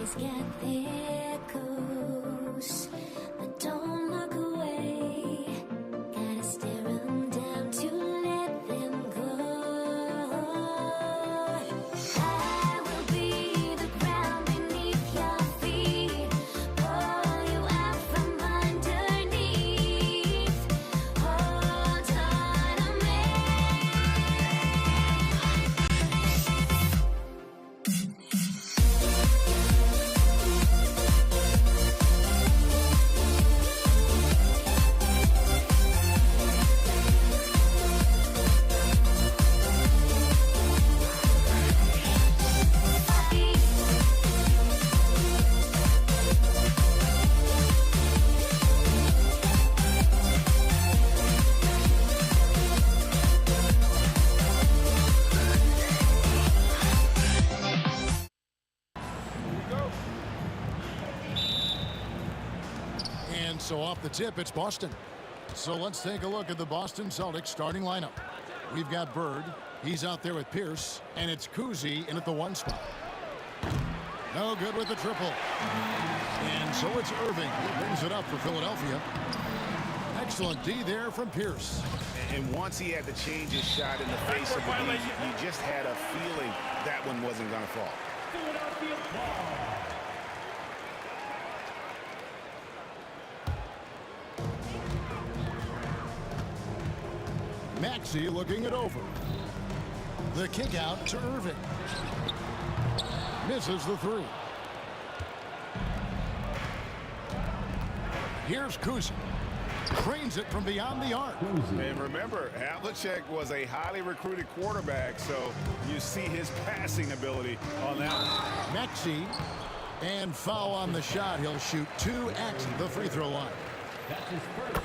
Please get there close, but don't look away. Gotta stare 'em down to let them go. I will be the ground beneath your feet, pull you out from underneath. Hold on to me. And so off the tip, it's Boston. So let's take a look at the Boston Celtics starting lineup. We've got Bird. He's out there with Pierce. And it's Kuzi in at the 1 spot. No good with the triple. And so it's Irving who brings it up for Philadelphia. Excellent D there from Pierce. And once he had to change his shot in the face of the D, you just had a feeling that one wasn't going to fall. Philadelphia ball. Maxey looking it over. The kick out to Irving. Misses the 3. Here's Kuzi. Trains it from beyond the arc. And remember, Havlicek was a highly recruited quarterback, so you see his passing ability on that one. Maxey, and foul on the shot. He'll shoot 2 at the free throw line.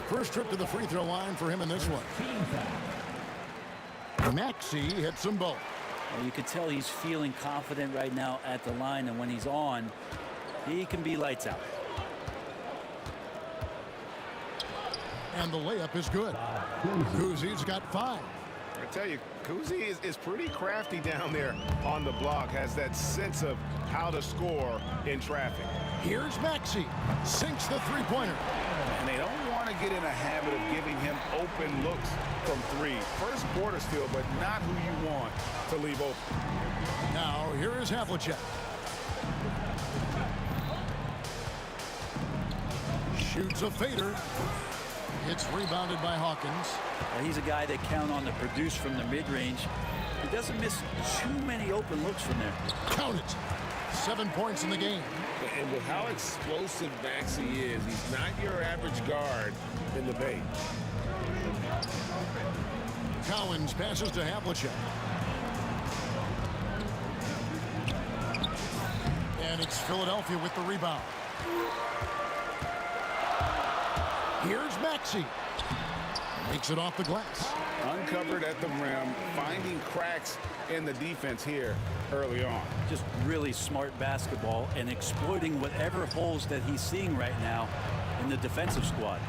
First trip to the free throw line for him in this one. Maxey hits them both. Well, you can tell he's feeling confident right now at the line, and when he's on, he can be lights out. And the layup is good. Kuzi's got 5. I tell you, Kuzi is pretty crafty down there on the block, has that sense of how to score in traffic. Here's Maxey. Sinks the three-pointer. And they don't want to get in a habit of giving him open looks from 3. First quarter still, but not who you want to leave open. Now, here is Havlicek. Shoots a fader. It's rebounded by Hawkins. He's a guy that count on to produce from the mid-range. He doesn't miss too many open looks from there. Count it. 7 points in the game. And with how explosive Maxey is, he's not your average guard in the paint. Collins passes to Havlicek. And it's Philadelphia with the rebound. Here's Maxey. Makes it off the glass. Uncovered at the rim, finding cracks in the defense here early on. Just really smart basketball and exploiting whatever holes that he's seeing right now in the defensive squad.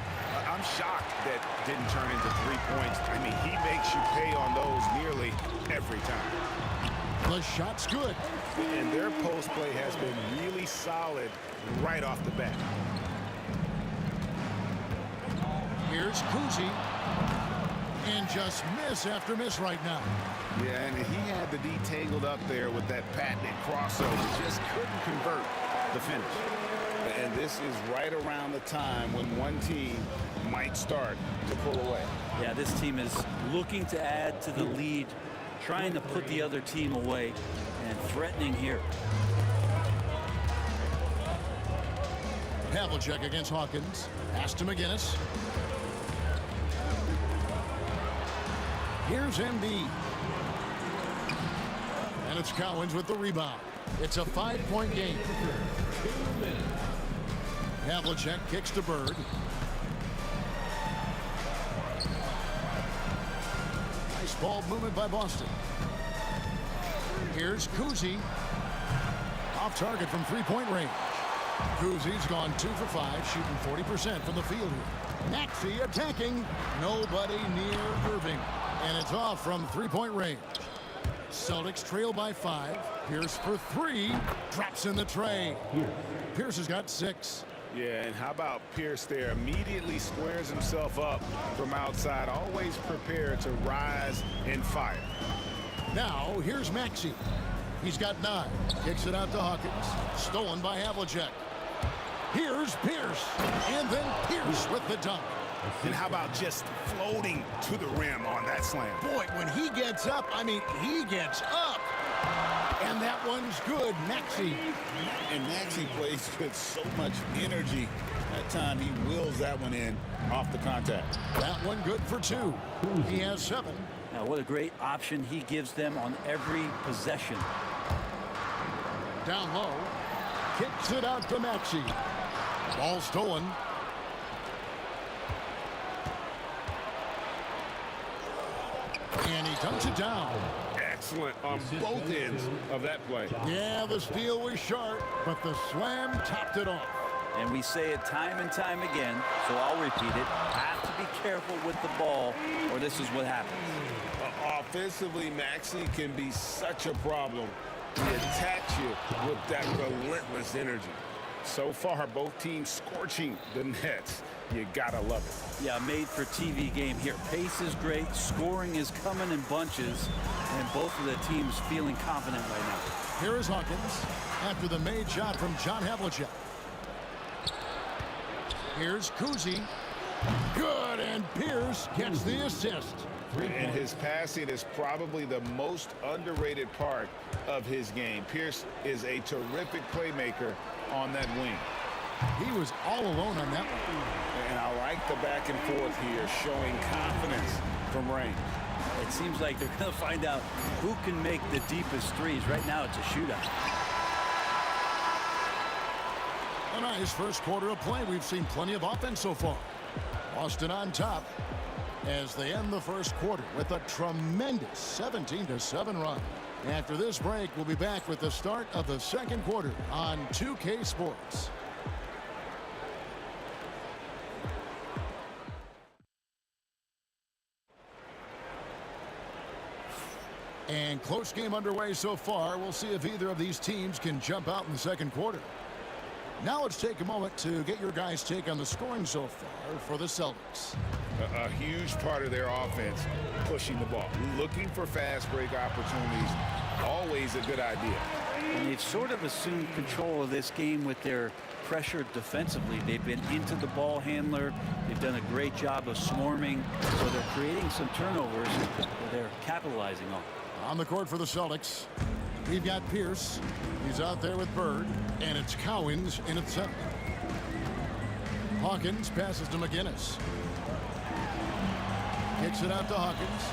I'm shocked that didn't turn into 3 points. I mean, he makes you pay on those nearly every time. The shot's good. And their post play has been really solid right off the bat. Here's Kuzi. And just miss after miss right now. Yeah, and he had the D tangled up there with that patented crossover. Just couldn't convert the finish. And this is right around the time when one team might start to pull away. Yeah, this team is looking to add to the lead, trying to put the other team away, and threatening here. Havlicek against Hawkins. Pass to McGinnis. Here's Embiid. And it's Collins with the rebound. It's a 5-point game. Havlicek kicks to Bird. Nice ball movement by Boston. Here's Kuzi. Off target from 3-point range. Kuzi's gone 2 for 5, shooting 40% from the field here. Maxey attacking. Nobody near Irving. And it's off from 3-point range. Celtics trail by 5. Pierce for 3. Drops in the tray. Pierce has got 6. Yeah, and how about Pierce there? Immediately squares himself up from outside, always prepared to rise and fire. Now, here's Maxey. He's got 9. Kicks it out to Hawkins. Stolen by Havlicek. Here's Pierce. And then Pierce with the dunk. And how about just floating to the rim on that slam? Boy, when he gets up, I mean, he gets up. And that one's good, Maxey. And Maxey plays with so much energy. That time he wills that one in off the contact. That one good for 2. He has 7. Now, what a great option he gives them on every possession. Down low. Kicks it out to Maxey. Ball stolen. And he dunks it down. Excellent on both ends of that play. Yeah, the steal was sharp, but the slam topped it off. And we say it time and time again, so I'll repeat it. Have to be careful with the ball, or this is what happens. Offensively, Maxey can be such a problem. He attacks you with that relentless energy. So far, both teams scorching the nets. You gotta love it. Yeah, made for TV game here. Pace is great, scoring is coming in bunches, and both of the teams feeling confident right now. Here is Hawkins after the made shot from John Havlicek. Here's Kuzi. Good, and Pierce gets the assist. And his passing is probably the most underrated part of his game. Pierce is a terrific playmaker on that wing. He was all alone on that one. And I like the back and forth here, showing confidence from range. It seems like they're going to find out who can make the deepest threes. Right now, it's a shootout. A nice first quarter of play. We've seen plenty of offense so far. Boston on top as they end the first quarter with a tremendous 17-7 run. After this break, we'll be back with the start of the second quarter on 2K Sports. And close game underway so far. We'll see if either of these teams can jump out in the second quarter. Now let's take a moment to get your guys' take on the scoring so far for the Celtics. A huge part of their offense, pushing the ball, looking for fast break opportunities, always a good idea. And they've sort of assumed control of this game with their pressure defensively. They've been into the ball handler. They've done a great job of swarming, so they're creating some turnovers that they're capitalizing on. On the court for the Celtics, we've got Pierce. He's out there with Bird, and it's Cowens in at center. Hawkins passes to McGinnis. Kicks it out to Hawkins.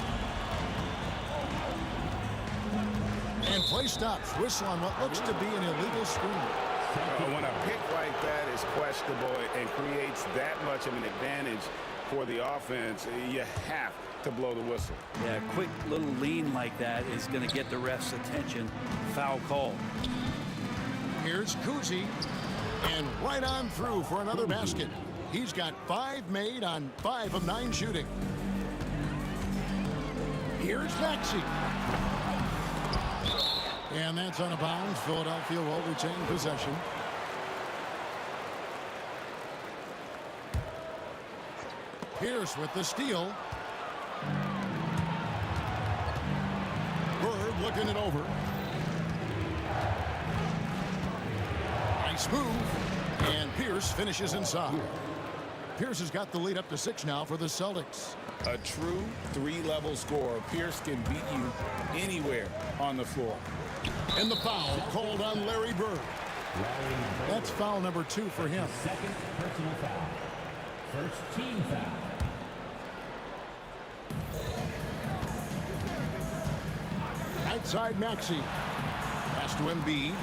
And play stops. Whistle on what looks to be an illegal screen. When a pick like that is questionable and creates that much of an advantage for the offense, you have to blow the whistle. Yeah, a quick little lean like that is going to get the ref's attention. Foul call. Here's Kuzi, and right on through for another basket. He's got 5 made on 5 of 9 shooting. Here's Maxey. And that's out of bounds. Philadelphia will retain possession. Pierce with the steal. Bird looking it over. Nice move. And Pierce finishes inside. Pierce has got the lead up to 6 now for the Celtics. A true 3-level scorer. Pierce can beat you anywhere on the floor. And the foul called on Larry Bird. That's foul number 2 for him. Second personal foul. First team foul. Outside Maxey. Pass to Embiid.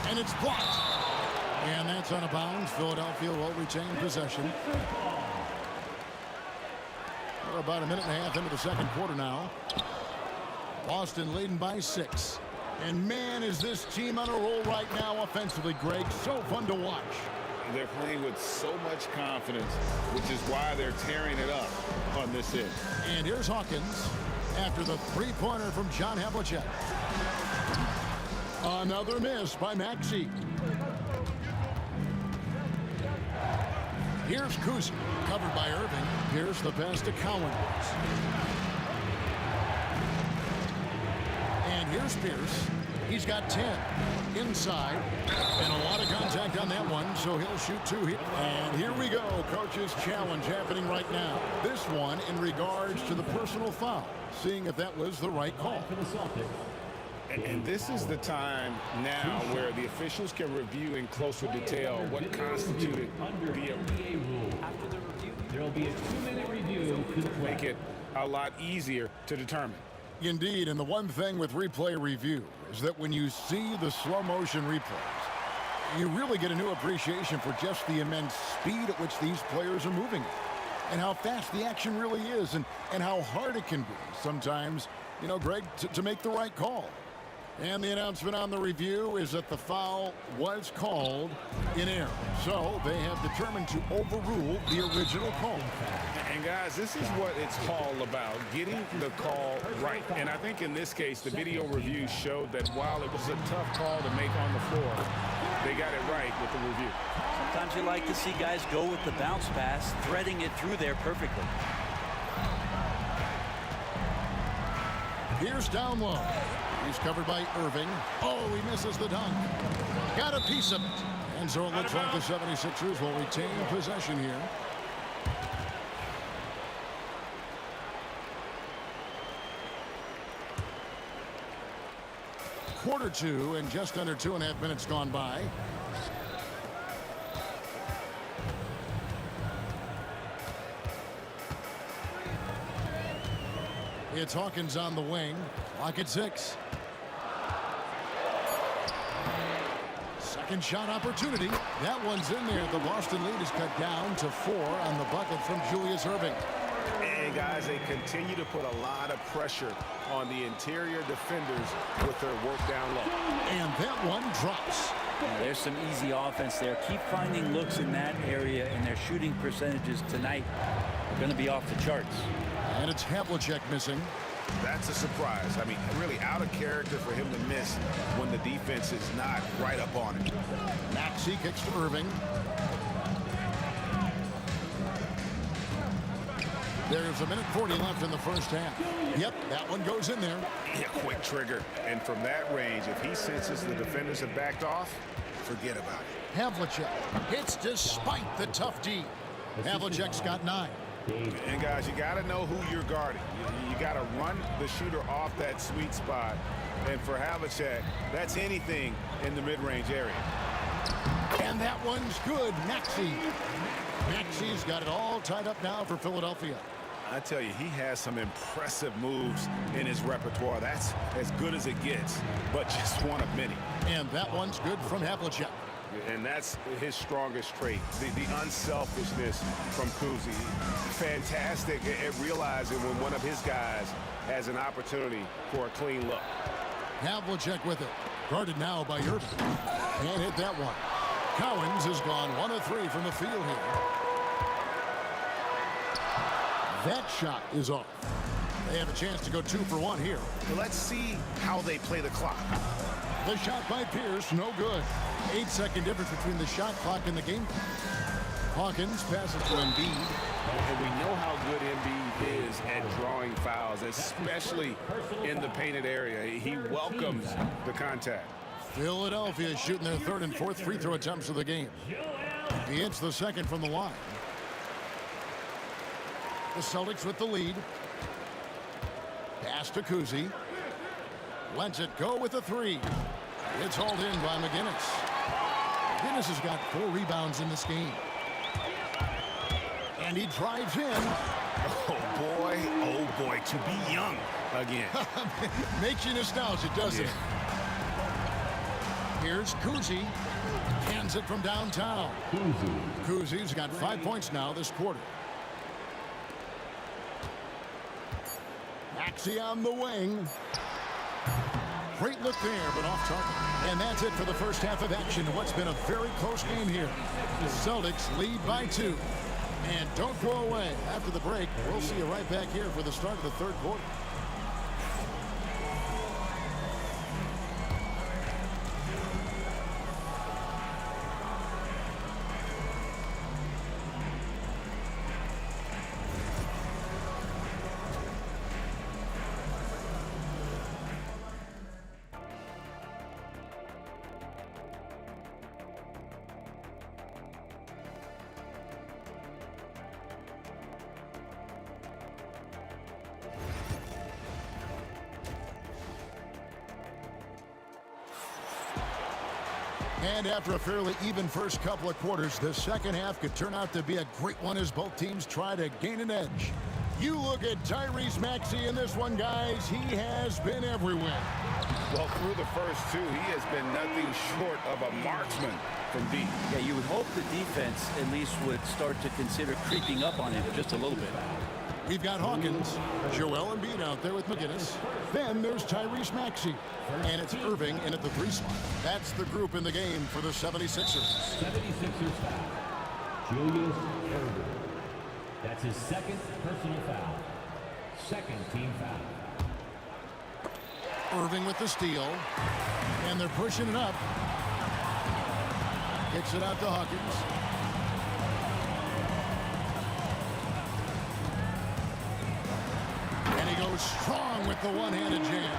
And it's blocked. And that's out of bounds. Philadelphia will retain possession. We're about a minute and a half into the second quarter now. Boston leading by 6. And man, is this team on a roll right now offensively, Greg. So fun to watch. They're playing with so much confidence, which is why they're tearing it up on this end. And here's Hawkins after the three-pointer from John Havlicek. Another miss by Maxey. Here's Kuzi, covered by Irving. Here's the pass to Cowens. And here's Pierce. He's got 10 inside, and a lot of contact on that one, so he'll shoot 2 here. And here we go, coach's challenge happening right now. This one in regards to the personal foul, seeing if that was the right call. And this is the time now where the officials can review in closer detail what constituted under NBA rule. After the review, there will be a 2-minute review to make it a lot easier to determine. Indeed, and the one thing with replay review is that when you see the slow motion replays, you really get a new appreciation for just the immense speed at which these players are moving and how fast the action really is and how hard it can be sometimes, you know, Greg, to make the right call. And the announcement on the review is that the foul was called in error. So they have determined to overrule the original call. And guys, this is what it's all about, getting the call right. And I think in this case, the video review showed that while it was a tough call to make on the floor, they got it right with the review. Sometimes you like to see guys go with the bounce pass, threading it through there perfectly. Here's down low. He's covered by Irving. Oh, he misses the dunk. Got a piece of it. And so it looks like the 76ers will retain possession here. Quarter 2 and just under 2.5 minutes gone by. It's Hawkins on the wing. Clock at 6. Second shot opportunity. That one's in there. The Boston lead is cut down to 4 on the bucket from Julius Irving. And guys, they continue to put a lot of pressure on the interior defenders with their work down low. And that one drops. There's some easy offense there. Keep finding looks in that area, and their shooting percentages tonight are going to be off the charts. And it's Havlicek missing. That's a surprise. I mean, really out of character for him to miss when the defense is not right up on it. Maxey kicks to Irving. There's 1:40 left in the first half. Yep, that one goes in there. Yeah, quick trigger. And from that range, if he senses the defenders have backed off, forget about it. Havlicek hits despite the tough D. Havlicek's got 9. And guys, you got to know who you're guarding. You got to run the shooter off that sweet spot. And for Havlicek, that's anything in the mid-range area. And that one's good. Maxey. Maxey's got it all tied up now for Philadelphia. I tell you, he has some impressive moves in his repertoire. That's as good as it gets, but just one of many. And that one's good from Havlicek. And that's his strongest trait, the unselfishness from Kuzi. Fantastic at realizing when one of his guys has an opportunity for a clean look. Havlicek with it. Guarded now by Irving. And hit that one. Cowens has gone 1 of 3 from the field here. That shot is off. They have a chance to go 2 for 1 here. Let's see how they play the clock. The shot by Pierce, no good. 8-second difference between the shot clock and the game. Hawkins passes to Embiid. And we know how good Embiid is at drawing fouls, especially in the painted area. He welcomes the contact. Philadelphia shooting their 3rd and 4th free throw attempts of the game. He hits the second from the line. The Celtics with the lead. Pass to Kuzi. Lets it go with the 3. It's hauled in by McGinnis. McGinnis has got 4 rebounds in this game. And he drives in. Oh boy, to be young again. Makes you nostalgic, doesn't it? Here's Kuzi. Hands it from downtown. Kuzi's got 5 points now this quarter. Maxey on the wing. Great look there, but off target. And that's it for the first half of action in what's been a very close game here. The Celtics lead by 2. And don't go away. After the break, we'll see you right back here for the start of the 3rd quarter. And after a fairly even first couple of quarters, the second half could turn out to be a great one as both teams try to gain an edge. You look at Tyrese Maxey in this one, guys. He has been everywhere. Well, through the first two, he has been nothing short of a marksman from deep. Yeah, you would hope the defense at least would start to consider creeping up on him just a little bit. We've got Hawkins, Joel Embiid out there with McGinnis. Then there's Tyrese Maxey. And it's Irving in at the 3 spot. That's the group in the game for the 76ers. 76ers foul. Julius Irving. That's his second personal foul. Second team foul. Irving with the steal. And they're pushing it up. Kicks it out to Hawkins. And he goes strong with the one-handed jam.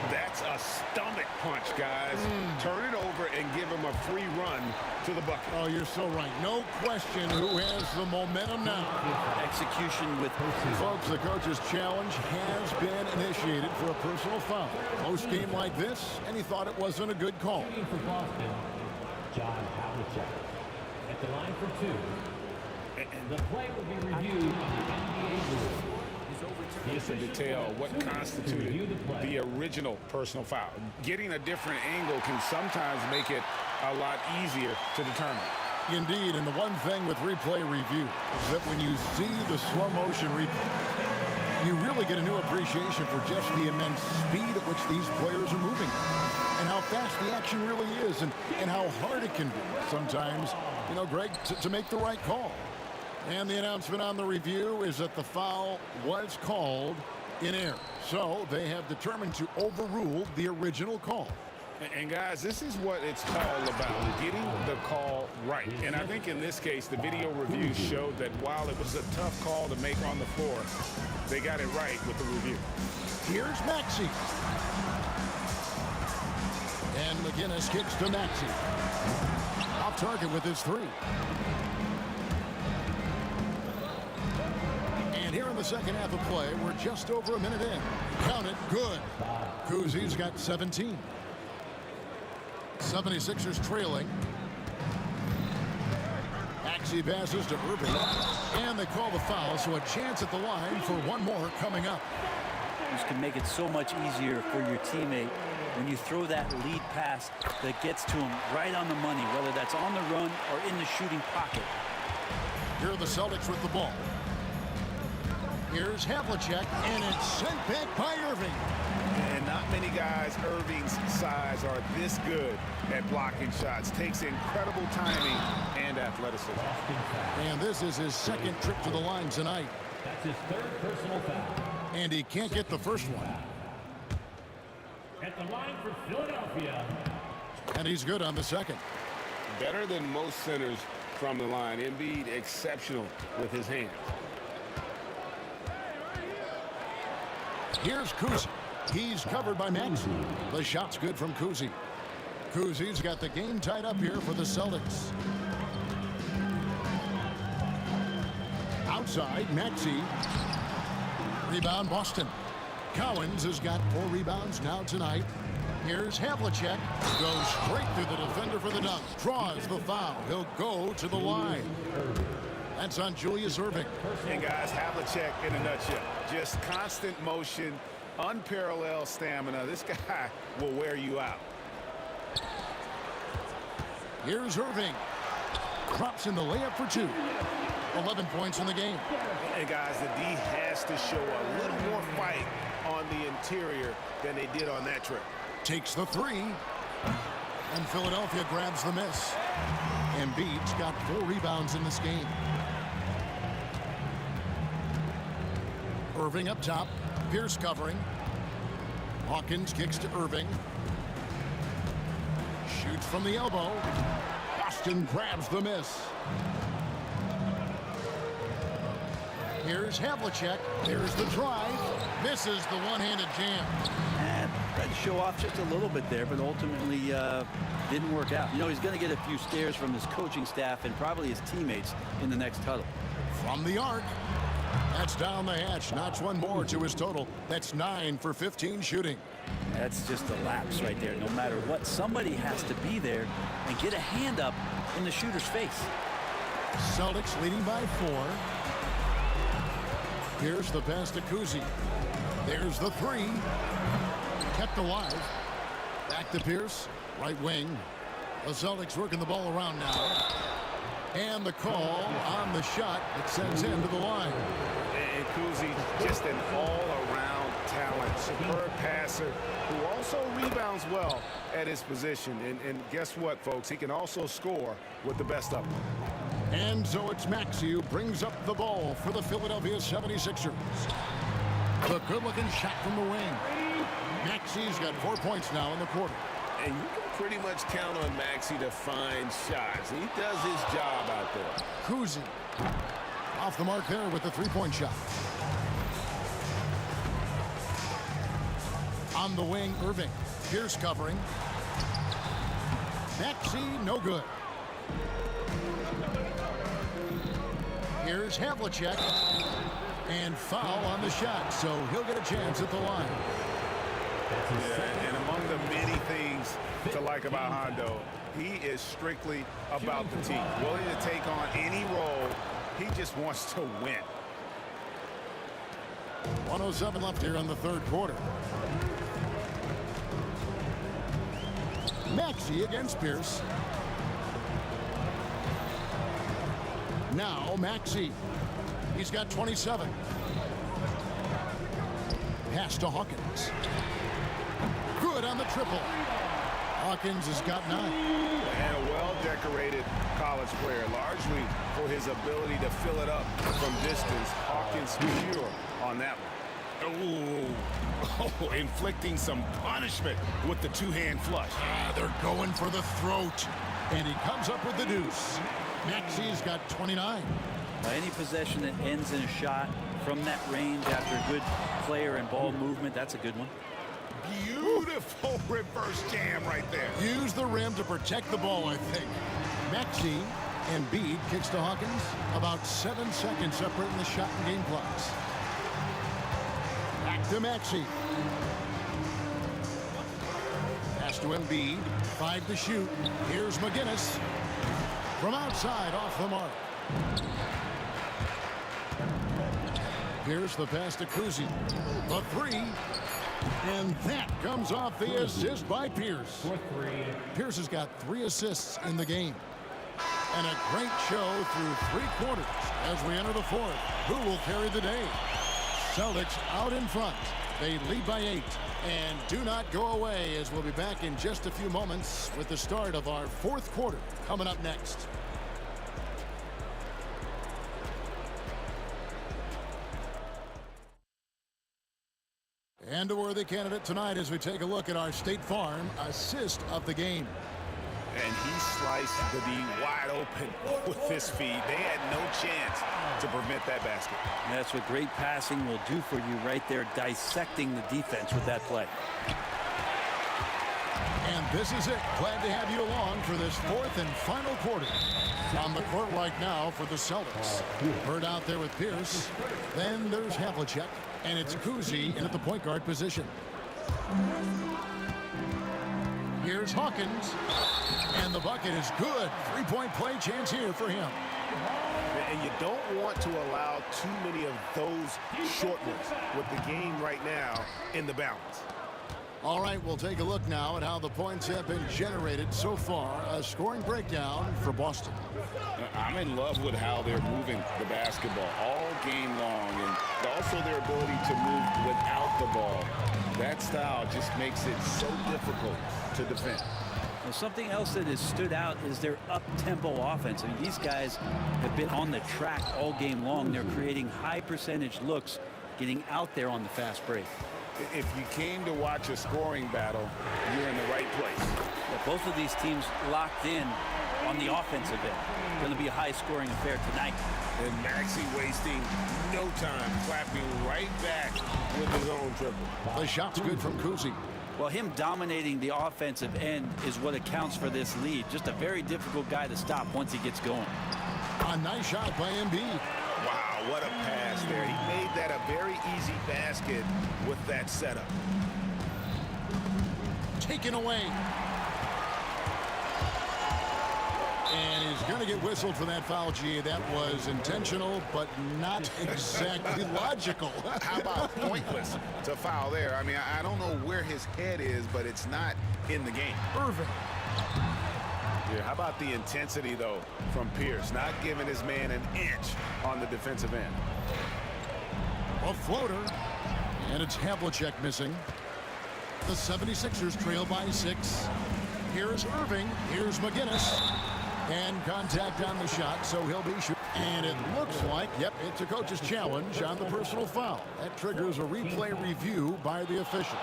That's a stomach punch, guys. Turn it over and give him a free run to the bucket. Oh, you're so right. No question who has the momentum now. Execution with Folks, the coach's challenge has been initiated for a personal foul. Close game like this, and he thought it wasn't a good call. Shooting for Boston, John Havlicek. At the line for 2. And the play will be reviewed on the NBA rule. Listen to tell what constituted the original personal foul. Getting a different angle can sometimes make it a lot easier to determine. Indeed, and the one thing with replay review is that when you see the slow motion replay, you really get a new appreciation for just the immense speed at which these players are moving and how fast the action really is and how hard it can be sometimes, you know, Greg, to make the right call. And the announcement on the review is that the foul was called in error. So they have determined to overrule the original call. And guys, this is what it's all about, getting the call right. And I think in this case, the video review showed that while it was a tough call to make on the floor, they got it right with the review. Here's Maxey. And McGinnis kicks to Maxey. Off target with his 3. Here in the second half of play, we're just over a minute in. Count it, good. Kuzi's got 17. 76ers trailing. Maxey passes to Irving. And they call the foul, so a chance at the line for one more coming up. This can make it so much easier for your teammate when you throw that lead pass that gets to him right on the money, whether that's on the run or in the shooting pocket. Here are the Celtics with the ball. Here's Havlicek, and it's sent back by Irving. And not many guys Irving's size are this good at blocking shots. Takes incredible timing and athleticism. And this is his second trip to the line tonight. That's his third personal foul. And he can't get the first one. At the line for Philadelphia. And he's good on the second. Better than most centers from the line. Embiid exceptional with his hands. Here's Kuzi. He's covered by Maxey. The shot's good from Kuzi. Kuzi's got the game tied up here for the Celtics. Outside, Maxey. Rebound, Boston. Cowens has got 4 rebounds now tonight. Here's Havlicek. Goes straight through the defender for the dunk. Draws the foul. He'll go to the line. That's on Julius Irving. And guys, Havlicek in a nutshell. Just constant motion, unparalleled stamina. This guy will wear you out. Here's Irving. Drops in the layup for 2. 11 points in the game. And guys, the D has to show a little more fight on the interior than they did on that trip. Takes the 3. And Philadelphia grabs the miss. Embiid's got 4 rebounds in this game. Irving up top. Pierce covering. Hawkins kicks to Irving. Shoots from the elbow. Boston grabs the miss. Here's Havlicek. There's the drive. Misses the one-handed jam. And tried to show off just a little bit there, but ultimately didn't work out. You know, he's going to get a few stares from his coaching staff and probably his teammates in the next huddle. From the arc. That's down the hatch. Notch one more to his total. That's 9 for 15 shooting. That's just a lapse right there. No matter what, somebody has to be there and get a hand up in the shooter's face. Celtics leading by 4. Here's the pass to Kuzi. There's the 3. Kept alive. Back to Pierce. Right wing. The Celtics working the ball around now. And the call on the shot that sends him to the line. And Kuzi, just an all-around talent. Superb passer who also rebounds well at his position. And guess what, folks? He can also score with the best of them. And so it's Maxey who brings up the ball for the Philadelphia 76ers. The good-looking shot from the wing. Maxey's got 4 points now in the quarter. And you can pretty much count on Maxey to find shots. He does his job out there. Kuzi off the mark there with the three-point shot. On the wing, Irving. Pierce covering. Maxey, no good. Here's Havlicek. And foul on the shot, so he'll get a chance at the line. Yeah, and among the many things to like about Hondo, he is strictly about the team. Willing to take on any role. He just wants to win. 1:07 left here in the third quarter. Maxey against Pierce. Now Maxey. He's got 27. Pass to Hawkins. Good on the triple. Hawkins has got 9. And a well-decorated college player, largely for his ability to fill it up from distance. Hawkins pure on that one. Oh, inflicting some punishment with the two-hand flush. They're going for the throat. And he comes up with the deuce. Maxey's got 29. Any possession that ends in a shot from that range after a good player and ball movement, that's a good one. Beautiful reverse jam right there. Use the rim to protect the ball, I think. Maxey and Bede kicks to Hawkins. About 7 seconds separating the shot and game clocks. Back to Maxey. Pass to Embiid. 5 to shoot. Here's McGinnis. From outside, off the mark. Here's the pass to Kuzi. The 3. And that comes off the assist by Pierce. Pierce has got 3 assists in the game. And a great show through 3 quarters as we enter the fourth. Who will carry the day? Celtics out in front. They lead by 8. And do not go away, as we'll be back in just a few moments with the start of our fourth quarter coming up next. And a worthy candidate tonight as we take a look at our State Farm assist of the game. And he sliced the D wide open with his feet. They had no chance to prevent that basket. That's what great passing will do for you right there, dissecting the defense with that play. And this is it. Glad to have you along for this fourth and final quarter. On the court right now for the Celtics. Bird out there with Pierce. Then there's Havlicek. And it's Kuzi in at the point guard position. Here's Hawkins. And the bucket is good. 3-point play chance here for him. And you don't want to allow too many of those short ones with the game right now in the balance. All right, we'll take a look now at how the points have been generated so far. A scoring breakdown for Boston. I'm in love with how they're moving the basketball all game long, and also their ability to move without the ball. That style just makes it so difficult to defend. Well, something else that has stood out is their up-tempo offense. I mean, these guys have been on the track all game long. They're creating high percentage looks, getting out there on the fast break. If you came to watch a scoring battle, you're in the right place. Yeah, both of these teams locked in on the offensive end. Going to be a high-scoring affair tonight. And Maxey wasting no time, clapping right back with his own triple. The shot's good from Kuzi. Well, him dominating the offensive end is what accounts for this lead. Just a very difficult guy to stop once he gets going. A nice shot by Embiid. Wow, what a pass there. He made that a very easy basket with that setup. Taken away. And he's going to get whistled for that foul, G. That was intentional, but not exactly logical. How about pointless to foul there? I mean, I don't know where his head is, but it's not in the game. Irving. Yeah, how about the intensity, though, from Pierce? Not giving his man an inch on the defensive end. A floater. And it's Havlicek missing. The 76ers trail by 6. Here's Irving. Here's McGinnis. And contact on the shot, so he'll be shooting. And it looks like, yep, it's a coach's challenge on the personal foul. That triggers a replay review by the officials.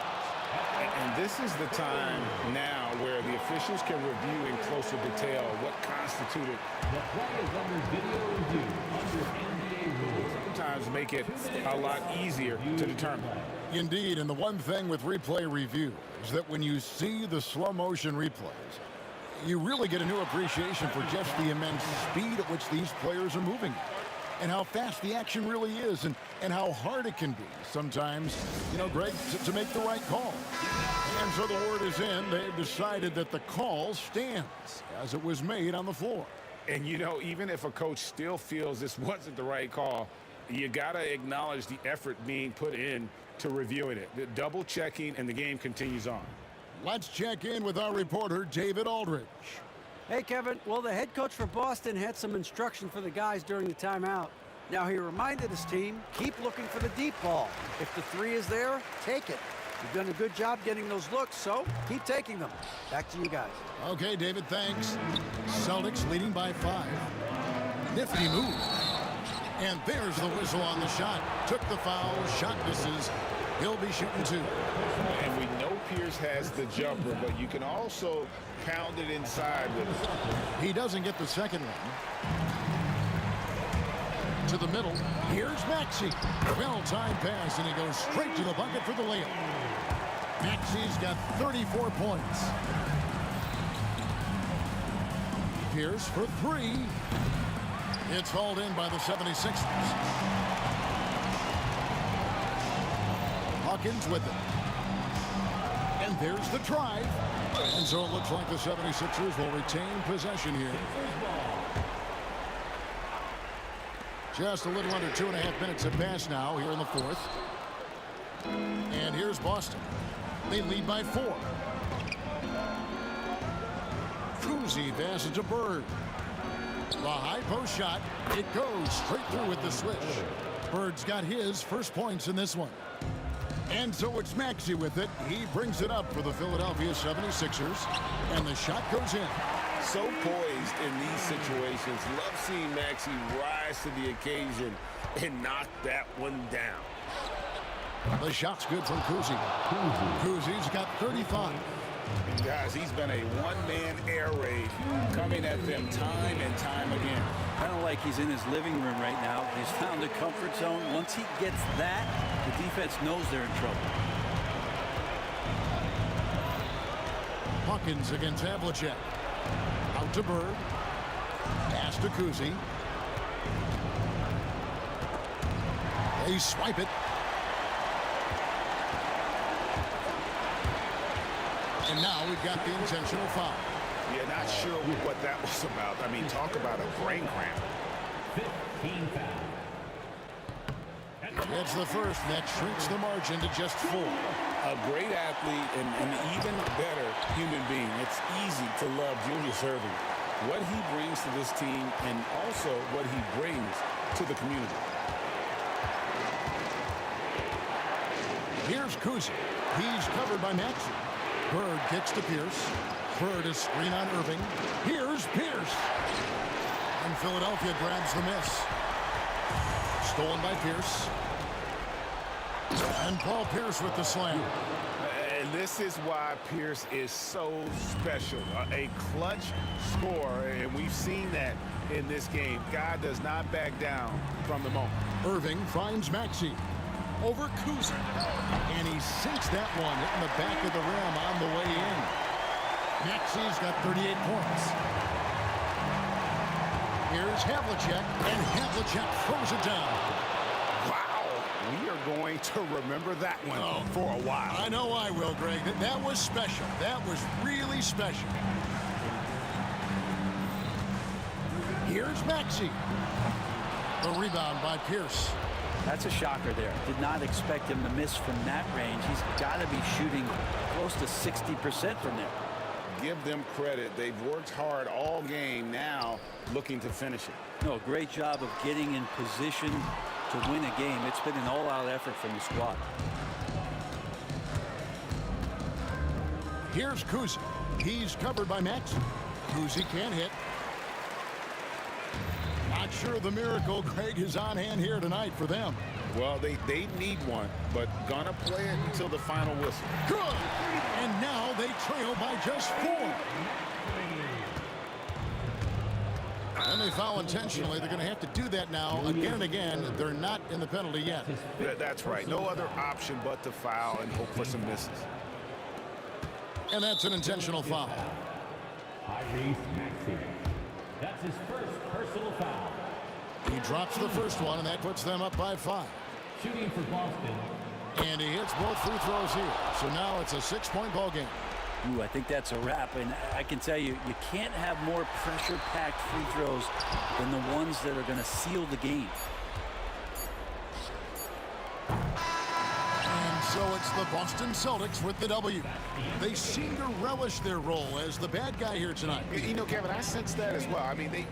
And this is the time now where the officials can review in closer detail what constituted. The play is under video review under NBA rules. Sometimes make it a lot easier to determine. Indeed, and the one thing with replay review is that when you see the slow motion replays, you really get a new appreciation for just the immense speed at which these players are moving and how fast the action really is and how hard it can be sometimes, you know, Greg, to make the right call. And so the word is in. They've decided that the call stands as it was made on the floor. And, you know, even if a coach still feels this wasn't the right call, you got to acknowledge the effort being put in to reviewing it. The double checking, and the game continues on. Let's check in with our reporter, David Aldridge. Hey, Kevin. Well, the head coach for Boston had some instruction for the guys during the timeout. Now, he reminded his team, keep looking for the deep ball. If the three is there, take it. You've done a good job getting those looks, so keep taking them. Back to you guys. Okay, David, thanks. Celtics leading by 5. Nifty move. And there's the whistle on the shot. Took the foul, shot misses. He'll be shooting 2. And we know Pierce has the jumper, but you can also pound it inside with it. He doesn't get the second one. To the middle. Here's Maxey. Well-timed pass, and he goes straight to the bucket for the layup. Maxey's got 34 points. Pierce for 3. It's hauled in by the 76ers. Hawkins with it. And there's the drive. And so it looks like the 76ers will retain possession here. Just a little under 2.5 minutes have passed now here in the 4th. And here's Boston. They lead by 4. Cousy passes to Bird. The high post shot. It goes straight through with the swish. Bird's got his first points in this one. And so it's Maxey with it. He brings it up for the Philadelphia 76ers. And the shot goes in. So poised in these situations. Love seeing Maxey rise to the occasion and knock that one down. The shot's good from Cousy. Cousy's got 35. Guys, he's been a one-man air raid coming at them time and time again. Kind of like he's in his living room right now. He's found a comfort zone. Once he gets that, the defense knows they're in trouble. Hawkins against Havlicek. Out to Bird. Pass to Cousy. They swipe it. And now we've got the intentional foul. Yeah, not sure what that was about. I mean, talk about a brain cramp. 15 foul. It's the first that shrinks the margin to just 4. A great athlete and an even better human being. It's easy to love Julius Erving. What he brings to this team and also what he brings to the community. Here's Cousy. He's covered by Maxey. Bird kicks to Pierce. Bird is screen on Irving. Here's Pierce. And Philadelphia grabs the miss. Stolen by Pierce. And Paul Pierce with the slam. And this is why Pierce is so special. A clutch scorer, and we've seen that in this game. Guy does not back down from the moment. Irving finds Maxey. Over Cousy. And he sinks that one, hitting the back of the rim on the way in. Maxey's got 38 points. Here's Havlicek, and Havlicek throws it down. Wow, we are going to remember that one for a while. I know I will, Greg. That was special. That was really special. Here's Maxey. The rebound by Pierce. That's a shocker there. Did not expect him to miss from that range. He's got to be shooting close to 60% from there. Give them credit. They've worked hard all game, now looking to finish it. No, great job of getting in position to win a game. It's been an all-out effort from the squad. Here's Kuzi. He's covered by Maxey. Kuzi can't hit. Not sure the miracle, Greg, is on hand here tonight for them. Well, they need one, but gonna play it until the final whistle. Good! And now they trail by just 4. And they foul intentionally. They're going to have to do that now again and again. They're not in the penalty yet. That's right. No other option but to foul and hope for some misses. And that's an intentional foul. Tyrese Maxey. That's his first personal foul. He drops the first one, and that puts them up by 5. Shooting for Boston. And he hits both free throws here. So now it's a 6-point ball game. Ooh, I think that's a wrap. And I can tell you, you can't have more pressure-packed free throws than the ones that are going to seal the game. And so it's the Boston Celtics with the W. They seem to relish their role as the bad guy here tonight. You know, Kevin, I sense that as well. I mean,